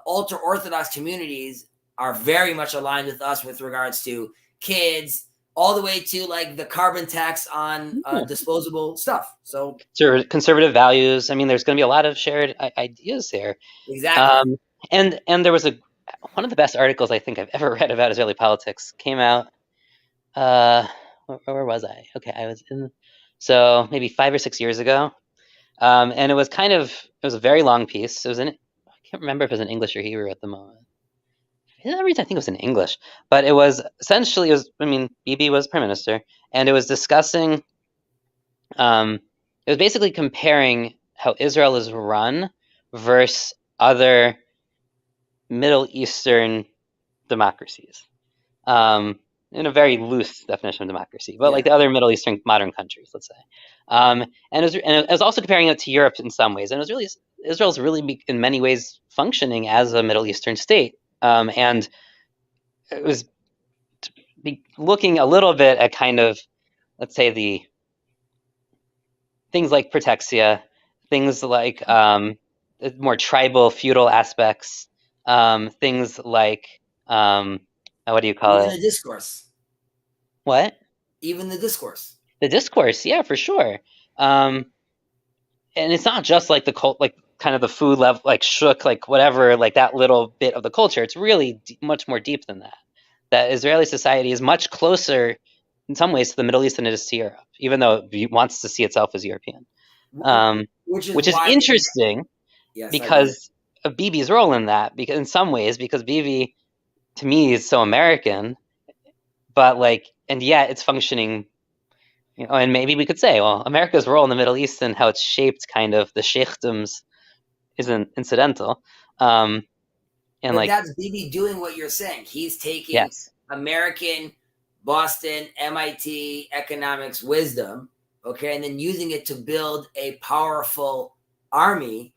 ultra Orthodox communities are very much aligned with us with regards to kids, all the way to like the carbon tax on disposable stuff. So conservative values. I mean, there's going to be a lot of shared ideas there. Exactly. And there was one of the best articles I think I've ever read about Israeli politics came out. Where was I? Okay, I was so maybe 5 or 6 years ago. And it was a very long piece. I can't remember if it was in English or Hebrew at the moment. For some reason, I think it was in English, but it was essentially, Bibi was prime minister, and it was discussing, it was basically comparing how Israel is run versus other Middle Eastern democracies, in a very loose definition of democracy, but like the other Middle Eastern modern countries, let's say. And it was also comparing it to Europe in some ways, and it was really Israel's really in many ways functioning as a Middle Eastern state, and it was looking a little bit at kind of, let's say, the things like protexia, things like more tribal feudal aspects, things like what do you call it? The discourse. What? Even the discourse. The discourse, yeah, for sure. And it's not just like the cult, like kind of the food level, like shuk, like whatever, like that little bit of the culture. It's really much more deep than that. That Israeli society is much closer, in some ways, to the Middle East than it is to Europe, even though it wants to see itself as European. Which is interesting, because of Bibi's role in that. Because in some ways, because Bibi, to me, is so American, but like, and yet it's functioning. And maybe we could say, well, America's role in the Middle East and how it's shaped kind of the sheikhdoms isn't incidental. And but like, that's Bibi doing what you're saying. He's taking yes, American, Boston, MIT economics wisdom, okay, and then using it to build a powerful army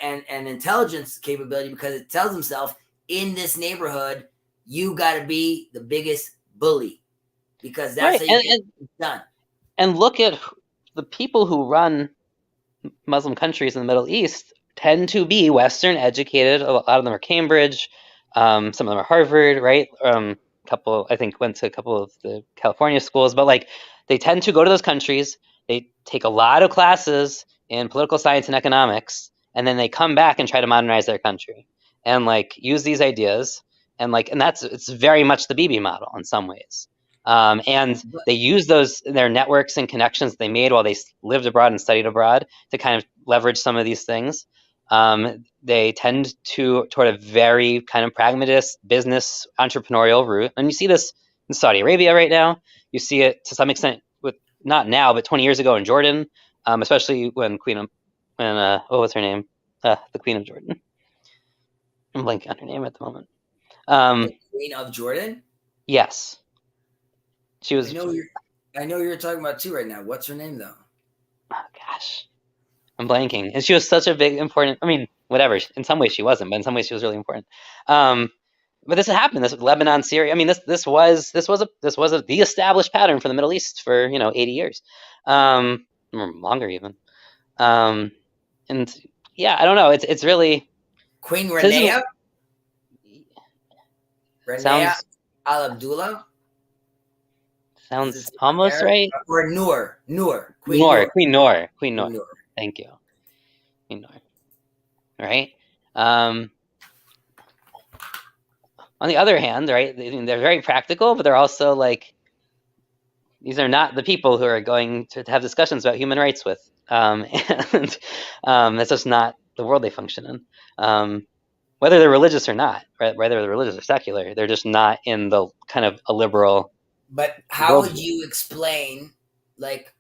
and intelligence capability, because it tells himself, in this neighborhood, you got to be the biggest bully, because that's right. how you get it done. And look at the people who run Muslim countries in the Middle East tend to be Western educated. A lot of them are Cambridge, some of them are Harvard, right? Couple, I think, went to a couple of the California schools, but like they tend to go to those countries. They take a lot of classes in political science and economics, and then they come back and try to modernize their country and like use these ideas, and like, and it's very much the Bibi model in some ways. And they use their networks and connections they made while they lived abroad and studied abroad to kind of leverage some of these things. They tend toward a very kind of pragmatist business entrepreneurial route. And you see this in Saudi Arabia right now. You see it to some extent with, not now, but 20 years ago in Jordan, especially when what was her name? The Queen of Jordan. I'm blanking on her name at the moment. The Queen of Jordan? Yes. She was. I know you're talking about two right now. What's her name, though? Oh, gosh. I'm blanking. And she was such a big, important, I mean, whatever. In some ways she wasn't, but in some ways she was really important. But this happened. This Lebanon, Syria. I mean, this was the established pattern for the Middle East for 80 years, or longer even. And yeah, I don't know. It's really Queen Renea. Sounds Al Abdullah. Sounds almost right. Or Noor. Queen Noor. Thank you. Queen Noor. Right. On the other hand, right, they're very practical, but they're also like, these are not the people who are going to have discussions about human rights with, and that's just not the world they function in. Whether they're religious or not, right? Whether they're religious or secular, they're just not in the kind of a liberal. But how would you explain, like,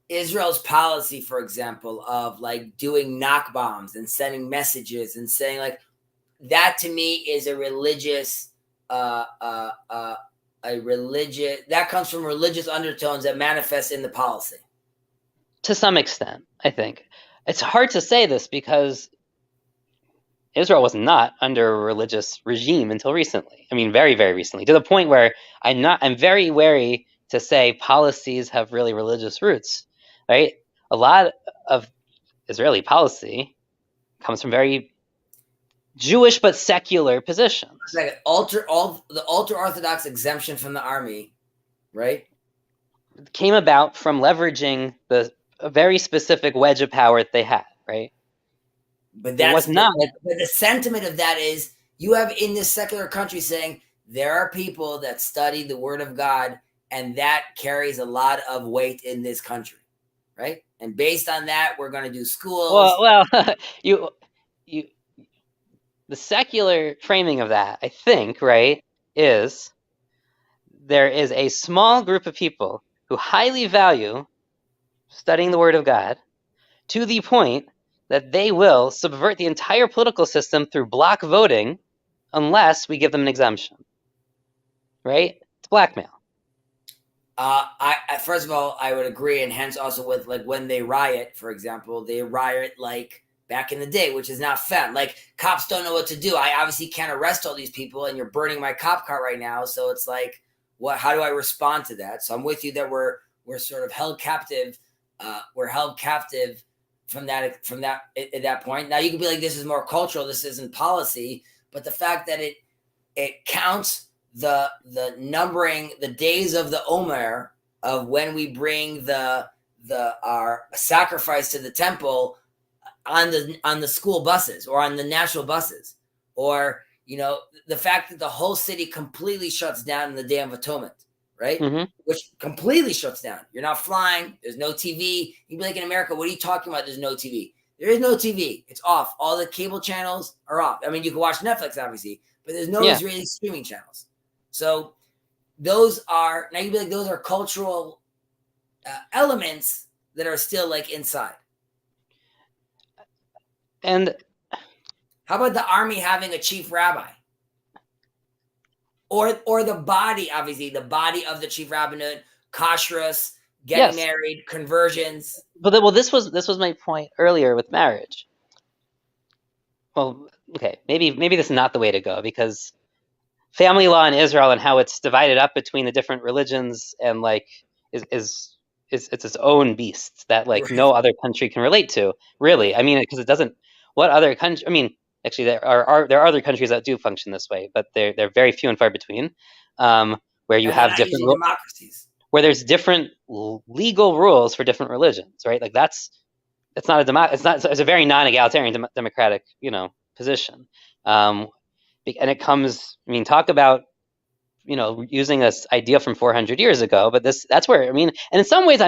Israel's policy, for example, of like doing knock bombs and sending messages and saying, like, that to me is a religious, that comes from religious undertones that manifest in the policy. To some extent, I think. It's hard to say this because Israel was not under a religious regime until recently. I mean, very, very recently, to the point where I'm very wary to say policies have really religious roots, right? A lot of Israeli policy comes from very Jewish but secular positions. It's like the ultra-Orthodox exemption from the army, right? It came about from leveraging a very specific wedge of power that they had, right? But that's not. But the sentiment of that is, you have in this secular country saying there are people that study the Word of God, and that carries a lot of weight in this country, right? And based on that, we're going to do schools. Well, the secular framing of that, I think, right, is there is a small group of people who highly value studying the Word of God to the point that they will subvert the entire political system through block voting unless we give them an exemption. Right? It's blackmail. First of all, I would agree, and hence also with, like, when they riot, for example, they riot like back in the day, which is not fun. Like, cops don't know what to do. I obviously can't arrest all these people, and you're burning my cop car right now. So it's like, how do I respond to that? So I'm with you that we're sort of held captive. We're held captive from that at that point. Now you can be like, this is more cultural, this isn't policy, but the fact that it counts the numbering, the days of the Omer, of when we bring our sacrifice to the temple on the school buses or on the national buses, or the fact that the whole city completely shuts down in the Day of Atonement, right? Mm-hmm. Which completely shuts down. You're not flying. There's no TV. You'd be like, in America, what are you talking about? There's no TV. There is no TV. It's off. All the cable channels are off. I mean, you can watch Netflix, obviously, but there's no Israeli streaming channels. So those are, now you'd be like, those are cultural elements that are still like inside. And How about the army having a chief rabbi? Or the body, obviously, the body of the chief rabbinate, kashrus, getting married, conversions. Well, this was my point earlier with marriage. Well, okay, maybe this is not the way to go, because family law in Israel and how it's divided up between the different religions and like is it's its own beast that like no other country can relate to, really. I mean, because it doesn't. What other country? I mean, actually, there are other countries that do function this way, but they're very few and far between. Where you have different democracies, where there's different legal rules for different religions, right? Like it's not it's a very non-egalitarian democratic, position. And it comes, I mean, talk about, using this idea from 400 years ago, but that's where, I mean, and in some ways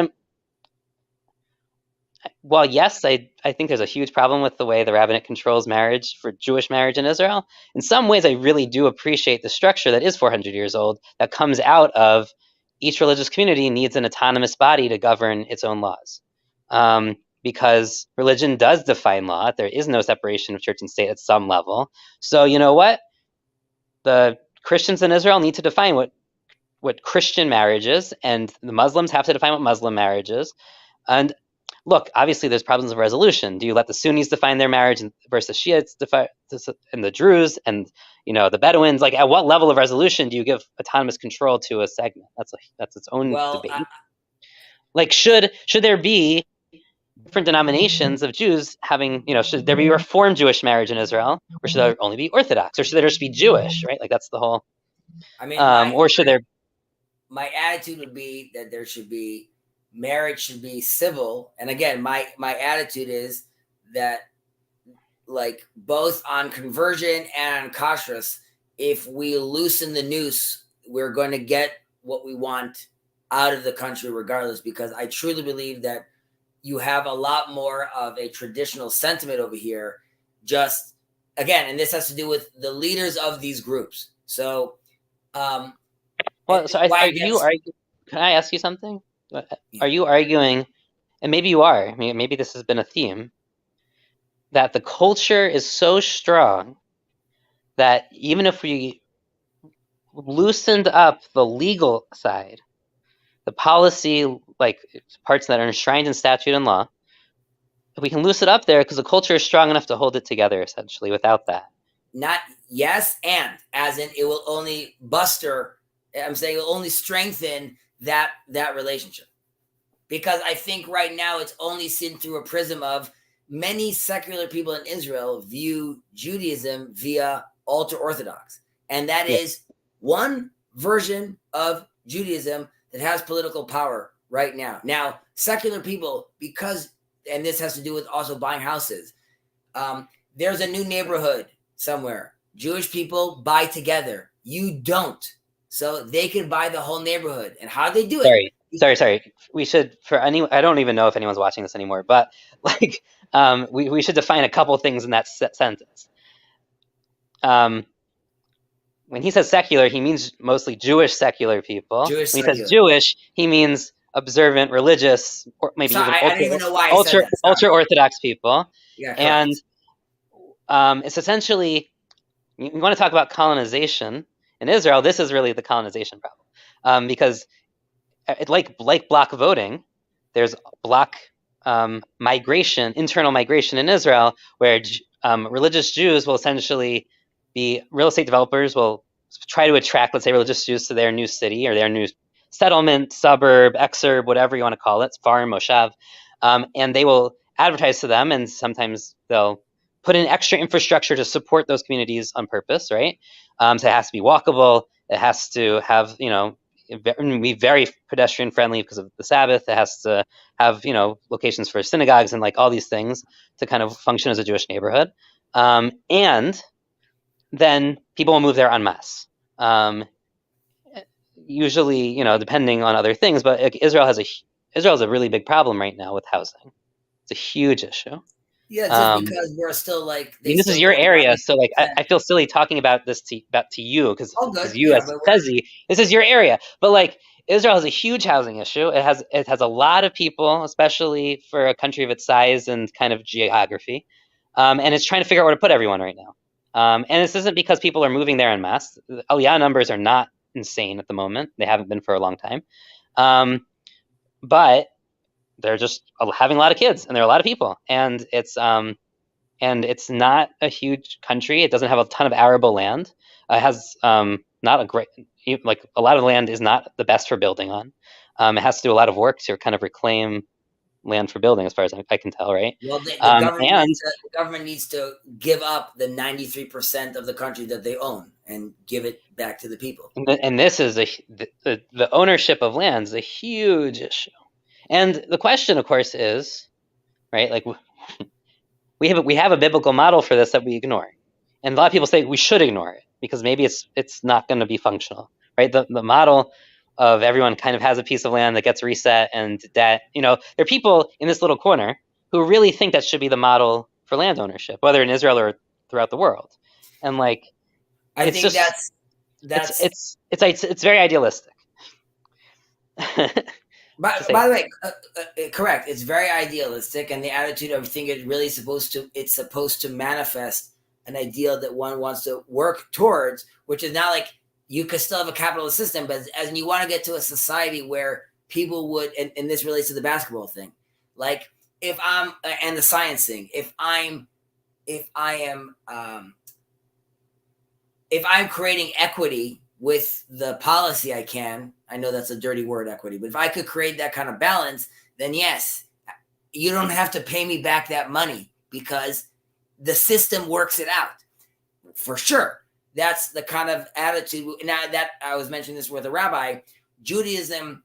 yes, I think there's a huge problem with the way the rabbinate controls marriage for Jewish marriage in Israel. In some ways, I really do appreciate the structure that is 400 years old, that comes out of each religious community needs an autonomous body to govern its own laws. Because religion does define law. There is no separation of church and state at some level. So you know what? The Christians in Israel need to define what Christian marriage is, and the Muslims have to define what Muslim marriage is. And look, obviously there's problems of resolution. Do you let the Sunnis define their marriage versus Shiites and the Druze and the Bedouins? Like, at what level of resolution do you give autonomous control to a segment? That's its own debate. Like, should there be different denominations of Jews having, should there be Reformed Jewish marriage in Israel, or should there only be Orthodox, or should there just be Jewish, right? Like, that's the whole. I mean, or should there? My attitude would be that there should be marriage should be civil, and again, my attitude is that, like, both on conversion and on kashrus, if we loosen the noose, we're going to get what we want out of the country regardless, because I truly believe that you have a lot more of a traditional sentiment over here, just, again, and this has to do with the leaders of these groups. So, can I ask you something? Are you arguing, and maybe you are, I mean, maybe this has been a theme, that the culture is so strong that even if we loosened up the legal side, the policy, like parts that are enshrined in statute and law, if we can loosen it up there, because the culture is strong enough to hold it together, essentially, without that. Not yes, and as in it will only I'm saying it will only strengthen that relationship. Because I think right now it's only seen through a prism of many secular people in Israel view Judaism via ultra-Orthodox. And that is one version of Judaism that has political power right now. Now, secular people, and this has to do with also buying houses, there's a new neighborhood somewhere. Jewish people buy together. You don't. So they can buy the whole neighborhood. And how they do it? Sorry. We should, I don't even know if anyone's watching this anymore, but like, we should define a couple things in that sentence. When he says secular, he means mostly Jewish secular people. When he says Jewish, he means observant, religious, or maybe even ultra-Orthodox people. Yeah, and it's essentially, you want to talk about colonization in Israel, this is really the colonization problem, because like block voting, there's block migration, internal migration in Israel, where religious Jews will essentially be real estate developers will try to attract, let's say, religious Jews to their new city or their new settlement, suburb, exurb, whatever you want to call it, farm, moshav, and they will advertise to them, and sometimes they'll put in extra infrastructure to support those communities on purpose, right? So it has to be walkable. It has to have, be very pedestrian friendly because of the Sabbath. It has to have, locations for synagogues and like all these things to kind of function as a Jewish neighborhood. And then people will move there en masse. Usually, depending on other things, but Israel has a really big problem right now with housing. It's a huge issue. Yeah, just because we're still like. This is your area, so like I feel silly talking about this to you because you as Chezi, this is your area. But like Israel has a huge housing issue. It has a lot of people, especially for a country of its size and kind of geography. and it's trying to figure out where to put everyone right now. And this isn't because people are moving there en masse. The Aliyah numbers are not insane at the moment. They haven't been for a long time. But they're just having a lot of kids, and there are a lot of people, and it's not a huge country. It doesn't have a ton of arable land. It has not a great, like, a lot of land is not the best for building on. It has to do a lot of work to kind of reclaim land for building, as far as I can tell, right? Well, the government needs to give up the 93% of the country that they own and give it back to the people. And this is the ownership of land is a huge issue. And the question, of course, is, right, like, we have a biblical model for this that we ignore, and a lot of people say we should ignore it because maybe it's not going to be functional, right? The model of everyone kind of has a piece of land that gets reset, and that, there are people in this little corner who really think that should be the model for land ownership, whether in Israel or throughout the world. And like, I think it's very idealistic. By the way, correct. It's very idealistic, and the attitude of think it's supposed to manifest an ideal that one wants to work towards, which is not like you could still have a capitalist system, but as you want to get to a society where people would, and this relates to the basketball thing, like if I'm and the science thing, if I'm creating equity with the policy, I know that's a dirty word, equity, but if I could create that kind of balance, then yes, you don't have to pay me back that money because the system works it out. For sure. That's the kind of attitude. Now that I was mentioning this with a rabbi, Judaism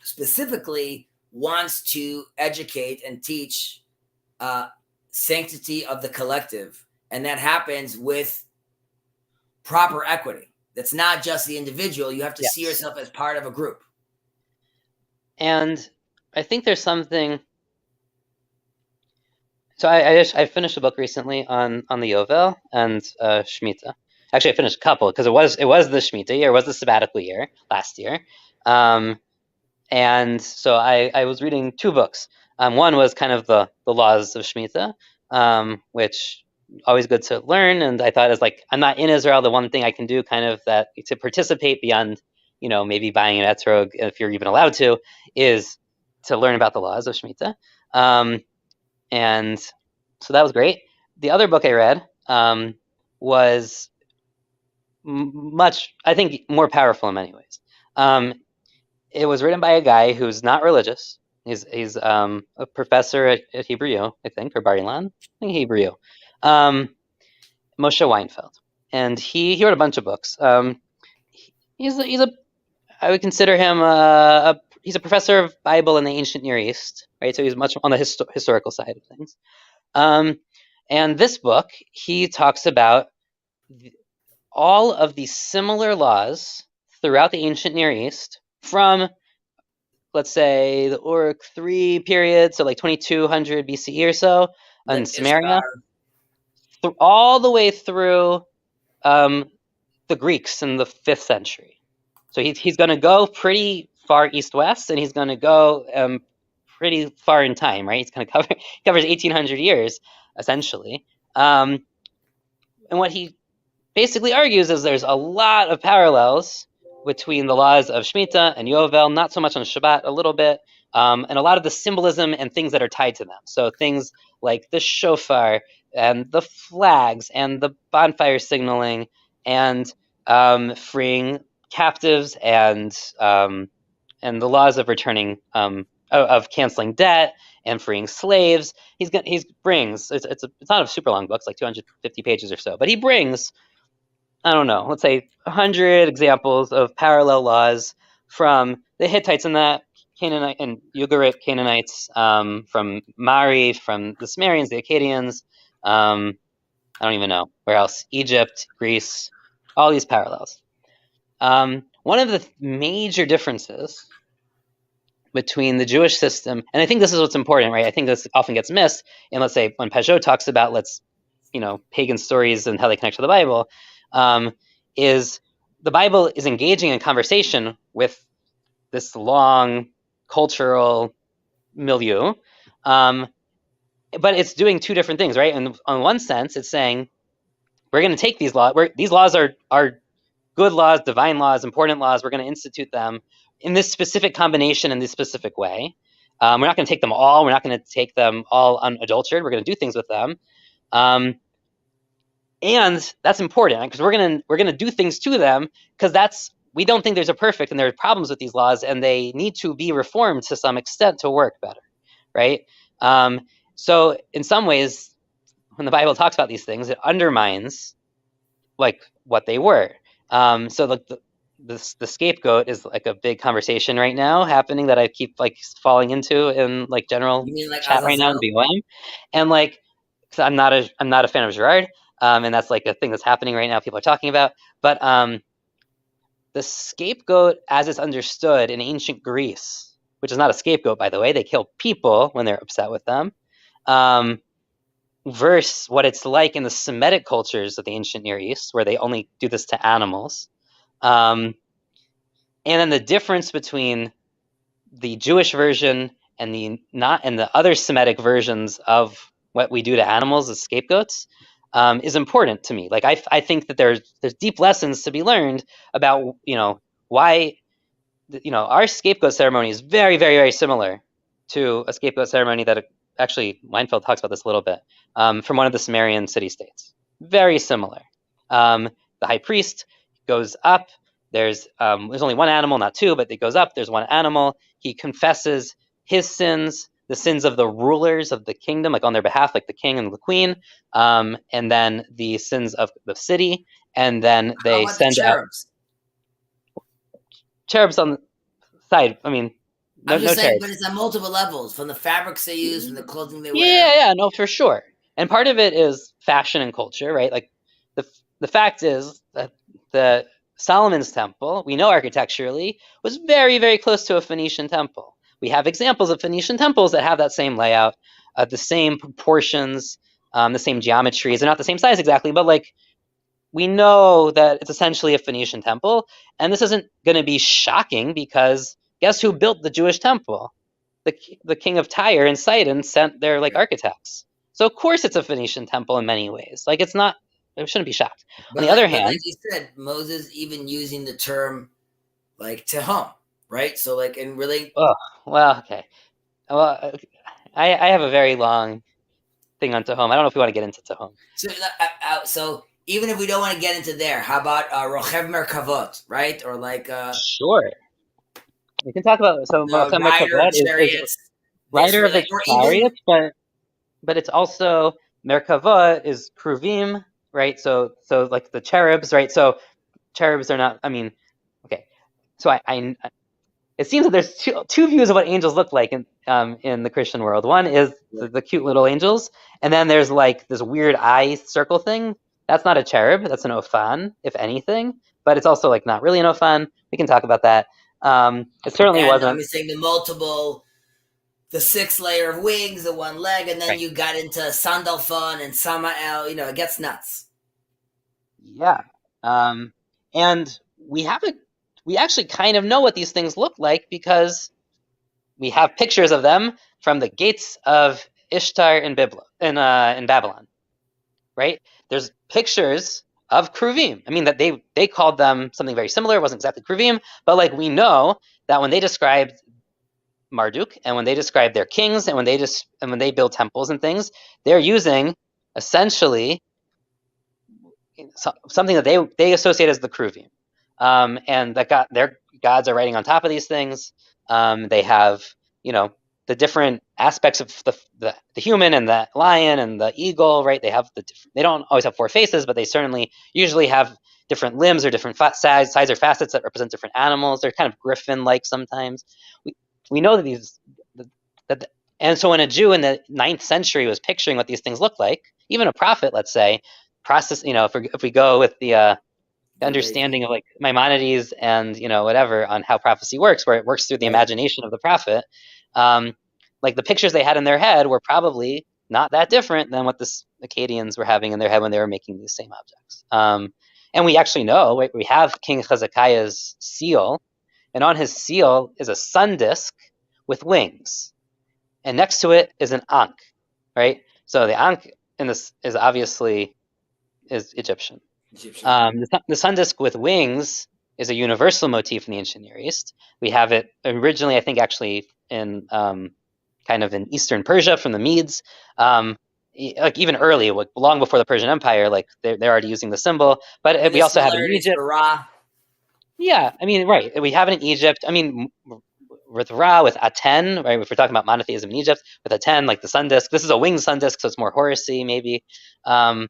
specifically wants to educate and teach sanctity of the collective. And that happens with proper equity. That's not just the individual. You have to see yourself as part of a group. And I think there's something. So I finished a book recently on the Yovel and Shemitah. Actually, I finished a couple because it was the Shemitah year, it was the sabbatical year last year, and so I was reading two books. One was kind of the laws of Shemitah, which always good to learn. And I thought, as like, I'm not in Israel, the one thing I can do kind of that to participate beyond, maybe buying an etrog, if you're even allowed to, is to learn about the laws of Shemitah. And so that was great. The other book I read was much, I think, more powerful in many ways. It was written by a guy who's not religious. He's a professor at Hebrew U, I think, or Bar Ilan. I think Hebrew U. Moshe Weinfeld, and he wrote a bunch of books. I would consider him he's a professor of Bible in the ancient Near East, right? So he's much on the historical side of things. And this book, he talks about all of these similar laws throughout the ancient Near East from, let's say, the Uruk III period, so like 2200 BCE or so, in Samaria, all the way through the Greeks in the 5th century. So he's going to go pretty far east-west, and he's going to go pretty far in time, right? He's going to covers 1800 years, essentially. And what he basically argues is there's a lot of parallels between the laws of Shemitah and Yovel, not so much on Shabbat, a little bit, and a lot of the symbolism and things that are tied to them. So things like the shofar and the flags and the bonfire signaling and freeing captives and the laws of returning of canceling debt and freeing slaves. He brings it's not a super long book, it's like 250 pages or so, but he brings, I don't know, let's say 100 examples of parallel laws from the Hittites and the Canaanite and Ugarit Canaanites, from Mari, from the Sumerians, the Akkadians, I don't even know where else, Egypt, Greece, all these parallels. One of the major differences between the Jewish system, and I think this is what's important, right? I think this often gets missed. And let's say when Pajot talks about pagan stories and how they connect to the Bible, is the Bible is engaging in conversation with this long cultural milieu, but it's doing two different things, right? And on one sense, it's saying we're going to take these laws. These laws are good laws, divine laws, important laws. We're going to institute them in this specific combination in this specific way. We're not going to take them all. We're not going to take them all unadulterated. We're going to do things with them. And that's important because we're gonna do things to them because we don't think there's a perfect, and there are problems with these laws, and they need to be reformed to some extent to work better, right? So in some ways, when the Bible talks about these things, it undermines like what they were. So like the scapegoat is like a big conversation right now happening that I keep like falling into in like general You mean like chat right now in Azazel? BOM, and like so I'm not a fan of Girard. And that's like a thing that's happening right now. People are talking about, but the scapegoat, as it's understood in ancient Greece, which is not a scapegoat, by the way, they kill people when they're upset with them, versus what it's like in the Semitic cultures of the ancient Near East, where they only do this to animals. And then the difference between the Jewish version and the other Semitic versions of what we do to animals as scapegoats is important to me. Like I think that there's deep lessons to be learned about why our scapegoat ceremony is very, very, very similar to a scapegoat ceremony that actually Weinfeld talks about this a little bit from one of the Sumerian city-states. Very similar. The high priest goes up. There's only one animal, not two, but it goes up. There's one animal. He confesses his sins, the sins of the rulers of the kingdom, like on their behalf, like the king and the queen, and then the sins of the city, and then How they about the send out cherubs? cherubs on the side. I mean, I'm no just saying, cherubs. but it's on multiple levels, from the fabrics they use, from the clothing they wear. Yeah, no, for sure. And part of it is fashion and culture, right? Like the fact is that the Solomon's temple, we know architecturally, was very, very close to a Phoenician temple. We have examples of Phoenician temples that have that same layout, the same proportions, the same geometries. They're not the same size exactly, but like we know that it's essentially a Phoenician temple. And this isn't going to be shocking because guess who built the Jewish temple? The king of Tyre and Sidon sent their like architects. So of course it's a Phoenician temple in many ways. Like it shouldn't be shocked. On the other hand, like you said, Moses even using the term like tehom, right? So like and really. oh well, okay. Well, I have a very long thing on Tehom. I don't know if we want to get into Tehom. So even if we don't want to get into there, how about Rochev Merkavot, right? Or like sure. We can talk about Rochev rider Merkavot chariots, rider of the chariots, but it's also Merkavot is Kruvim, right? So like the cherubs, right? So cherubs are not. I mean, okay. So I it seems that there's two views of what angels look like in the Christian world. One is the cute little angels, and then there's like this weird eye circle thing. That's not a cherub. That's an ophan, if anything. But it's also like not really an ophan. We can talk about that. It certainly wasn't. I'm saying the 6 layer of wings, the 1 leg, and then right. You got into Sandalphon and Samael. It gets nuts. Yeah, and we actually kind of know what these things look like because we have pictures of them from the gates of Ishtar in Babylon, right? There's pictures of Kruvim. I mean, that they called them something very similar. It wasn't exactly Kruvim, but like we know that when they described Marduk and when they describe their kings and when they build temples and things, they're using essentially something that they associate as the Kruvim, and that their gods are writing on top of these things. They have the different aspects of the human and the lion and the eagle, right? They don't always have 4 faces, but they certainly usually have different limbs or different sides or facets that represent different animals. They're kind of griffin-like sometimes. We know that and so when a Jew in the 9th century was picturing what these things look like, even a prophet, let's say, if we go with the understanding of like Maimonides and whatever on how prophecy works, where it works through the imagination of the prophet, like the pictures they had in their head were probably not that different than what the Akkadians were having in their head when they were making these same objects. And we actually know we have King Hezekiah's seal, and on his seal is a sun disk with wings, and next to it is an ankh, right? So the Ankh in this is obviously Egyptian. The sun disk with wings is a universal motif in the ancient Near East. We have it originally, I think, actually in kind of in Eastern Persia from the Medes. Like even early, like long before the Persian Empire, like they're already using the symbol. But we also have it in Egypt. Yeah, I mean, right. We have it in Egypt. I mean, with Ra, with Aten, right? If we're talking about monotheism in Egypt, with Aten, like the sun disk. This is a winged sun disk, so it's more Horusy, maybe. Look,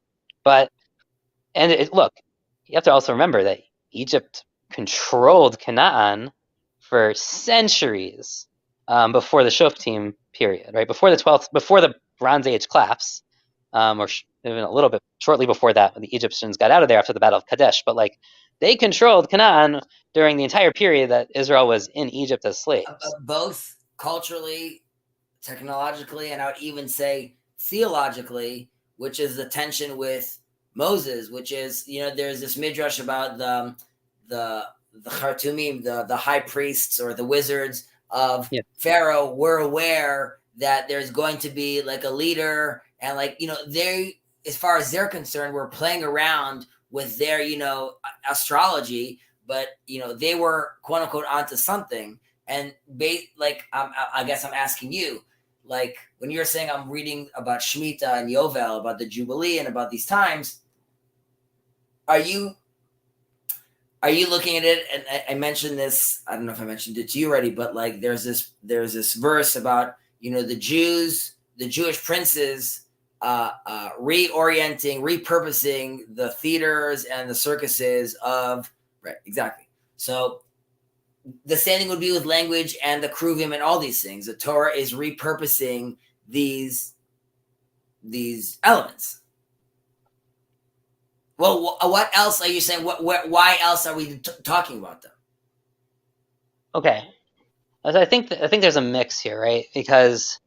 you have to also remember that Egypt controlled Canaan for centuries before the Shoftim period, right? Before the Bronze Age collapse, or even a little bit shortly before that, when the Egyptians got out of there after the Battle of Kadesh. But like, they controlled Canaan during the entire period that Israel was in Egypt as slaves. Both culturally, technologically, and I would even say theologically, which is the tension with Moses, which is, there's this midrash about the Khartoumim, the high priests or the wizards of Pharaoh were aware that there's going to be like a leader, and they, as far as they're concerned, were playing around with their astrology, but they were quote unquote onto something. And I guess I'm asking you, like, when you're saying I'm reading about Shemitah and Yovel, about the Jubilee and about these times, are you looking at it? And I mentioned this, I don't know if I mentioned it to you already, but like there's this verse about, the Jewish princes repurposing the theaters and the circuses of, right, exactly. So the same thing would be with language and the Kruvim and all these things. The Torah is repurposing these elements. Well, what else are you saying? Why else are we talking about them? Okay, I think there's a mix here, right? Because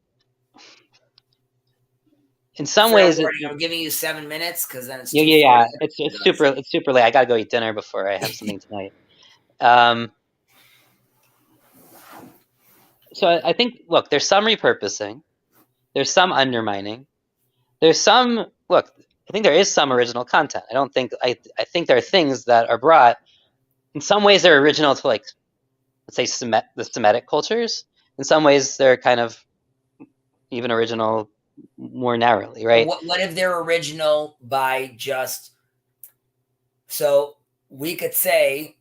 in some ways, I'm giving you 7 minutes because then it's it's super late. I gotta go eat dinner before I have something tonight. So I think, look, there's some repurposing, there's some undermining, there's some, look, I think there is some original content. I think there are things that are brought, in some ways they're original to, like, let's say the Semitic cultures. In some ways they're kind of even original more narrowly, right? What if they're original by just, so we could say,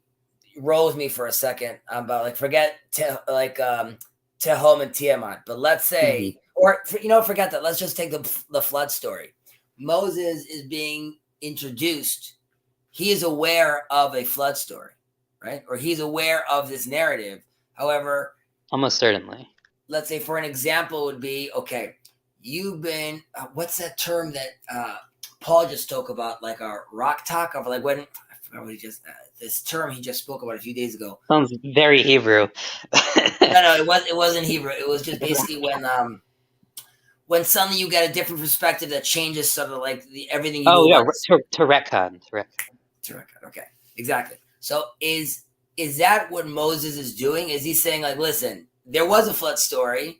roll with me for a second, about like, forget Tehom and Tiamat, but let's say, or forget that. Let's just take the flood story. Moses is being introduced. He is aware of a flood story, right? Or he's aware of this narrative. However, almost certainly, let's say for an example would be, okay, you've been, what's that term that Paul just spoke about, like a rock talk of, like, when, I forgot what he just, this term he just spoke about a few days ago. Sounds very Hebrew. No, it wasn't Hebrew. It was just basically when suddenly you get a different perspective that changes sort of like everything you know. To retcon. Okay, exactly. So is that what Moses is doing? Is he saying, like, listen, there was a flood story.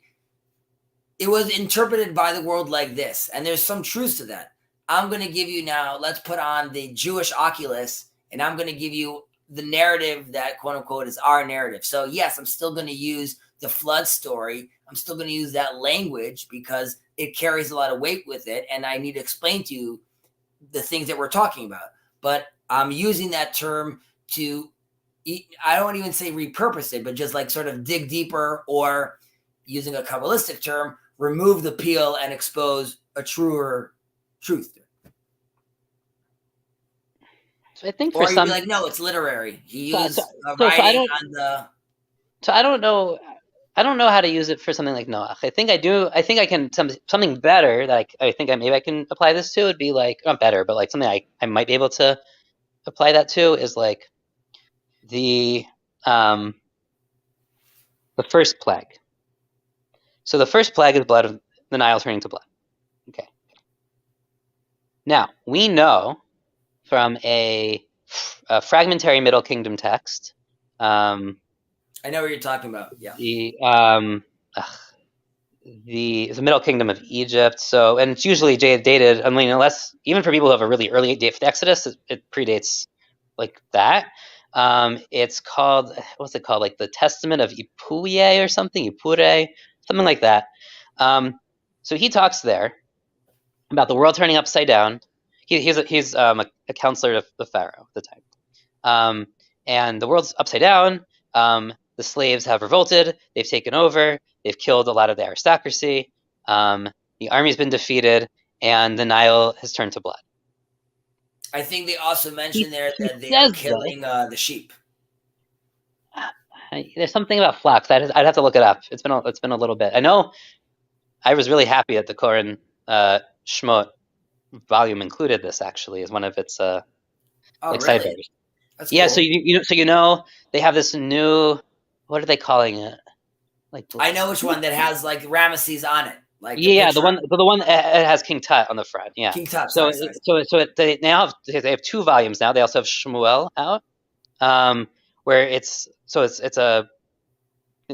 It was interpreted by the world like this, and there's some truth to that. I'm going to give you now, let's put on the Jewish oculus, and I'm going to give you the narrative that, quote unquote, is our narrative. So yes, I'm still going to use the flood story. I'm still going to use that language because it carries a lot of weight with it, and I need to explain to you the things that we're talking about. But I'm using that term to, I don't even say repurpose it, but just like sort of dig deeper, or using a Kabbalistic term, remove the peel and expose a truer truth. So I think for some, like, no, it's literary. He used writing on the. So I don't know how to use it for something like Noach. I think I do. I think I can something better that I think maybe I can apply this to would be like, not better, but like something I might be able to apply that to is like the first plague. So the first plague is blood of the Nile turning to blood. Okay. Now we know from a fragmentary Middle Kingdom text. I know what you're talking about. Yeah. the Middle Kingdom of Egypt. So, and it's usually dated. I mean, unless even for people who have a really early date for the Exodus, it predates like that. It's called, what's it called? Like the Testament of Ipuye or something, Ipure, something like that. So he talks there about the world turning upside down. He's a counselor of the Pharaoh at the time. And the world's upside down. The slaves have revolted. They've taken over. They've killed a lot of the aristocracy. The army's been defeated, and the Nile has turned to blood. I think they also mentioned there that they says are killing the sheep. There's something about flocks. I'd have to look it up. It's been a little bit. I know. I was really happy that the Koran Shmot volume included this actually as one of its Oh, really? sidebars. That's Yeah, cool. so you know they have this new, what are they calling it? Like I know which one that has like Ramesses on it. Like yeah, the one that has King Tut on the front. Yeah, King Tut. So Sorry. they now have 2 volumes now. They also have Shmuel out, where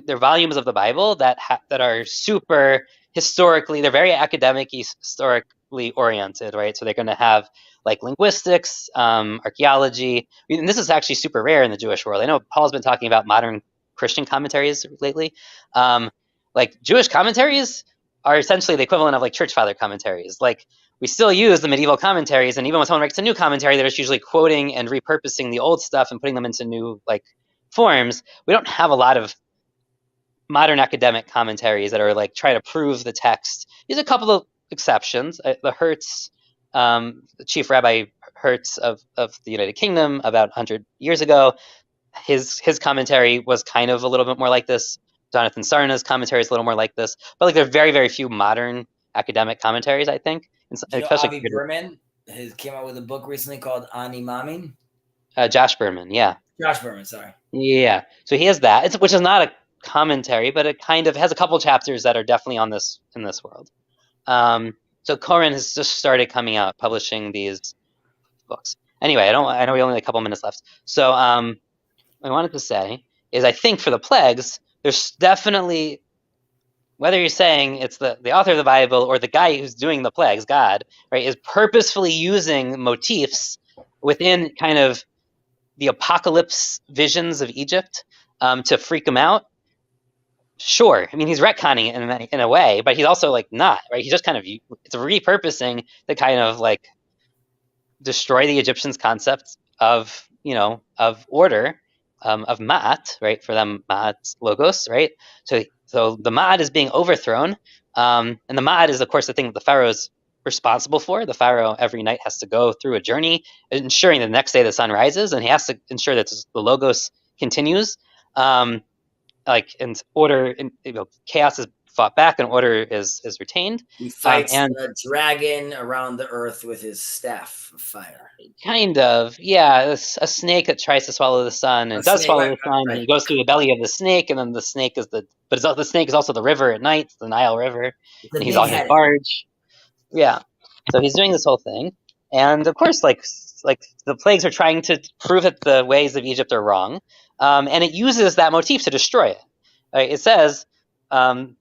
they're volumes of the Bible that are super historically. They're very academic, historically oriented, right? So they're going to have like linguistics, archaeology, and this is actually super rare in the Jewish world. I know Paul's been talking about modern Christian commentaries lately. Like Jewish commentaries are essentially the equivalent of like church father commentaries. Like we still use the medieval commentaries, and even when someone writes a new commentary, they're just usually quoting and repurposing the old stuff and putting them into new like forms. We don't have a lot of modern academic commentaries that are like try to prove the text. There's a couple of exceptions. The Hertz, the chief rabbi Hertz of the United Kingdom about 100 years ago, his commentary was kind of a little bit more like this. Jonathan Sarna's commentary is a little more like this, but like there are very, very few modern academic commentaries, I think. Especially Avi Berman came out with a book recently called Ani Mamin. Josh Berman, yeah. Josh Berman, sorry. Yeah, so he has that, which is not a commentary, but it kind of has a couple chapters that are definitely in this world. So Koren has just started coming out, publishing these books. Anyway, I know we only have a couple minutes left. So what I wanted to say is I think for the plagues, there's definitely, whether you're saying it's the author of the Bible or the guy who's doing the plagues, God, right, is purposefully using motifs within kind of the apocalypse visions of Egypt to freak them out. Sure, I mean he's retconning it in a way, but he's also like not, right? He's just kind of, it's repurposing the kind of like destroy the Egyptians' concept of order, of ma'at, right? For them, ma'at logos, right? So the ma'at is being overthrown, and the ma'at is of course the thing that the pharaoh's responsible for. The pharaoh every night has to go through a journey, ensuring that the next day the sun rises, and he has to ensure that the logos continues. Like in order, chaos is fought back and order is retained. He fights the dragon around the earth with his staff of fire. Kind of, yeah. A snake that tries to swallow the sun and does swallow the sun, and he goes through the belly of the snake, and then the snake is the snake is also the river at night, the Nile River, and he's on his barge. Yeah, so he's doing this whole thing, and of course, like the plagues are trying to prove that the ways of Egypt are wrong. And it uses that motif to destroy it. It says, God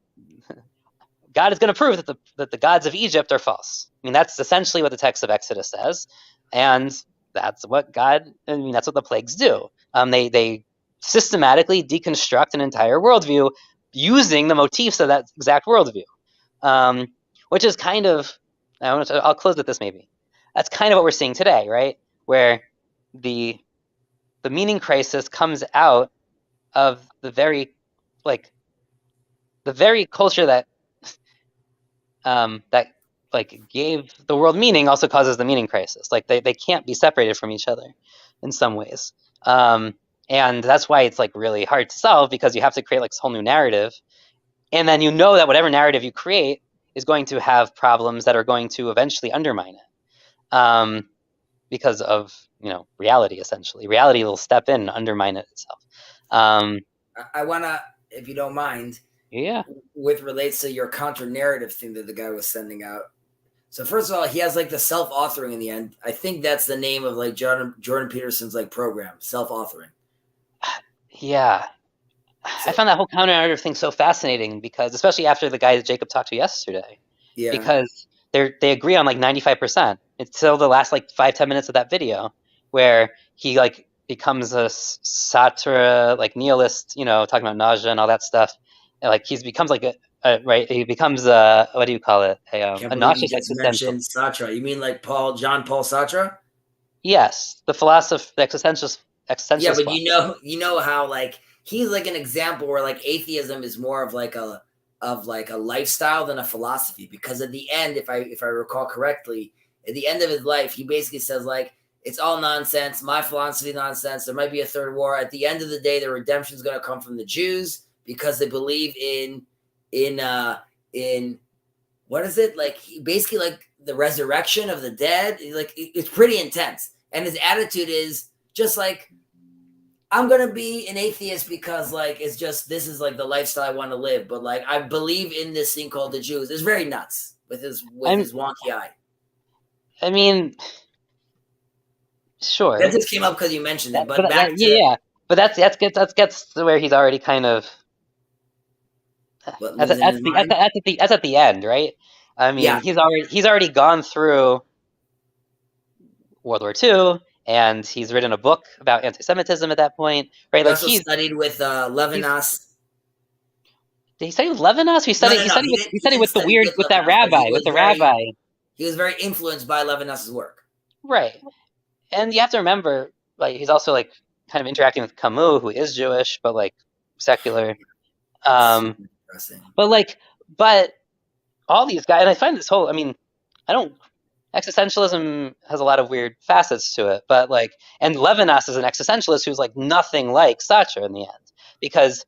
is going to prove that the gods of Egypt are false. I mean, that's essentially what the text of Exodus says, and that's what that's what the plagues do. They systematically deconstruct an entire worldview using the motifs of that exact worldview, which is kind of, I'll close with this maybe. That's kind of what we're seeing today, right? Where the meaning crisis comes out of the very culture that gave the world meaning also causes the meaning crisis. Like they can't be separated from each other in some ways. And that's why it's like really hard to solve, because you have to create like this whole new narrative. And then that whatever narrative you create is going to have problems that are going to eventually undermine it. Because of reality, essentially. Reality will step in and undermine it itself. I want to, if you don't mind, with relates to your counter narrative thing that the guy was sending out. So first of all, he has like the self-authoring in the end. I think that's the name of like Jordan Peterson's like program, self-authoring. Yeah. I found that whole counter narrative thing so fascinating because, especially after the guy that Jacob talked to yesterday, Yeah. because they agree on like 95%. Until the last like 5-10 minutes of that video, where he like becomes a Sartre like nihilist, talking about nausea and all that stuff. And, like he becomes like he becomes a, what do you call it? Can't A believe you nauseous just existential. mentioned Sartre. You mean like John Paul Sartre? Yes, the philosopher, the existentialist. Yeah, but you know how like he's like an example where like atheism is more of like a lifestyle than a philosophy, because at the end, if I recall correctly, at the end of his life, he basically says like it's all nonsense, my philosophy nonsense. There might be a third war. At the end of the day, the redemption is going to come from the Jews because they believe in what is it, like basically like the resurrection of the dead. Like it's pretty intense, and his attitude is just like, I'm gonna be an atheist because like it's just, this is like the lifestyle I want to live, but like I believe in this thing called the Jews. It's very nuts with his wonky eye. I mean, sure. That just came up because you mentioned it, but that gets to where he's already kind of that's at the end, right? I mean, Yeah. he's already gone through World War II, and he's written a book about anti-Semitism at that point, right? He like also studied with Levinas. Did he study with Levinas? He studied with that rabbi. He was very influenced by Levinas's work. Right. And you have to remember, like, he's also like kind of interacting with Camus, who is Jewish, but like secular. But all these guys, and I find this whole, I mean, existentialism has a lot of weird facets to it, but like, and Levinas is an existentialist who's like nothing like Sartre in the end, because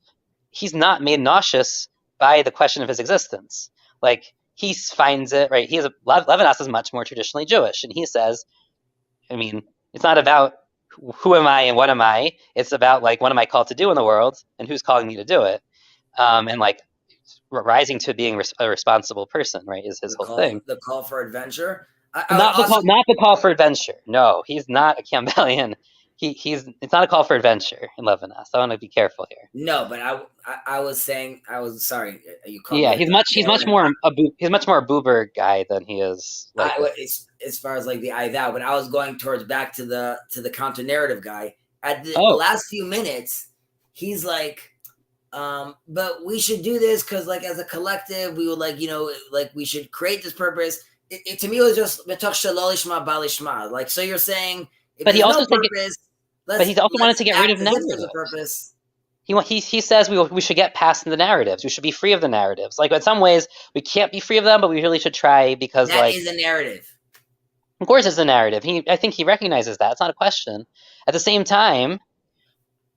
he's not made nauseous by the question of his existence. Like, he finds it, right? Levinas is much more traditionally Jewish, and he says, I mean, it's not about who am I and what am I. It's about like, what am I called to do in the world, and who's calling me to do it, and like rising to being a responsible person, right? Is his whole thing. The call for adventure. Not the call for adventure. No, he's not a Campbellian. It's not a call for adventure in Levinas. I want to be careful here. No, but I was sorry. You called yeah, he's much more a Buber guy than he is. Like, as far as like the I thou, but I was going towards back to the counter narrative guy. At the last few minutes, he's like, but we should do this because like as a collective, we would like, like we should create this purpose. To me, it was just like, so you're saying, but he also wanted to get rid of narratives. Purpose. He says we should get past the narratives. We should be free of the narratives. Like, in some ways, we can't be free of them, but we really should try, because that is a narrative. Of course, it's a narrative. I think he recognizes that. It's not a question. At the same time,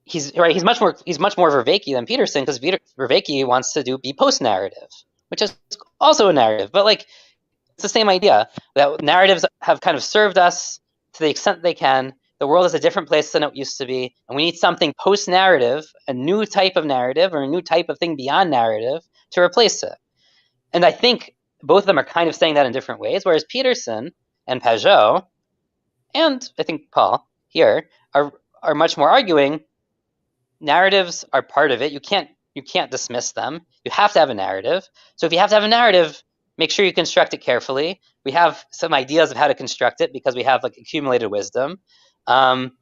he's right. He's much more Vervaeke than Peterson, because Vervaeke wants to be post narrative, which is also a narrative. But like, it's the same idea that narratives have kind of served us to the extent they can. The world is a different place than it used to be, and we need something post-narrative, a new type of narrative or a new type of thing beyond narrative to replace it. And I think both of them are kind of saying that in different ways, whereas Peterson and Pajot, and I think Paul here, are much more arguing narratives are part of it. You can't dismiss them. You have to have a narrative. So if you have to have a narrative, make sure you construct it carefully. We have some ideas of how to construct it because we have like accumulated wisdom. And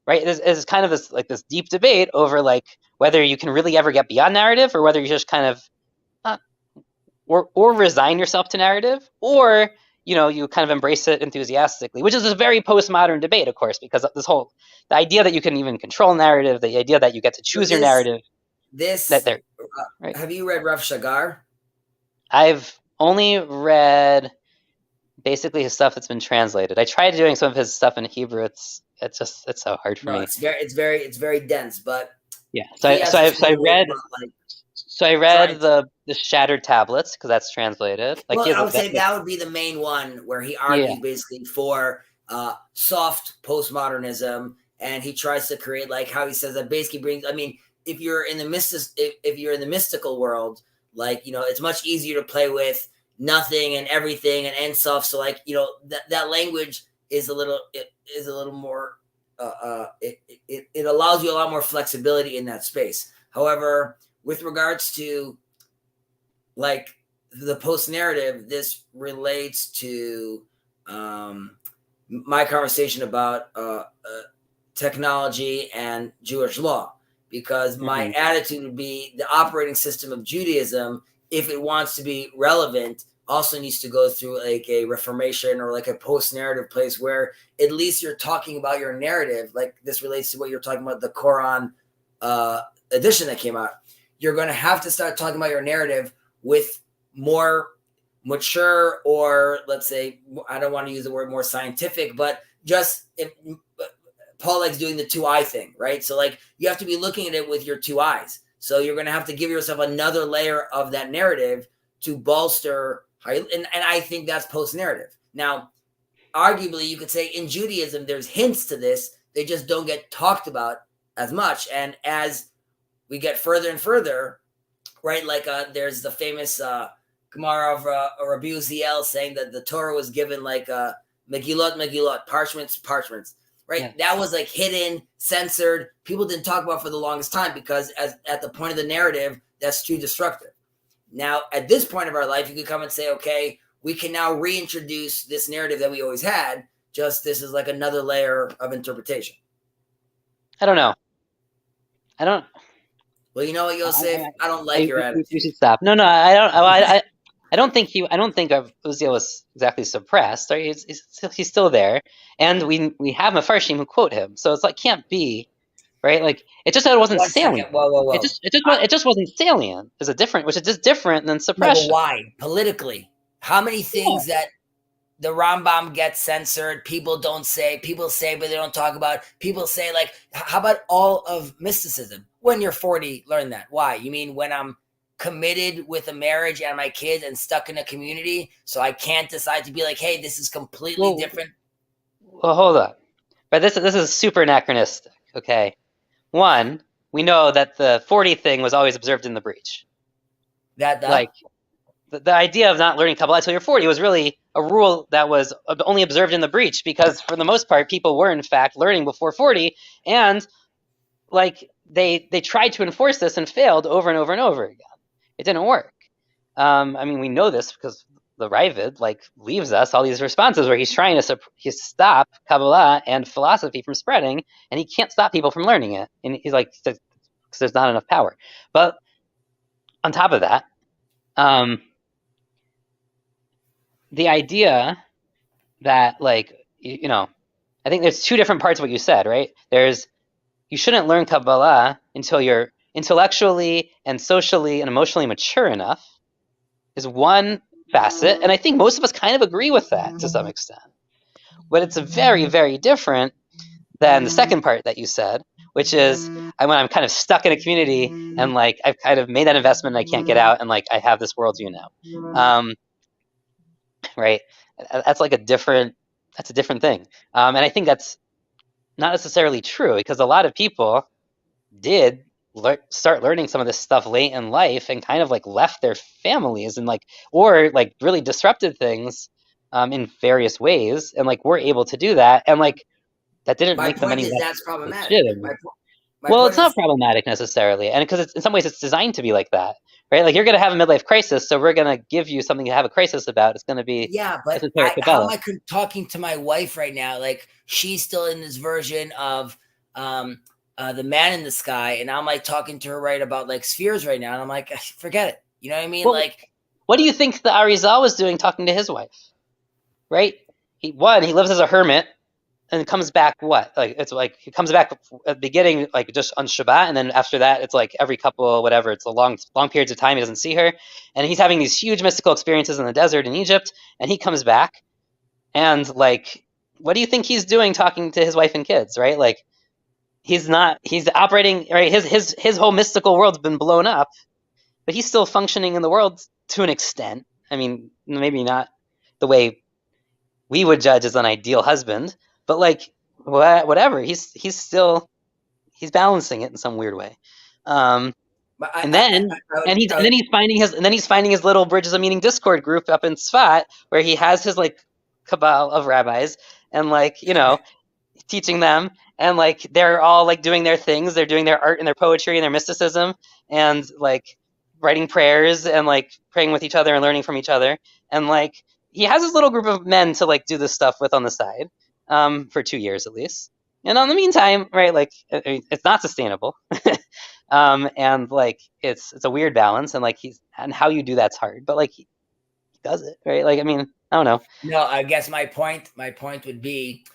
right, there's kind of this deep debate over like whether you can really ever get beyond narrative, or whether you just kind of or resign yourself to narrative, or you kind of embrace it enthusiastically, which is a very postmodern debate, of course, because the idea that you can even control narrative, the idea that you get to choose your narrative. Right. Have you read Rav Shagar? I've only read basically his stuff that's been translated. I tried doing some of his stuff in Hebrew. It's so hard for me. It's very dense, but yeah. So I read the Shattered Tablets, because that's translated. Like, I would say that would be the main one where he argues basically for soft postmodernism, and he tries to create, like how he says that basically brings. I mean, if you're in the mystical world, like it's much easier to play with nothing and everything and end stuff. So like that language is a little more it allows you a lot more flexibility in that space. However, with regards to like the post narrative, this relates to my conversation about technology and Jewish law, because my attitude would be the operating system of Judaism, if it wants to be relevant, also needs to go through like a reformation or like a post narrative place where at least you're talking about your narrative. Like this relates to what you're talking about, the Quran edition that came out. You're going to have to start talking about your narrative with more mature, or let's say, I don't want to use the word more scientific, but just Paul likes doing the 2-eye thing, right? So like you have to be looking at it with your 2 eyes. So you're going to have to give yourself another layer of that narrative to bolster how you, and I think that's post narrative. Now, arguably you could say in Judaism, there's hints to this. They just don't get talked about as much. And as we get further and further, right? Like there's the famous Gemara of Rabbi Uziel saying that the Torah was given like Megillot, parchments, right? Yeah. That was like hidden, censored. People didn't talk about for the longest time because at the point of the narrative, that's too destructive. Now, at this point of our life, you could come and say, okay, we can now reintroduce this narrative that we always had. Just this is like another layer of interpretation. I don't know. Well, you know what, Yosef? I don't like your attitude. You should stop. No, I don't think Uziel was exactly suppressed. Right? He's still there, and we have Mefarshim who quote him. So it's like can't be, right? Like it just wasn't salient. Whoa. It just wasn't salient. Which is just different than suppression. No, why politically? How many things that the Rambam gets censored? People say, but they don't talk about. People say like, how about all of mysticism? When you're 40, learn that. Why? You mean when I'm committed with a marriage and my kids and stuck in a community, so I can't decide to be like, hey, this is completely different? Well, hold on. But this is super anachronistic, okay? One, we know that the 40 thing was always observed in the breach. Like the idea of not learning Kabbalah until you're 40 was really a rule that was only observed in the breach, because for the most part, people were in fact learning before 40, and like they tried to enforce this and failed over and over and over again. It didn't work. I mean, we know this because the Ravid like leaves us all these responses where he's trying to stop Kabbalah and philosophy from spreading, and he can't stop people from learning it. And he's like, because there's not enough power. But on top of that, the idea that like, I think there's two different parts of what you said, right? You shouldn't learn Kabbalah until you're intellectually and socially and emotionally mature enough is one facet. And I think most of us kind of agree with that to some extent. But it's very, very different than the second part that you said, which is when I'm kind of stuck in a community and like I've kind of made that investment and I can't get out, and like I have this worldview now. Right? That's a different thing. And I think that's not necessarily true, because a lot of people did start learning some of this stuff late in life and kind of like left their families and like, or like really disrupted things in various ways, and like we're able to do that, and like that didn't make them any less. That's problematic. Well, it's not problematic necessarily, and because in some ways it's designed to be like that, right? Like you're going to have a midlife crisis, so we're going to give you something to have a crisis about. It's going to be but how am I talking to my wife right now? Like she's still in this version of the man in the sky, and I'm like talking to her right about like spheres right now, and I'm like, forget it. You know what I mean? Well, like, what do you think the Arizal was doing talking to his wife? Right? He lives as a hermit and comes back it's like he comes back at the beginning like just on Shabbat, and then after that it's like every couple whatever, it's a long periods of time he doesn't see her, and he's having these huge mystical experiences in the desert in Egypt, and he comes back, and like what do you think he's doing talking to his wife and kids, right? Like he's operating, right? His whole mystical world's been blown up, but he's still functioning in the world to an extent. I mean, maybe not the way we would judge as an ideal husband, but like whatever, he's balancing it in some weird way. And then he's finding his little Bridges of Meaning Discord group up in Tzfat, where he has his like cabal of rabbis, and like teaching them, and like they're all like doing their things. They're doing their art and their poetry and their mysticism, and like writing prayers and like praying with each other and learning from each other. And like he has this little group of men to like do this stuff with on the side, for 2 years at least. And on the meantime, right, like it's not sustainable. And like it's a weird balance, and like and how you do that's hard, but like he does it, right? Like I mean, I don't know. No, I guess my point would be,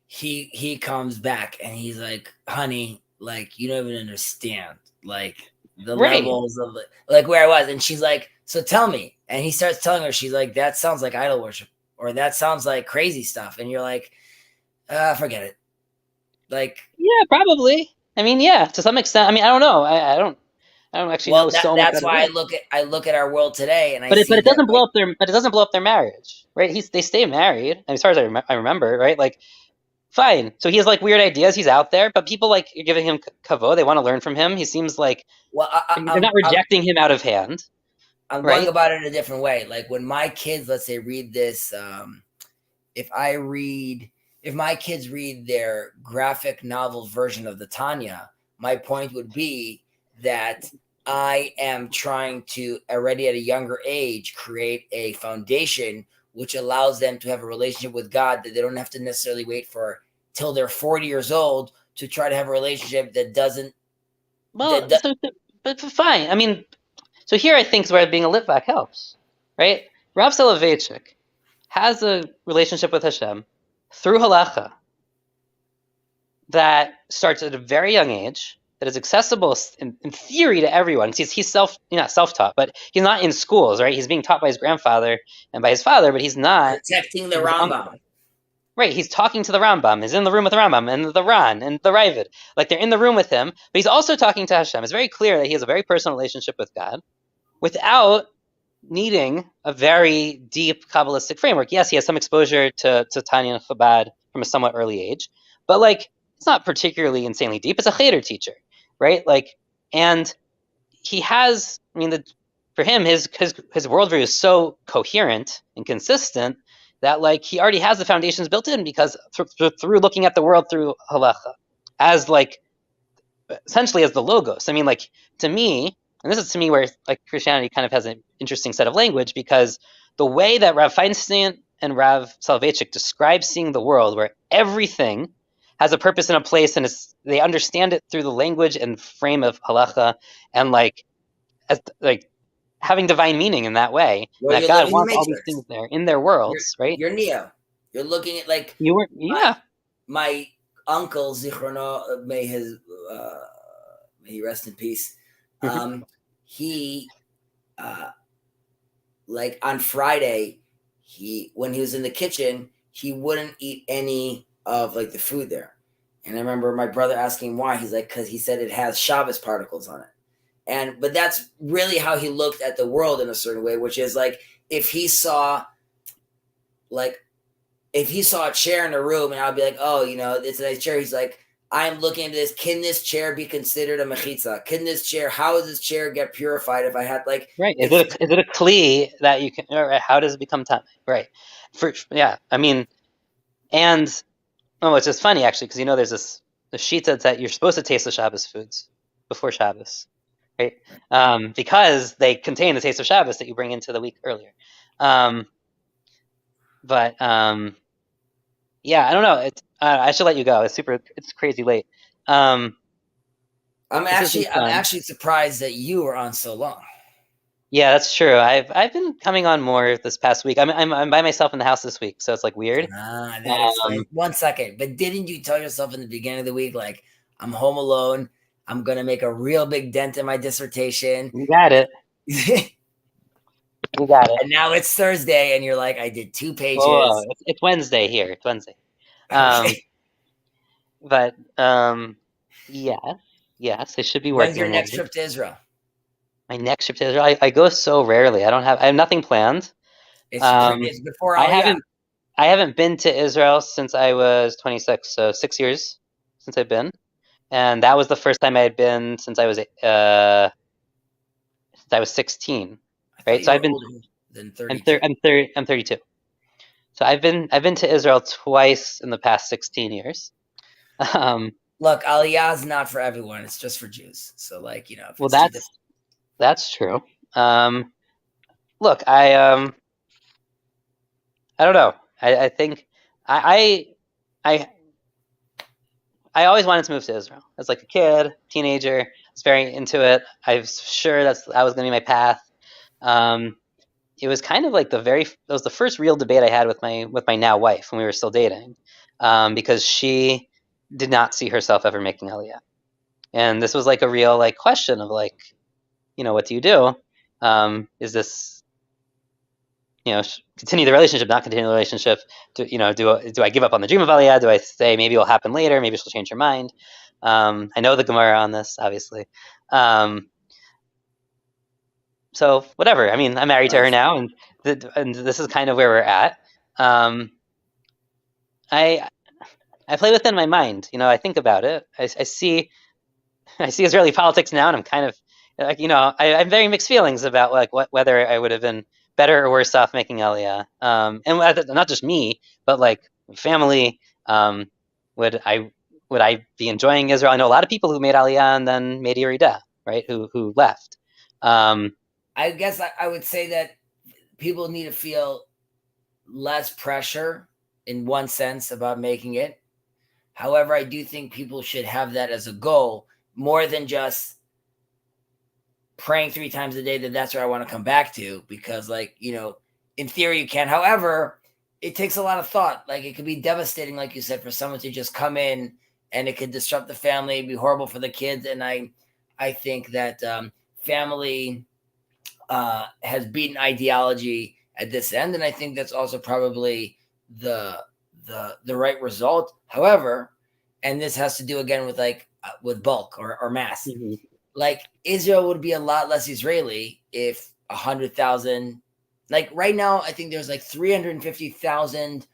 he comes back and he's like, honey, like you don't even understand like the Right. levels of like where I was. And she's like, so tell me. And he starts telling her, she's like, that sounds like idol worship, or that sounds like crazy stuff. And you're like, forget it. Like, Yeah, probably. I mean, yeah, to some extent. I mean, I don't know. I don't actually know so much. That's why I look at our world today, and but it doesn't blow up their marriage, right? They stay married. I mean, as far as I remember, right? Like, fine. So he has like weird ideas. He's out there, but people like are giving him kavod. They want to learn from him. He seems like they're not rejecting him out of hand. I'm right? going about it in a different way. Like when my kids, let's say, read this, if my kids read their graphic novel version of the Tanya, my point would be that I am trying to already at a younger age create a foundation which allows them to have a relationship with God, that they don't have to necessarily wait for till they're 40 years old to try to have a relationship that doesn't. Well, but fine. I mean, so here I think is where being a Litvak helps, right? Rav Soloveitchik has a relationship with Hashem through halacha that starts at a very young age, that is accessible in theory to everyone. He's not self-taught, but he's not in schools, right? He's being taught by his grandfather and by his father, but he's not protecting the Rambam. Right, he's talking to the Rambam. He's in the room with the Rambam and the Ran and the Ravid. Like they're in the room with him, but he's also talking to Hashem. It's very clear that he has a very personal relationship with God without needing a very deep Kabbalistic framework. Yes, he has some exposure to Tanya and Chabad from a somewhat early age, but like it's not particularly insanely deep. It's a Cheder teacher, right? Like, and he has, I mean, for him, his worldview is so coherent and consistent that like he already has the foundations built in, because through looking at the world through halacha as like essentially as the logos. I mean, like to me, and this is to me where like Christianity kind of has an interesting set of language, because the way that Rav Feinstein and Rav Soloveitchik describe seeing the world, where everything has a purpose and a place, and they understand it through the language and frame of halacha, and like as like having divine meaning in that way. Well, that God wants all these things there in their worlds, right? You're Neo. You're looking at like my uncle Zichrono, may he rest in peace. He like on Friday, when he was in the kitchen, he wouldn't eat any of like the food there. And I remember my brother asking why. He's like, because he said it has Shabbos particles on it. But that's really how he looked at the world in a certain way, which is like if he saw a chair in a room and I'll be like, oh, it's a nice chair. He's like, I'm looking at this. Can this chair be considered a mechitza? How does this chair get purified if I had like... Right. Is it a kli that you can... Right, how does it become time? Right. I mean, and... it's just funny, actually, because, there's this shita that you're supposed to taste the Shabbos foods before Shabbos, right? Because they contain the taste of Shabbos that you bring into the week earlier. Yeah, I don't know. I should let you go. It's crazy late. I'm actually surprised that you were on so long. Yeah, that's true. I've been coming on more this past week. I'm by myself in the house this week, so it's like weird. That explains. 1 second. But didn't you tell yourself in the beginning of the week, like, I'm home alone, I'm gonna make a real big dent in my dissertation? You got it. You got it. And now it's Thursday, and you're like, I did 2 pages. Oh, it's Wednesday here. It's Wednesday. But yes, it should be working. When's your next trip to Israel? My next trip to Israel, I go so rarely. I have nothing planned. It's before I haven't been to Israel since I was 26, so 6 years since I've been, and that was the first time I had been since I was 16. Right, so I've been. I'm 30. I'm 32. So I've been to Israel twice in the past 16 years. Look, Aliyah is not for everyone. It's just for Jews. So, like, you know, if Well, it's too difficult. that's true. Look, I don't know. I think I always wanted to move to Israel. As like a kid, teenager, I was very into it. I was sure that was going to be my path. It was kind of like it was the first real debate I had with my now wife when we were still dating, because she did not see herself ever making Aliyah, and this was like a real like question of like, what do you do? Is this continue the relationship, not continue the relationship? Do I give up on the dream of Aliyah? Do I say maybe it'll happen later? Maybe she'll change her mind? I know the Gemara on this, obviously. So whatever. I mean, I'm married to her now, and this is kind of where we're at. I play within my mind. I think about it. I see Israeli politics now, and I'm kind of like, I have very mixed feelings about like whether I would have been better or worse off making Aliyah. And not just me, but like family. Would I be enjoying Israel? I know a lot of people who made Aliyah and then made Yerida, right? Who left. I guess I would say that people need to feel less pressure in one sense about making it. However, I do think people should have that as a goal more than just praying 3 times a day that that's where I want to come back to, because like, in theory you can. However, it takes a lot of thought. Like it could be devastating, like you said, for someone to just come in, and it could disrupt the family, it'd be horrible for the kids. And I think that family has beaten ideology at this end, and I think that's also probably the right result. However, and this has to do again with like with bulk or mass. Mm-hmm. Like Israel would be a lot less Israeli if 100,000. Like right now, I think there's like 350,000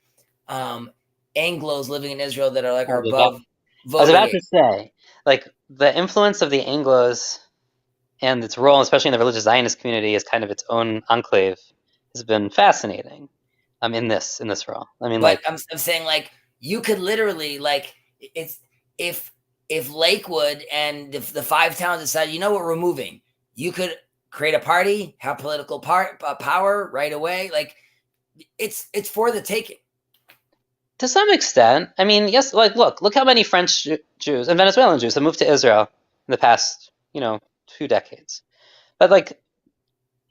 Anglos living in Israel that are like are above voting. I was about to say, like the influence of the Anglos and its role, especially in the religious Zionist community, as kind of its own enclave, has been fascinating. In this role. I mean, but I'm saying like you could literally like it's if Lakewood and the 5 towns decide, we're moving, you could create a party, have political power right away. Like it's for the taking. To some extent, I mean, yes. Like, look how many French Jews and Venezuelan Jews have moved to Israel in the past, 2 decades. But like,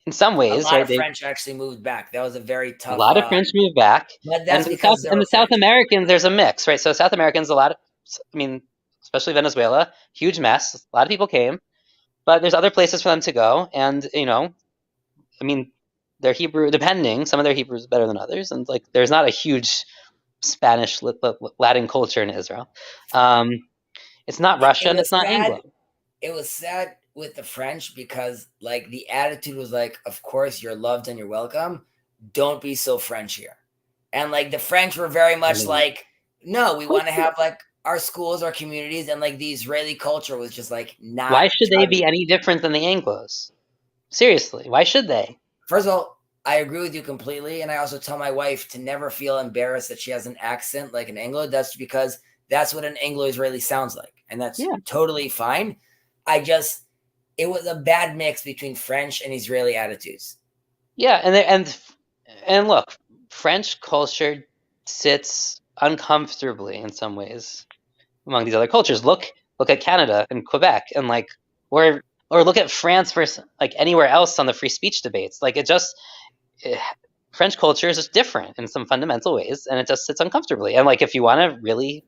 in some ways, a lot of French actually moved back. That was a very tough. A lot of French moved back, but that's and because the South Americans, there's a mix, right? So South Americans, a lot of, I mean, especially Venezuela, huge mess. A lot of people came, but there's other places for them to go, and I mean, their Hebrew, depending, some of their Hebrew is better than others, and like, there's not a huge Spanish Latin culture in Israel. It's not Russian, it's not Anglo. It was sad with the French because like the attitude was like, of course you're loved and you're welcome. Don't be so French here. And like the French were very much like, no, we want to have like our schools, our communities, and like the Israeli culture was just like not. Why should they be any different than the Anglos? Seriously, why should they? First of all, I agree with you completely. And I also tell my wife to never feel embarrassed that she has an accent like an Anglo. That's because that's what an Anglo-Israeli sounds like. And that's totally fine. It was a bad mix between French and Israeli attitudes. Yeah, and look, French culture sits uncomfortably in some ways among these other cultures. Look at Canada and Quebec, and like or look at France versus like anywhere else on the free speech debates. Like French culture is just different in some fundamental ways, and it just sits uncomfortably. And like if you want to really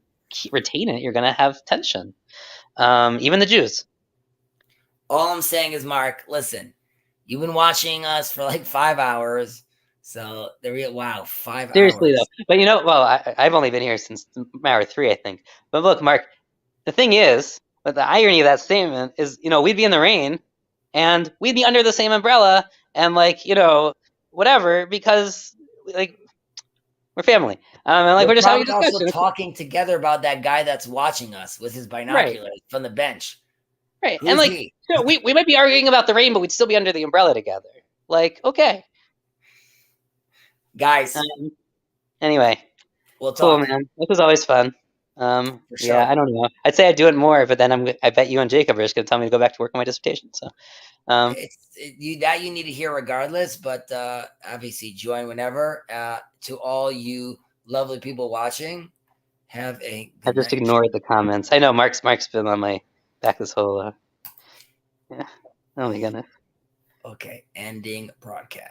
retain it, you're going to have tension. Even the Jews. All I'm saying is, Mark, listen, you've been watching us for like 5 hours. So 5 hours. Seriously though. But I've only been here since hour 3, I think. But look, Mark, the thing is, but the irony of that statement is, we'd be in the rain and we'd be under the same umbrella and like, whatever, because like we're family. And like we're just having a discussion. Also talking together about that guy that's watching us with his binoculars from the bench. Right. Who's and like we might be arguing about the rain, but we'd still be under the umbrella together. Like, okay. Guys, Anyway, We'll cool, talk. man. This was always fun. For Yeah, sure. I don't know. I'd say I'd do it more, but then I bet you and Jacob are just going to tell me to go back to work on my dissertation. So, You need to hear regardless, but obviously join whenever. To all you lovely people watching, have a I good just night. ignored the comments. I know Mark's been on my back this whole. Yeah. Oh my goodness. Okay, ending broadcast.